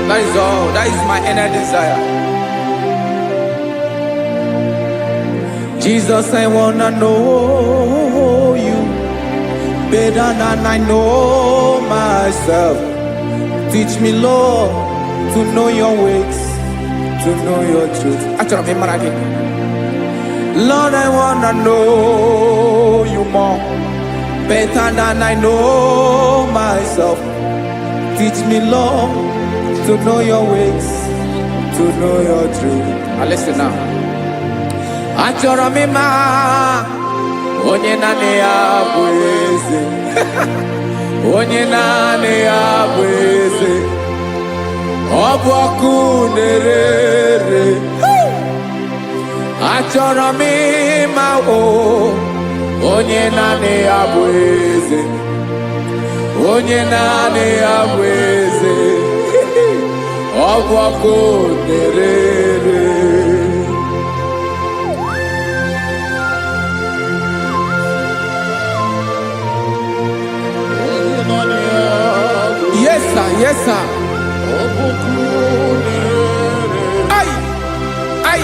That is all. That is my inner desire. Jesus, I wanna know you better than I know myself. Teach me, Lord, to know your ways, to know your truth. Actually, I'm again. Lord, I wanna know you more. Better than I know myself. Teach me, Lord, to know your ways, to know your truth. Listen now. Achọrọ m ịma onye naanị ya bụ eze. Onye naanị ya bụ eze. Ọ bụ ọkụ na-ere. Achọrọ m ịma onye naanị ya bụ eze, onye naanị ya bụ eze, ọ bụ ọkụ na-ere. Yes, sir, yes, sir. Ay, ay.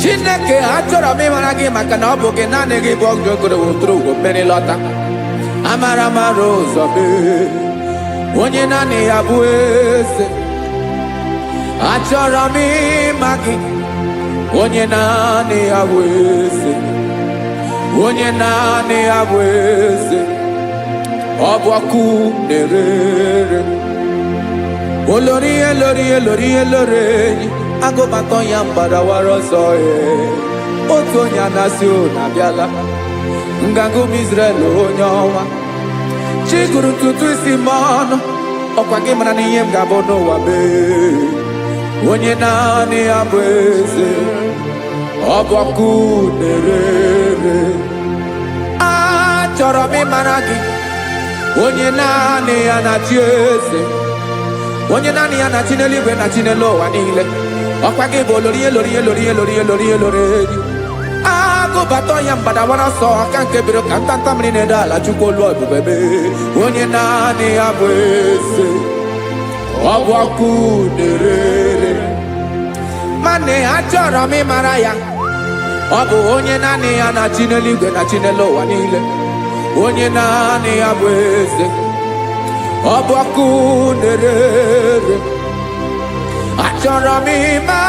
Chineke achọrọ m ịmara gị maka na ọ bụ gị naanị gị bụ ọgụ ogologo tụrụ ụgwọ mmeri lọta amara ụzọ onye naanị ya bụ eze. Achọrọ m ịma gị, onye naanị ya bụ eze, onye naanị ya bụ eze. Ọ bụ ọkụ na-erere, olori elori elori elori enyi, agụbatọ ya mgbadawara ọsọ ya. Otu onye anasị unu abịala, nganga ụmụ Izrel onye ọnwa. Chi gụrụ ntutu isi m ọnụ, ọkwa gị mara na ihe m ga-abụ n'ụwa mee. Onye naanị ya bụ eze, ọ bụ ọkụ na-erere. Achọrọ m ịmara gị, onye naanị ya na-achị eze, onye naanị ya na-achị n'eluigwe na-achị n'elu ụwa niile. Ọkwa gị bụ olori elori elori elori elori elori enyi, agụbatọ ya mgbadawara ọsọ aka nke biro ka ntanta mmiri na-ede ala Chukwu olu ebube mee. Onye naanị ya bụ eze, ọ bụ ọkụ na-erere. Mane achọrọ m ịmara ya, ọ bụ onye naanị ya na-achị n'eluigwe na-achị n'elu ụwa niile. Onye naanị ya bụ eze, ọ bụ ọkụ na-erere. Achọrọ m ịma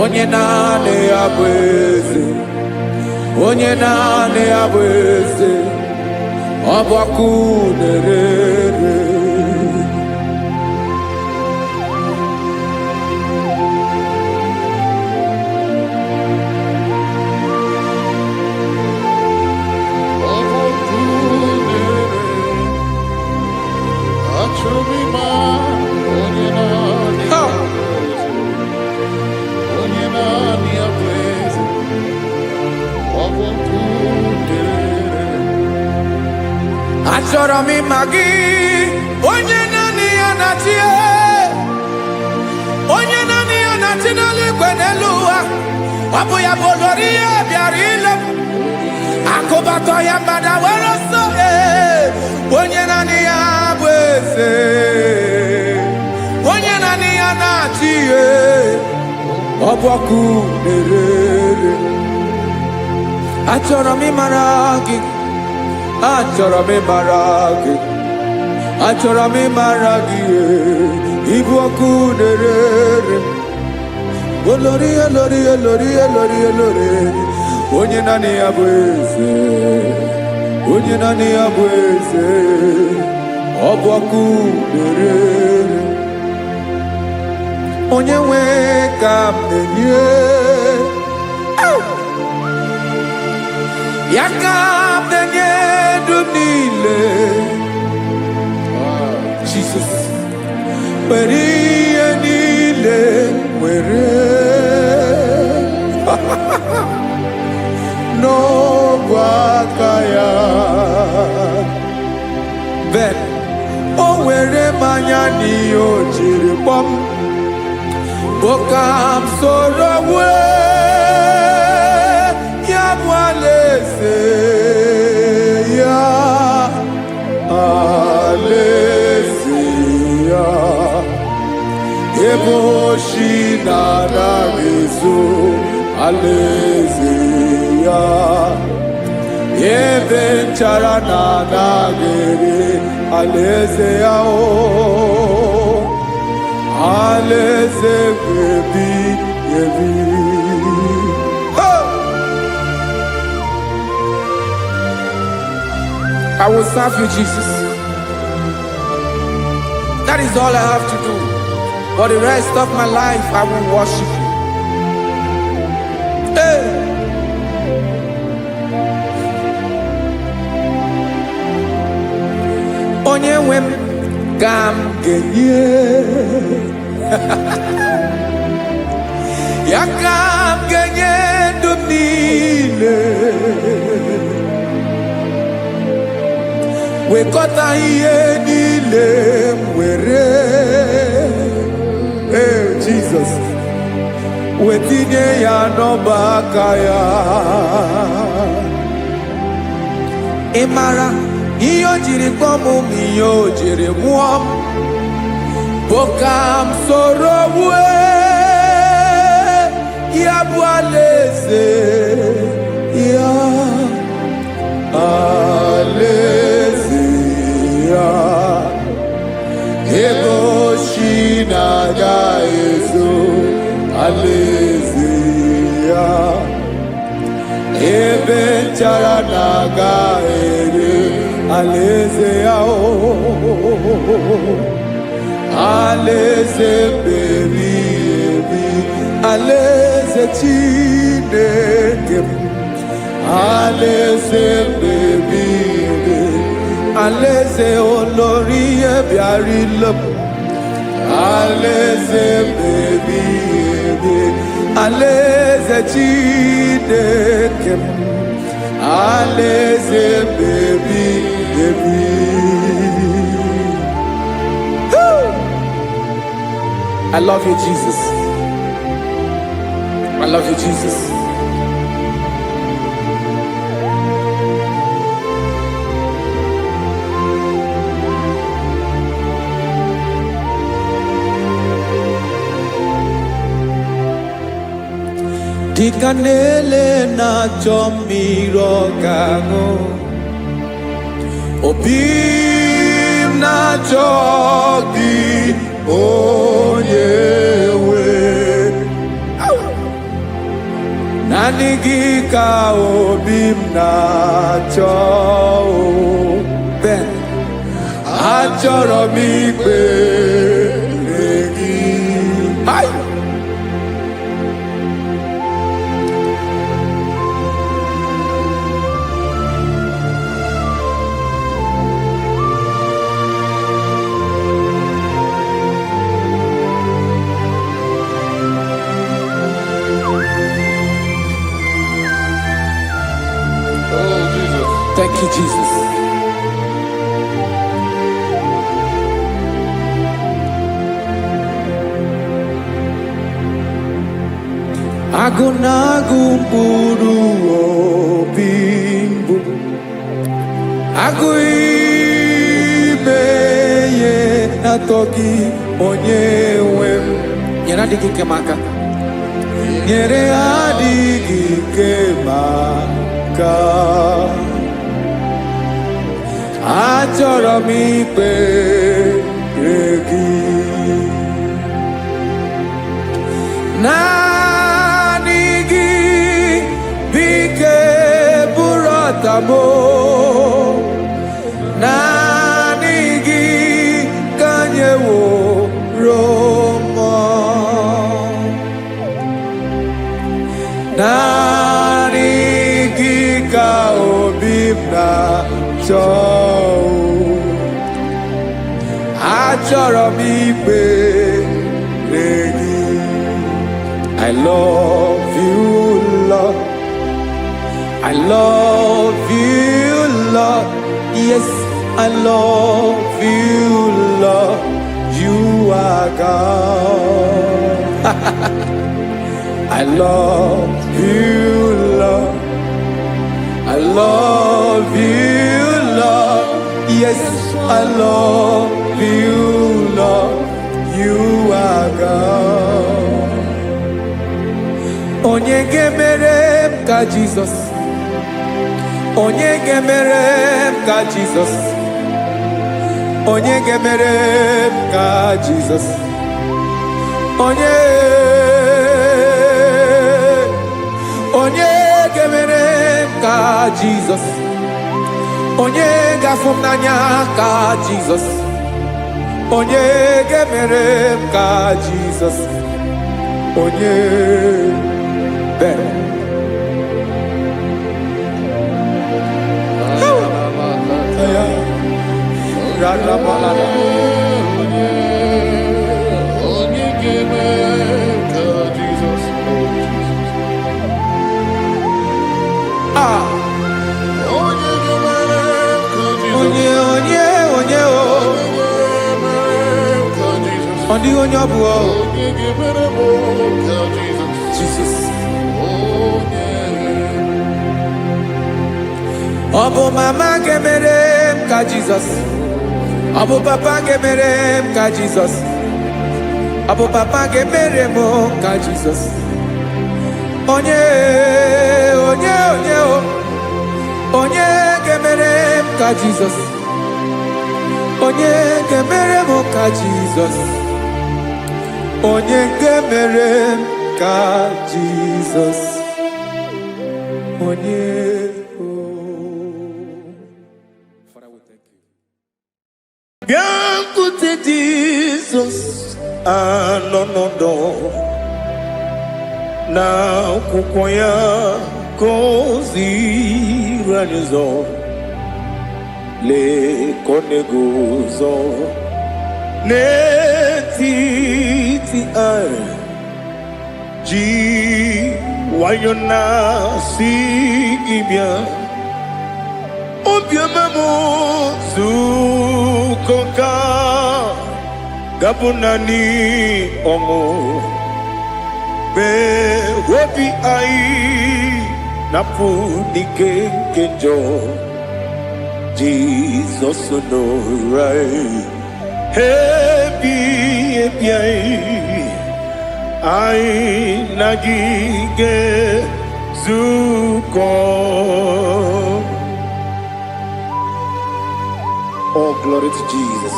onye naanị ya bụ eze, onye naanị ya bụ eze. Ọ bụ ọkụ na-erere. Achọrọ m ịma gị, onye naanị ya na-achị, onye naanị ya na-achị n'eluigwe n'elu ụwa. Ọ bụ ya bụ olori ya bịara ile m, akụbatọ ya mgbadawara ọsọ. Onye naanị ya bụ eze, onye naanị ya na-achị, ọ bụ ọkụ na-erere. Achọrọ m ịmara gị, achọrọ m ịmara gị, achọrọ m ịmara gị. Ịbụ ọkụ na-erere, olori elori elori elori elori. Onye naanị ya bụ eze, onye naanị ya bụ eze. Ọ bụ ọkụ na-erere. Onye nwe ka m na-enye, ya ka m na-enye dum niile. Jesus, were ihe niile were n'ọbụ aka ya. Ben o were mmanya n'ihe o jiri kpọọ m, bụ ka m soro wee ya bụ alaeze ya, alaeze ya. Ebe oshi na-anaghị ezo, alaeze ya. Ebe nchara na-anaghị ere, alaeze ya. Alaeze ebi ebi. I will serve you, Jesus. That is all I have to do. For the rest of my life, I will worship you. Hey. Onye nwe m ka m ga-enye, ya ka m ga-enye ndụ m niile. Wekọta ihe niile m were, Jesus, wetinye ya n'ọba aka ya. Ị mara ihe o jiri kpọọ m, ihe o jiri mụọ m, bụ ka m soro wee ya bụ alaeze ya, alaeze ya. alaeze ya ebe nchara na-aga ere alaeze ya alaeze meri ebi alaeze Chineke m alaeze meri ebi alaeze olórí ebiarila m alaeze meri ebi alaeze Chineke m alaeze meri ebi. I love you, Jesus. I love you, Jesus. Dikanele na chomiro gango obim na chogi onyewe nanigi ka obim na cho ben achoro mi pe egi ai. Thank you, Jesus. Agunagu buru obimbu aguibeye natogi onyewe nyere adịghị nke maka nyere adịghị nke maka achọrọ m ikpere gị naanị gị bike bụrụ ọtamo naanị gị ka nyeworo m naanị gị ka obi m na-achọ achọrọ m ikpere gị. I love you, Lord. I love you, Lord. Yes, I love you, Lord. You are God. I love you, Lord. I love you, Lord. Yes, I love you, Lord. You are God. Onye gemere ka Jesus. Onye gemere ka Jesus. Onye gemere ka Jesus. Onye gemere ka Jesus. Onye gafum n'anya ka Jesus. Onye gemere ka Jesus. Onye bere. Onye gemere ka Jesus. Onye gemere ka Jesus. Onye Only on your blood. Jesus. Obo mama gemerem ka Jesus. Obo papa gemerem ka Jesus. Obo papa gemerem ka Jesus. Onye gemerem ka Jesus. Onye gemerem ka Jesus. Onye gemerem God Jesus. Father, we thank you. Biancote Jesus, anonodo na kukwaya kozi ranizo le konegozo ne titi ai ji wayona si ibia obiamamo zukoka gabunani omo be wobi ai napu dike kenjo Jesus no right happy ai nagige zuko. Oh, glory to Jesus.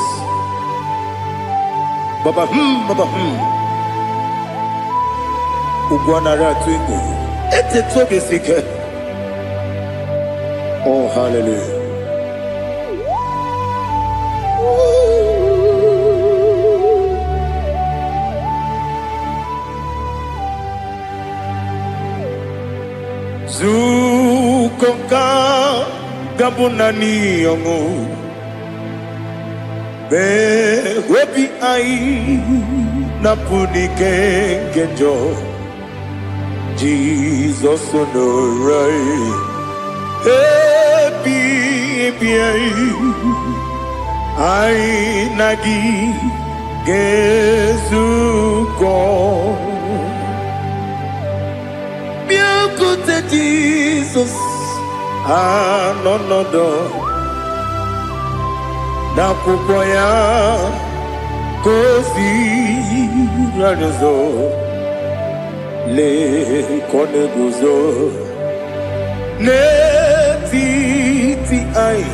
Baba Baba Ugwanara twingo. Ete tobe sike. Oh, hallelujah. Zukonka gabunani yongo. Be webi ai napuni kenjo Jesus no right happy ai nagi gezuko biancote Jesus anonodo na kukwaya kozi ranizo le konegozo ne titi ai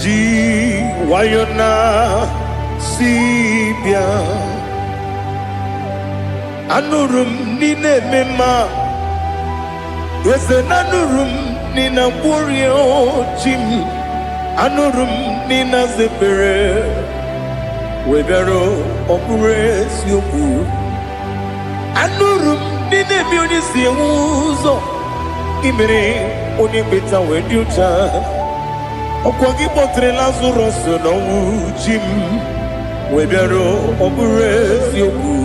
ji wayona sibia anurum nine mema yese nanurum nina burio jim anurum nina zepere webero opure sioku anurum nina mioni siuzo imere oni beta weducha okwagi potre lazarus no jim webero opure sioku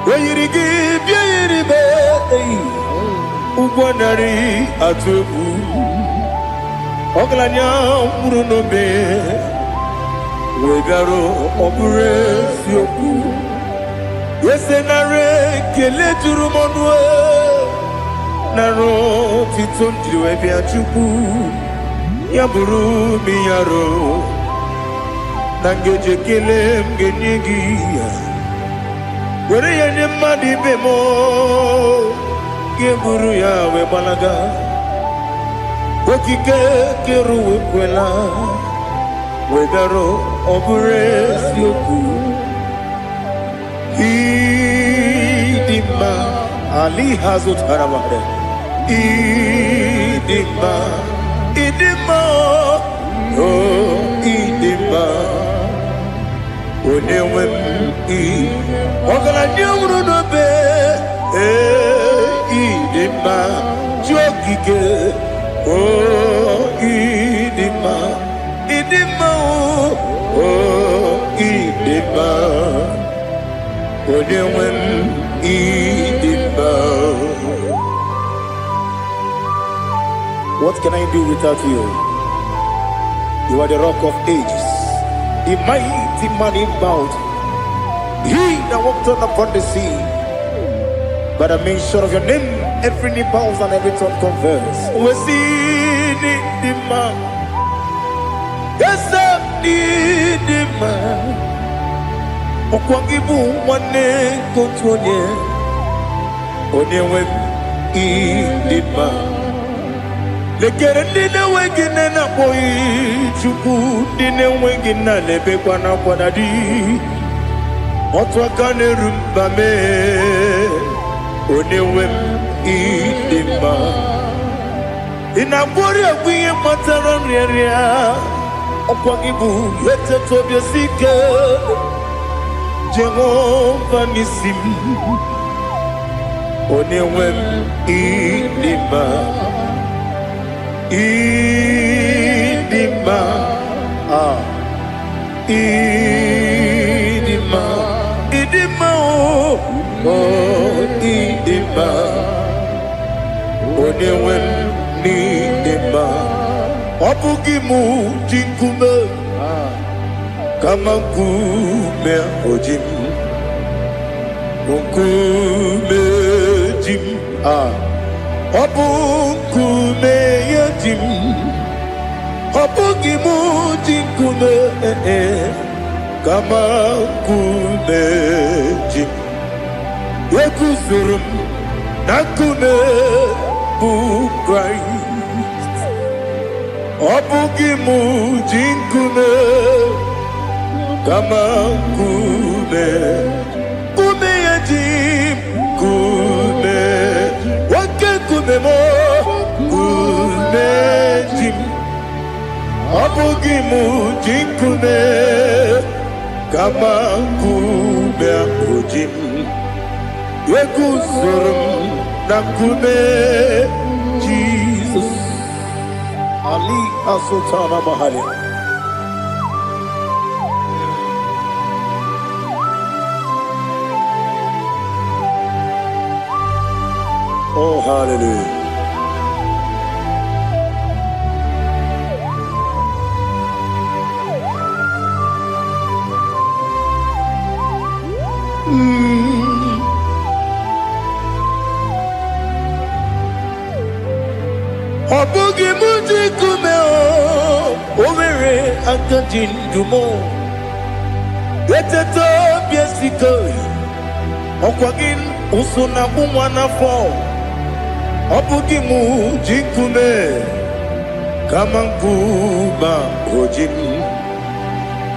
weyirigi biiribe ugwanari atubu oglanya murunobe wegaro obure sioku yesenare kele turumonwe naro titondriwe biachuku yaburu miyaro nangeje kele mgenyigia were yenye madi bemo geburu yawe balaga okike keru wekwela wegaro obure sioku idima ali hazut haramade idima oh idima onewem ogala nyamru no be idima jokike oh idima oh idima onewem idima. What can I do without you? You are the rock of ages, the mighty man in mountain, he that walked on upon the sea. By the mention of your name, every knee bows and every tongue confess. We see the man, yes, the man. Okwangibu wane kotonye, onyewe the man. Lekere ndine wengine na boi chuku ndine wengine lebe kwa na kwa dadi Otwakane rumbame Onewem idima Inabori agwiye mataran area Okwagibu yete tobia sike Jehovah nisim Onewem idima Idima Idima Idima oh Idima Onewem Idima Obugimu jinkume Kama kume ojim Kume jim Obukume yajim Obugimu jinkume Kama kume jim Yekuzurum nakume bukrai Obugimu jinkume Kama kume Kume yajim Kume Wake kume mo Kume jim Obugimu jinkume Kama kume ojim Yekuzurum nakume Jesus Ali Asultana Mahali Oh hallelujah Obugi muji kume o Omere akajindumo Yeteto biesiko Okwagin usuna kumwana fo Obugi muji kume Kama kuma ojin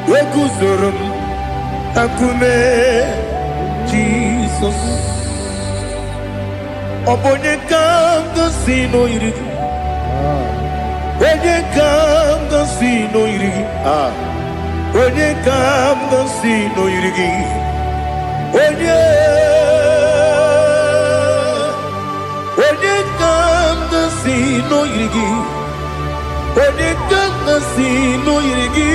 Yekuzurum akume Jesus Obonye kanga sino irigi Onye kanga sino irigi Onye kanga sino irigi Onye kanga sino irigi Onye kanga sino irigi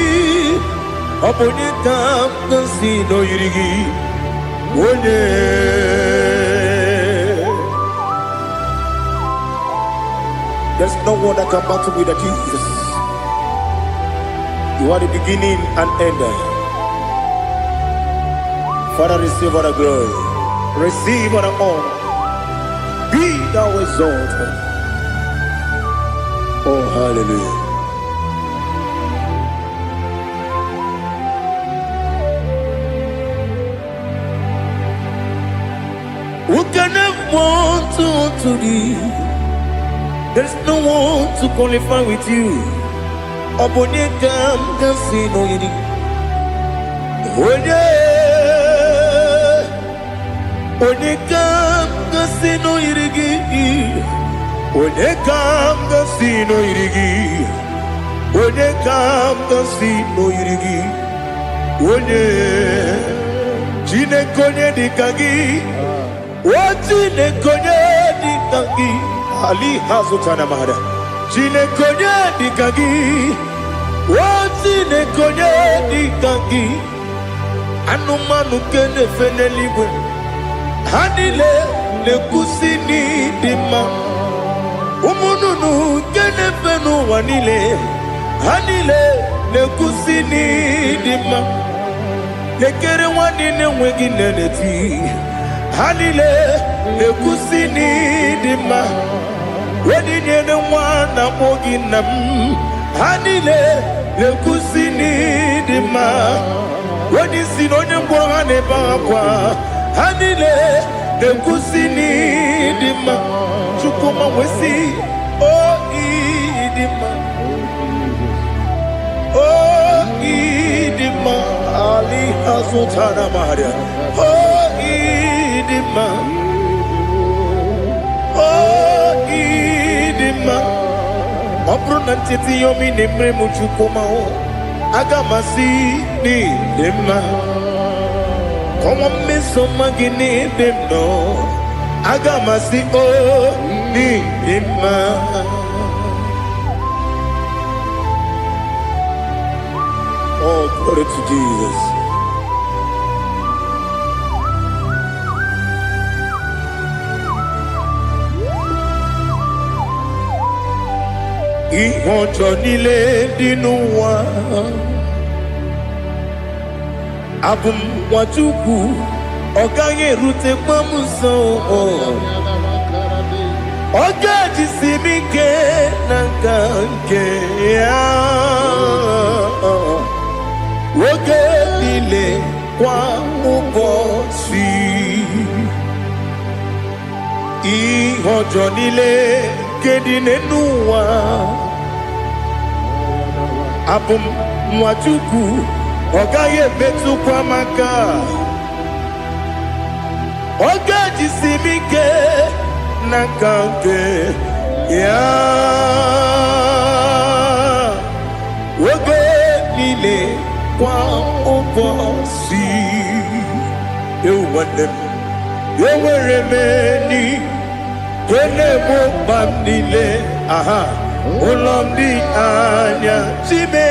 Onye kanga sino irigi Onye There's no one that can battle with Jesus. You are the beginning and end. Father, receive all the glory. Receive all the honor. Be thou exalted. Oh, hallelujah. Who can have one to thee? There's no one to qualify with you. Obonye kam kasino yidi. Onye kam kasino yidi. Onye kam kasino yidi. Onye kam kasino yidi. Onye jine konye dikagi. Wajine konye dikagi. Ali Hazutana Mahada Jine konye dikagi Wajine konye dikagi Anumanu kene fene ligwe Hanile ne kusini dima Umununu kene fenu wanile Hanile ne kusini dima Nekere wanine wengi neneti Hanile ne kusini dima Wedi nyene wana mogi nam Hanile lekusini dima Wedi sinonye mbwangane bakwa Hanile lekusini dima Chukuma wesi Oh idima Oh idima Ali Azutana Maria. Oh, Idima. Oh, Idima. Opronantiti yomi nemre muchukoma. Agamasi ni dema. Come on, Miss Omagini demno. Agamasi oh ni dema. Oh, glory to Jesus. Ìhọ̀jọ̀ nílé nínú wa. Abumwachukwu ọ̀gá yẹn rute pọ́nmùsàn. Ọ̀gá jisi mi ké na nke ya. Oge niile kwa ụbọchị. Ihe ọjọọ niile nke dị n'ụwa. Abụ m nwa Chukwu, ọ gaghị emetụkwa m aka. Ọ ga-ejisi m ike n'aka nke ya. Oge niile kwa ụbọchị. Ewu nwanne m, enwere m enyi na-egbu mkpa m niile. Ụlọ m dị anya chime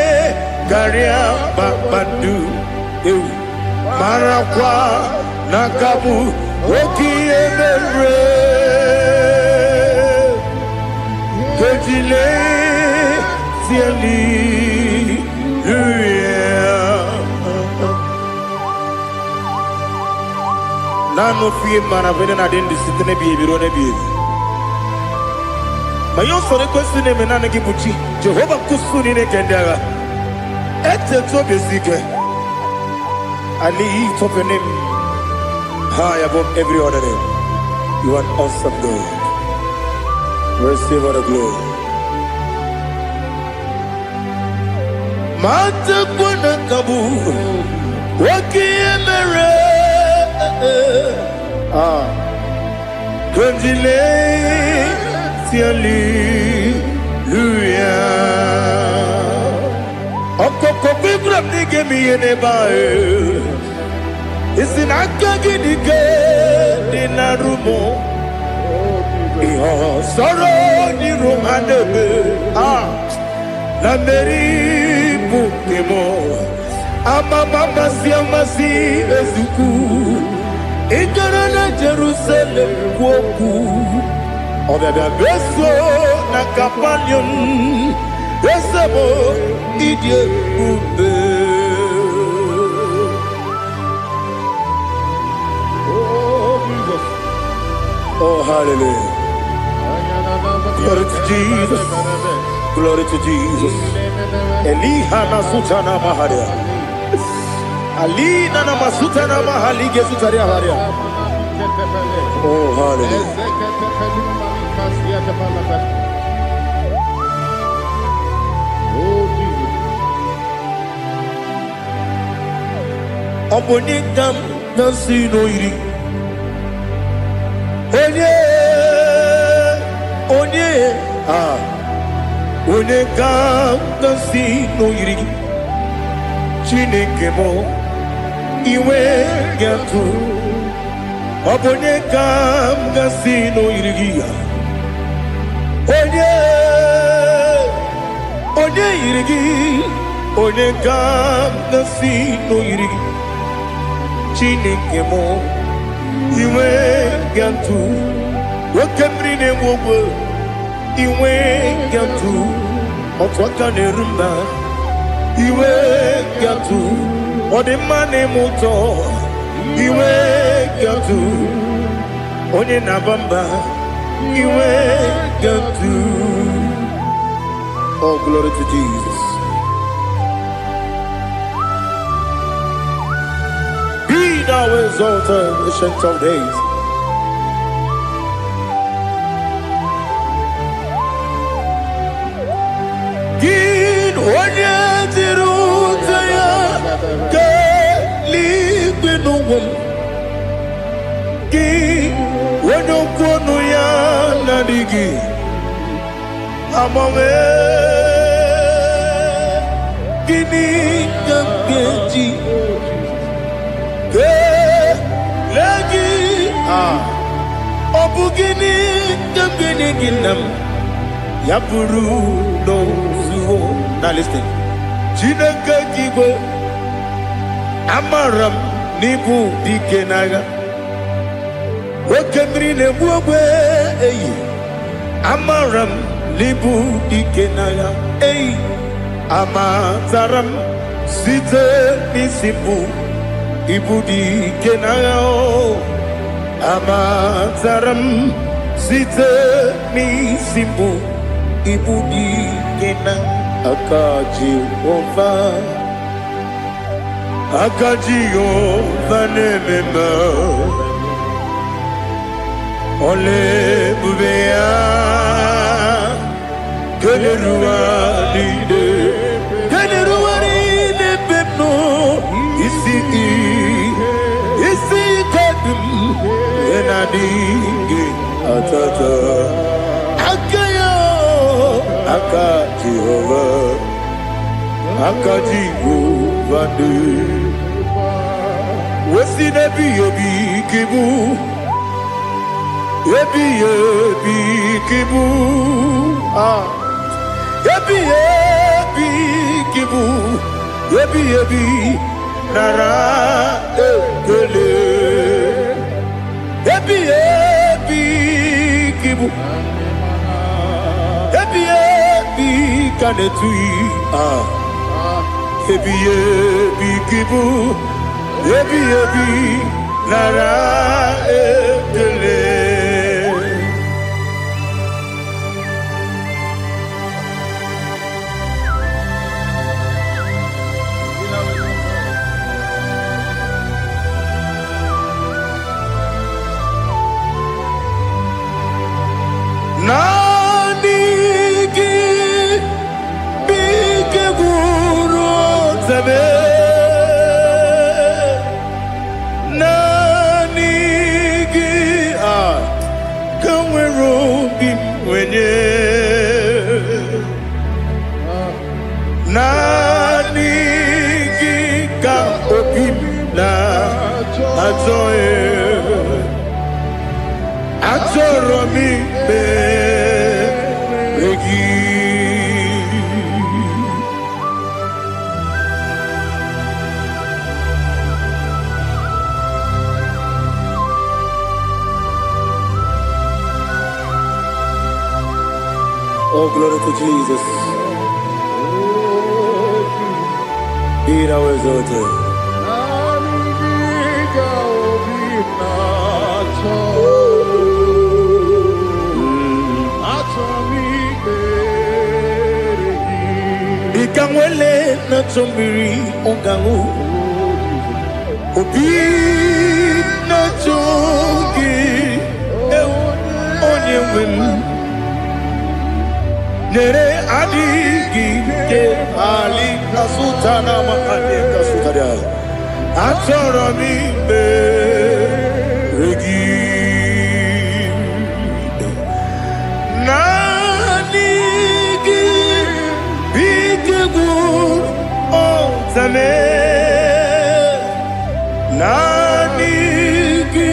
karịa kpakpando. Ewu marakwa n'aka m oke ihe mere. Kejile tieli Nano fie mana vene na dendi sitene biebiro ne biebi. Ma yo sore kwesi ne menane gibuchi. Jehova kusuni ne kendaga. Ete to besike. I lift up your name high above every other name. You are awesome God. Receive all the glory. Mata kuna kabu. Waki emere. Kondile hallelujah. Okoko bibra nige mi enebae. Isina kagi nige dinarumo. Iho soro ni romanebe. Na meri bukemo. Amama siamasi ezuku. Ikarana Jerusalem woku. Obebe beso na kapanion. Besebo idie ube. Oh Jesus. Oh hallelujah. Glory to Jesus. Glory to Jesus. Elihana sutana maharia. Alina na masuta na mahali gesutaria haria. Oh hallelujah. Oh Jesus. Obonikam nasino iri. Onye Onekam nasino iri. Chineke mo iwe gatu. Obonekam nasino iri. Onye irigi, onekam nasino irigi. Chineke mo iwe gatu. Wakemri ne wogo iwe gatu. Otwaka ne rumba iwe gatu. Odemane moto iwe gatu. Onye nabamba iwe gatu. Oh, glory to Jesus. Be thou exalted, ancient of days. Gid onye dirutaya keli no one. Ki wano kono ya nadigi amame kini kamkeji ke lagi obugini kamkini ginam yapuru no zuho. Now listen. Chineke kibo amaram nibu dikenaga. Wakemri ne buwe eyi amaram libu dikenaga eyi amazaram site nisibu ibu dikenaga o amazaram site nisibu ibu dikenaga akaji ova nemema. Ole bubea Keleruari de pepno isi kadum enadi atata akayo akaji Jehovah de wasi nabi yobi kibu Yebi kibu Yebi kibu Yebi nara ekele Yebi kibu Yebi kanetui Yebi kibu Yebi nara ekele. Nanigi bige guru zabe nanigi kamweru bimwenye nanigi ka obimna azoe Atoromi beregi Oh, glory to Jesus. Be thou exalted. Ikangwele na chombiri ongangu Obi na chongi onye wem Nere adigi ke ali kasutana mahane kasutaria Atoro mi beregi Zame nanigi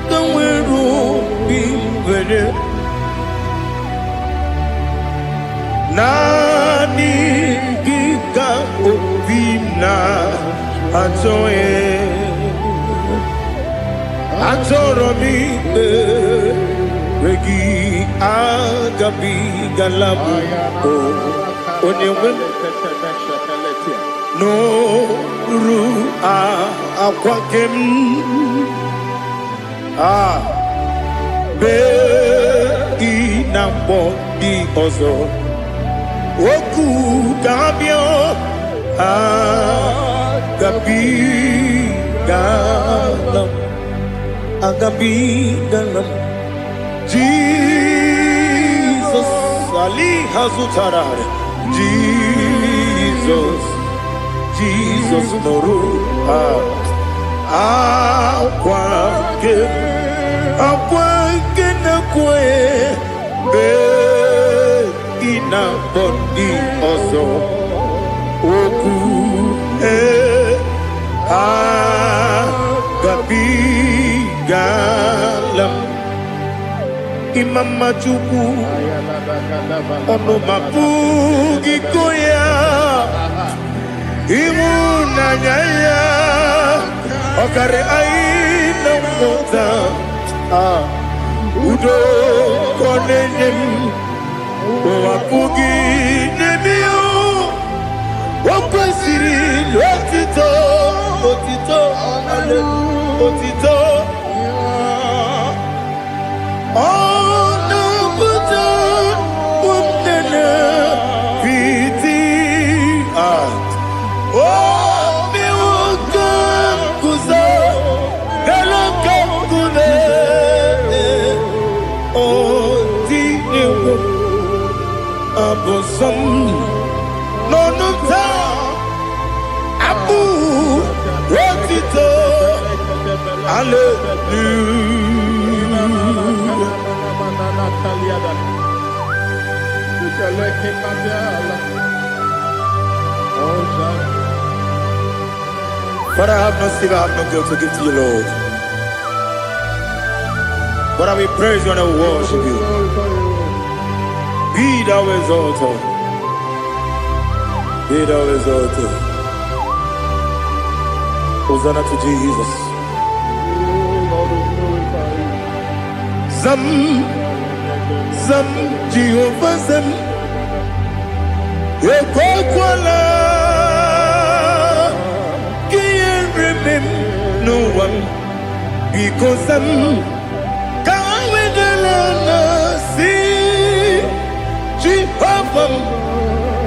kamweru bimwene nanigi ka obimna atoye atoromi regi agabi galabu onyewe no ru akwakem be inambo di ozo oku kabio agabi galam Jesus ali hazutarare Jesus Noru Akwake na kwe be ina bondi ozo oku gabigalam imama chuku ono mapugi koya imuna nyaya okare aina mota udo konenyem wapugi nemio wakwasiri lotito otito ale otito ono buto umnene piti mi wakam kuzo galakam kune Abosam nonuta abu rotito But I have no silver, I have no guilt to give to you, Lord. But I will praise you and I will worship you. Be thou exalted. Be thou exalted. Hosanna to Jesus. Zam, Zam, Jehovah Zam. Ekwakwala. Can't remember no one. Because Zam. Can't wait the Jehovah,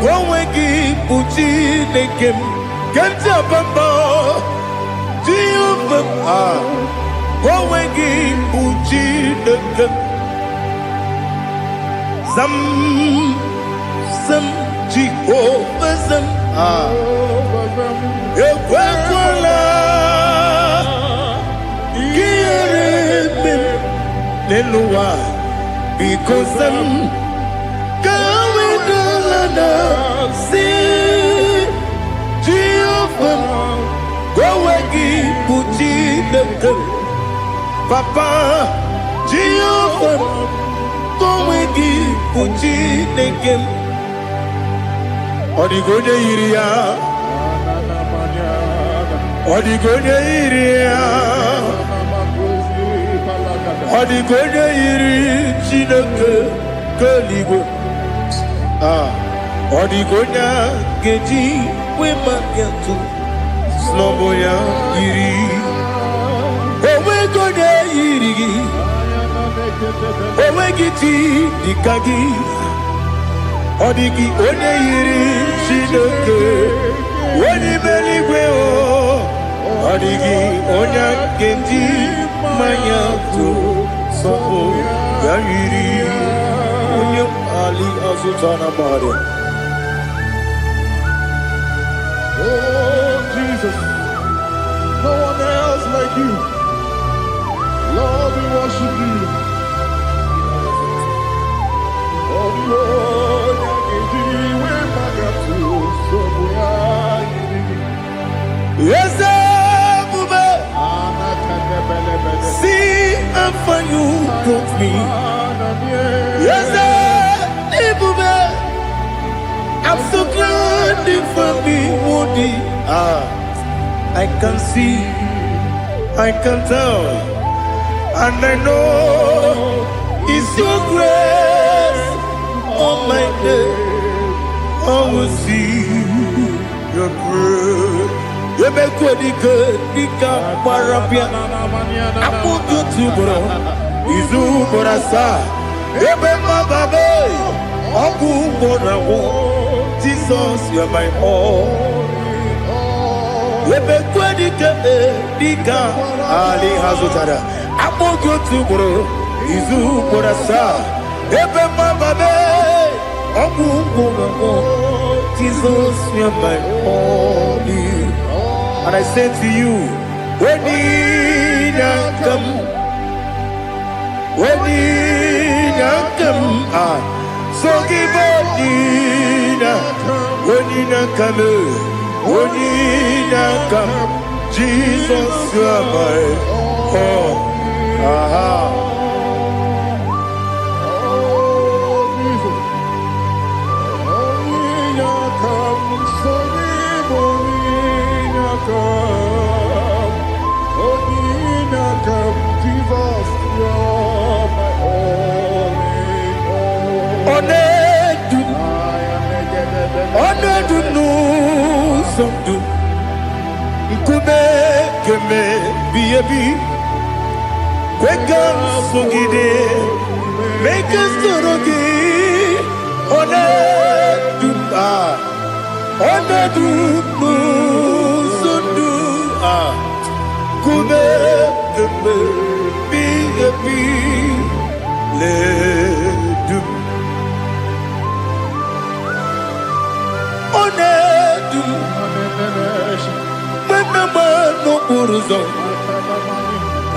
Gowegi Uchi Nekem, Ganja Bamba, Jehovah, Gowegi Uchi Nekem, Zam, Jehovah, Zam, Ekwakwala, Gieremim, Nenua, because Zam. See Jehovah, Gowegi Puchi Nekem, Papa Jehovah, Gowegi Puchi Nekem, Odigonya Iria, Odigonya Iria, Odigonya Iri Chineke Kaligo. Odigonya geji we magetu sloboya iri owe gonya iri owe giti dikagi odigi onye iri Chineke woni beligwe o odigi onya geji manyatu sobo ya iri onye ali azutana bare. Oh, Jesus, no one else like you. Lord, we worship you. Oh, Lord, yes, see and for you brought me. Yes, I'm so glad for me, Woody. I can see, I can tell, and I know it's your grace on my day. I will see your grace. You make good, Nika Parapia. I put you to bro. Izu Borasa. You make my baby. Aku Borawo. Jesus, you are my all. You make good, Nika Ali Hazutara. I put you to bro. Izu Borasa. You make my baby. Aku Borawo. Jesus, you are my all. And I say to you, Wenina come, so give Wenina come, Jesus, you are my all. Keme biyebi kwekam sugide make us torogi one du sundu kume keme biyebi le du one du no uruzo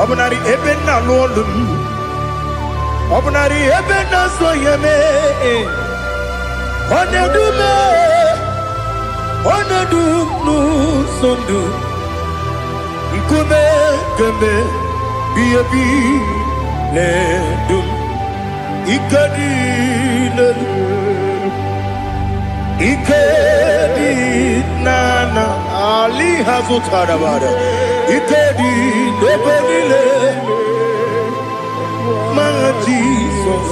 obunari ebena lolum obunari ebena soyeme onedu nu sondu nkume kembe biyebi le dum ikadi nana Ali Hazutarabada Ikedi Debonile My Jesus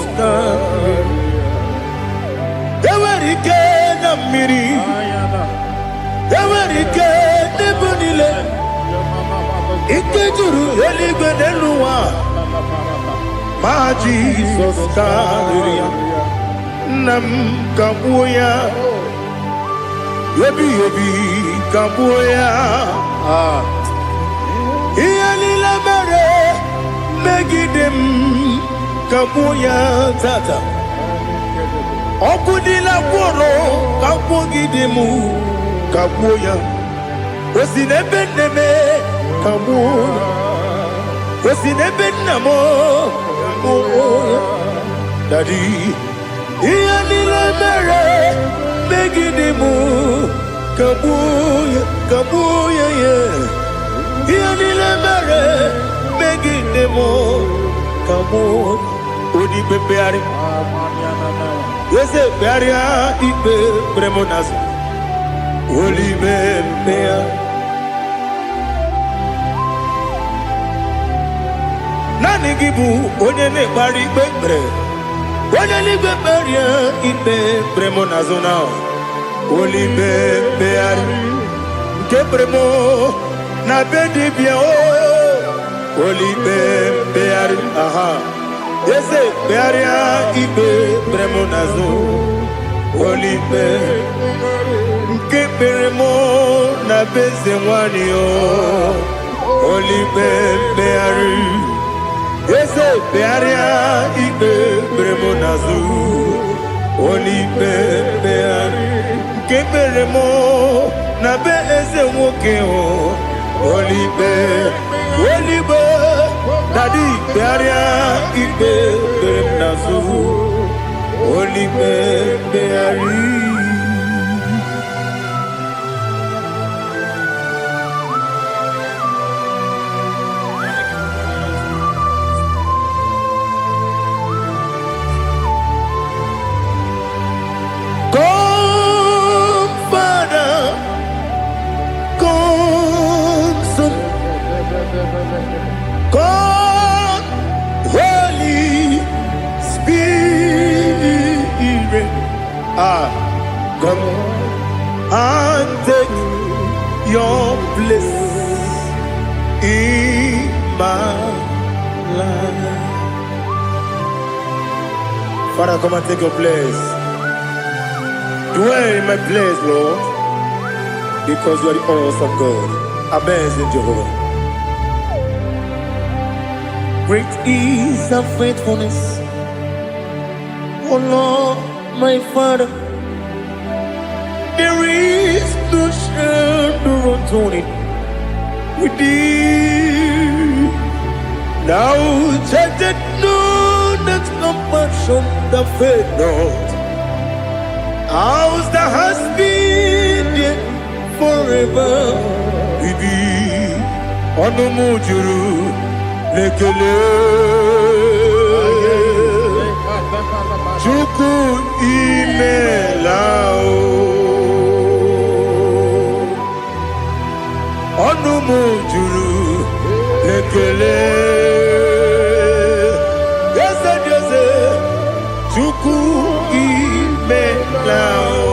Ewerike Namiri Ewerike Debonile Ikejuru Eligbeneluwa My Jesus Nam Kabuya Yebi Kabuya Iyalila mere Megidem Kabuya Tata Okudila Kworo Kabugidemu Kabuya Osinebeneme Kabuya Osinebenamo Kabuya Daddy Iyalila mere Megidemu Kabuya yeah. Iyalila mere Megidemu Kabuya Odi bebeari Yese bearia ibe premonas Oli bebea Nani gibu onye ne bari bebre Onye li beberia ibe premonazona Oli bebeari Ke premo na bedi bia Oli bebeari aha Yese bearia ibe premonazo Olipe Nke premo na beze mwani Olipe beari Yese bearia ibe premonazo Olipe beari Nke premo na beze mwoke Olipe Daddy, bearia ibe nazu, oli beari. Come, Father, come, Son, come. Come and take your place in my life. Father, come and take your place. Dwell in my place, Lord, because you are the awesome God. Amazing Jehovah. Great is the faithfulness, oh Lord, my Father. There is no shadow on it. with thee. Now check that no, that compassion that faith not. Ours that has been there forever with thee. Onumujuru lekele. Chuku imelao. Onumujuru lekele. Yese chuku imelao.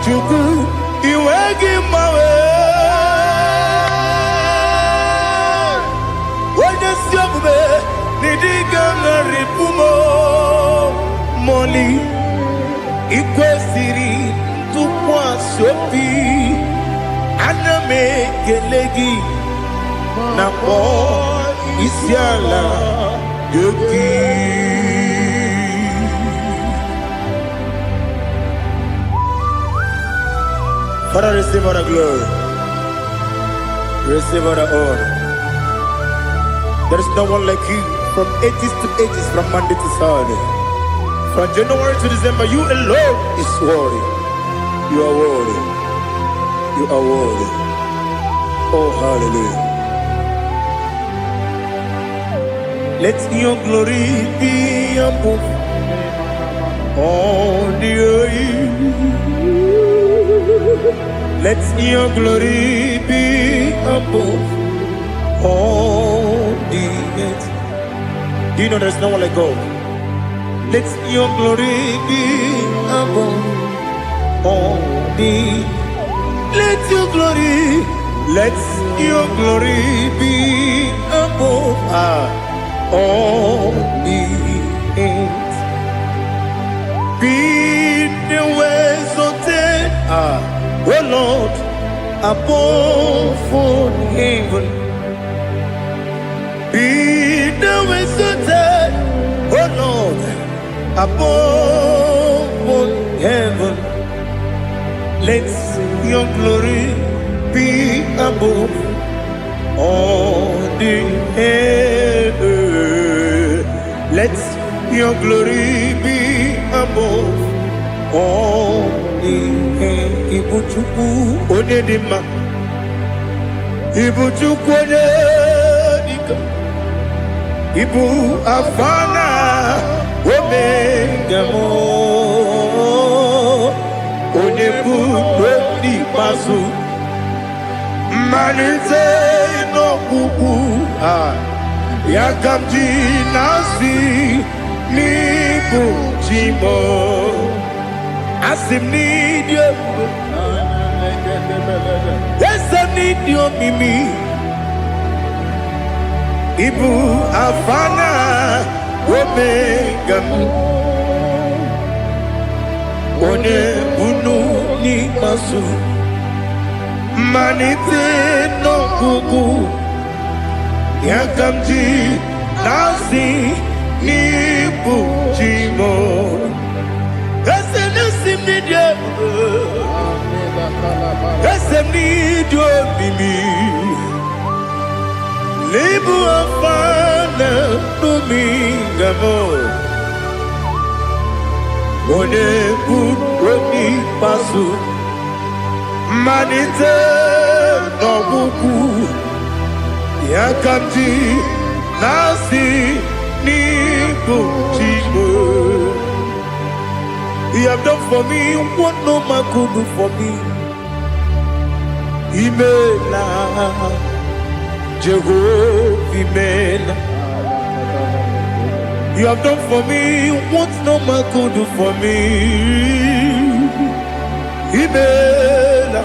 Chuku iwegi mawe. Wanya siogbe nidiga ngaripumo moli ikwesiri tukwa sopi aname gelegi na po isiala yoki. Father, receive all the glory, receive all the honor. There is no one like you from ages to ages, from Monday to Saturday. From January to December, you alone is worthy. You are worthy. You are worthy. Oh, hallelujah. Let your glory be above all the earth. Let your glory be above all the earth. Do you know there's no one like God? Let your glory be above all the. Let your glory be above all the earth. Be the ways of death, oh Lord, above all heaven. Be the ways of death, oh Lord, above all heaven. Let your glory be above all the earth. Let your glory be above all the earth. Ibuchuku onedima, Ibuchuku onedika, Ibu afana omega mo, onebu oni pasu, manite no kuku yakamji nasi nibu chimo. Asim need you. Yes, I need you, Mimi. Ibu afana omega. One bunu ni masu. Manite no kuku. Yakamji nasi nibu chimo. Esem need you, Mimi. Lebu afana numingamo. One buoni pasu. Manite no buku. Yakamji nasi nibu chimo. You have done for me what no man could do for me. Imela, Jehovah, Imela. You have done for me what no man could do for me. Imela,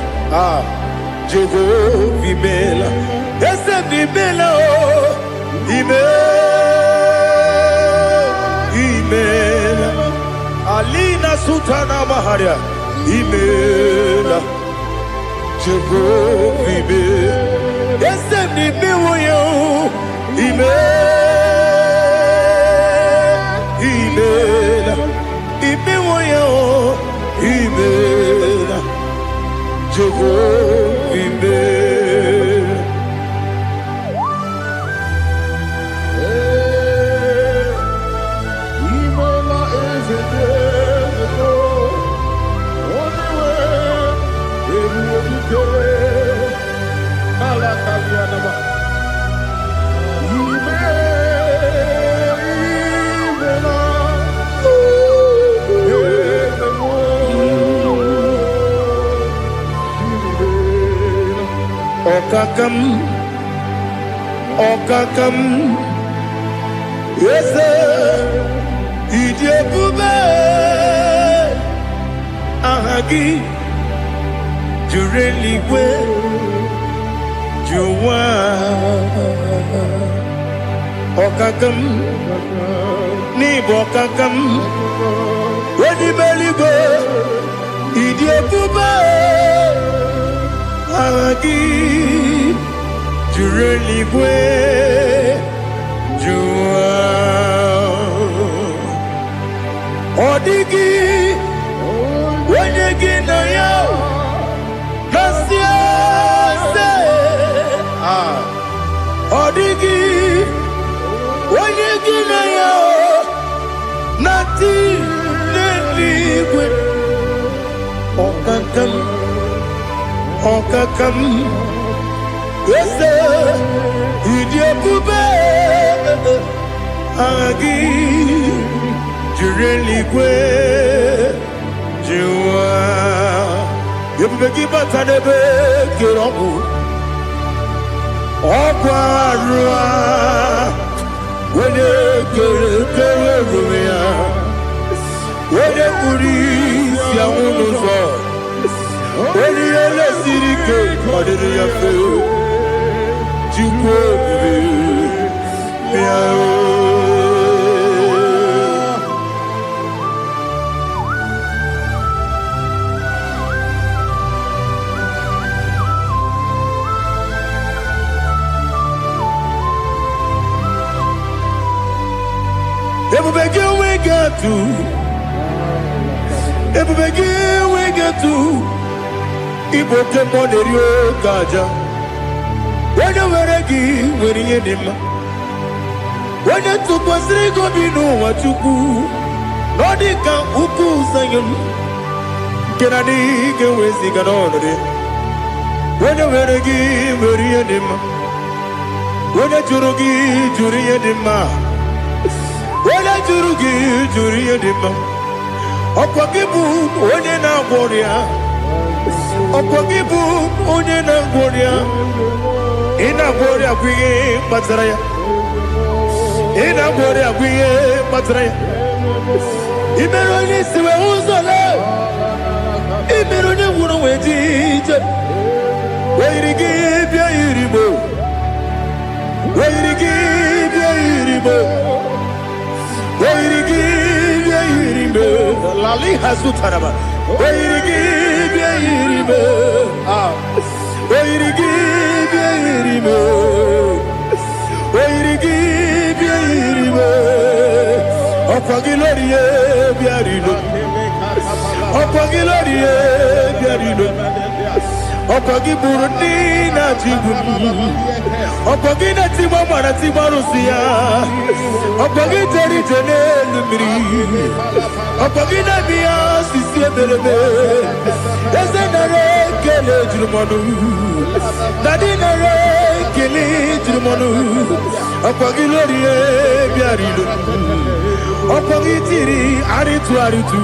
Jehovah, Imela. Yes, Imela, Imela. Alina Sutana Maharia, Imela, Jehovah, Imela. Yes, Imela, Imela, Imela, Okakam, yes, Idiabube, Ahagi, Jureligwe, Juwa, Okakam, Nibokakam, Wedibeligo, Idiabube, Ahagi. Jureligwe, Jua, Odigi, Wanyegi na ya, Nasia se, Odigi, Wanyegi na ya, Nati Neligwe, Okakam, Okakam. Yes, Idiabube, Agi, Jureligwe, Jua, Yabegi Batanebe, Kiromu, Okwarua, when you get Rumia, when you put his Yamuno, when you let Sirike, what did you feel? When you were a gay, when you did when you took was go be no what you do. Nodika Uku Sayon Kennedy can we sing an order. When you were a gay, when you did when you Jurugi, Juria Dima. When you Jurugi, Juria Dima. Opakibu, Onena Boria. Opakibu, Onena Boria. Ina Boria Guye Matraya. Ina Boria Guye Matraya. Imeroni Siwe Uzole. Imeroni Wuna Wedija. Where you give your Iribo. Where you give your Iribo. Where you give your Iribo. Lali Hasutaraba. Where you give your Iribo. Where you give your Iribo. Where you give your Iribo. Opagilorie Biarino. Opagilorie Biarino. Opagi Burundi na Jibuti. Opagi na Timama na Timarusia. Opagi Teri Jene Lumiri. Opagi na Bia Sisi Belebe. Ezenare Kele Jumanu. Nadinare Kele Jumanu. Opagi Lorie Biarino. Opagi Tiri Aritu Aritu.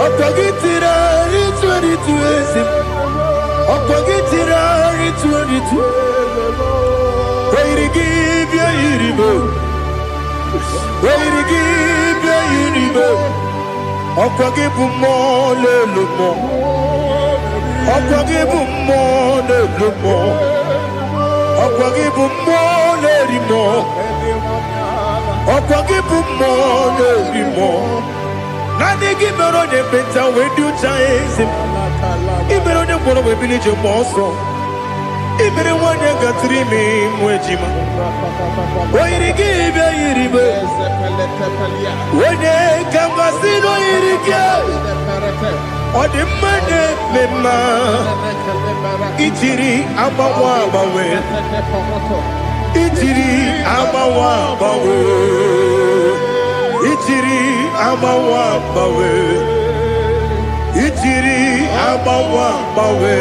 Opagi Tira Aritu Aritu Esim. Opagitira ritu. Where you give your Iribo. Where you give your Iribo. Opagibu mo le lumo. Opagibu mo le lumo. Opagibu mo le rimo. Opagibu mo le rimo. Nani gimero de beta we do chase. Ibero de bono we village monstro. Ibero one got 3 me mwejima. Why you give your Iribo? When they come casino Irike. Odimane mema Ijiri abawa bawe Ijiri abawa bawe Ijiri abawa bawe Ijiri abawa bawe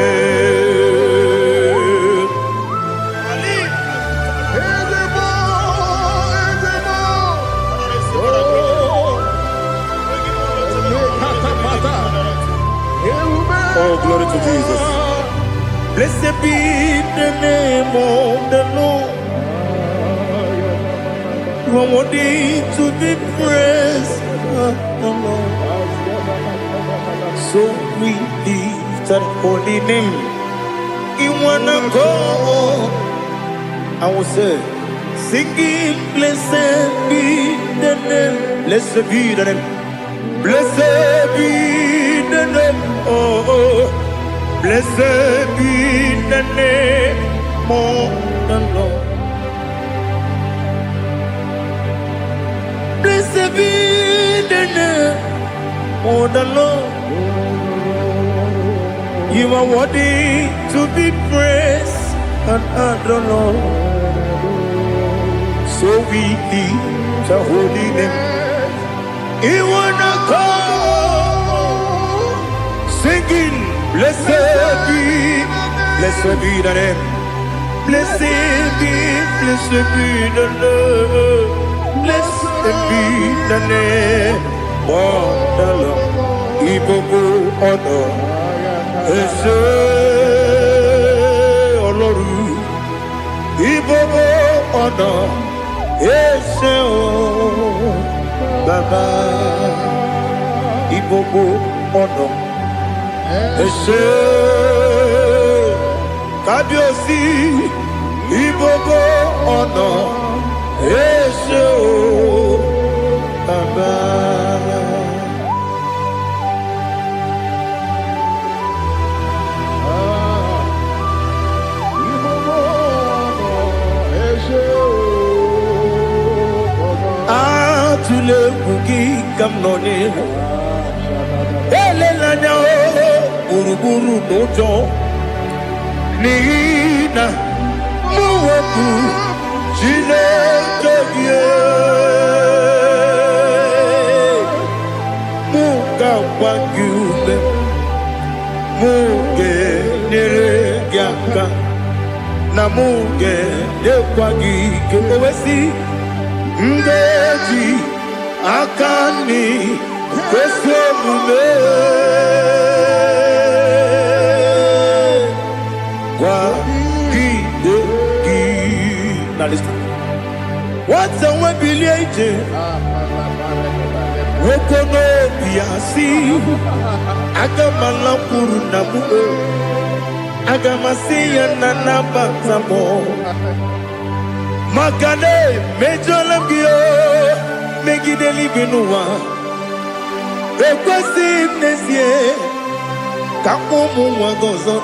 Oh, glory to Jesus. Blessed be the name of the Lord. You are worthy to be praised, the Lord. So we lift that holy name. You wanna go? I will say, singing, blessed be the name. Blessed be the name. Blessed be the name. Oh, blessed be the name of the Lord. Blessed be the name of the Lord. You are worthy to be praised and adored, Lord. So we lift the holy name. You wanna call? Singing, blessed be the name. Blessed be the Lord. Blessed be the name of the Lord. Ibobo ono, ese oloru. Ibobo ono, ese o Baba. Ibobo ono. Ese Kabiosi Ibobo ono Ese o Baba Ibobo ono Ese o Baba Atule bugi kamnoni Elelanya o Uruburu nojo Nina Muwaku Chineke Muga wagyume Muge neregyaka Na muge nekwagike Owesi Ngeji Akani Kwese mume Now listen. What's the one billion? Wokono biasi. Agamala kurunamu. Agamasiya nanaba tamo. Makane mejolamgio. Megideli binua. Ekwesi mnesie. Kamumu wagozo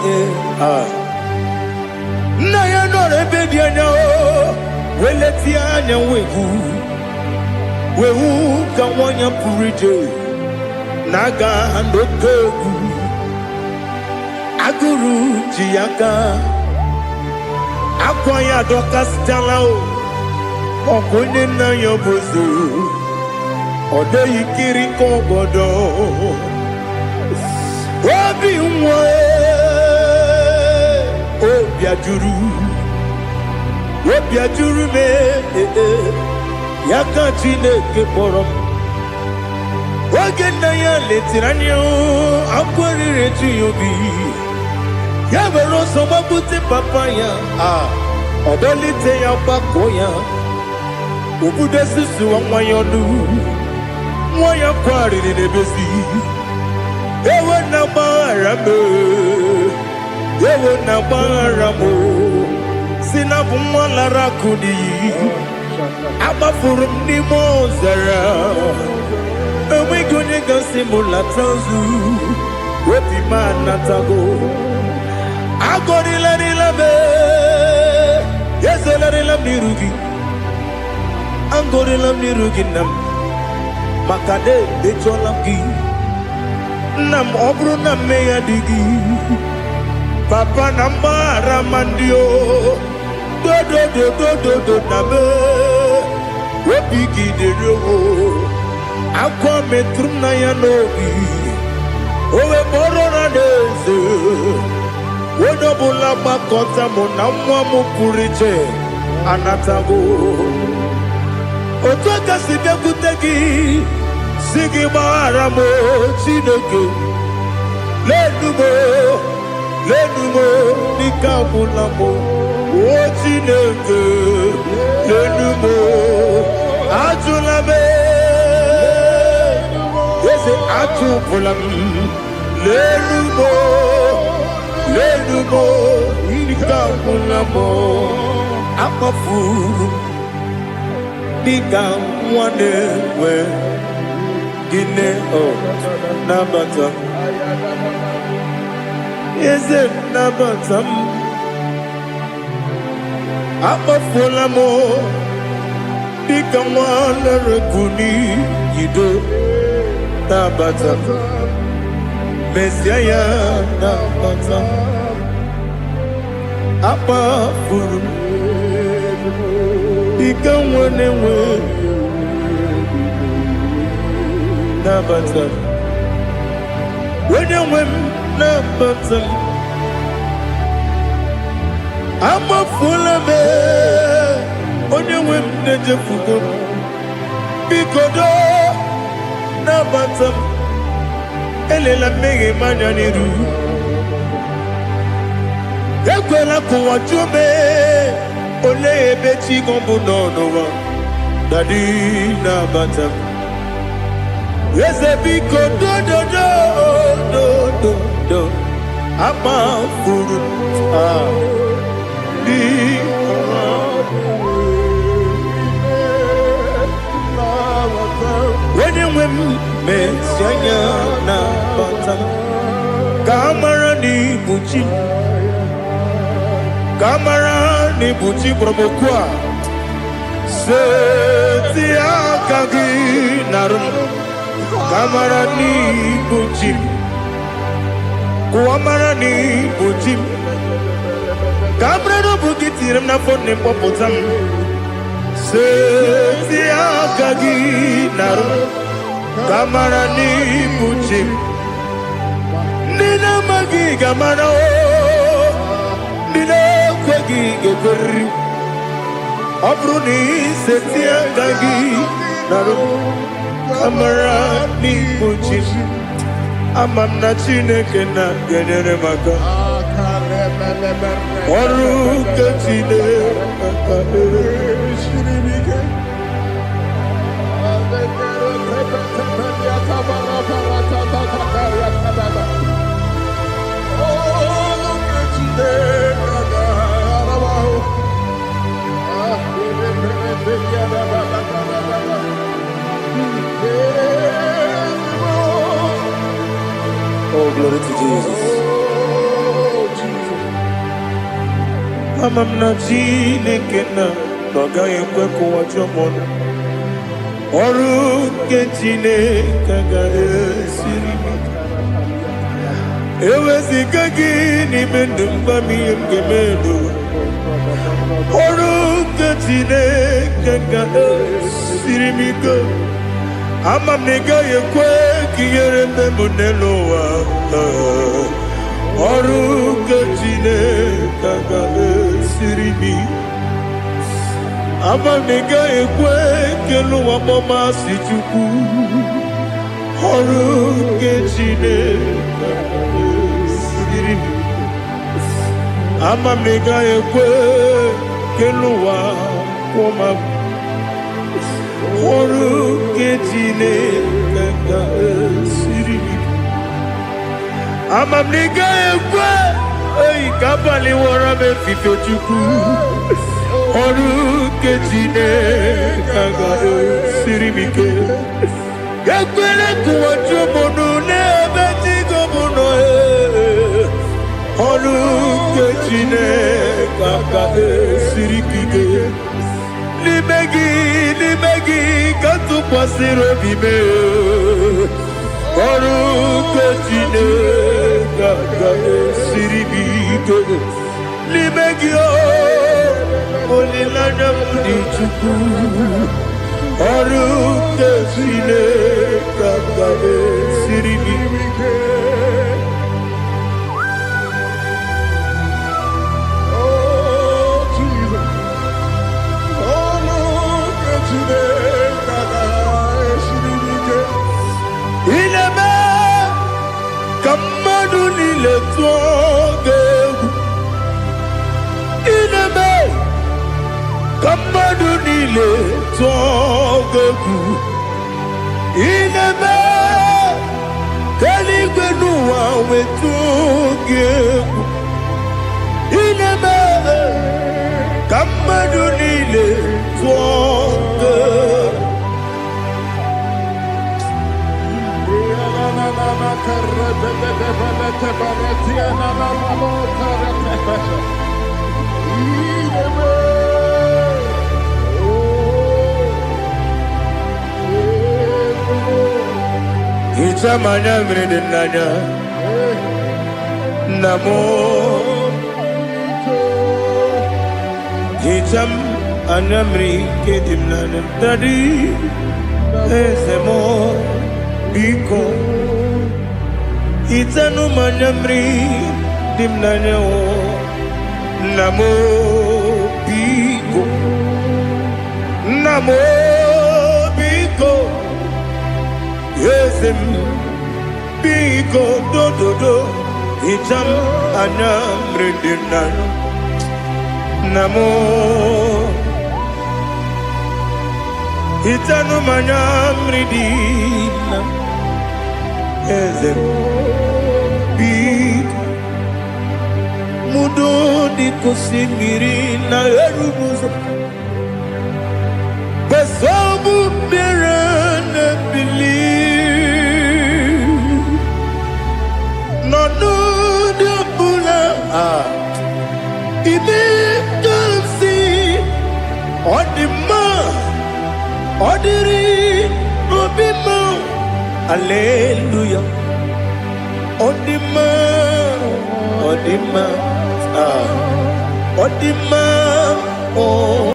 na ya no rebedi anya o weleti anya wehu ka wanya purije naga ndokogu aguru jiaka akwanya doka stala o okonye na yo bozo ode yikiri ko godo obi nwa Obiajuru me Yaka Chineke kpọrọ Oge nna ya letiri anya akwarịrị eju ya obi Ya were ọsọ gbapute papa ya Ọdọlite ya gbakọ ya Obodo susu nwa ya ọnụ Nwa ya kwarịrị n'ebezi Ewe na gbaghara me Ewe na gbaghara mo Sina bụ nwa lara kudi Agbafuru m n'ime ọzara Enweghị onye ga-asị m lata nzu Obi m anatago Agọrịlarịla me Ezelarịla m n'iru gị Agọrịla m n'iru gị nna m Maka na emechuola m gị Nam obru na meya digi. Papa namara mandio. Do na me. Webigi de rogo. Akwa metrum na ya nobi. Owe moro na deze. Wono bula makota mo na mwa mu puriche. Anatago. Otoka sidekutegi. Sigi mara mo chineke. Lenumo nikabula mo. O chineke. Lenumo ajulame. Ese ajupulam. Lenumo nikabula mo. Amafuru nikamwane we. Gine o nabata. Is it nabatam? Amafula mo. Nikamwane rekuni yido nabata. Messiah nabata. Amafuru nikamwane we. Nabata. When you win Nabata, I'm a full of it. When you win the Jefugo, Picodo Nabata, Elela Mege Mananiru, Equela Kuachume, Ole Beti Gombuno, Daddy Nabata. Yes, a big do. I'm a fool. When you win, Messiah, Kamara ni buchi promokwa. Setia kagi narum. Kamara ni buchim, Kuamara ni buchim. Kamara no bukitiram na phone popotam. Setia kagi naru. Kamara ni buchim. Nina magi kamara o. Nina kwagi gekuri. Abruni setia kagi naru. Kamara ni buchim. Amamna chineke na genere maka. Oru kachine maka. Oh, glory to Jesus. Amamna chineke na noga yekwe kuwachomon. Oru kechine kaga esiri. Ewezi kagi ni mendumba miyemgemelu. Oru kechine kaga esiri miko. Amamnega yekwe kiyerembe muneloa. Oru kechine kaga esiri miko. Amamnega yekwe keluwa mama sichuku. Oru kechine kaga esiri miko. Amamnega yekwe keluwa mama. Oru kechine kaga esiri miko. Amamnega yekwe kabali wara me fifo chuku. Oru kechine kaga esiri miko. Yakwele kuwacho mono nebe tigo mono. Oru kechine kaga esiri miko. Libegi katu pasiro bime. Oruketine Gagade Siribike Limegio Olilana Mudichuku Oruketine Gagade Siribike. Oh, Jesus. Oruketine Gagade Siribike. Ineme Kamadu Nile Tuoge Ineme Kamadu Nile Tuoge Ineme Kaligwenua Wetuge Ineme Kamadu Nile Tuoge. Itamanya mridinanya Namo Itam anamri kedimnanya Tadi Ezemo Biko Itanu manamri dimnanya Namo Biko Namo Biko Yesem Biko do do do Itam anamri dimnanya Namo Itanu manamri dimnanya Ezem Biko Mudo di kusimiri na erumuzo Besobu mirana believe No no de bula Ibe dansi Odima Odiri Obima Hallelujah Odima Odima Odima oh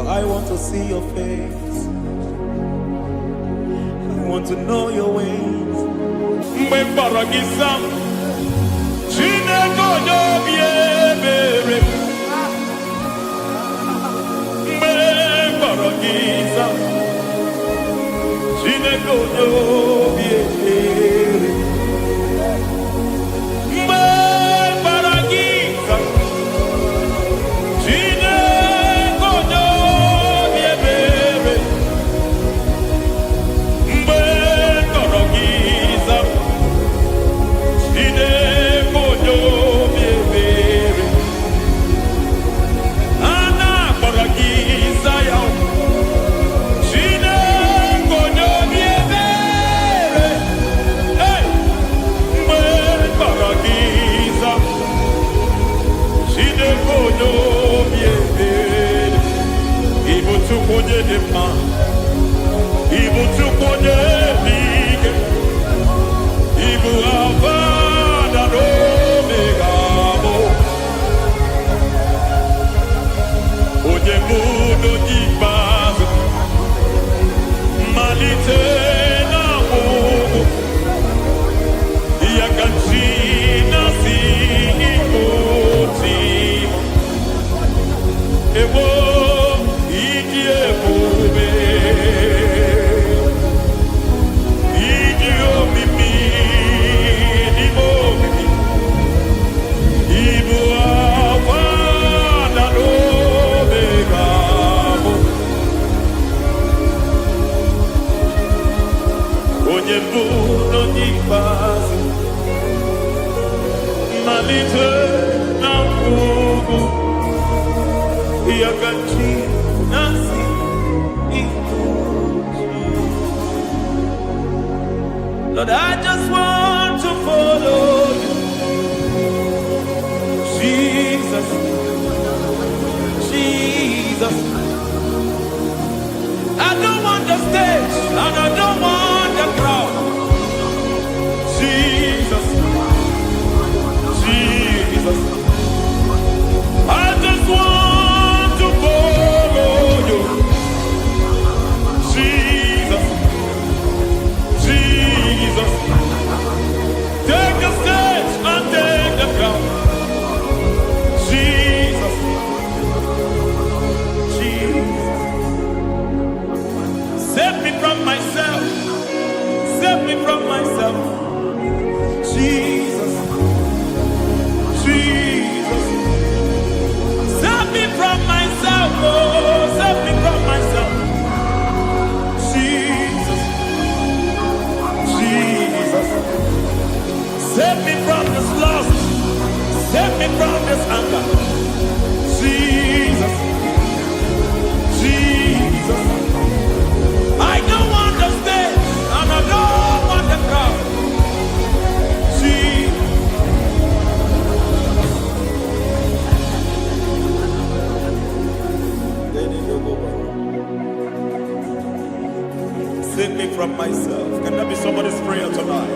I want to see your face. I want to know your ways. Mbaragisa, Chineko Nobiebere. Mbaragisa, Chineko Nobiebere. Mbaragisa, Chineko Nobiebere. Mbaragisa, Chineko Nobiebere. Ana Baragisa yao. Chineko Nobiebere. Hey, Mbaragisa, Chineko Nobiebere. Ibu tukonye dema, ibu tukonye bige, ibu avada no megamo. Oye muno jibazo, malite na mugu, yakachina si ikotimo. Ewo ikie bube, idio mimi, ibo mimi, ibo avana no megamo. Onye muno jibazo, malite na mugu, yakati nasi ikuchi. Lord, I just want to follow you, Jesus, Jesus. I don't want the stage and I don't want the crowd. Jesus, Jesus. I just want to follow you, Jesus, Jesus. Take the stage and take the crown, Jesus, Jesus. Save me from myself, save me from myself, Jesus, Jesus. Save me from myself, oh, save me from myself. Jesus, Jesus. Save me from this lust, save me from this anger. Jesus, Jesus. I don't want the stage and I don't want the crowd. Jesus. Save me from myself. Can that be somebody's prayer tonight?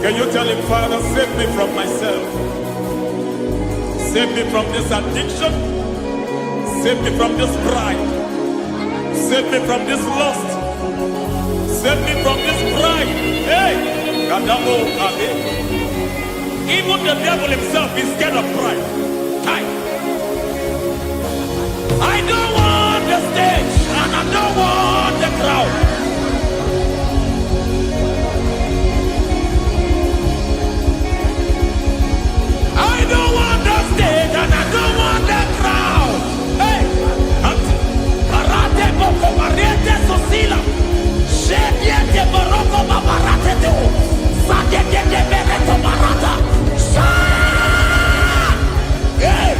Can you tell him, Father, save me from myself. Save me from this addiction. Save me from this pride. Save me from this lust. Save me from this pride. Hey! Kadamo Ade. Even the devil himself is scared of pride. Hi. I don't want the stage and I don't want the crowd. I don't want the stage and I don't want the crowd. Hey, Karate Boko Mariete Sosila. Shediete Boroko Babarate Teo. Sadete Bereto Barata. Hey.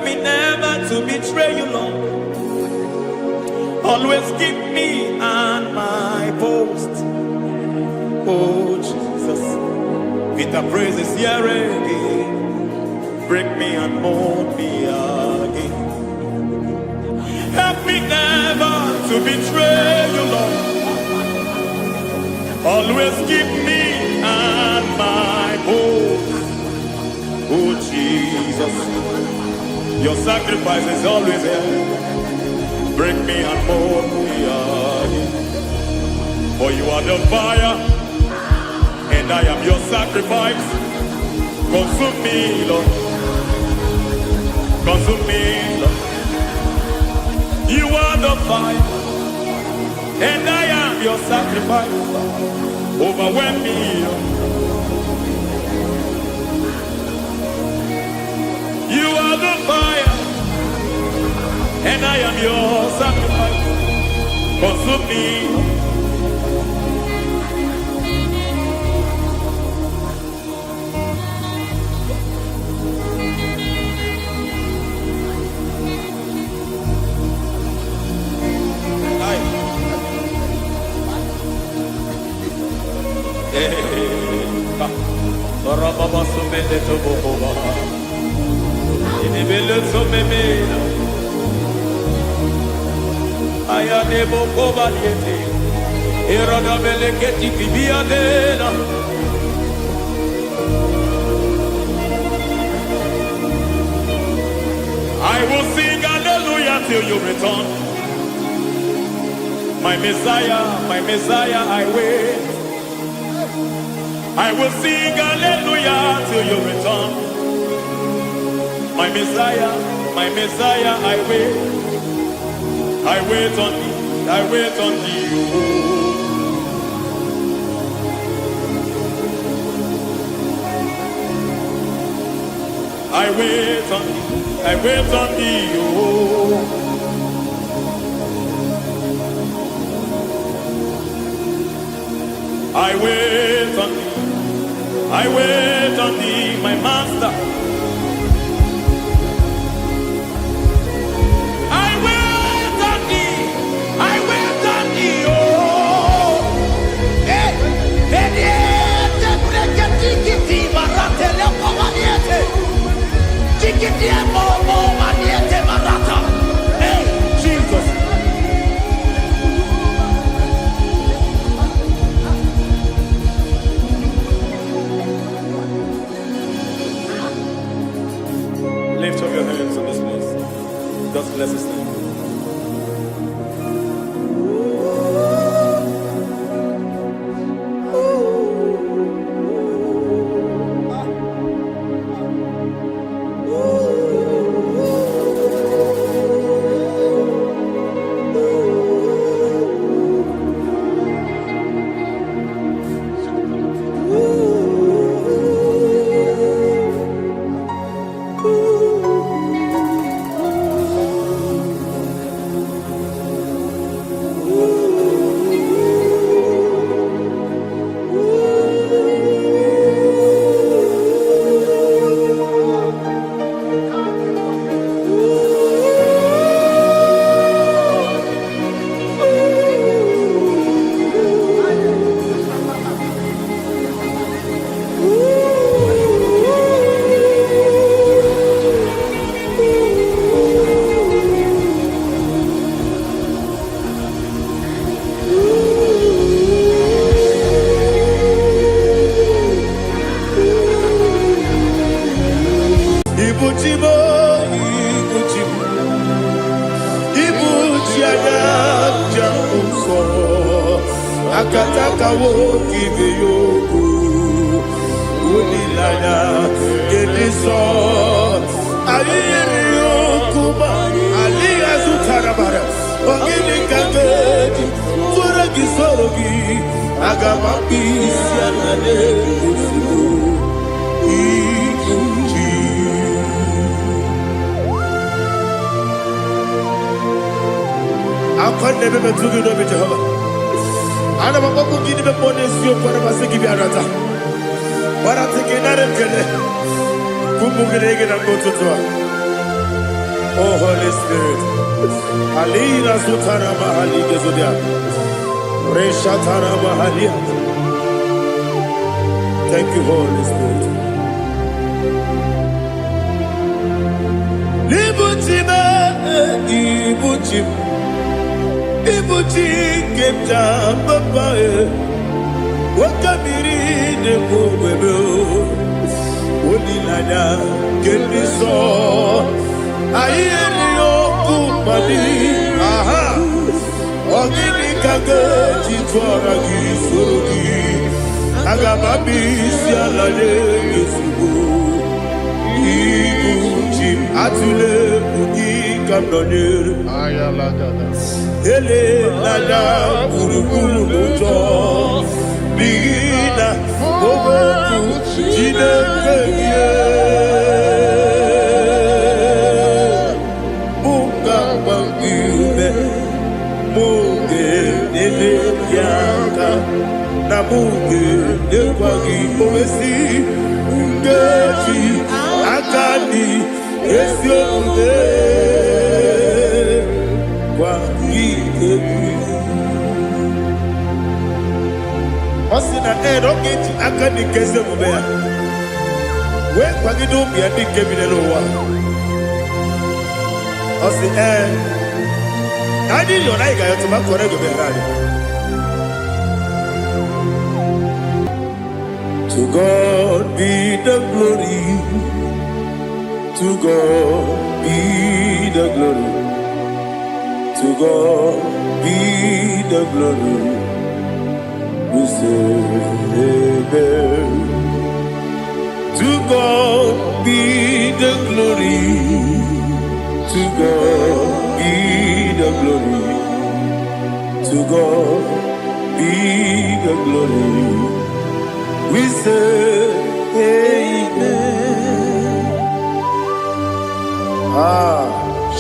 me never to betray you, Lord. Always keep me on my post. Oh Jesus, with the praises here again, break me and mold me again. Help me never to betray you, Lord. Always keep me on my post. Oh Jesus, your sacrifice is always there. Break me and mold me again. For you are the fire, and I am your sacrifice. Consume me, Lord. Consume me, Lord. You are the fire, and I am your sacrifice. Overwhelm me, Lord. You are the fire, and I am your sacrifice. Consume me. I will sing hallelujah till you return. My Messiah, I wait. I will sing hallelujah till you return. My Messiah, I wait. I wait on thee, I wait on thee. I wait on thee, I wait on thee. I wait on thee, I wait on thee, my master. I wait on thee, I wait on thee, oh. Hey, Jesus. Lift up your hands in this place. Just bless his name. Akataka woki beyoku Unilaya Gediso Aliyeri yokuma Aliya zutarabara Ogini kagedi Fura gisorogi Agamapi siyanane Kusiku Ikuji Akande bebe tugi no Jehova Ana mababu gini be ponesio para masiki bi arata. Para teke na remkele. Kumugirege na gototoa. Oh Holy Spirit. Alina Sutara Mahali Gezodia. Reshatara Mahalia. Thank you, Holy Spirit. Libutima, Ibuchim, Ibuchi, Kepta, Papa, Wakabiri, the Bobebo, Unilada, Keliso, Ayerio, Kumali, Aha, Ogini Kaga, Chitora, Gisurugi, Agababi, Sialade, Yusubu. Ibuchim atule bugi kamdonir ele lada burukuru moto bigina boboku jine keye muka mangiume muge nele yaka na muge nekwagi omesi ngeji akani esiomude kwagi osina erogeji akani kesemume ya we kwagi do bia dikebine lowa osi nani lo na igayo to makore go be rari. To God be the glory. To God be the glory. To God be the glory. We say amen. To God be the glory. To God be the glory. To God be the glory. We say amen.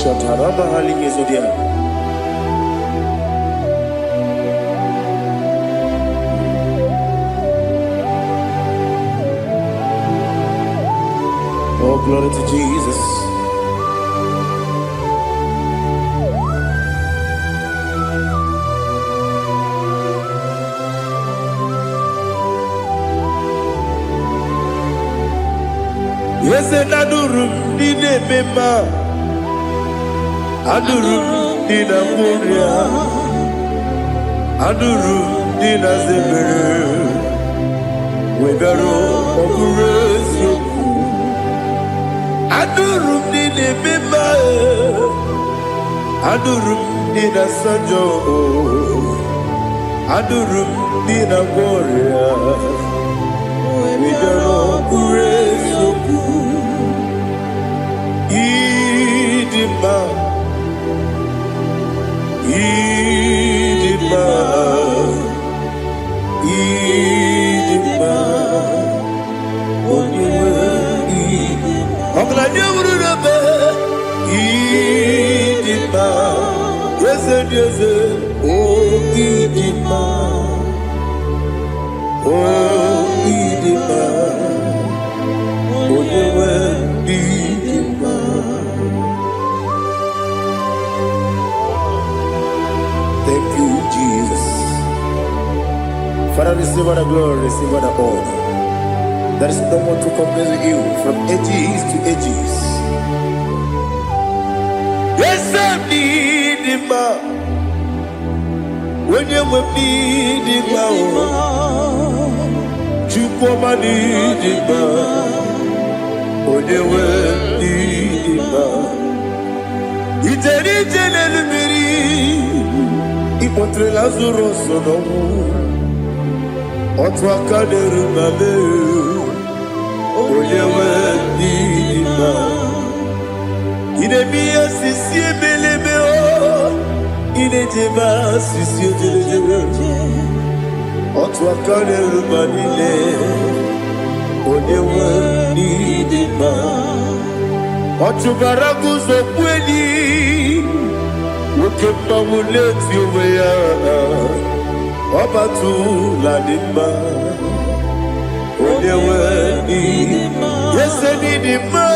Shataraba halinge zodia. Oh, glory to Jesus. Yes, and Adurum did a member. Adurum did a Moria. Adurum did a Zebere. We better operate you. Adurum did a member. Adurum did a Sanjo. Adurum did a Moria. We better operate you. Idima, Idima, Idima, Idima, Idima, yes, yes, oh Idima, oh Idima, oh Idima. Thank you, Jesus. Father, receive all the glory, receive all the honor. There is no one to compare with you from ages to ages. Yes, I need him. When you need him, you come and need him. When you need him, it's a little bit. Ipotre Lazaro sonomu Otwa kaderu mame Oyewe nima Inemiya sisi ebelebe o Inejeba sisi ojelejebe Otwa kaderu manile Oyewe nima Otubaragu zokweni Ukemba muleti uweya Wabatu ladima Oyewe nima Yese nidima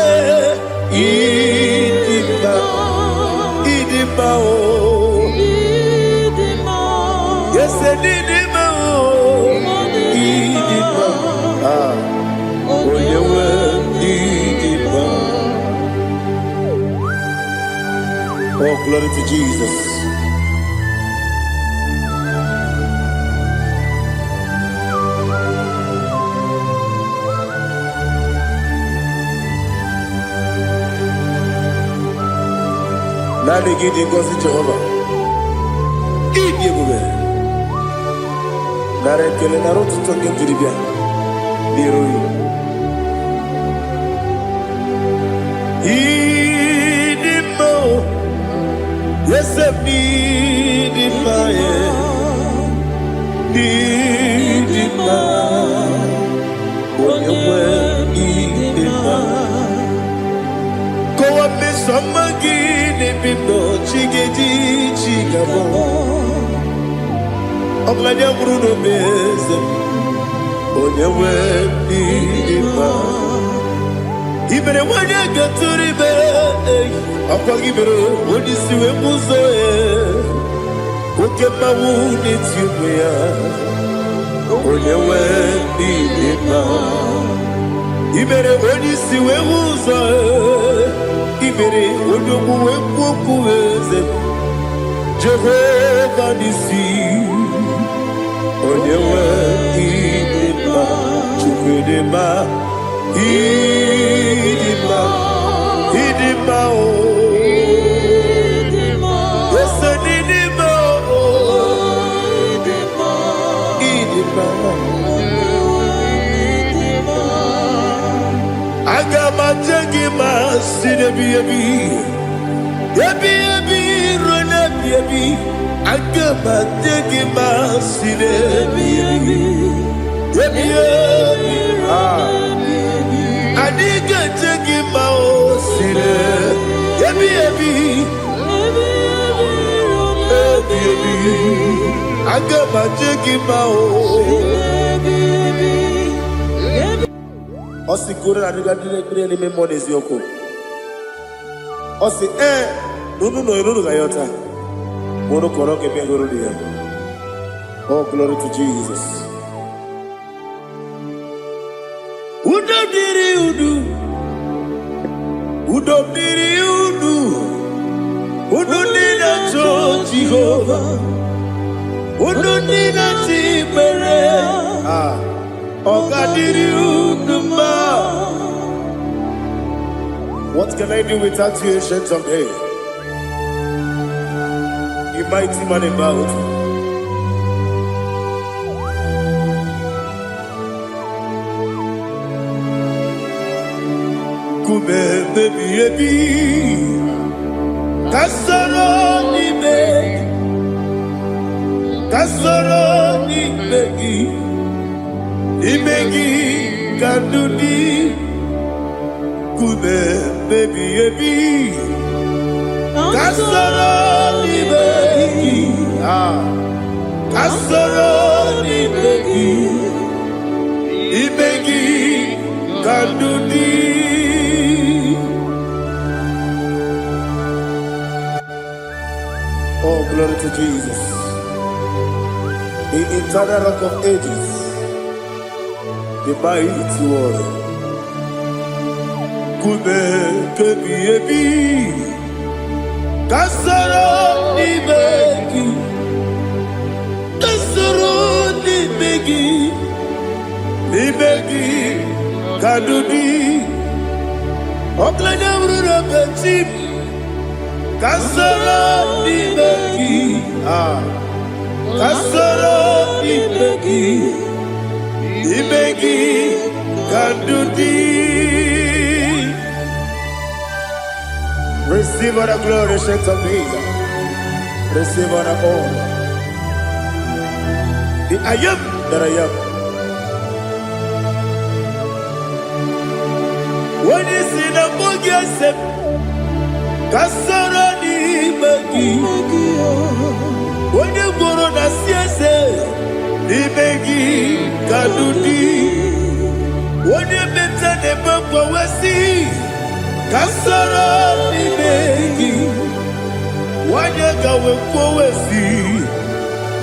Idima Idima, Idima, oh. Yes, Idima, oh. Idima, oh, you were Idima. Oh, glory to Jesus. Nani gidi ngozi Jehova. Idi ebube. Nara ekele nara otuto nke jiri bịa n'iru ya. Idi mma o. Yesem n'idi mma ye. N'idi mma. Onye nwe n'idi mma. Kowa mesoma gị n'ebido chigeji chigabo. Ọbụladị amụrụ n'obeze onye nwe n'idi mma. Ibere nwanyị agatụrụ ibere ọkwa gị mere onye isi wee mụzọ ya. Oke mmanwụ n'eti ụmụ ya onye nwe n'idi mma. Ibere onye isi wee mụzọ ya. Ibere onye ogbu wee kwuo okwu eze Jehova n'isi onye nwe ịdị mma Chukwu dị mma ịdị mma ịdị mma o ese n'ịdị mma o ịdị mma aga m aje gị ma si n'ebi ebi ebi ebi ruo n'ebi ebi aga m aje gị ma si n'ebi ebi ebi ebi adị ga-eje gị ma o si n'ebi ebi ebi ebi aga m aje gị ma o Osi kure na niga dire ni memo n'eziokwu. Osi nunu ga yọta. Mono kọrọ ke be goro ya. Oh, glory to Jesus. Udo diri udu. Udo diri udu. Udo dina cho Jehovah. Udo dina tibere. Ogadiri uduma. What can I do without you, ancient of days? You mighty man in battle. Kube baby ebi, kasoro ni begi, kasoro ni begi. Imegi kandudi kube baby ebi kasoro ni begi kasoro ni begi imegi kandudi. Oh, glory to Jesus, the eternal rock of ages, the mighty one. Kube kebi ebi kasoro ni begi kasoro ni begi kadudi oklanya urura bechim kasoro ni begi kasoro ni begi Ibegi Kandudi. Receive all the glory, strength of Jesus. Receive all the honor. The I am that I am. When you see the book, you say, Kasara ni Ibegi. When you go on a siese, Ibegi Kadudi. When you mention the book, we see kasara n'imegi wanye gawe kwowesi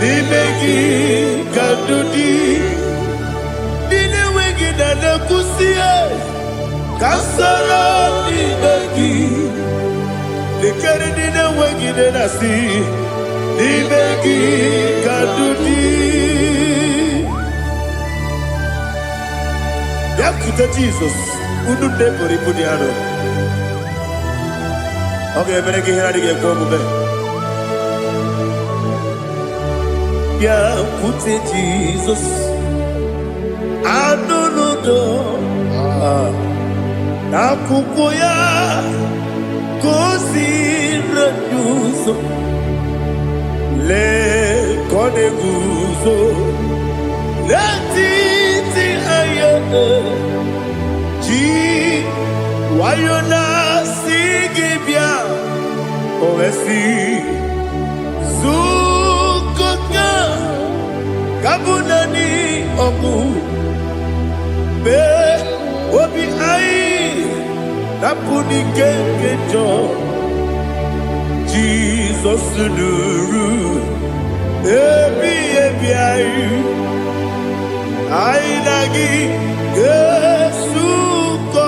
n'imegi kadudi n'inewegi na nekusie kasara n'imegi lekere n'inewegi na nasi n'imegi kadudi yakute Jesus unu nebori pudiano. Okay, mereka hiradi ke kau bube. Yakute Jesus anunudo aku koya kosi reduso le kode guzo le titi ayane ji wayona sigibia oesi zukoka kabunani oku be obi ai napuni kenkejo Jesus nuru ebi ai ai lagi Yesuko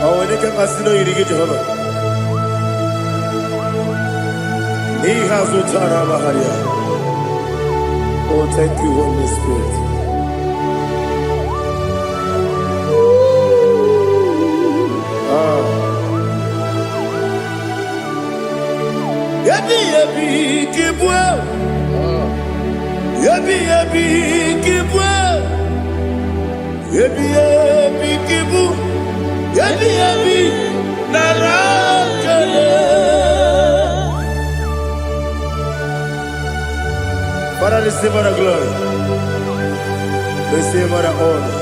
awani ka kasino irige Jehova He has utara baharia. Oh, thank you, Holy Spirit. Yabi yabi kibwa, yabi yabi kibwa, yabi yabi kibu, yabi yabi narakale. Father, receive our glory, receive our honor.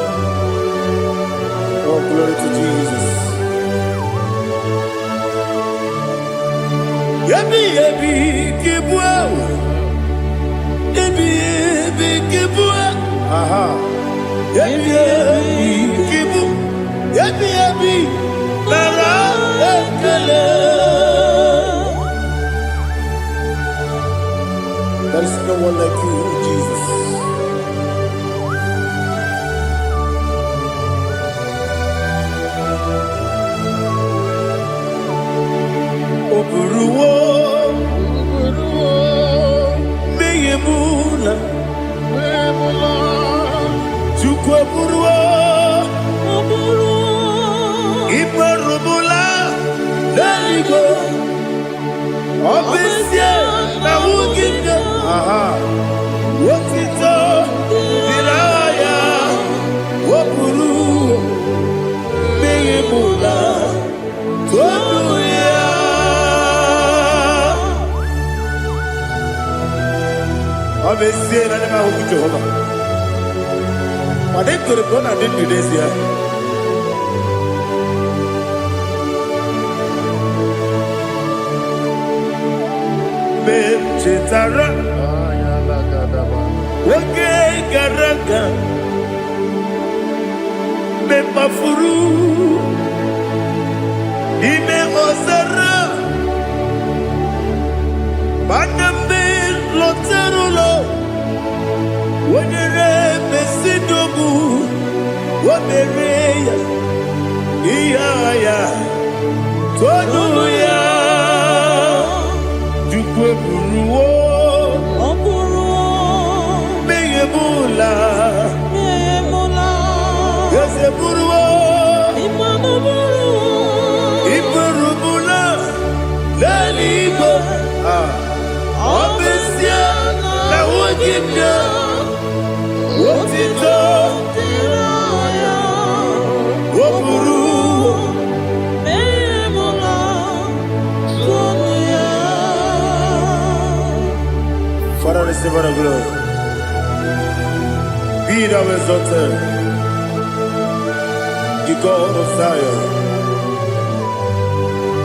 Oh, glory to Jesus. Yabi yabi kibwa, yabi yabi kibwa, aha. Yabi yabi kibu, yabi yabi nara ekele. There is no one like you, Jesus. Oburuwo, meyemula, chukwu oburuwo, iperubula, leligo, obesie na wugide, wotito, diraya, oburuwo, meyemula, toduya. Obesie na nema huku Jehova. Wade kuribona nini desia. Chetara wake garaga me mafuru ime ozara banambe loterulo wonere mesidobu womereya iyaya toduya Buruwo, meyemula, yese buruwo, iburubula, leligo, obesia na wogida, wotito, woburuwo, Father, receive our glory. Be thou exalted, the God of Zion,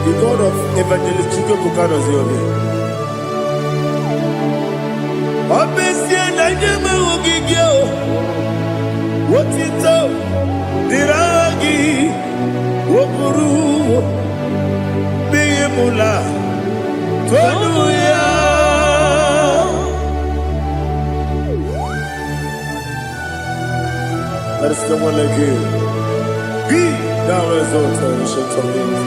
the God of Evangelist Chike Bukano Ziobi. Obesie na nyeme ugigio, Wotito diragi wokuru biyemula tonuya. There is no one like you. Be thou exalted, ancient of days.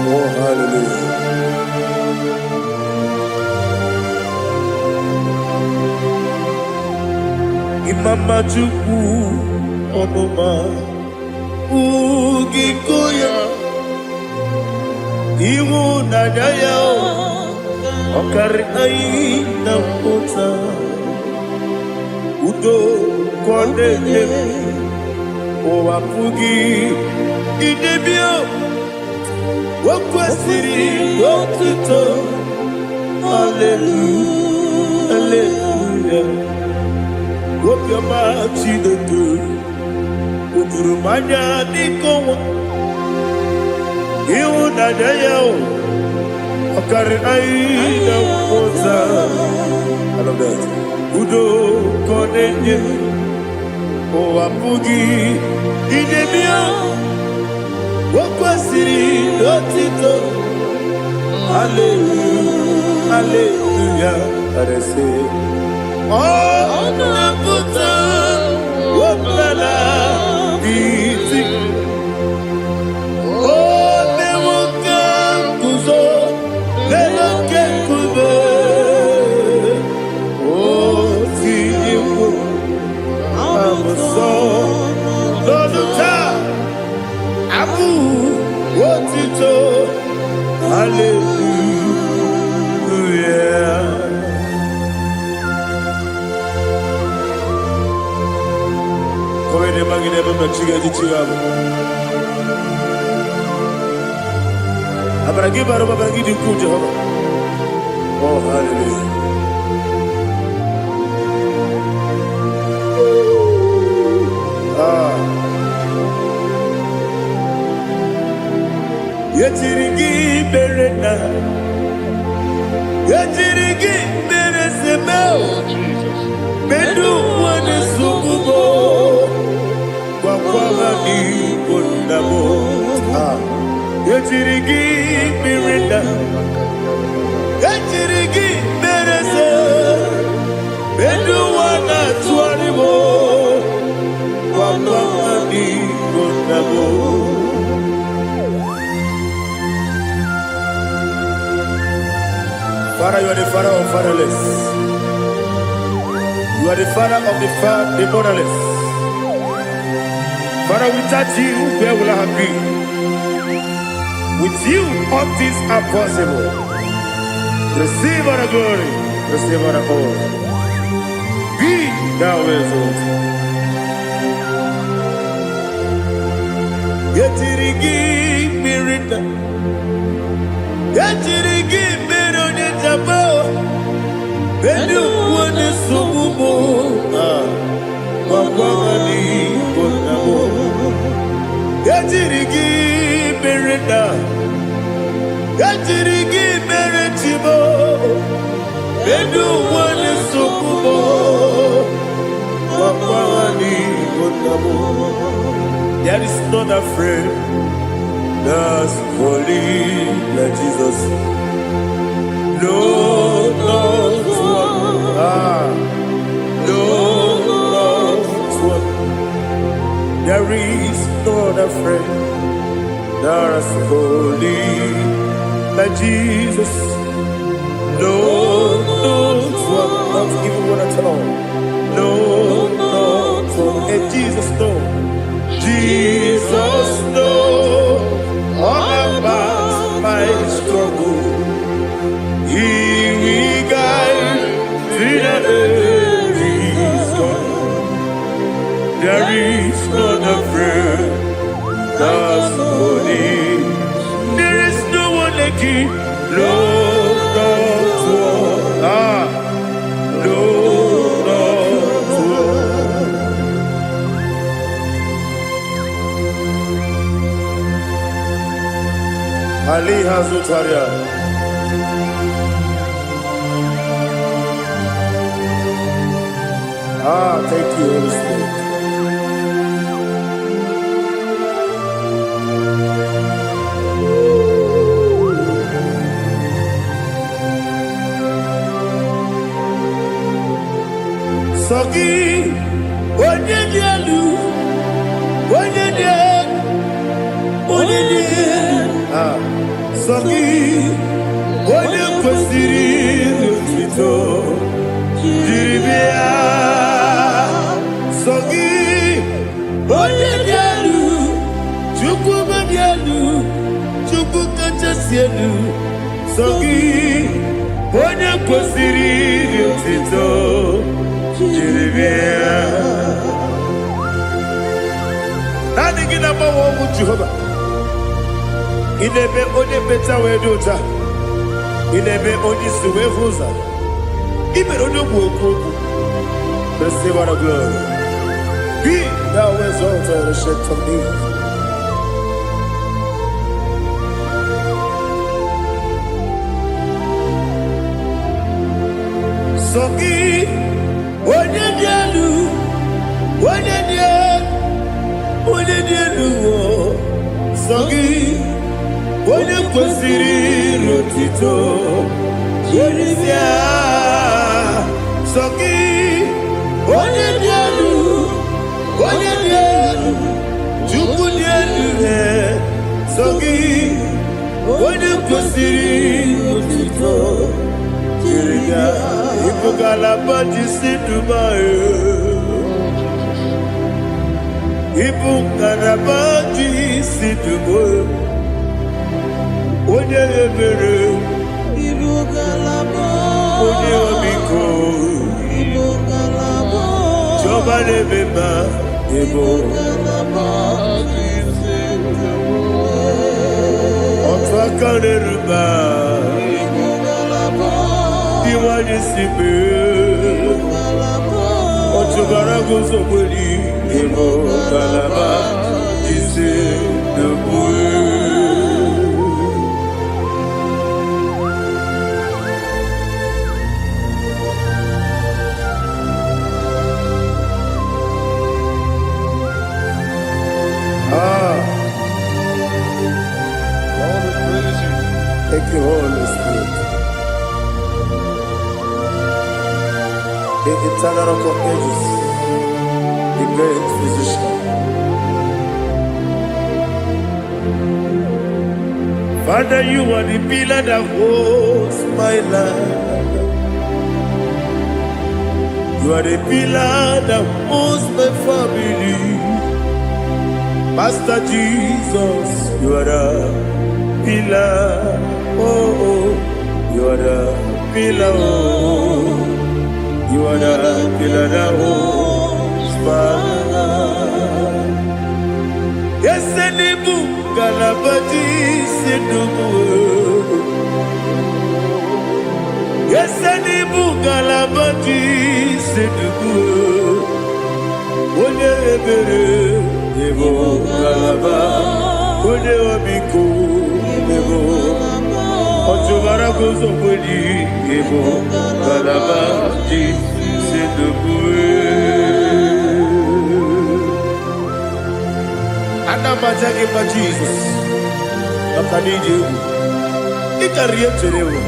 Oh, hallelujah. Imama Chukwu Onoma Ugikoya Iwu Nadaya Okari Aina Kota Udo Kondene Owapugi Idebio Wakwasiri Wakito Hallelujah Hallelujah Wopiama Chinedu Udurumanya Nikowa Iwu Nadaya Okari Aina Kota I love that Udo Kondene Owapugi Idebio Wakwasiri Otito Hallelujah Hallelujah I say Oh Nabuta Wapala Iti Oh Newoka Kuzo Newoke Kube Oh Tiyiwo Amuso Loduta Abu Wotito Hallelujah Come ne magine baba chiga di chigabu Abaragi baro babaragi di ku Jehovah Oh hallelujah Yetirigi berena Yetirigi beresebel Bedu wane sukubo Wakwama ni kondabo Yetirigi berena Yetirigi berese Bedu wana tuanibo Wakwama ni kondabo Father, you are the father of fatherless. You are the father of the motherless. Father, without you, where will I have been? With you, all things are possible. Receive all the glory, receive all the honor. Be thou exalted. Yetirigi mirita, yetirigi mirone jabo, bedu wane sububo, wakwani bonabo. Yetirigi mirita, yetirigi miretibo, bedu wane sububo, wakwani bonabo. There is not a friend that's holy like Jesus. No, not one. No, not one. There is not a friend that's holy like Jesus. No, not one. Not even one at all. No, not one. And Jesus knows. Jesus knows all about my struggle. He will guide through the days gone. There is not a friend that's holy. There is no one like you, Lord. Ali Hazutaria. Thank you, Holy Spirit. Sogi, onye dielu, onye dielu, onye dielu. Sogi, onye kwesịrị otuto, jiri bịa. Sogi, onye dielu, Chukwu dielu, Chukwu kachasị elu. Sogi, onye kwesịrị otuto. Nani gina mawa omu Jehovah. Inebe onye beta wedota. Inebe onye suwe huza. Ibe onye buoku. Receive our glory. Be thou exalted, the shade of me. Sogi. Onye dielu, onye dielu, Sogi, onye kwesịrị otito, Jeremia, Sogi, onye dielu, Chukwu dielu, Sogi, onye kwesịrị otito, Jeremia. Ibugalaba jisi Dubai. Ibugalaba jisi Dubai. Onye ebere. Ibugalaba. Onye omiko. Ibugalaba. Joba lebeba. Ibugalaba jisi Dubai. Otwakareruba. Iwaje sibe Ochugara gozo kweli Ebo kalaba Jise debue Thank you, Holy Spirit. The eternal rock of ages, the great physician. Father, you are the pillar that holds my life. You are the pillar that holds my family. Master Jesus, you are the pillar. Oh, you are the pillar. Oh. You are the pillar that holds my life. Yes, Enibu Galabadi Sidubu. Yes, Enibu Galabadi Sidubu. Onye ebere Ebo Galaba. Onye omiko Ebo. Ochubara gozo kweli Ebo Galaba Anamajagi ma Jesus Nakaniji Ikariye cherewo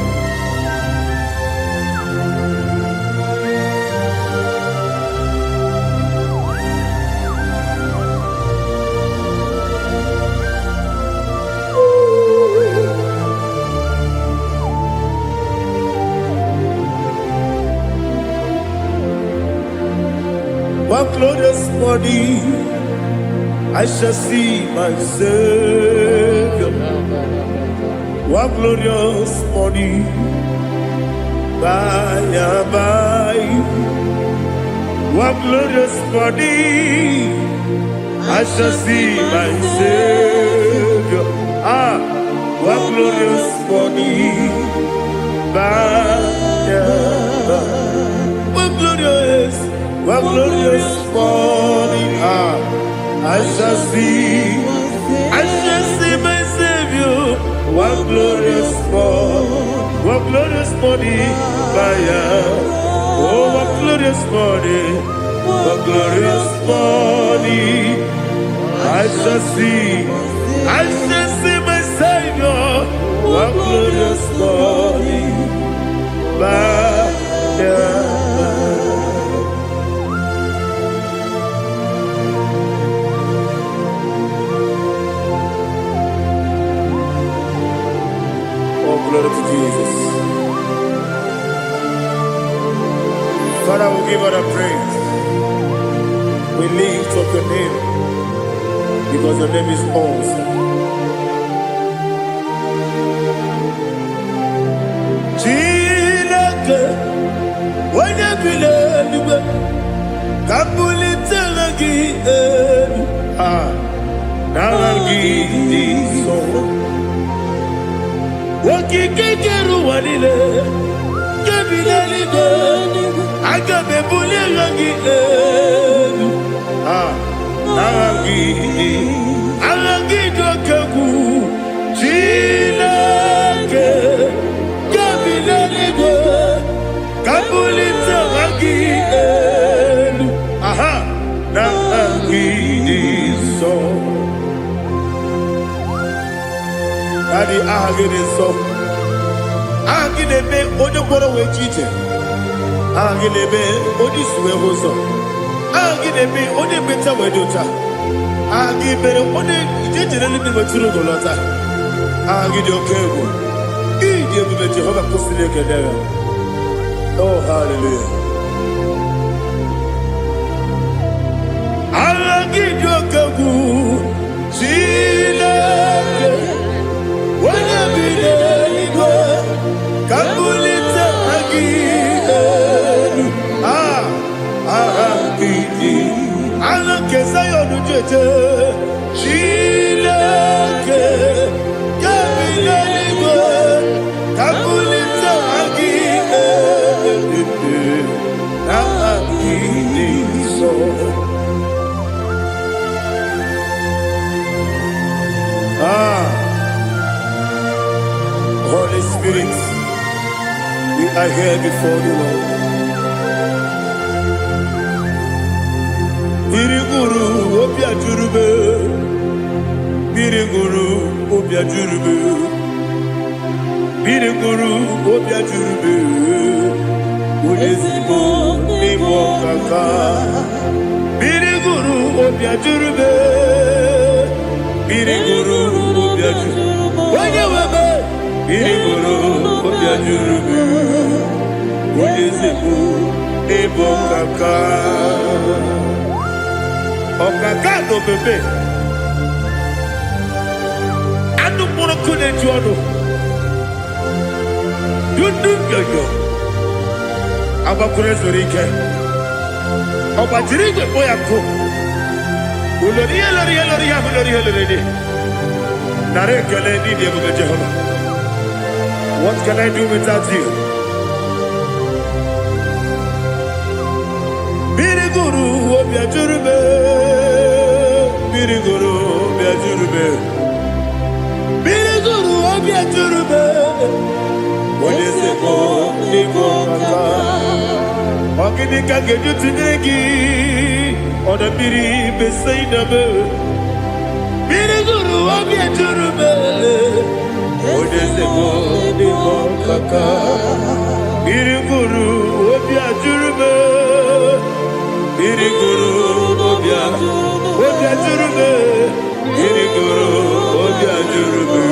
One glorious morning, I shall see my Savior. One glorious morning, by and by. One glorious morning, I shall see my Savior. One glorious morning, by and by. One glorious morning, I shall see my Savior. One glorious morning, oh, one glorious morning, one glorious morning. I shall see my Savior. One glorious morning, oh, glory to Jesus. Father, we give all the praise. We lift up your name because your name is awesome. Chilaka, when you believe, Kabuli Telagi, Nagi, so. Waki kekeru walile, kabila libe, agabe bule lagi alagi dokagu, chilake, kabila libe, kabulita lagi nagi so. Daddy, ahagide so. Ahagide be odo boro we chiche. Ahagide be odi suwe hoso. Ahagide be odi beta we dota. Ahagide be odi ijejere ni be turu golota. Ahagide okego. Ide be Jehovah kusile kedere. Oh, hallelujah. Ahagide okego. Chilake. Wanya bilego, kabulita agidelu, agidi, alakeza yonujeje, chileke, kabilego, kabulita agidelu, agidi so. Holy Spirit, we are here before you, Lord. Biriguru obia jurube, biriguru obia jurube, biriguru obia jurube, ulezimo nimo kaka, biriguru obia jurube, biriguru obia jurube, wanyewebe. Biriguru obia jurube, ulezimo nimo kaka. Okaka no bebe. Anu moro kune juano. Yundu yoyo. Aba kure zorike. Oba jirigwe boya ko. Uloriya. Nare kele ni diye Jehovah. What can I do without you? Biriguru obia jurube, biriguru obia jurube, biriguru obia jurube. Oleseko niko kaka, wakini kageju tinegi, oda biri besainabe. Biriguru obia jurube, oleseko niko kaka, biriguru obia jurube. Biriguru obia jurube, biriguru obia jurube,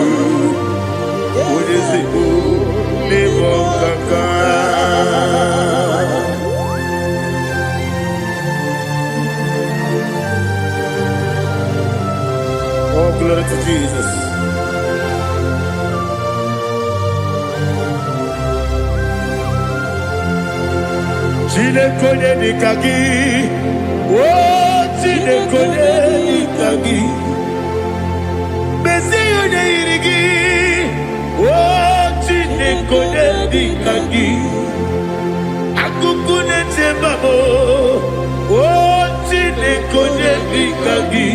ulezimo nimo kaka. Oh, glory to Jesus. Chinekone nikagi, oh chinekone nikagi, Mesiyo ne irigi, oh chinekone nikagi, akukune chembabo, oh chinekone nikagi,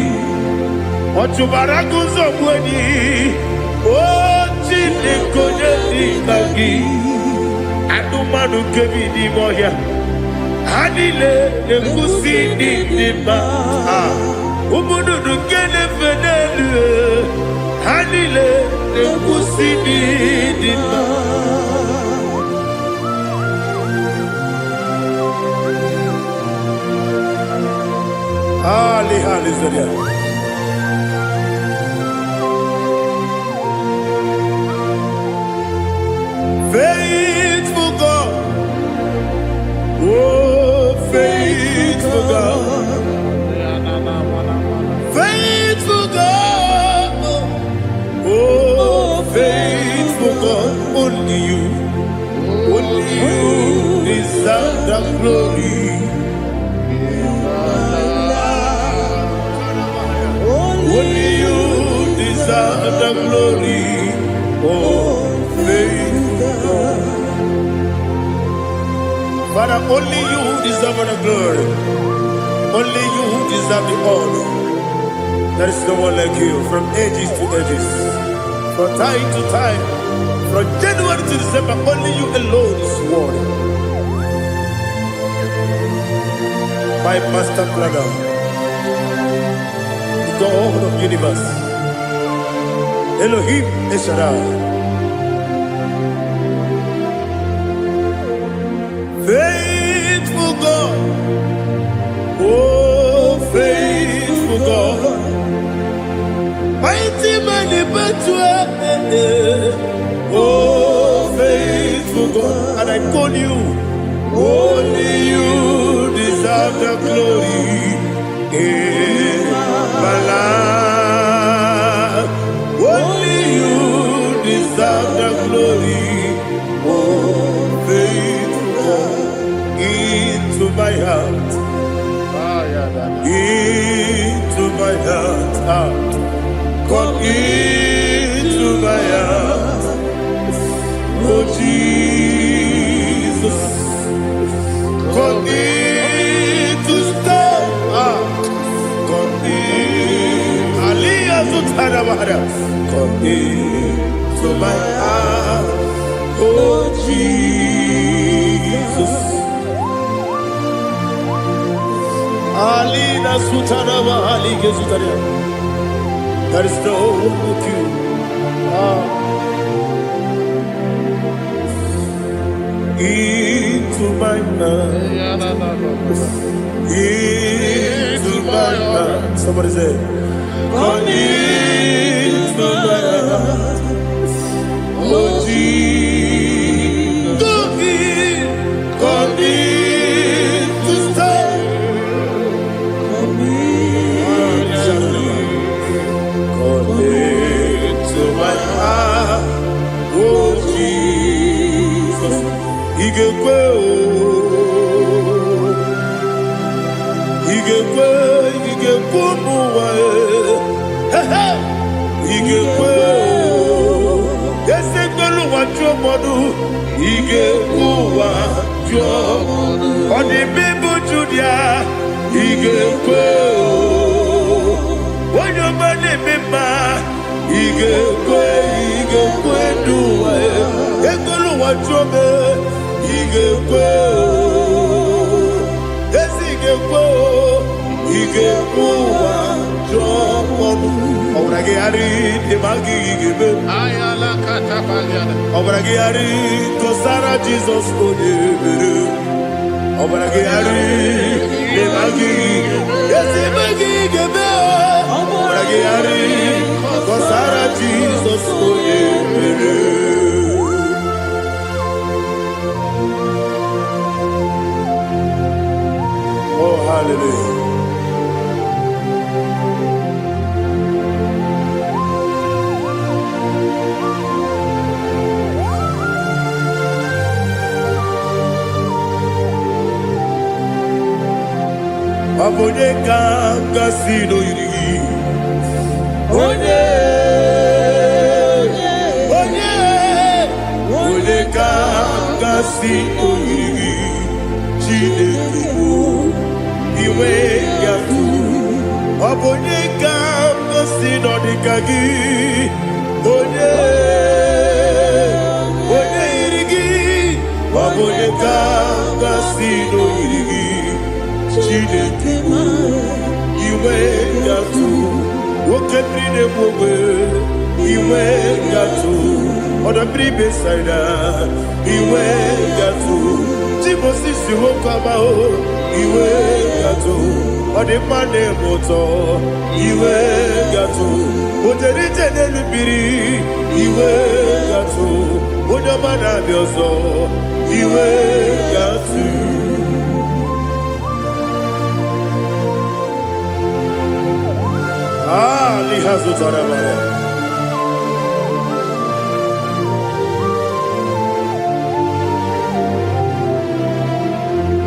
ochubaraku zomweni, oh gi anụmanụ nke bi n'ime ọhịa ha niile na-ekwusi n'ịdị mma ụmụ nnụnụ nke na-efe n'elu ha niile na-ekwusi n'ịdị mma. Hallelujah. Faithful God, oh faithful God, faithful God, oh faithful God, only you deserve the glory. Only you deserve the glory, oh faithful God. Father, only you deserve the glory. Only you deserve the honor. There is no one like you from ages to ages, from time to time, from January to December. Only you alone is worthy. My master planner, God of universe, Elohim Eshadai, faithful God, oh faithful God, mighty man in battle, oh faithful God, and I call you, only you deserve the glory. My life, only you deserve the glory. Oh, faithful God, into my heart, into my heart, come into my heart. Oh Jesus, come into stay. Come into my heart, oh Jesus. Alina Sutanava Alige Sutaria. There is no one like you. Into my heart, into my heart. Somebody say, come into my heart, oh Jesus. Come in to stay. Come into my heart, oh Jesus. He can go. He can go. He can go. He can go. Yes, they go to what your mother. He can go. On the people Julia, he can go. When your money member, he can go. He can go. Do it. They go to what your mother. He can go. Yes, he can go. He can go. Obragari de magi give ayala katapaliana obragari to Sarah Jesus odebere obragari de magi yes magi give obragari to Sarah Jesus odebere. Oh hallelujah. Abone kanga sino yiri Onye kanga sino yiri Chineke iwe yatu Abone kanga sino dikagi Onye every day iwe gatu oda bribe saida iwe gatu Timothy si wokama o iwe gatu ode mane moto iwe gatu oderi tene lubiri iwe gatu oda mana bioso iwe gatu lihazu tarabara.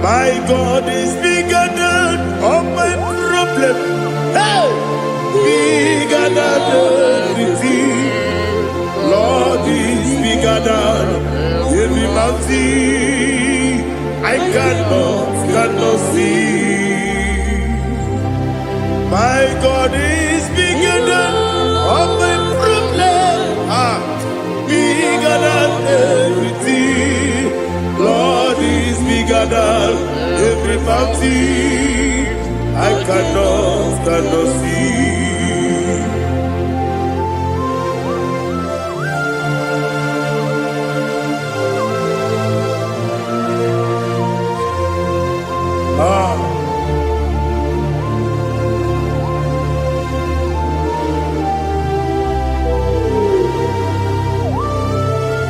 My God is bigger than all my problem. Hey, bigger than everything. Lord is bigger than every mountain. I cannot see. My God is bigger than all my problem. Bigger than everything. Lord is bigger than every mountain. I cannot see.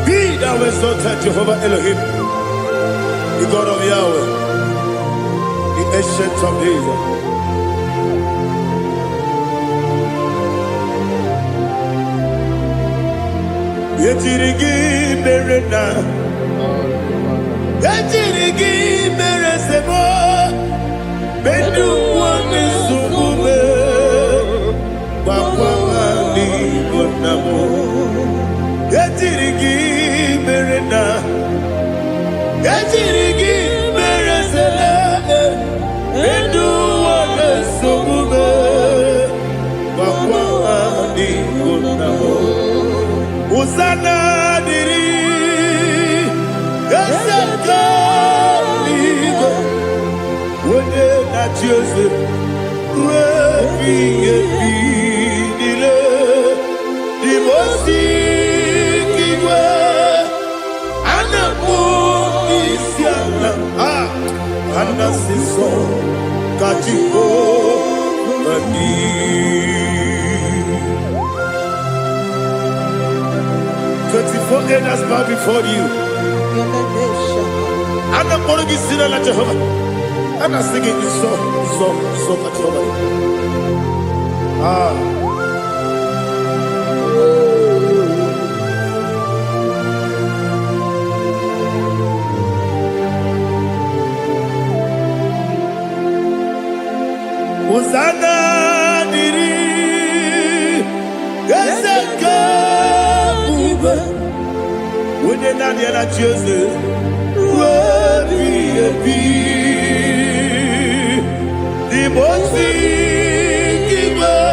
Be thou exalted, Jehovah Elohim, the God of Yahweh, the ancient of days. Yetirigi merena, yetirigi meresemo, bedu wane sumube, bakwani bonamo. Yetirigi merena, yetirigi meresele, bedu wane sumube, bakwani bonamo. Usana diri, yasaka ligo, wende na Jose, wepi dile, dimosi kiwe, anamu isiana, anasiso katiko mani. 24 elders bow before you. And I'm going to be singing like Jehovah. And I'm singing this song like Jehovah. Hosanna diri, Yeseka. When you're not there, I choose it. The most giver,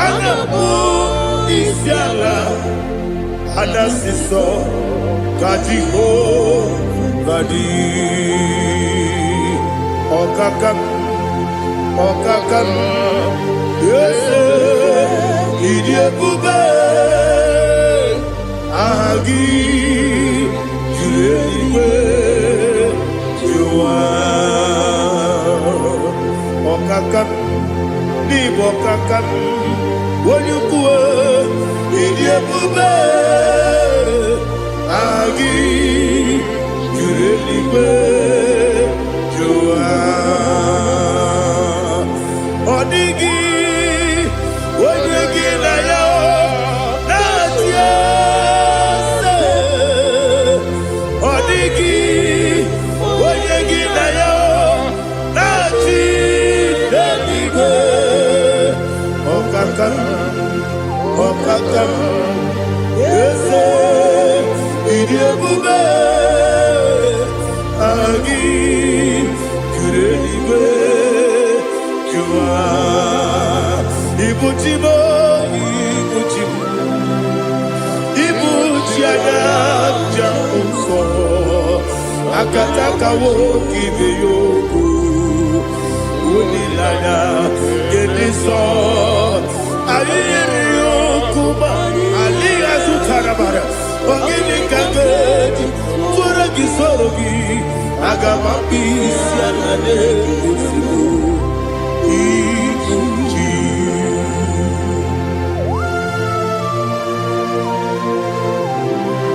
and a book is yalla, and a sister, Katiho, Badi, Okakam, yes, Idiot Bube. Agi, Juliwe, Jua, Okakam, Nibokakam, Wanyukua, Idiabube, Agi, Juliwe, Jua, Odigi, Wanyuki Naya. Okakam, yes, Idiabube, Agi, Kureliwe, Jua, Ibuchimo, Ibuchiana, Jamuso, Akataka woki beyoku, Unilana, Gediso. Kisorogi, Agamaki, Sianade,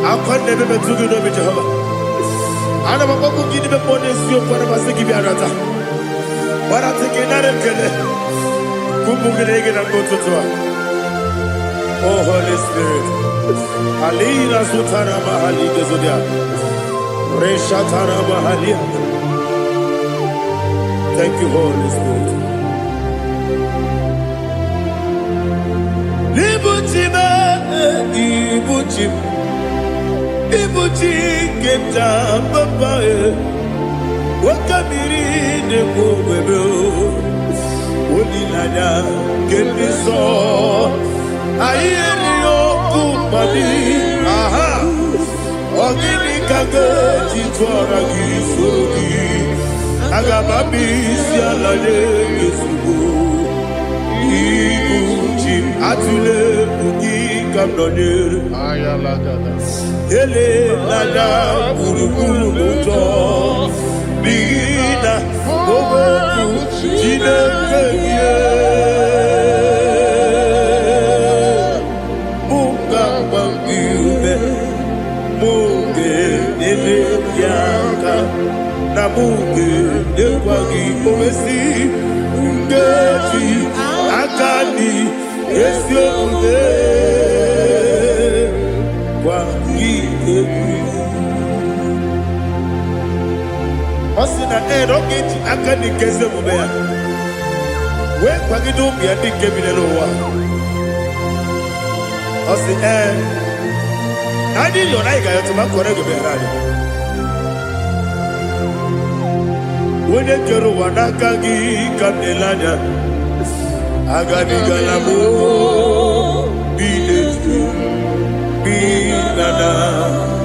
I can't never be too good of it, Jehovah. I never go to give the bonus you for a Masiki Biarata. But I think another killer. Kumbukin and go to Oh, Holy Spirit. Alina Sutana Mahali Gezodia. Reshatana Mahalia. Thank you, Holy Spirit. Libutime, Ibuchim. Ibuchi Keta Papa. Wakamiri de Bobebo. Odilada, get me so. Ayerio Kumadi. Aha. Ogini Kaga, Chitwara Gisugi. Agababi Sialade Yusubu. Ibuchi Atule Ugi Kamdonir. Ayalagada. Ele Lada Urukuru Muto. Bigina Oboku Jinekeye Munga Bangiube Munge Nebe Yanka Na Munge Newagi Owesi Ngeji Akani Esio Ude Wangi Ebi Osina Rocket Akani Kese Mubea. When Pagido be a big Kevin Osina I did your like I to my correct Berari. When the Kero Wanakagi Kamelana Agani Galamo Be Nana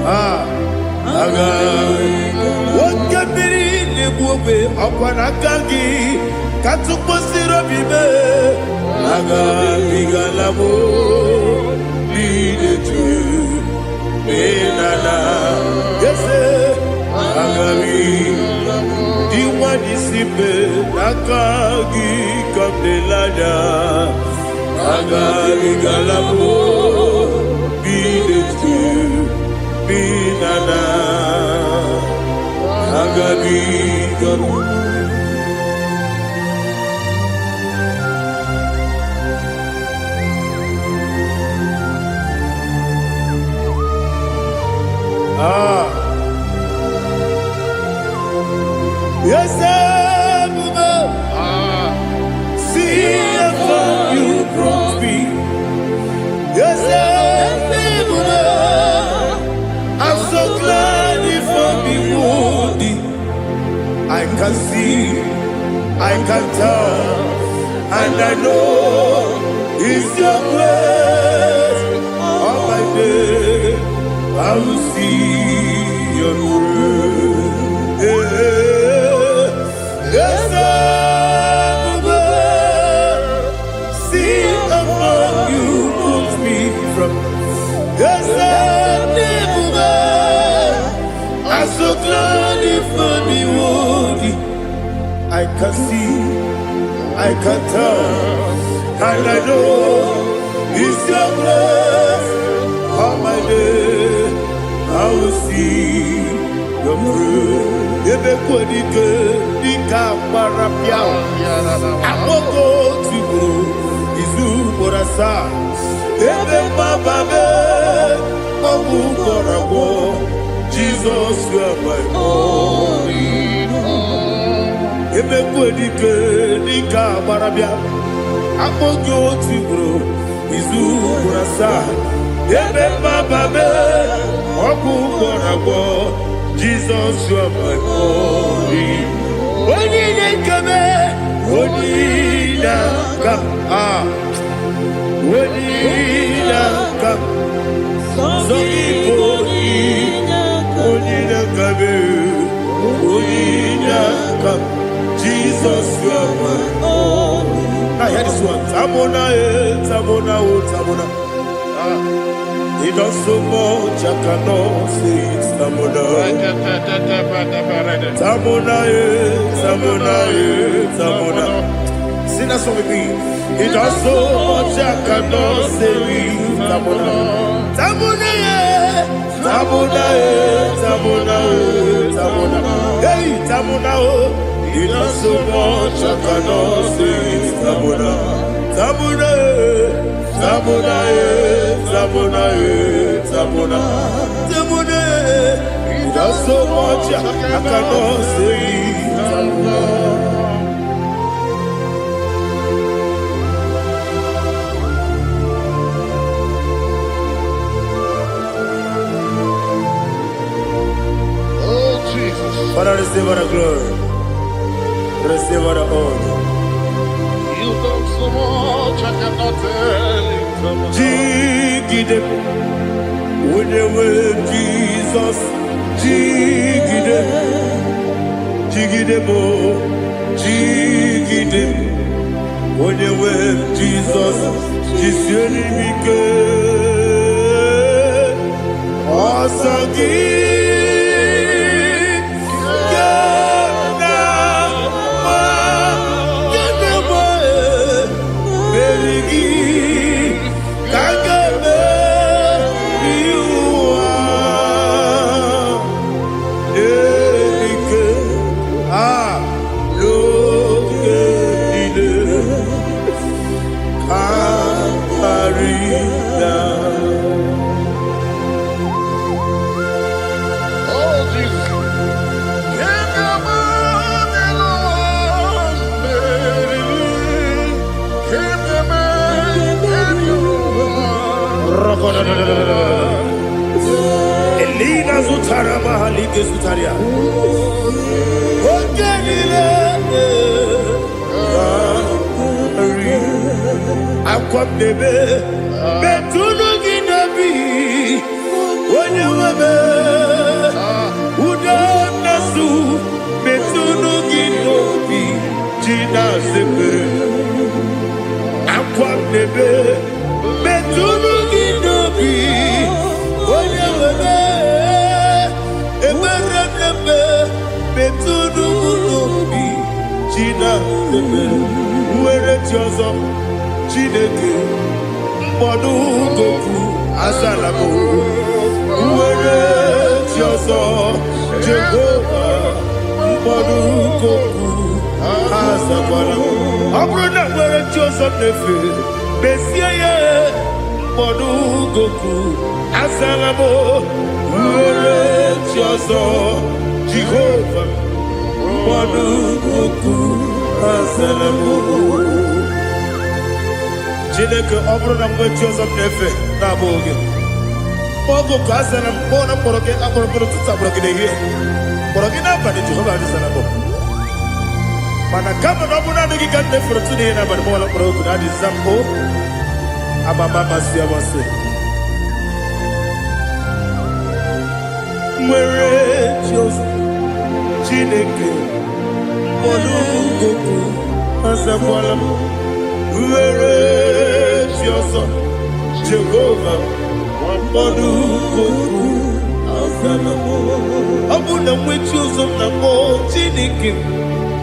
Aga what can be Bube upon Akagi, Katuposiro Bibe, Aga Bigalamo, lead to Benana, yes, Agami, Diwanisipe, Akagi, Kamelada, Aga Bigalamo, lead to Benana. Agabi Galu Yes, see how you brought me. Yes, I'm so glad you found me wounded. I can see, I can tell, and I know it's your grace. All my day, I will see your grace. Yes, see how you put me from. Yes, I'm so glad you found me worthy. I can see, I can tell, and I know it's your grace. All my day, I will see your praise. Ebe kwenike, nika marapia. Amoko tibu, izu borasa. Ebe mababe, mabu korabo. Jesus, you are my only home. Ebe kwenike, nika marapia. Amoko tibu, izu borasa. Ebe mababe, mabu korabo. Jesus, you are my only. Only come, only come, only come. So only come, only come. Jesus, you are my only. Now hear this one. Tamona, tamona, tamona. In does so much I cannot say it. Tamuna, Tamuna, Tamuna, Tamuna. Sing that song with me. He does so much I cannot say it. Tamuna, Tamuna, Tamuna, Tamuna, Tamuna. Hey, Tamuna, he does so much I cannot say it. Tamuna, Tamuna, Tamuna, Tamuna, Tamuna, Tamuna. He does so much I cannot say it. Tamuna. Father, receive all the glory. Receive all the honor. You done so much I cannot tell it. Jigide, with the word Jesus. Jigide, jigide mo, jigide, with the word Jesus. Jisuni mike, osagi. Elina Zutara Mahalike Zutaria. Aqua bebe, Betunu Ginabi, when you were Uda Nasu, Betunu Ginobi, Gina Sepe, Aqua bebe, Betunu Ginobi, when you were Betunu Ginobi, Gina Sepe, where it was up. Chineke mkpọdụ goku azalamo uwere tiọsọ Jehova mkpọdụ goku azakwala ọ bụrụ na nwere tiọsọ nefe besie ya mkpọdụ goku azalamo uwere tiọsọ Jehova mkpọdụ goku azalamo. Chineke ọ bụrụ na mgbe chi ọzọ na-efe na-abụ oge ọgụ ka a sara mkpọ na mkpọrọ gị akpọrọ mkpọrọ tụtụ akpọrọ gị n'ehihie mkpọrọ gị n'abalị Jehova adịsara bụ mana kama na ọ bụrụ na adịghị ka nne fere tụ n'ihe n'abalị mọla mkpọrọ ogu na adịza mpụ amama masị amasị nwere chi ọzọ Chineke mkpọrọ ogu azakwala m were chi ọzọ Jehova mkpọdụ goku azalamo ọ bụ na nwe chi ọzọ na mbọ Chineke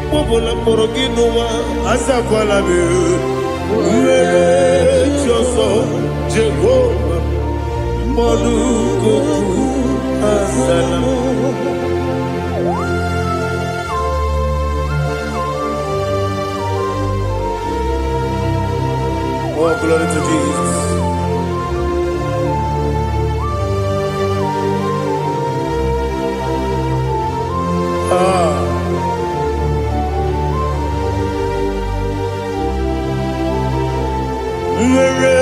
mkpọbụla mkpọrọ gị n'ụwa azakwala m were chi ọzọ Jehova mkpọdụ goku azalamo. Oh, glory to Jesus. Nwere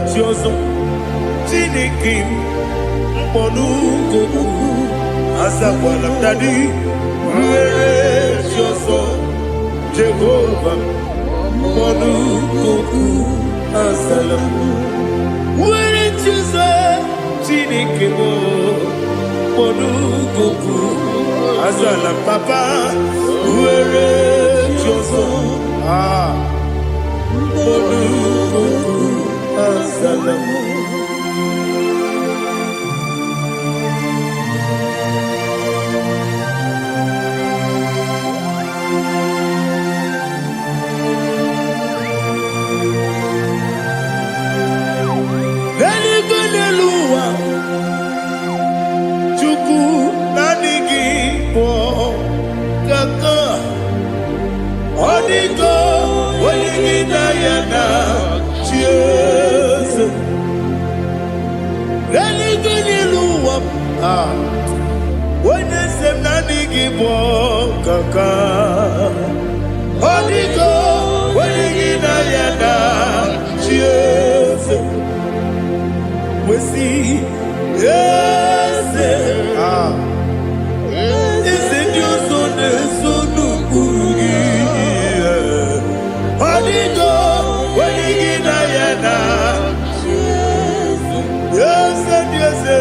chi ọzọ Chineke mkpọdụ goku azakwala m dadi. Nwere chi ọzọ Jehova mkpọdụ goku azalamo. Nwere chi ọzọ Chineke mkpọdụ goku azala papa. Nwere chi ọzọ mkpọdụ goku azalamo. dịgo n'elu ụwa m. Onye nsị m na adịghị bụ ọkaka. Ọ dịgo onye gị na ya na chi eze. Wesi eze. Eze ndị ọzọ na-eso n'okpuru gị. Ọ dịgo onye gị na ya na chi eze. Eze ndị eze.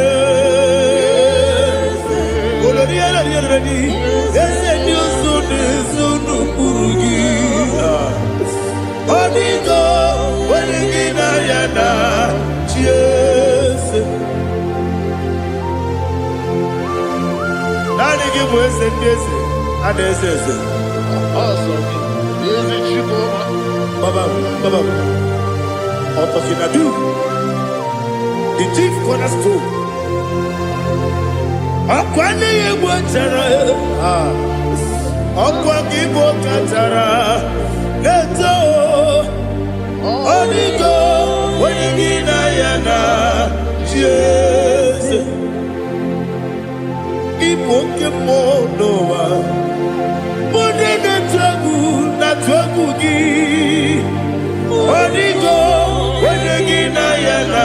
Eze ndị ọzọ na-eso n'okpuru gị. Ọ dịgo onye gị na ya na chi eze. Naanị gị bụ eze ndị eze, a na-eze eze. Baba, Otokinadu, the chief cornerstone. Ọkwa n'ihi egwu chara, ọkwa gị bụ kachara, na-eto. Ọ dịgo onye gị na ya na chi eze. Ịbụ oke mmụọ n'ụwa, onye na-atụ egwu gị. Ọ dịgo onye gị na ya na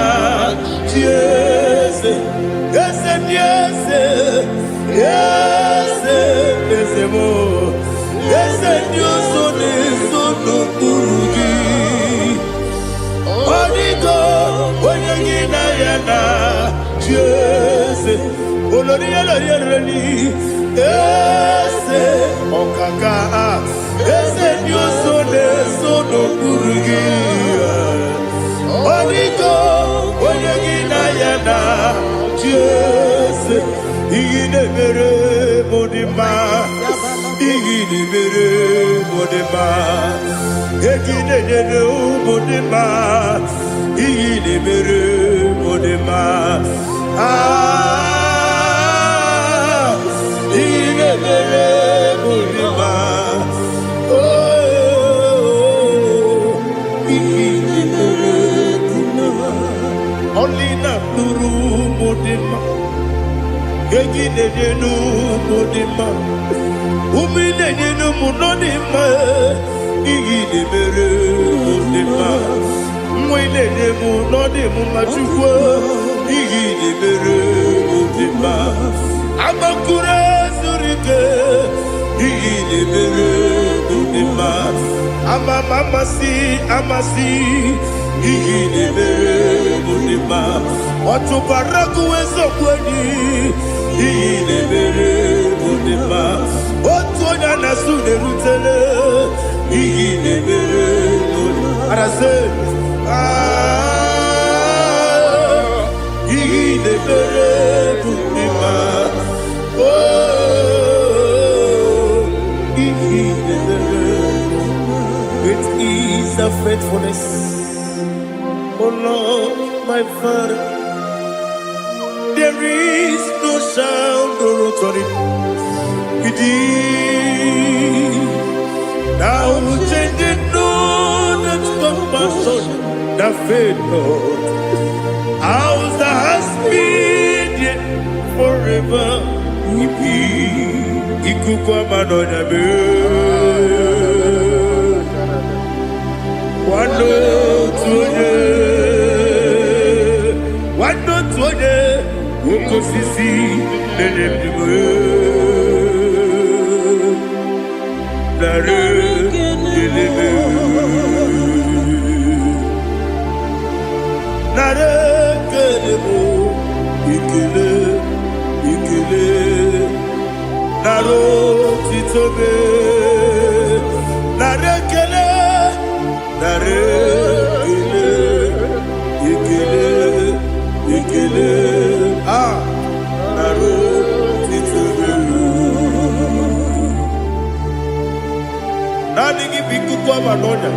chi eze. Eze ndị eze, eze eze m, eze ndị ọzọ na-eso n'okpuru gị. Ọ dịgo onye gị na ya na chi eze. Olori elori eze ọkaka, eze ndị ọzọ na-eso n'okpuru gị. Ọ dịgo onye gị na ya na chi eze. Iyi na-emere m dị mma, iyi na-emere m dị mma, egi na-enyere ụmụ dị mma, iyi na-emere m dị mma. Iyi na-emere m dị mma, iyi na-emere dị mma. Ọlị na-atụrụ m dị mma, egi na-enyere ụmụ dị mma, ume na-enyere ụmụ nọ dị mma. Iyi na-emere m dị mma, nwa na-enye m nọ dị mma. Chukwu, iyi na-emere m dị mma. Agbakụrụ ezuru ike, iyi na-emere m dị mma. Amasị, iyi na-emere m dị mma. Ọtụbara gụwa eziokwu enyi, iyi na-emere m dị mma. Otu onye na-asụ na-erutele, iyi na-emere m dị mma. Arase, iyi na-emere m dị mma. Iyi na-emere m dị mma. Great is the faithfulness, O Lord, my Father. There is no sound or authority within. Thou changest not that compassion, the faith, Lord. Ours that has been yet forever will be. Ikuku amanonya be. Wando tuye, wando tuye. Woko sisi nenem diwe, nare dileme, nare kelemo, ikele, naro titobe, nare kele, nare ikele. Naro titobe. Nani gi biku kwa manonya,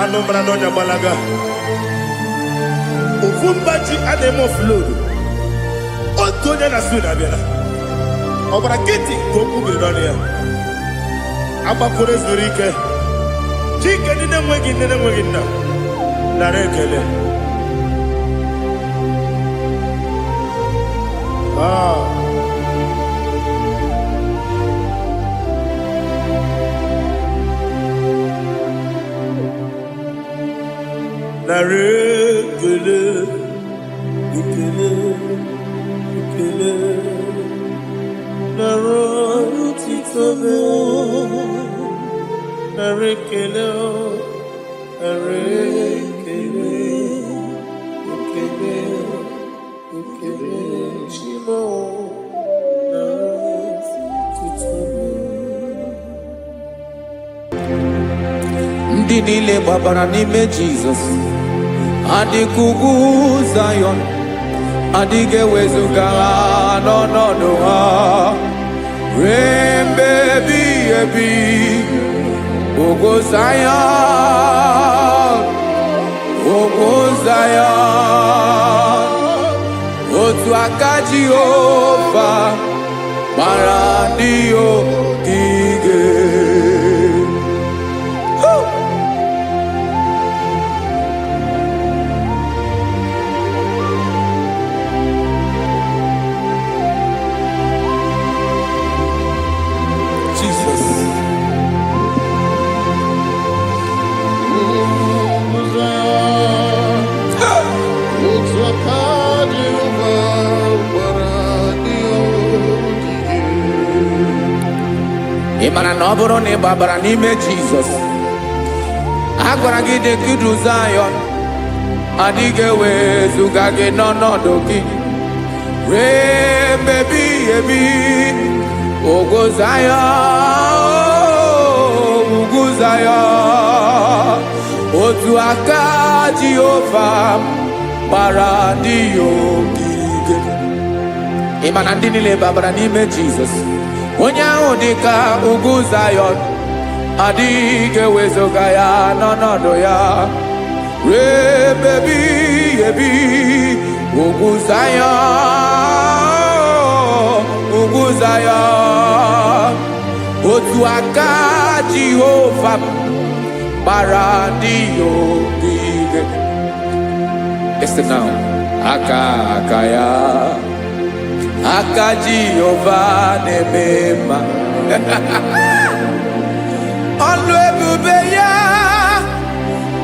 ano manonya balaga. Ufumbaji anemo flood. Otonya na suna bela. Obra kiti koku bedonia. Aba kore zurike. Chike nene mwegi na. Narekele. ekele, ekele, nara otito me, nara ekele, nara ekele, ekele, ekele, Shimo, nara otito me. Ndị niile gbabara n'ime Jizọs adịghị ugwu Zayọn, adịghị ewezuga ha n'ọnọdụ ha ruo mgbe ebighị ebi. Ugwu Zayọn, ugwu Zayọn, otu aka Jehova gbara ndị ogige. Ị mara na ọ bụrụ na ị gbabara n'ime Jizọs, a gwara gị dị ka Zayọn, adịghị ewezuga gị n'ọnọdụ gị ruo mgbe ebighị ebi. Ugwu Zayọn, ugwu Zayọn, otu aka Jehova gbara ndị ogige. Ị ma na ndị niile gbabara n'ime Jizọs, onye ahụ dị ka ugwu Zayọn, adịghị ewezuga ya n'ọnọdụ ya ruo mgbe ebighị ebi. Ugwu Zayọn, ugwu Zayọn, otu aka Jehova gbara ndị ogige. Listen now, aka ya, aka Jehova na-eme mma. Ọlụ ebube ya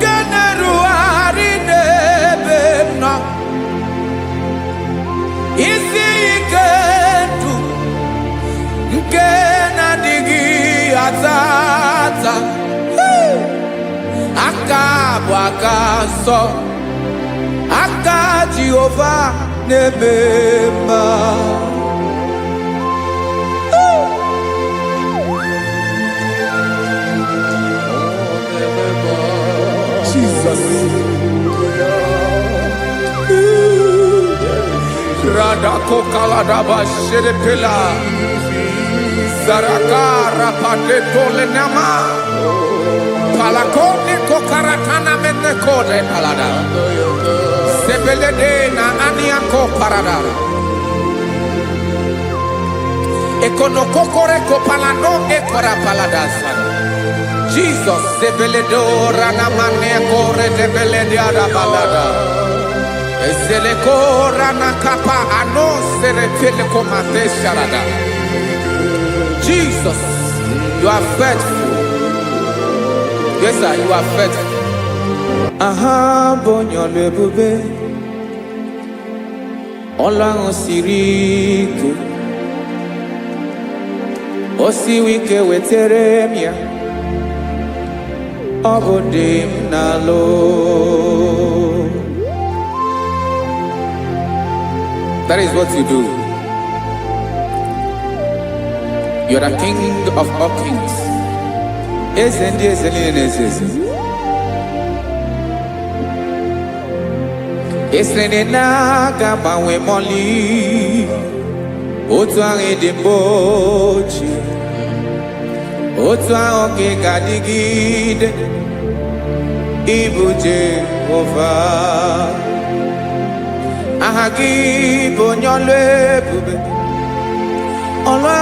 ga na-erugharị n'ebe m nọ. Isi ike ndụ nke na-adịghị ata ata, aka bụ aka nsọ, aka Jehova na-eme mma. Jesus. Radako kaladaba sherepela, zarakara padetole nama, palakone kokaratana mene kode palada, sebelede na aniako paradara, ekonokokore kopalano ekora paladasa. Jesus, sebeledora na mane kore debelediada balada. Eselekora na kapa ano serepele komate sharada. Jesus, you are faithful. Yes, sir, you are faithful. Aha, bonyo lebube. Olang osirike. Osiwike weteremia. Obodim nalo. That is what you do. You are the King of all kings. Esrene na gaba we moli. Otu ange dembochi. Otu ange gadigide. Ibu Jehovah. Ahagi bonyole bube. Olwa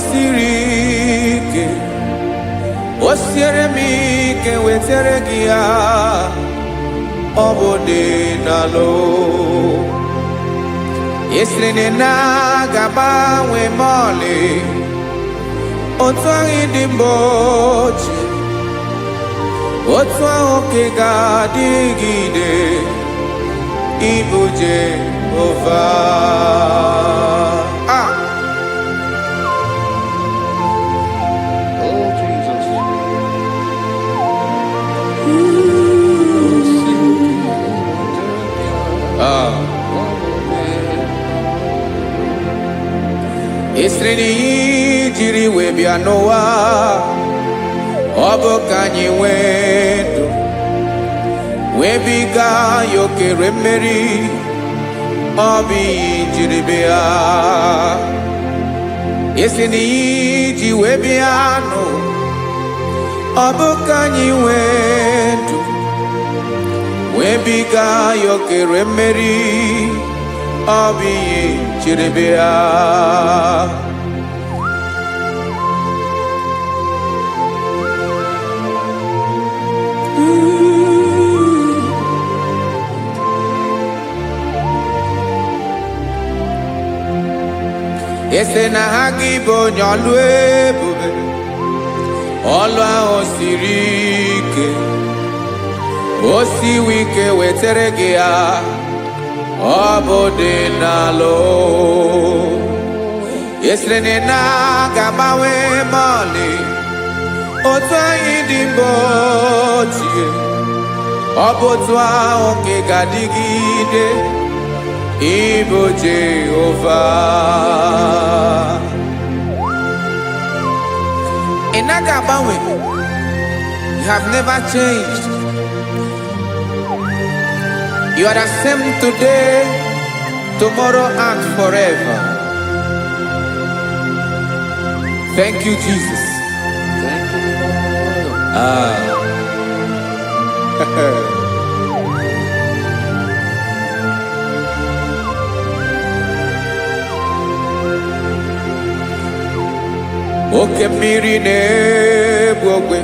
sirike. Osiere mi ke wetere gia. Obode nalo. Esrene na gaba we moli. Otu ange dembochi. Otu ange gadigide. Ibu Jehovah. Oh, Jesus. Isrini jiri webia Noah. Obo kanyi wendo. Webiga yoke remeri. Obi jiribia. Isrini ji webia no. Obo kanyi wendo. Webiga yoke remeri. Obi jiribia. Ese na hagi bo nyolu ebube. Olu ahụ siri ike. O siwi ike wetere gị ya. Ọ bụ dị n'alụ. Esere na ga-agbanwe ma ọlị. Otu anyị dị mgbe ochie. Ọ bụ otu ahụ nke ga-adịgide. Ibu Jehovah. Inaga Bawe, you have never changed. You are the same today, tomorrow, and forever. Thank you, Jesus. Thank you, Lord. Oke mmiri na-egbu ogwe,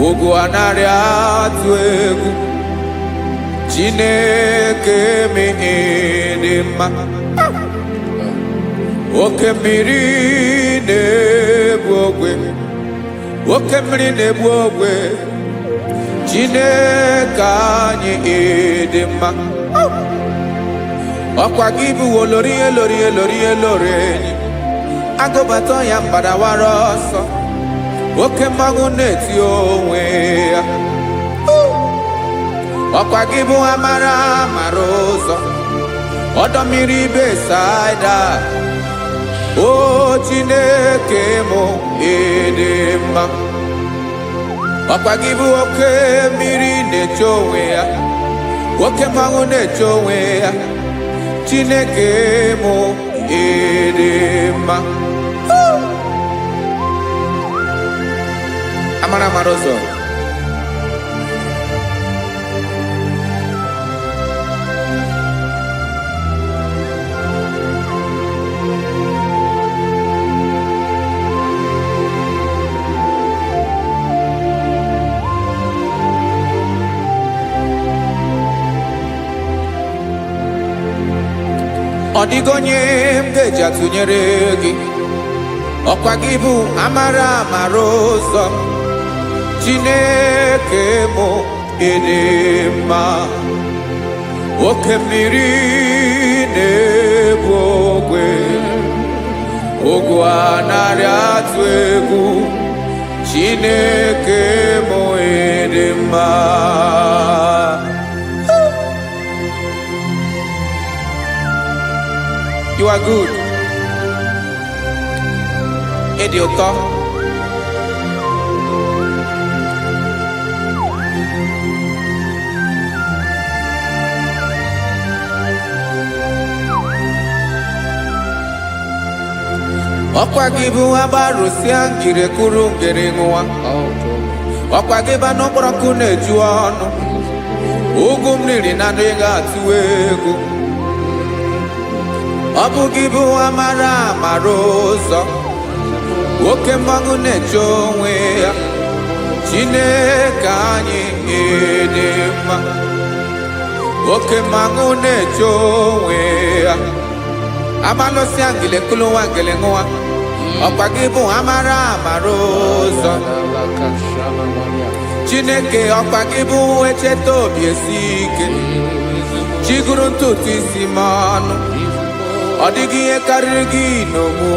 ugwu anaghị atụ egwu. Chineke me dị mma. Oke mmiri na-egbu ogwe, oke mmiri na-egbu ogwe. Chineke anyị dị mma. Ọkwa gị bụ olori elori elori elori enyi. Agụbata ya mgbadawara ọsọ. Oke mmanwụ na-eti onwe ya. Ọkwa gị bụ amara amara ụzọ. Ọdọ mmiri Besaida. O Chineke mụ ịdị mma. Ọkwa gị bụ oke mmiri na-eche onwe ya. Oke mmanwụ na-eche onwe ya. Chineke mụ ịdị mma. Amara amara ụzọ. Ọ dịghị onye m ga-eji atụnyere gị. Ọkwa gị bụ amara amara ụzọ. Chineke mụ ịdị mma. Oke mmiri na-egbu ogwe. Ugwu anaghị atụ egwu. Chineke mụ ịdị mma. You are good. Ịdị ụtọ. Ọkwa gị bụ agbarụsịa ngire kụrụ ngere nwa. Ọkwa gị bụ anụkpọrọkụ na-eju ọnụ. Ugwu mmiri na adịghị atụ egwu. Ọ bụ gị bụ amara amara ụzọ. Oke mmanwụ na-eche onwe ya. Chineke anyị ịdị mma. Oke mmanwụ na-eche onwe ya. Abalụsị angele kụlụ nwa ngele nwa. Ọkwa gị bụ amara amara ụzọ. Chineke ọkwa gị bụ echeta obi esi ike. chiguru ntutu isi m ọnụ, ọ dịghị ihe karịrị gị n'onwe.